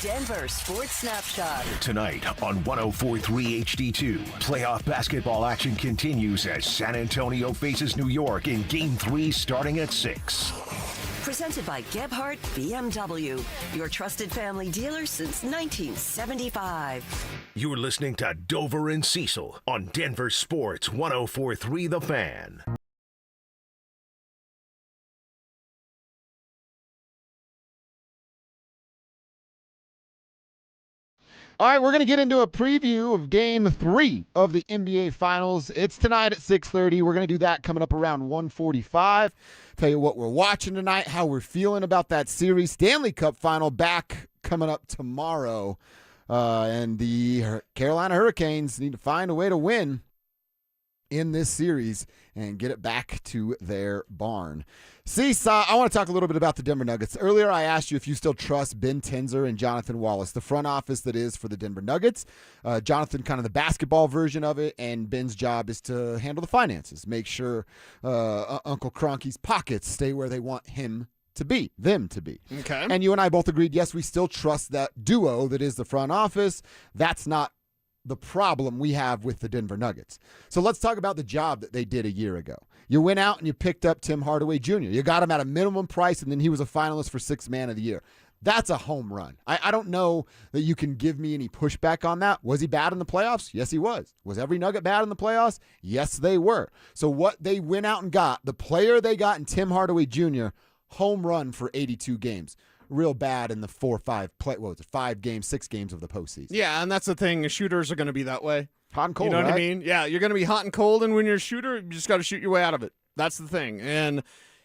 Denver Sports Snapshot. Tonight on 104.3 HD2, playoff basketball action continues as San Antonio faces New York in Game 3 starting at 6. Presented by Gebhardt BMW, your trusted family dealer since 1975. You're listening to Dover and Cecil on Denver Sports 104.3 The Fan. All right, we're going to get into a preview of Game 3 of the NBA Finals. It's tonight at 6:30. We're going to do that coming up around 1:45. Tell you what we're watching tonight, how we're feeling about that series. Stanley Cup Final back coming up tomorrow. And the Carolina Hurricanes need to find a way to win in this series and get it back to their barn. Cecil, I want to talk a little bit about the Denver Nuggets. Earlier, I asked you if you still trust Ben Tenzer and Jonathan Wallace, the front office that is for the Denver Nuggets. Jonathan, kind of the basketball version of it, and Ben's job is to handle the finances, make sure Uncle Cronky's pockets stay where they want them to be. Okay. And you and I both agreed, yes, we still trust that duo that is the front office. That's not the problem we have with the Denver Nuggets. So let's talk about the job that they did a year ago. You went out and you picked up Tim Hardaway Jr. You got him at a minimum price, and then he was a finalist for Sixth Man of the Year. That's a home run. I don't know that you can give me any pushback on that. Was he bad in the playoffs? Yes, he was. Was every Nugget bad in the playoffs? Yes, they were. So what they went out and got, the player they got in Tim Hardaway Jr., home run for 82 games. Real bad in the 5 games, 6 games of the postseason. Yeah, and that's the thing. Shooters are going to be that way. Hot and cold, You know right? what I mean? Yeah, you're going to be hot and cold, and when you're a shooter, you just got to shoot your way out of it. That's the thing. And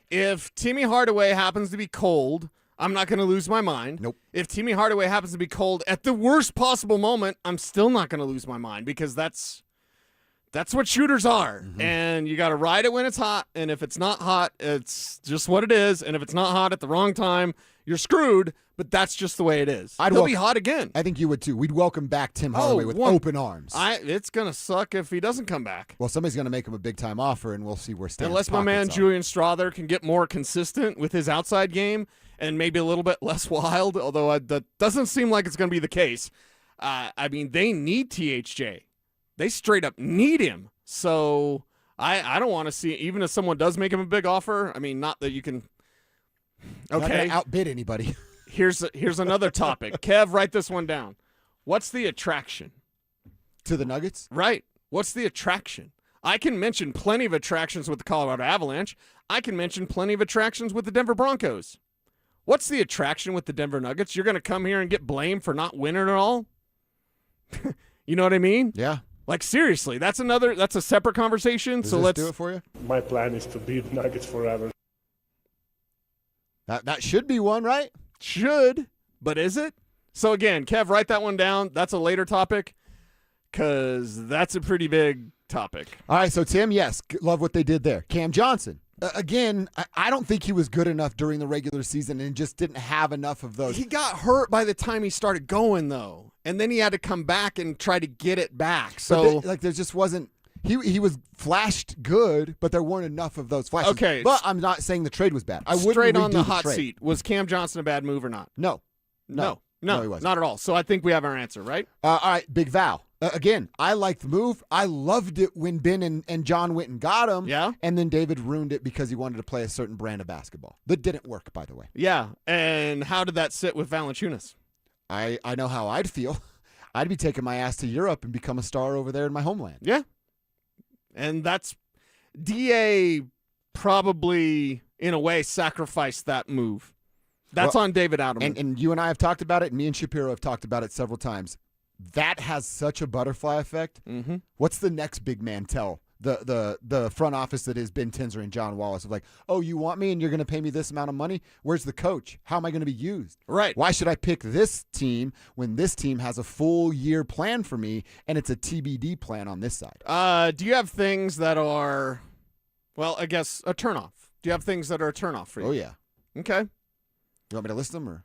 if Timmy Hardaway happens to be cold, I'm not going to lose my mind. Nope. If Timmy Hardaway happens to be cold at the worst possible moment, I'm still not going to lose my mind because that's what shooters are. Mm-hmm. And you got to ride it when it's hot, and if it's not hot, it's just what it is. And if it's not hot at the wrong time, you're screwed, but that's just the way it is. He'll be hot again. I think you would too. We'd welcome back Tim Hardaway with open arms. It's going to suck if he doesn't come back. Well, somebody's going to make him a big-time offer, and we'll see where Stan's Unless my man Julian Strother can get more consistent with his outside game and maybe a little bit less wild, although that doesn't seem like it's going to be the case. I mean, they need THJ. They straight up need him. So I don't want to see, even if someone does make him a big offer, I mean, not that you can. Okay. Not gonna outbid anybody. Here's another topic. Kev, write this one down. What's the attraction to the Nuggets? Right. What's the attraction? I can mention plenty of attractions with the Colorado Avalanche. I can mention plenty of attractions with the Denver Broncos. What's the attraction with the Denver Nuggets? You're going to come here and get blamed for not winning at all? You know what I mean? Yeah. Like, seriously, that's a separate conversation. Does so this let's do it for you. My plan is to be the Nuggets forever. That should be one, right? Should, but is it? So again, Kev, write that one down. That's a later topic because that's a pretty big topic. All right, so Tim, yes, love what they did there. Cam Johnson. Again, I don't think he was good enough during the regular season and just didn't have enough of those. He got hurt by the time he started going, though. And then he had to come back and try to get it back. So, there just wasn't – he was flashed good, but there weren't enough of those flashes. Okay. But I'm not saying the trade was bad. I wouldn't straight on redo the hot trade. seat. Was Cam Johnson a bad move or not? No, he wasn't. Not at all. So I think we have our answer, right? All right, Big Val. Again, I liked the move. I loved it when Ben and John went and got him. Yeah. And then David ruined it because he wanted to play a certain brand of basketball. That didn't work, by the way. Yeah. And how did that sit with Valanciunas? I know how I'd feel. I'd be taking my ass to Europe and become a star over there in my homeland. Yeah. And that's DA probably, in a way, sacrificed that move. That's on David Adelman. And you and I have talked about it, and me and Shapiro have talked about it several times. That has such a butterfly effect. Mm-hmm. What's the next big man tell the front office that is Ben Tinzer and John Wallace of like, oh, you want me and you're going to pay me this amount of money? Where's the coach? How am I going to be used? Right. Why should I pick this team when this team has a full year plan for me and it's a TBD plan on this side? Do you have things that are, well, I guess a turnoff? Do you have things that are a turnoff for you? Oh, yeah. Okay. You want me to list them or?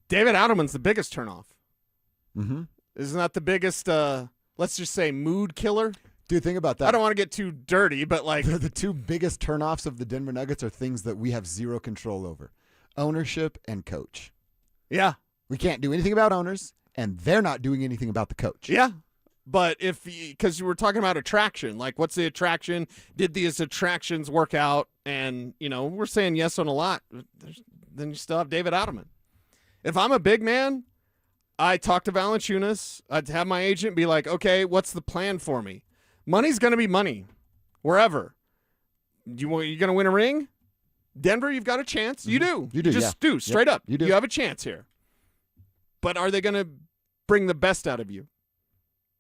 David Adelman's the biggest turnoff. Mm-hmm. Isn't that the biggest, let's just say, mood killer? Dude, think about that. I don't want to get too dirty, but like. The two biggest turnoffs of the Denver Nuggets are things that we have zero control over. Ownership and coach. Yeah. We can't do anything about owners, and they're not doing anything about the coach. Yeah. But because you were talking about attraction, like what's the attraction? Did these attractions work out? And, we're saying yes on a lot. Then you still have David Adelman. If I'm a big man, I talk to Valanciunas. I'd have my agent be like, okay, what's the plan for me? Money's going to be money, wherever. You're going to win a ring? Denver, you've got a chance. You do. You do, Just do, straight up. You do. You have a chance here. But are they going to bring the best out of you?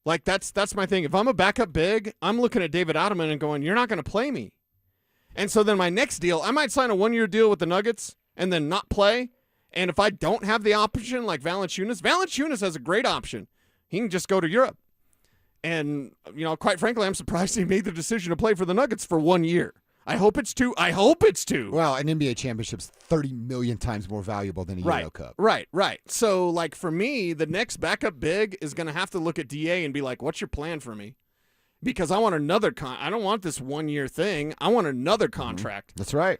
Like, that's my thing. If I'm a backup big, I'm looking at David Adelman and going, you're not going to play me. And so then my next deal, I might sign a 1-year deal with the Nuggets and then not play. And if I don't have the option like Valanciunas has a great option. He can just go to Europe. And, quite frankly, I'm surprised he made the decision to play for the Nuggets for 1 year. I hope it's 2. Well, an NBA championship's 30 million times more valuable than a Euro Cup. Right. So, like, for me, the next backup big is going to have to look at DA and be like, what's your plan for me? Because I want another I don't want this 1-year thing. I want another contract. That's right.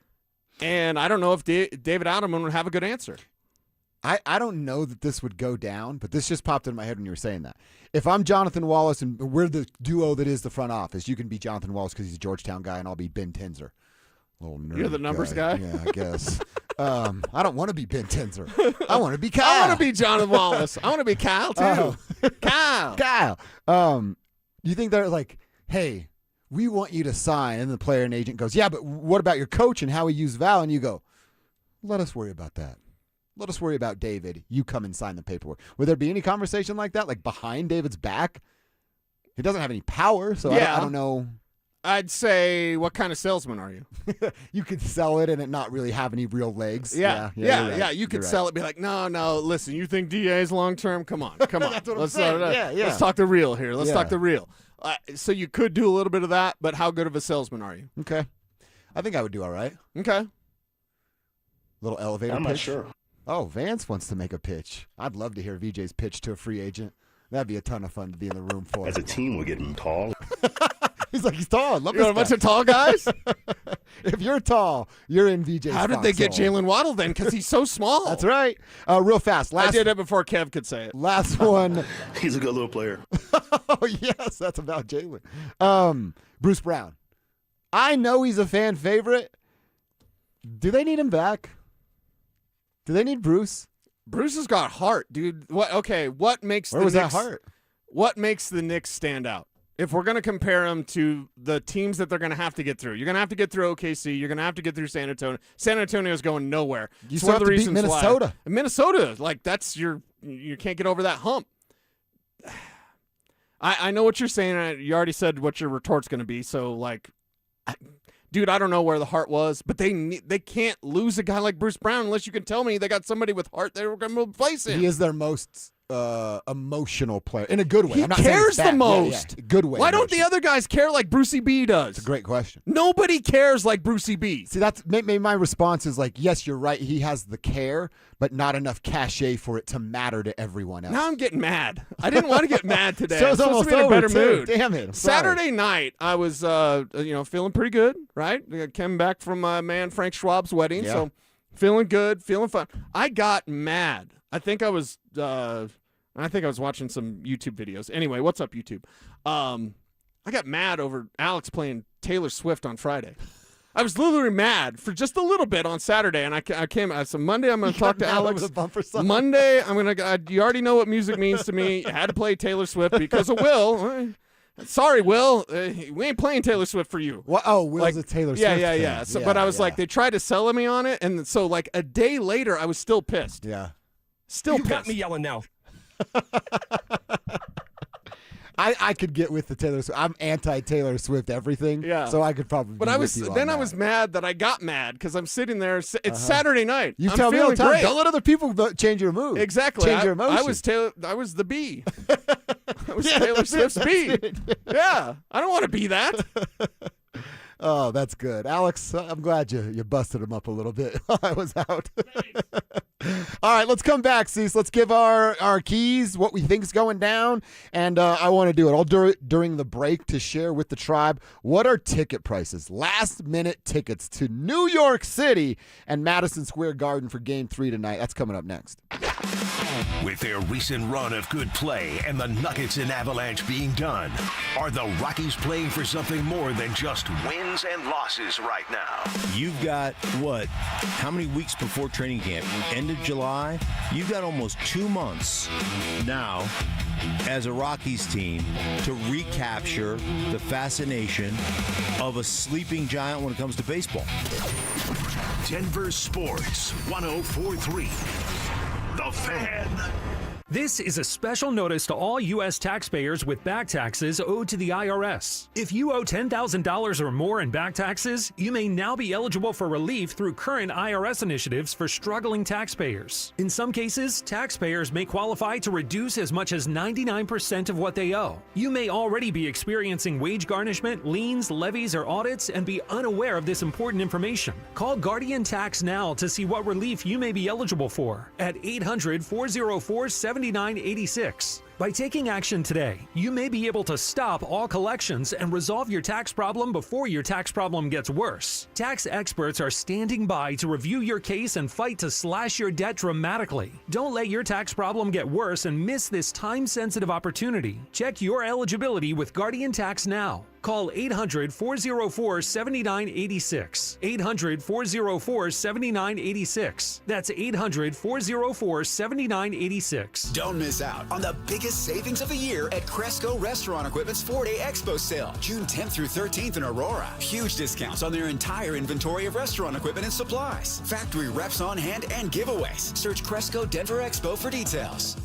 And I don't know if David Adelman would have a good answer. I don't know that this would go down, but this just popped in my head when you were saying that. If I'm Jonathan Wallace and we're the duo that is the front office, you can be Jonathan Wallace because he's a Georgetown guy, and I'll be Ben Tinzer. You're the numbers guy? Yeah, I guess. I don't want to be Ben Tinzer. I want to be Kyle. I want to be Jonathan Wallace. I want to be Kyle, too. Kyle. You think they're like, hey, we want you to sign, and the player and agent goes, yeah, but what about your coach and how he used Val? And you go, let us worry about that. Let us worry about David. You come and sign the paperwork. Would there be any conversation like that, like behind David's back? He doesn't have any power, so I don't know. I'd say, what kind of salesman are you? You could sell it and it not really have any real legs. Yeah. Right. You could sell it, be like, no, listen, you think DA is long-term? Come on. That's what I'm saying. Let's talk the real here. Let's talk the real. So you could do a little bit of that, but how good of a salesman are you? Okay. I think I would do all right. Okay. Little elevator pitch. I'm not sure. Oh, Vance wants to make a pitch. I'd love to hear VJ's pitch to a free agent. That'd be a ton of fun to be in the room for. As a team, we're getting tall. He's like, he's tall. Love you got a bunch of tall guys? If you're tall, you're in VJ's How did they get Jalen Waddle then? Because he's so small. That's right. Real fast. I did it before Kev could say it. Last one. He's a good little player. Oh, yes. That's about Jalen. Bruce Brown. I know he's a fan favorite. Do they need him back? Do they need Bruce? Bruce has got heart, dude. What makes Where the was Knicks, that heart? What makes the Knicks stand out? If we're going to compare them to the teams that they're going to have to get through, you're going to have to get through OKC. You're going to have to get through San Antonio. San Antonio's going nowhere. You still have to beat Minnesota. Minnesota, that's you can't get over that hump. I know what you're saying. You already said what your retort's going to be. So, dude, I don't know where the heart was, but they can't lose a guy like Bruce Brown unless you can tell me they got somebody with heart they were going to replace him. He is their most emotional player in a good way. He I'm not saying cares it's bad. the most. Yeah. Good way. Why don't the other guys care like Brucey B does? It's a great question. Nobody cares like Brucey B. See, that's maybe my response is yes, you're right. He has the care, but not enough cachet for it to matter to everyone else. Now I'm getting mad. I didn't want to get mad today. So I'm it's supposed almost to be in a better over, too. mood. Damn it. I'm Saturday night, I was feeling pretty good, right? I came back from my man Frank Schwab's wedding, so feeling good, feeling fun. I got mad. I think I was watching some YouTube videos. Anyway, what's up, YouTube? I got mad over Alex playing Taylor Swift on Friday. I was literally mad for just a little bit on Saturday, and I said Monday I'm going to talk to Alex. Over the bumper song. Monday I'm going to. You already know what music means to me. I had to play Taylor Swift because of Will. Sorry, Will. We ain't playing Taylor Swift for you. Well, Will's a Taylor Swift fan. Yeah. So, but I was they tried to sell me on it, and so a day later I was still pissed. Yeah. Still You got pissed. me yelling now. I could get with the Taylor Swift. I'm anti-Taylor Swift everything. Yeah. So I could probably. But be I with was you on then I that. was mad that I got mad because I'm sitting there. It's Saturday night. You I'm tell me all the feeling time. great. Don't let other people change your mood. Exactly. Change your emotion. I was the bee. I was Taylor Swift's bee. Yeah. I don't want to be that. Oh, that's good. Alex, I'm glad you busted him up a little bit while I was out. All right, let's come back, Cecil. Let's give our keys, what we think is going down, and I want to do it all during the break to share with the tribe what are ticket prices, last-minute tickets to New York City and Madison Square Garden for Game 3 tonight. That's coming up next. With their recent run of good play and the Nuggets and Avalanche being done, are the Rockies playing for something more than just wins and losses right now? You've got, how many weeks before training camp? End of July? You've got almost 2 months now as a Rockies team to recapture the fascination of a sleeping giant when it comes to baseball. Denver Sports 104.3. The Fan. This is a special notice to all U.S. taxpayers with back taxes owed to the IRS. If you owe $10,000 or more in back taxes, you may now be eligible for relief through current IRS initiatives for struggling taxpayers. In some cases, taxpayers may qualify to reduce as much as 99% of what they owe. You may already be experiencing wage garnishment, liens, levies, or audits and be unaware of this important information. Call Guardian Tax now to see what relief you may be eligible for at 800-404-7986. By taking action today, you may be able to stop all collections and resolve your tax problem before your tax problem gets worse. Tax experts are standing by to review your case and fight to slash your debt dramatically. Don't let your tax problem get worse and miss this time-sensitive opportunity. Check your eligibility with Guardian Tax now. Call 800-404-7986. 800-404-7986. That's 800-404-7986. Don't miss out on the biggest savings of the year at Cresco Restaurant Equipment's 4-Day Expo Sale, June 10th through 13th in Aurora. Huge discounts on their entire inventory of restaurant equipment and supplies. Factory reps on hand and giveaways. Search Cresco Denver Expo for details.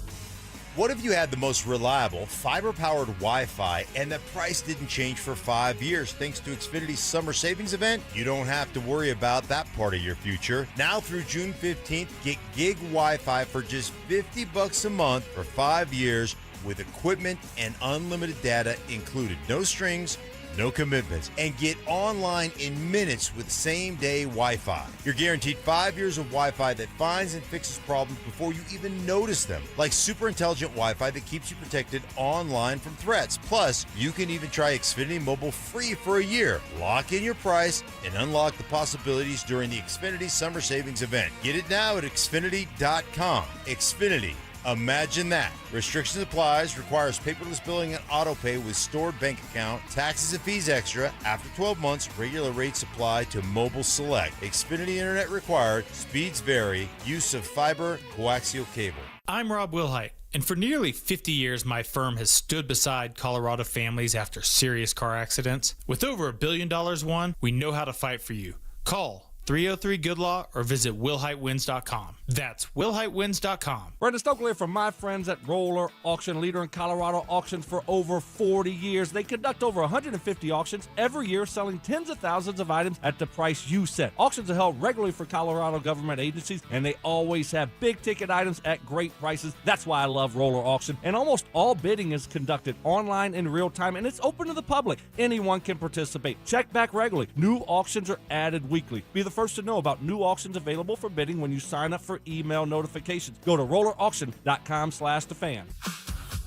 What if you had the most reliable, fiber-powered Wi-Fi and the price didn't change for 5 years? Thanks to Xfinity's summer savings event, you don't have to worry about that part of your future. Now through June 15th, get gig Wi-Fi for just $50 a month for 5 years with equipment and unlimited data included. No strings, no commitments, and get online in minutes with same-day Wi-Fi. You're guaranteed 5 years of Wi-Fi that finds and fixes problems before you even notice them, like super intelligent Wi-Fi that keeps you protected online from threats. Plus, you can even try Xfinity Mobile free for a year. Lock in your price and unlock the possibilities during the Xfinity Summer Savings event. Get it now at Xfinity.com. Xfinity. Imagine that. Restrictions applies, requires paperless billing and auto pay with stored bank account, taxes and fees extra. After 12 months, regular rates apply to mobile select. Xfinity internet required, speeds vary, use of fiber, coaxial cable. I'm Rob Wilhite, and for nearly 50 years, my firm has stood beside Colorado families after serious car accidents. With over $1 billion won, we know how to fight for you. Call 303-GOOD-LAW or visit WillHiteWins.com. That's WillHiteWins.com. Brandon Stokely from my friends at Roller Auction, leader in Colorado auctions for over 40 years. They conduct over 150 auctions every year, selling tens of thousands of items at the price you set. Auctions are held regularly for Colorado government agencies, and they always have big-ticket items at great prices. That's why I love Roller Auction. And almost all bidding is conducted online in real time, and it's open to the public. Anyone can participate. Check back regularly. New auctions are added weekly. Be the first to know about new auctions available for bidding when you sign up for email notifications. Go to rollerauction.com/thefan.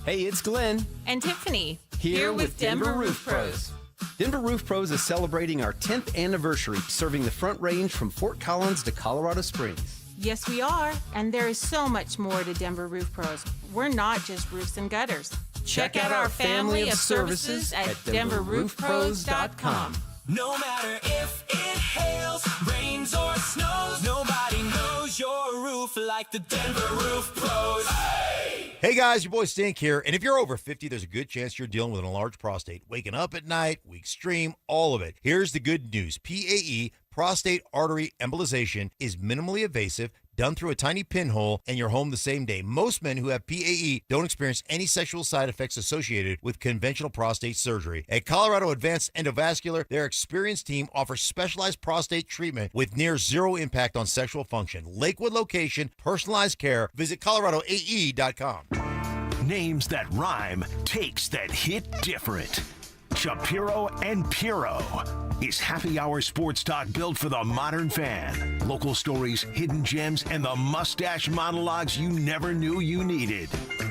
Hey, it's Glenn. And Tiffany. Here with Denver Roof Pros. Denver Roof Pros is celebrating our 10th anniversary, serving the Front Range from Fort Collins to Colorado Springs. Yes, we are. And there is so much more to Denver Roof Pros. We're not just roofs and gutters. Check out our family of services at DenverRoofPros.com. No matter if it hails, rains, or snows, nobody knows your roof like the Denver Roof Pros. Hey guys, your boy Stink here, and if you're over 50, there's a good chance you're dealing with an enlarged prostate. Waking up at night, weak stream, all of it. Here's the good news. PAE, prostate artery embolization, is minimally invasive, done through a tiny pinhole, and you're home the same day. Most men who have PAE don't experience any sexual side effects associated with conventional prostate surgery. At Colorado Advanced Endovascular, their experienced team offers specialized prostate treatment with near zero impact on sexual function. Lakewood location, personalized care. Visit coloradoae.com. Names that rhyme, takes that hit different. Shapiro and Piro is happy hour sports talk built for the modern fan. Local stories, hidden gems, and the mustache monologues you never knew you needed.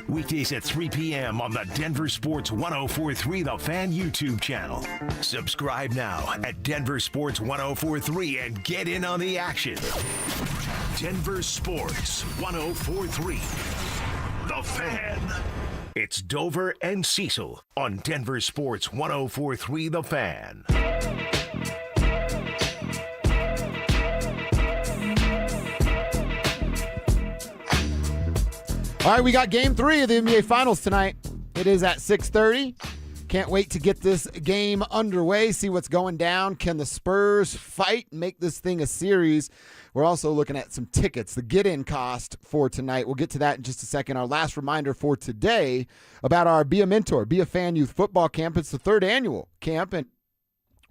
Weekdays at 3 p.m. on the Denver Sports 1043 The Fan YouTube channel. Subscribe now at Denver Sports 1043 and get in on the action. Denver Sports 1043 The Fan. It's Dover and Cecil on Denver Sports 1043 The Fan. All right, we got Game 3 of the NBA Finals tonight. It is at 6:30. Can't wait to get this game underway, see what's going down. Can the Spurs fight, make this thing a series? We're also looking at some tickets, the get-in cost for tonight. We'll get to that in just a second. Our last reminder for today about our Be a Mentor, Be a Fan Youth Football Camp. It's the 3rd annual camp, and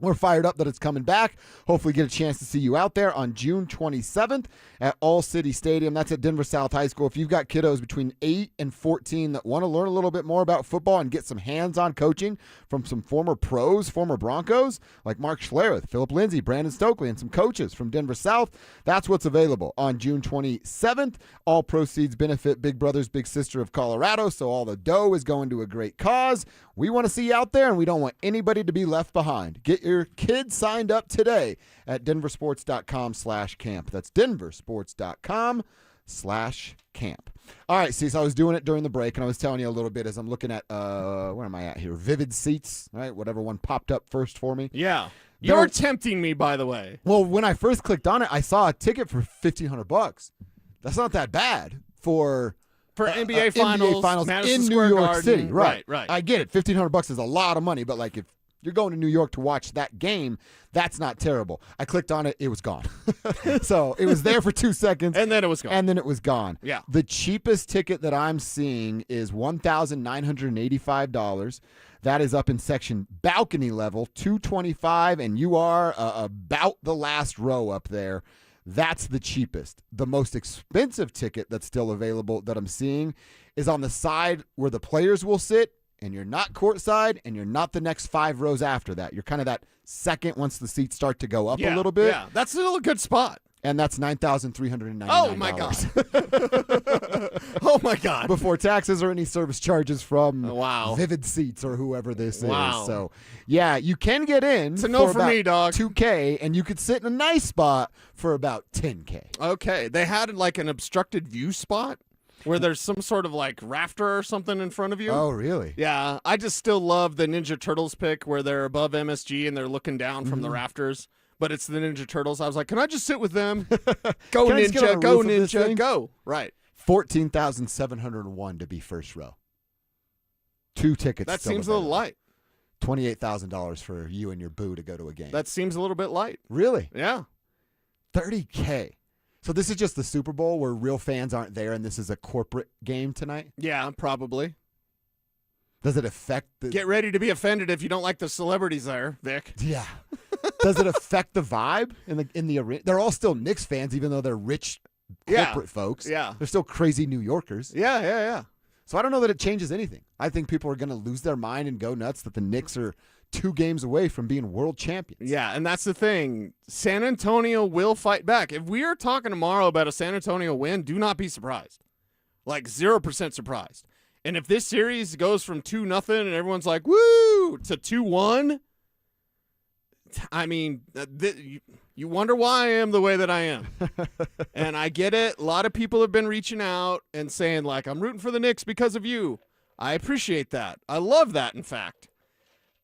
we're fired up that it's coming back. Hopefully get a chance to see you out there on June 27th at All City Stadium. That's at Denver South High School. If you've got kiddos between 8 and 14 that want to learn a little bit more about football and get some hands-on coaching from some former pros, former Broncos, like Mark Schlereth, Philip Lindsay, Brandon Stokely, and some coaches from Denver South, that's what's available on June 27th. All proceeds benefit Big Brothers Big Sister of Colorado, so all the dough is going to a great cause. We want to see you out there, and we don't want anybody to be left behind. Get your kids signed up today at DenverSports.com/camp. That's DenverSports.com/camp. All right, Cecil, I was doing it during the break, and I was telling you a little bit as I'm looking at, where am I at here? Vivid Seats, right? Whatever one popped up first for me. Yeah. You're tempting me, by the way. Well, when I first clicked on it, I saw a ticket for $1,500. That's not that bad for NBA Finals Madison in Square New York Garden. City. Right. Right. I get it. $1,500 is a lot of money, but like if you're going to New York to watch that game, that's not terrible. I clicked on it. It was gone. So it was there for 2 seconds. And then it was gone. And then it was gone. Yeah. The cheapest ticket that I'm seeing is $1,985. That is up in section balcony level, $225, and you are about the last row up there. That's the cheapest. The most expensive ticket that's still available that I'm seeing is on the side where the players will sit, and you're not courtside, and you're not the next 5 rows after that. You're kind of that second once the seats start to go up a little bit. Yeah, that's still a good spot. And that's $9,399. Oh, my God. Oh, my God. Before taxes or any service charges from wow. Vivid Seats or whoever this Wow. is. So, yeah, you can get in It's a no for about me, dog. $2K, and you could sit in a nice spot for about $10K. Okay. They had like an obstructed view spot. where there's some sort of like rafter or something in front of you. Oh, really? Yeah, I just still love the Ninja Turtles pick where they're above MSG and they're looking down from the rafters, but it's the Ninja Turtles. I was like, can I just sit with them? Go Can I just get on Ninja, the go roof of this Ninja, thing? go. Right. 14,701 to be first row. 2 tickets. That still seems a little available. light. $28,000 for you and your boo to go to a game. That seems a little bit light. Really? Yeah. $30K. So this is just the Super Bowl where real fans aren't there, and this is a corporate game tonight? Yeah, probably. Does it affect the... Get ready to be offended if you don't like the celebrities there, Vic. Yeah. Does it affect the vibe in the arena? They're all still Knicks fans, even though they're rich corporate folks. Yeah. They're still crazy New Yorkers. Yeah. So I don't know that it changes anything. I think people are going to lose their mind and go nuts that the Knicks are 2 games away from being world champions. Yeah, and that's the thing. San Antonio will fight back. If we are talking tomorrow about a San Antonio win, do not be surprised. Like 0% surprised. And if this series goes from 2-0 and everyone's like, woo, to 2-1, I mean, you wonder why I am the way that I am. And I get it. A lot of people have been reaching out and saying, like, I'm rooting for the Knicks because of you. I appreciate that. I love that, in fact.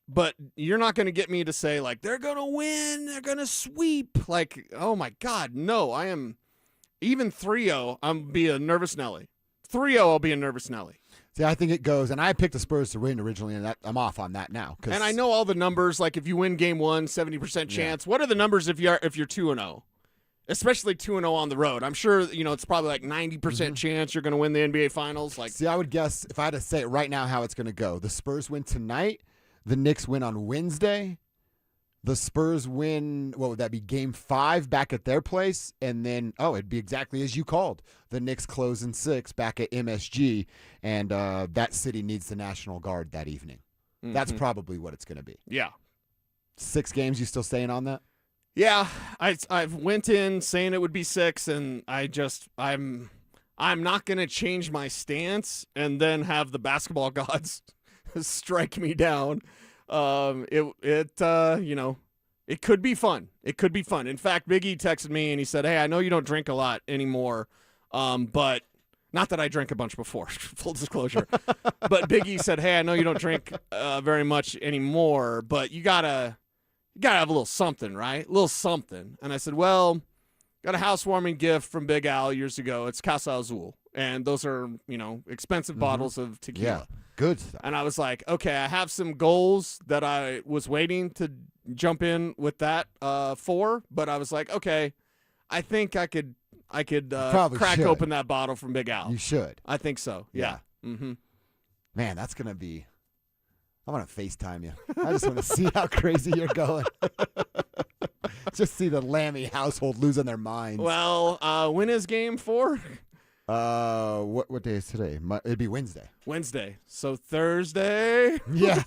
But you're not going to get me to say, like, they're going to win, they're going to sweep. Like, oh, my God, no. I am, even 3-0, I'm be a nervous Nelly. 3-0, I'll be a nervous Nelly. See, I think it goes, and I picked the Spurs to win originally, and I'm off on that now. And I know all the numbers. Like, if you win game 1, 70% chance. What are the numbers if you're 2-0? Especially 2-0 on the road. I'm sure, it's probably like 90% chance you're going to win the NBA Finals. Like, see, I would guess, if I had to say it right now how it's going to go, the Spurs win tonight, the Knicks win on Wednesday, the Spurs win, what would that be, game 5 back at their place, and then, it'd be exactly as you called. The Knicks close in 6 back at MSG, and that city needs the National Guard that evening. Mm-hmm. That's probably what it's going to be. Yeah. 6 games, you still staying on that? Yeah, I've went in saying it would be 6, and I'm not going to change my stance and then have the basketball gods strike me down. It could be fun. It could be fun. In fact, Big E texted me and he said, "Hey, I know you don't drink a lot anymore, but not that I drank a bunch before, full disclosure." But Big E said, "Hey, I know you don't drink very much anymore, but you gotta have a little something, right? A little something." And I said, "Well, got a housewarming gift from Big Al years ago. It's Casa Azul, and those are expensive bottles of tequila." Yeah, good stuff. And I was like, okay, I have some goals that I was waiting to jump in with that for, but I was like, okay, I think I could crack open that bottle from Big Al. You should. I think so. Yeah. Mm-hmm. Man, that's going to be – I want to FaceTime you. I just want to see how crazy you're going. Just see the Lammy household losing their minds. Well, when is game 4? What day is today? It'd be Wednesday. Wednesday. So Thursday. Yeah.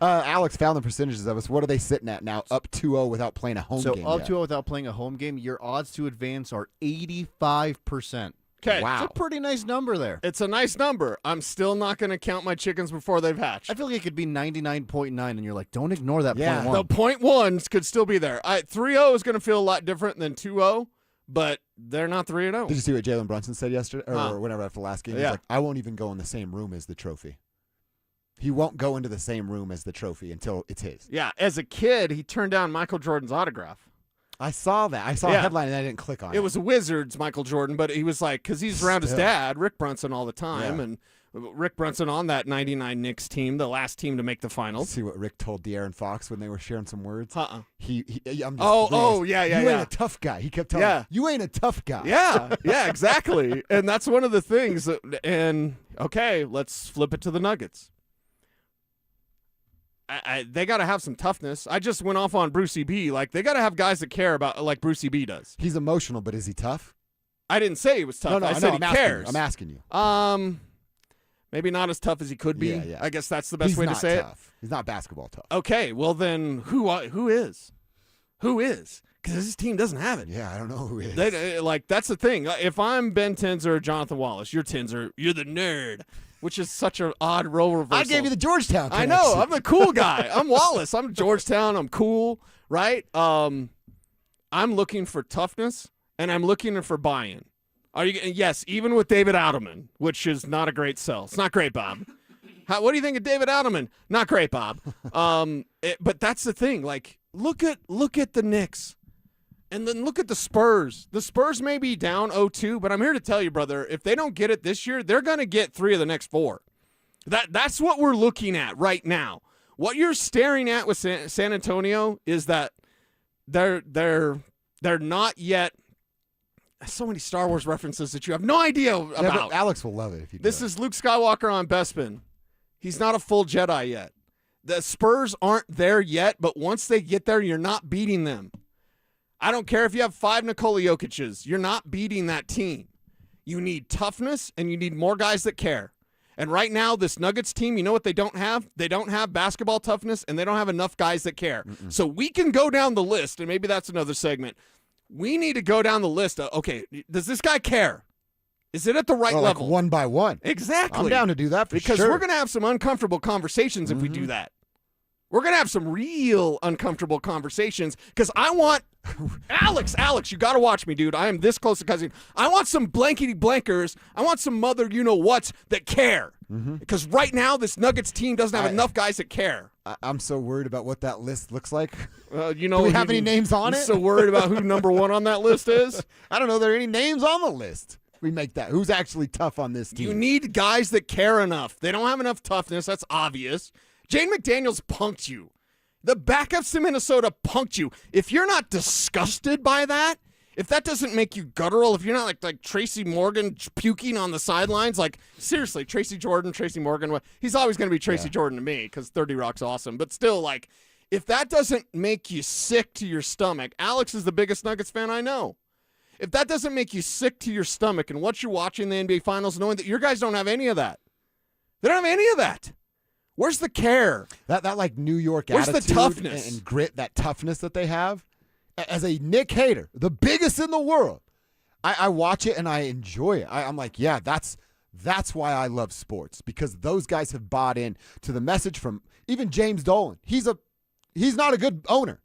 Alex found the percentages of us. What are they sitting at now? Up 2-0 without playing a home game. So up 2-0 without playing a home game, your odds to advance are 85%. Okay. Wow. It's a pretty nice number there. It's a nice number. I'm still not going to count my chickens before they've hatched. I feel like it could be 99.9, and you're like, don't ignore that Yeah. 0.1. The 0.1s could still be there. 3-0 is going to feel a lot different than 2-0, but they're not 3-0. Did you see what Jalen Brunson said yesterday or whenever after the last game? He's Yeah. like, I won't even go in the same room as the trophy. He won't go into the same room as the trophy until it's his. Yeah, as a kid, he turned down Michael Jordan's autograph. I saw that. I saw a headline and I didn't click on it. It was a Wizards, Michael Jordan, but he was like, because he's around his dad, Rick Brunson, all the time, Yeah. and Rick Brunson on that 99 Knicks team, the last team to make the finals. See what Rick told De'Aaron Fox when they were sharing some words? Uh-uh. I'm just Yeah. You ain't a tough guy. He kept telling me, you ain't a tough guy. Yeah, exactly. And that's one of the things. And, okay, let's flip it to the Nuggets. They got to have some toughness. I just went off on Brucey B. Like, they got to have guys that care about, like Brucey B does. He's emotional, but is he tough? I didn't say he was tough. No, I said he cares. I'm asking you. Maybe not as tough as he could be. Yeah. I guess that's the best He's way to not say tough. He's not basketball tough. Okay, well then, who is? Who is? Because this team doesn't have it. Yeah, I don't know who is. That's the thing. If I'm Ben Tinzer or Jonathan Wallace, you're Tinzer, you're the nerd, which is such an odd role reversal. I gave you the Georgetown connection. I know. I'm the cool guy. I'm Wallace. I'm Georgetown. I'm cool, right? I'm looking for toughness, and I'm looking for buy-in. Yes, even with David Adelman, which is not a great sell. It's not great, Bob. What do you think of David Adelman? Not great, Bob. But that's the thing. Like, look at the Knicks, and then look at the Spurs. The Spurs may be down 0-2, but I'm here to tell you, brother, if they don't get it this year, they're going to get 3 of the next 4. That's what we're looking at right now. What you're staring at with San Antonio is that they're not yet. So many Star Wars references that you have no idea about. Yeah, but Alex will love it if you do. This is Luke Skywalker on Bespin. He's not a full Jedi yet. The Spurs aren't there yet, but once they get there, you're not beating them. I don't care if you have 5 Nikola Jokic's. You're not beating that team. You need toughness, and you need more guys that care. And right now, this Nuggets team, you know what they don't have? They don't have basketball toughness, and they don't have enough guys that care. So we can go down the list, and maybe that's another segment. We need to go down the list of, okay, does this guy care? Is it at the right level? Like one by one. Exactly. I'm down to do that because sure. we're going to have some uncomfortable conversations if we do that. We're going to have some real uncomfortable conversations because I want Alex, you got to watch me, dude. I am this close to cousin. I want some blankety blankers. I want some mother you-know-whats that care. Because right now, this Nuggets team doesn't have enough guys that care. I'm so worried about what that list looks like. You know, do we have any names on it? So worried about who number 1 on that list is? I don't know. Are there any names on the list? We make that. Who's actually tough on this team? You need guys that care enough. They don't have enough toughness. That's obvious. Jane McDaniels punked you. The backups to Minnesota punked you. If you're not disgusted by that, if that doesn't make you guttural, if you're not like Tracy Morgan puking on the sidelines, like seriously, Tracy Morgan, he's always going to be Tracy Jordan to me because 30 Rock's awesome. But still, like, if that doesn't make you sick to your stomach, Alex is the biggest Nuggets fan I know. If that doesn't make you sick to your stomach and what you're watching the NBA Finals, knowing that your guys don't have any of that. They don't have any of that. Where's the care? That like New York Where's attitude the toughness and grit, that toughness that they have. As a Knick hater, the biggest in the world, I watch it and I enjoy it. I'm like, yeah, that's why I love sports, because those guys have bought in to the message from even James Dolan. He's not a good owner,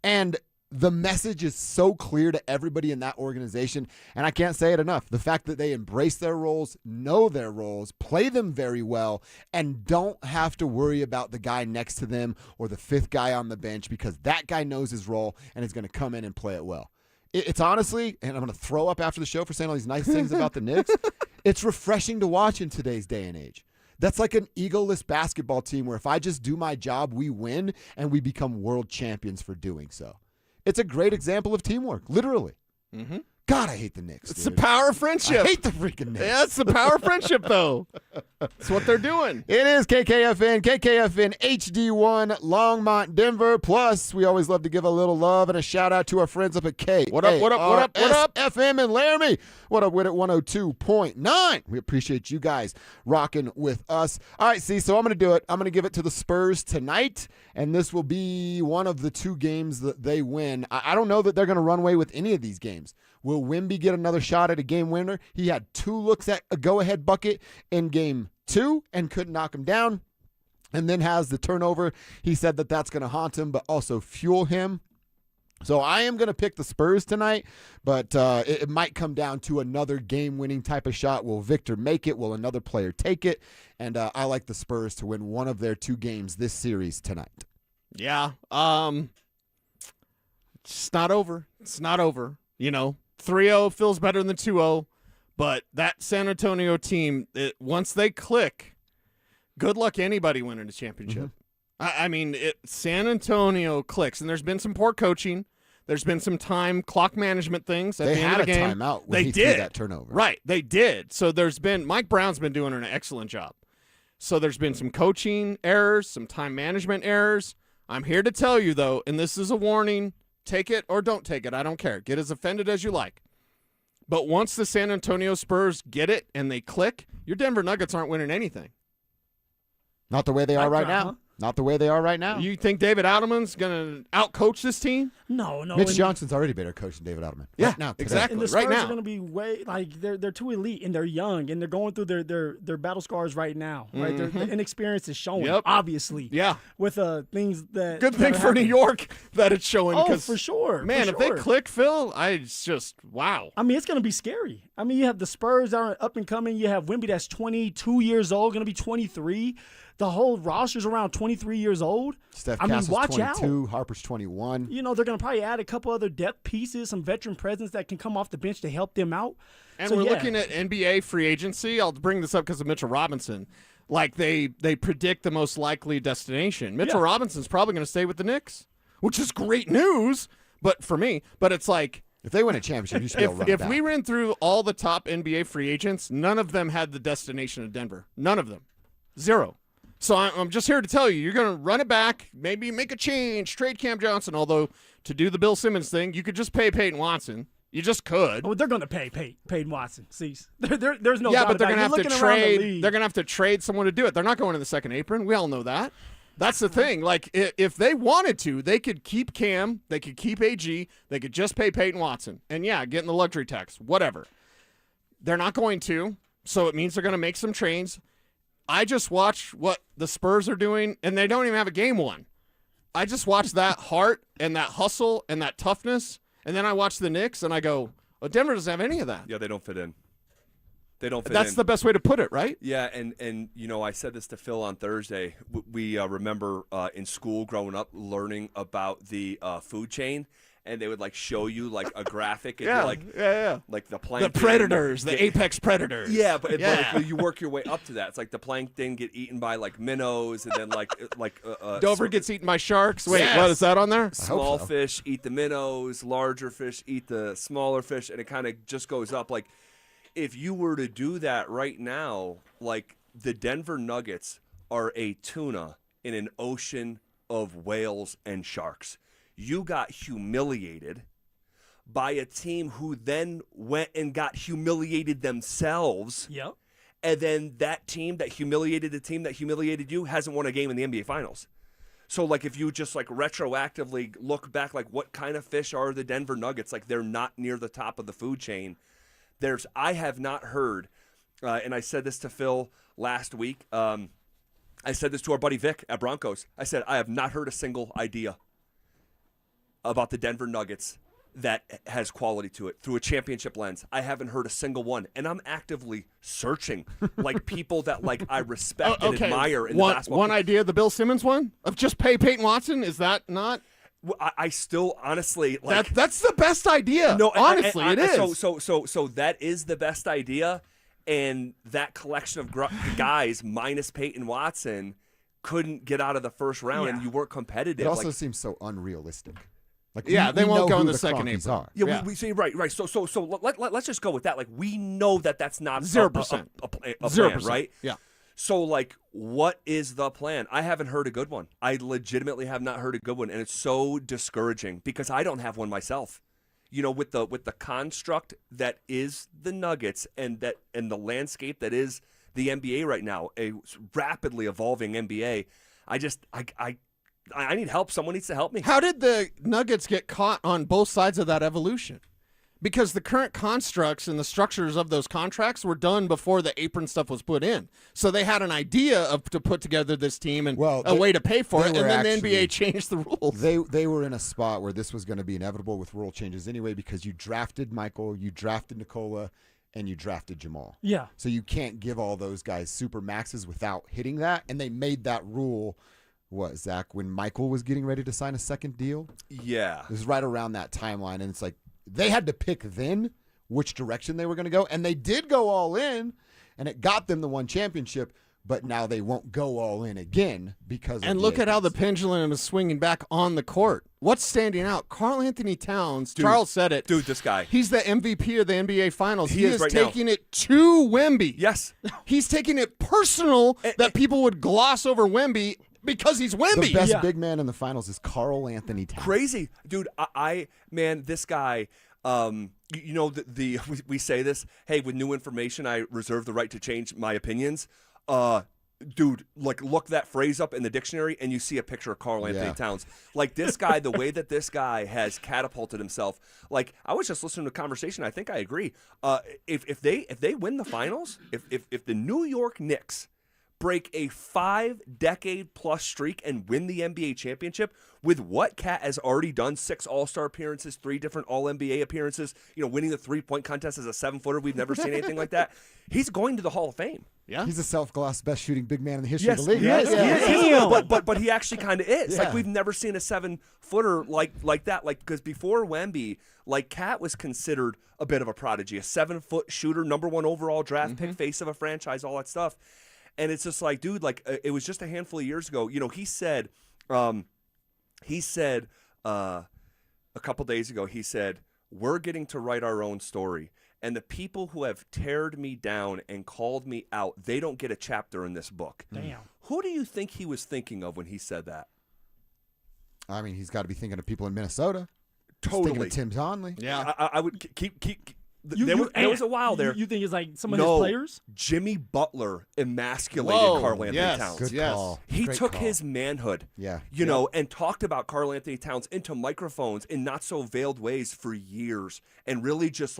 and the message is so clear to everybody in that organization, and I can't say it enough. The fact that they embrace their roles, know their roles, play them very well, and don't have to worry about the guy next to them or the 5th guy on the bench, because that guy knows his role and is going to come in and play it well. It's honestly, and I'm going to throw up after the show for saying all these nice things about the Knicks, it's refreshing to watch in today's day and age. That's like an egoless basketball team where if I just do my job, we win, and we become world champions for doing so. It's a great example of teamwork, literally. God, I hate the Knicks. It's the power of friendship. I hate the freaking Knicks. Yeah, it's the power of friendship, though. That's what they're doing. It is KKFN HD1, Longmont, Denver. Plus, we always love to give a little love and a shout out to our friends up at What up? FM in Laramie. What up with it? 102.9. We appreciate you guys rocking with us. All right, see, so I'm going to do it. I'm going to give it to the Spurs tonight, and this will be one of the 2 games that they win. I don't know that they're going to run away with any of these games. Will Wemby get another shot at a game winner? He had 2 looks at a go-ahead bucket in game 2 and couldn't knock him down, and then has the turnover. He said that that's going to haunt him but also fuel him. So I am going to pick the Spurs tonight, but it might come down to another game-winning type of shot. Will Victor make it? Will another player take it? And I like the Spurs to win one of their 2 games this series tonight. Yeah. It's not over. It's not over. You know, 3-0 feels better than 2-0, but that San Antonio team, once they click, good luck anybody winning a championship. I mean, San Antonio clicks, and there's been some poor coaching. There's been some clock management things at the end of the game. They had a timeout when he threw that turnover. Right, they did. So Mike Brown's been doing an excellent job. So there's been some coaching errors, some time management errors. I'm here to tell you, though, and this is a warning, take it or don't take it. I don't care. Get as offended as you like. But once the San Antonio Spurs get it and they click, your Denver Nuggets aren't winning anything. Not the way they are right now. Not the way they are right now. You think David Adelman's going to outcoach this team? No. Mitch Johnson's already better coach than David Ottoman. Yeah, right now, today. exactly. And the Spurs right now. are going to be they're too elite and they're young and they're going through their battle scars right now. Right, the inexperience is showing. Yep. Obviously. Yeah. With things that Good thing for New York that it's showing. Oh, for sure. Man, if they click, Phil, it's just wow. I mean, it's going to be scary. I mean, you have the Spurs that are up and coming. You have Wemby that's 22 years old, going to be 23. The whole roster's around 23 years old. Steph I mean, Castle's watch 22, out. Harper's 21. You know, they're going to probably add a couple other depth pieces, some veteran presence that can come off the bench to help them out. And So, we're yeah. looking at NBA free agency. I'll bring this up because of Mitchell Robinson. Like they predict the most likely destination. Mitchell Robinson's probably going to stay with the Knicks, which is great news. But for me, it's like if they win a championship, you should be able to run it if back. we ran through all the top NBA free agents, none of them had the destination of Denver. None of them, 0. So I'm just here to tell you, you're going to run it back, maybe make a change, trade Cam Johnson. Although to do the Bill Simmons thing, you could just pay Peyton Watson. You just could. Oh, they're going to pay Peyton Watson. See, there's no. Yeah, doubt but they're about going it. to have to You're looking around the trade. league. They're going to have to trade someone to do it. They're not going to the second apron. We all know that. That's the thing. Like if they wanted to, they could keep Cam. They could keep AG. They could just pay Peyton Watson. And get in the luxury tax. Whatever. They're not going to. So it means they're going to make some trades. I just watched what the Spurs are doing, and they don't even have a game one. I just watched that heart and that hustle and that toughness, and then I watch the Knicks, and I go, well, Denver doesn't have any of that. Yeah, they don't fit in. They don't fit in. That's the best way to put it, right? Yeah, and I said this to Phil on Thursday. We remember in school growing up learning about the food chain. And they would show you a graphic, and like the plankton, the predators, the apex predators. Yeah, but you work your way up to that. It's like the plankton get eaten by minnows, and then Dover gets eaten by sharks. Wait, what is that on there? Small fish eat the minnows, larger fish eat the smaller fish, and it kind of just goes up. If you were to do that right now, the Denver Nuggets are a tuna in an ocean of whales and sharks. You got humiliated by a team who then went and got humiliated themselves. Yep. And then that team that humiliated the team that humiliated you hasn't won a game in the NBA Finals. So, if you just, retroactively look back, what kind of fish are the Denver Nuggets? They're not near the top of the food chain. I have not heard, and I said this to Phil last week. I said this to our buddy Vic at Broncos. I said, I have not heard a single idea about the Denver Nuggets that has quality to it through a championship lens. I haven't heard a single one, and I'm actively searching people that I respect and admire in the basketball. One idea, the Bill Simmons one of just pay Peyton Watson. Is that not? I still honestly that's the best idea. No, honestly, it is. So that is the best idea, and that collection of guys minus Peyton Watson couldn't get out of the first round, and you weren't competitive. It also seems so unrealistic. They won't go in the second Rockies apron. Yeah, we say right. So let's just go with that. We know that's not 0%. a plan, 0%, right? Yeah. So what is the plan? I haven't heard a good one. I legitimately have not heard a good one, and it's so discouraging because I don't have one myself. With the construct that is the Nuggets and the landscape that is the NBA right now, a rapidly evolving NBA. I need help. Someone needs to help me. How did the Nuggets get caught on both sides of that evolution? Because the current constructs and the structures of those contracts were done before the apron stuff was put in. So they had an idea to put together this team and a way to pay for it, and then the NBA changed the rules. They were in a spot where this was going to be inevitable with rule changes anyway because you drafted Michael, you drafted Nikola, and you drafted Jamal. Yeah. So you can't give all those guys super maxes without hitting that, and they made that rule. What, Zach, when Michael was getting ready to sign a second deal? Yeah. It was right around that timeline, and it's they had to pick then which direction they were going to go, and they did go all in, and it got them the one championship, but now they won't go all in again because of And look at how the pendulum is swinging back on the court. What's standing out? Karl Anthony Towns, Charles said it. Dude, this guy. He's the MVP of the NBA Finals. He is right taking it to Wemby. Yes. He's taking it personal that people would gloss over Wemby because he's Wemby. The best big man in the finals is Karl Anthony Towns. Crazy. Dude, man, this guy, we say this, hey, with new information, I reserve the right to change my opinions. Dude, like, look that phrase up in the dictionary and you see a picture of Karl Anthony Towns. Like, this guy, the way that this guy has catapulted himself. Like, I was just listening to a conversation. I think I agree. If they win the finals, if the New York Knicks break a 5-decade-plus streak and win the NBA championship with what Cat has already done, 6 All-Star appearances, 3 different All-NBA appearances, winning the three-point contest as a 7-footer. We've never seen anything like that. He's going to the Hall of Fame. Yeah, he's a self-glassed best shooting big man in the history of the league. Yes. But he actually kind of is. Yeah. Like, we've never seen a 7-footer like that. Like, because before Wemby, like, Cat was considered a bit of a prodigy, a 7-foot shooter, number 1 overall draft pick, face of a franchise, all that stuff. And it's just like, dude, like, it was just a handful of years ago. He said a couple days ago, he said, we're getting to write our own story. And the people who have teared me down and called me out, they don't get a chapter in this book. Damn. Who do you think he was thinking of when he said that? I mean, he's got to be thinking of people in Minnesota. Totally. He's thinking of Tim Conley. Yeah. I would keep there was a while there. You think it's like some of his players? Jimmy Butler emasculated Karl Anthony Towns. Good call. He Great took call. his manhood, Yeah. and talked about Karl Anthony Towns into microphones in not so veiled ways for years, and really just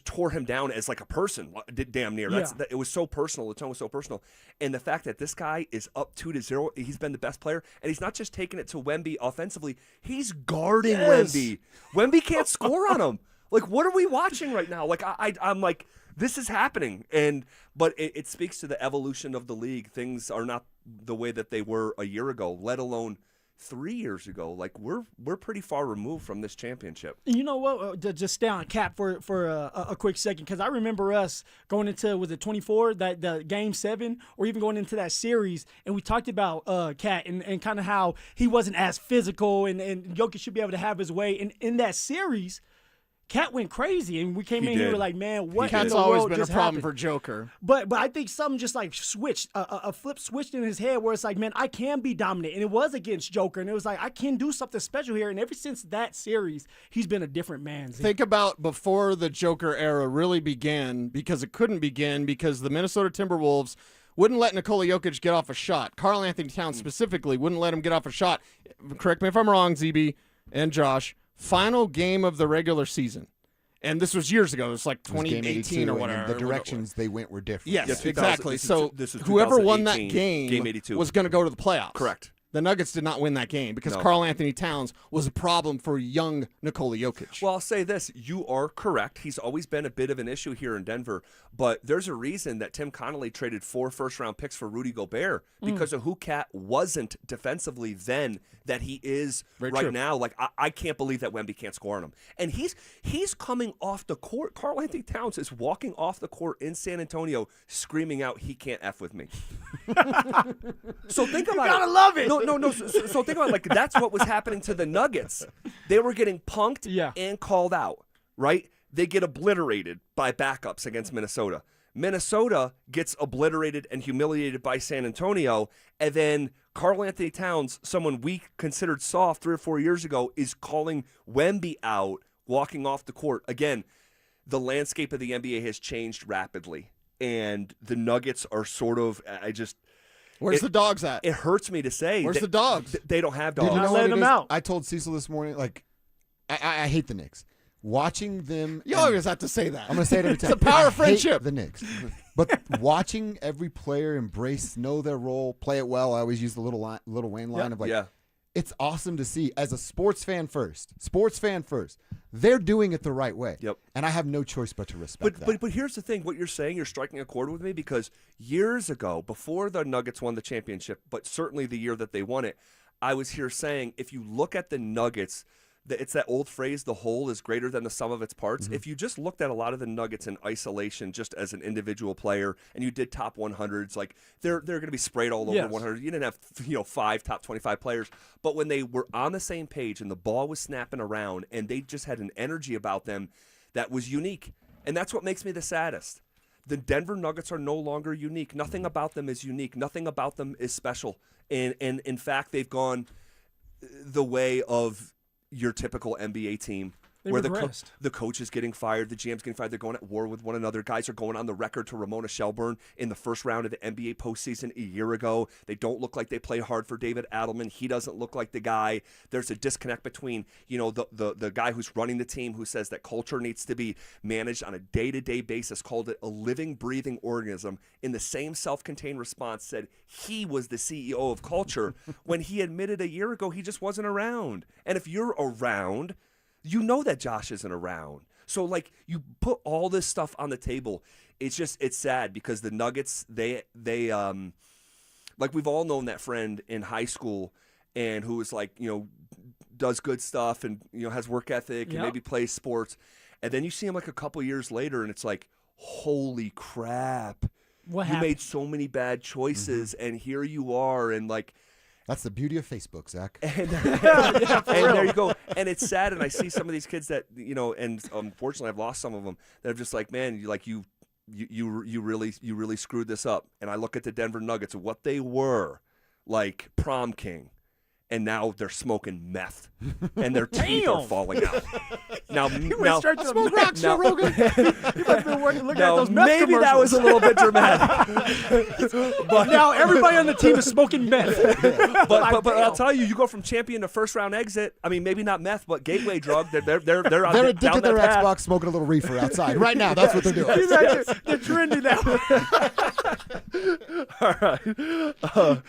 tore him down as like a person, damn near. It was so personal. The tone was so personal, and the fact that this guy is up 2-0, he's been the best player, and he's not just taking it to Wemby offensively. He's guarding Wemby. Wemby can't score on him. Like, what are we watching right now? Like, I'm like, this is happening. But it speaks to the evolution of the league. Things are not the way that they were a year ago, let alone 3 years ago. Like, we're pretty far removed from this championship. You know what? Just stay on Cap for a quick second, because I remember us going into, was it 24, the Game 7, or even going into that series, and we talked about Cat and kind of how he wasn't as physical, and Jokic should be able to have his way. And in that series, Cat went crazy, and we came in here like, man, what in Cat's the always world been a just problem happened? for Joker. But I think something just like switched, a flip switched in his head where it's like, man, I can be dominant. And it was against Joker, and it was like, I can do something special here. And ever since that series, he's been a different man. Think about before the Joker era really began, because it couldn't begin because the Minnesota Timberwolves wouldn't let Nikola Jokic get off a shot. Karl Anthony Towns specifically wouldn't let him get off a shot. Correct me if I'm wrong, ZB and Josh. Final game of the regular season. And this was years ago. It was like 2018 or whatever. The directions they went were different. Yes, exactly. So this is whoever won that 2018, game 82. was going to go to the playoffs. Correct. The Nuggets did not win that game because Karl Anthony Towns was a problem for young Nikola Jokic. Well, I'll say this. You are correct. He's always been a bit of an issue here in Denver, but there's a reason that Tim Connolly traded 4 first-round picks for Rudy Gobert because of who Cat wasn't defensively then that he is now. Like, I can't believe that Wemby can't score on him. And he's coming off the court. Karl Anthony Towns is walking off the court in San Antonio screaming out, he can't F with me. So think about it. You gotta love it. No. So think about it. Like, that's what was happening to the Nuggets. They were getting punked and called out, right? They get obliterated by backups against Minnesota. Minnesota gets obliterated and humiliated by San Antonio, and then Karl Anthony Towns, someone we considered soft 3 or 4 years ago, is calling Wemby out, walking off the court. Again, the landscape of the NBA has changed rapidly, and the Nuggets are sort of, Where's the dogs at? It hurts me to say. Where's the dogs? They don't have dogs. Dude, Not letting them out. I told Cecil this morning, like, I hate the Knicks. Watching them. You always have to say that. I'm going to say it every time. It's a power of I friendship. hate the Knicks. But watching every player know their role, play it well. I always use the Little Wayne line of like, it's awesome to see as a sports fan first. They're doing it the right way. Yep. And I have no choice but to respect that. But here's the thing. What you're saying, you're striking a chord with me because years ago, before the Nuggets won the championship, but certainly the year that they won it, I was here saying if you look at the Nuggets, it's that old phrase, the whole is greater than the sum of its parts. If you just looked at a lot of the Nuggets in isolation just as an individual player and you did top 100s, like they're going to be sprayed all over 100. You didn't have 5 top 25 players. But when they were on the same page and the ball was snapping around and they just had an energy about them that was unique. And that's what makes me the saddest. The Denver Nuggets are no longer unique. Nothing about them is unique. Nothing about them is special. And in fact, they've gone the way of your typical NBA team where regressed. the coach is getting fired, the GM's getting fired, they're going at war with one another. Guys are going on the record to Ramona Shelburne in the first round of the NBA postseason a year ago. They don't look like they play hard for David Adelman. He doesn't look like the guy. There's a disconnect between, the guy who's running the team who says that culture needs to be managed on a day-to-day basis, called it a living, breathing organism, in the same self-contained response said he was the CEO of culture when he admitted a year ago he just wasn't around. And if you're around, you know that Josh isn't around. So, you put all this stuff on the table. It's sad because the Nuggets, they we've all known that friend in high school and who is does good stuff and, has work ethic and maybe plays sports. And then you see him a couple years later and it's like, holy crap. What you happened? made so many bad choices and here you are. And that's the beauty of Facebook, Zach. And there you go. And it's sad. And I see some of these kids that, and unfortunately I've lost some of them that are just like, man, you really screwed this up. And I look at the Denver Nuggets and what they were, like prom king. And now they're smoking meth, and their teeth are falling out. Now smoke rocks, Joe Rogan. You must be working, looking at those meth maybe that was a little bit dramatic. But now everybody on the team is smoking meth. But I'll tell you, you go from champion to first round exit. I mean, maybe not meth, but gateway drug. They're They're addicted to their Xbox, smoking a little reefer outside right now. That's what they're doing. They're trendy now. All right.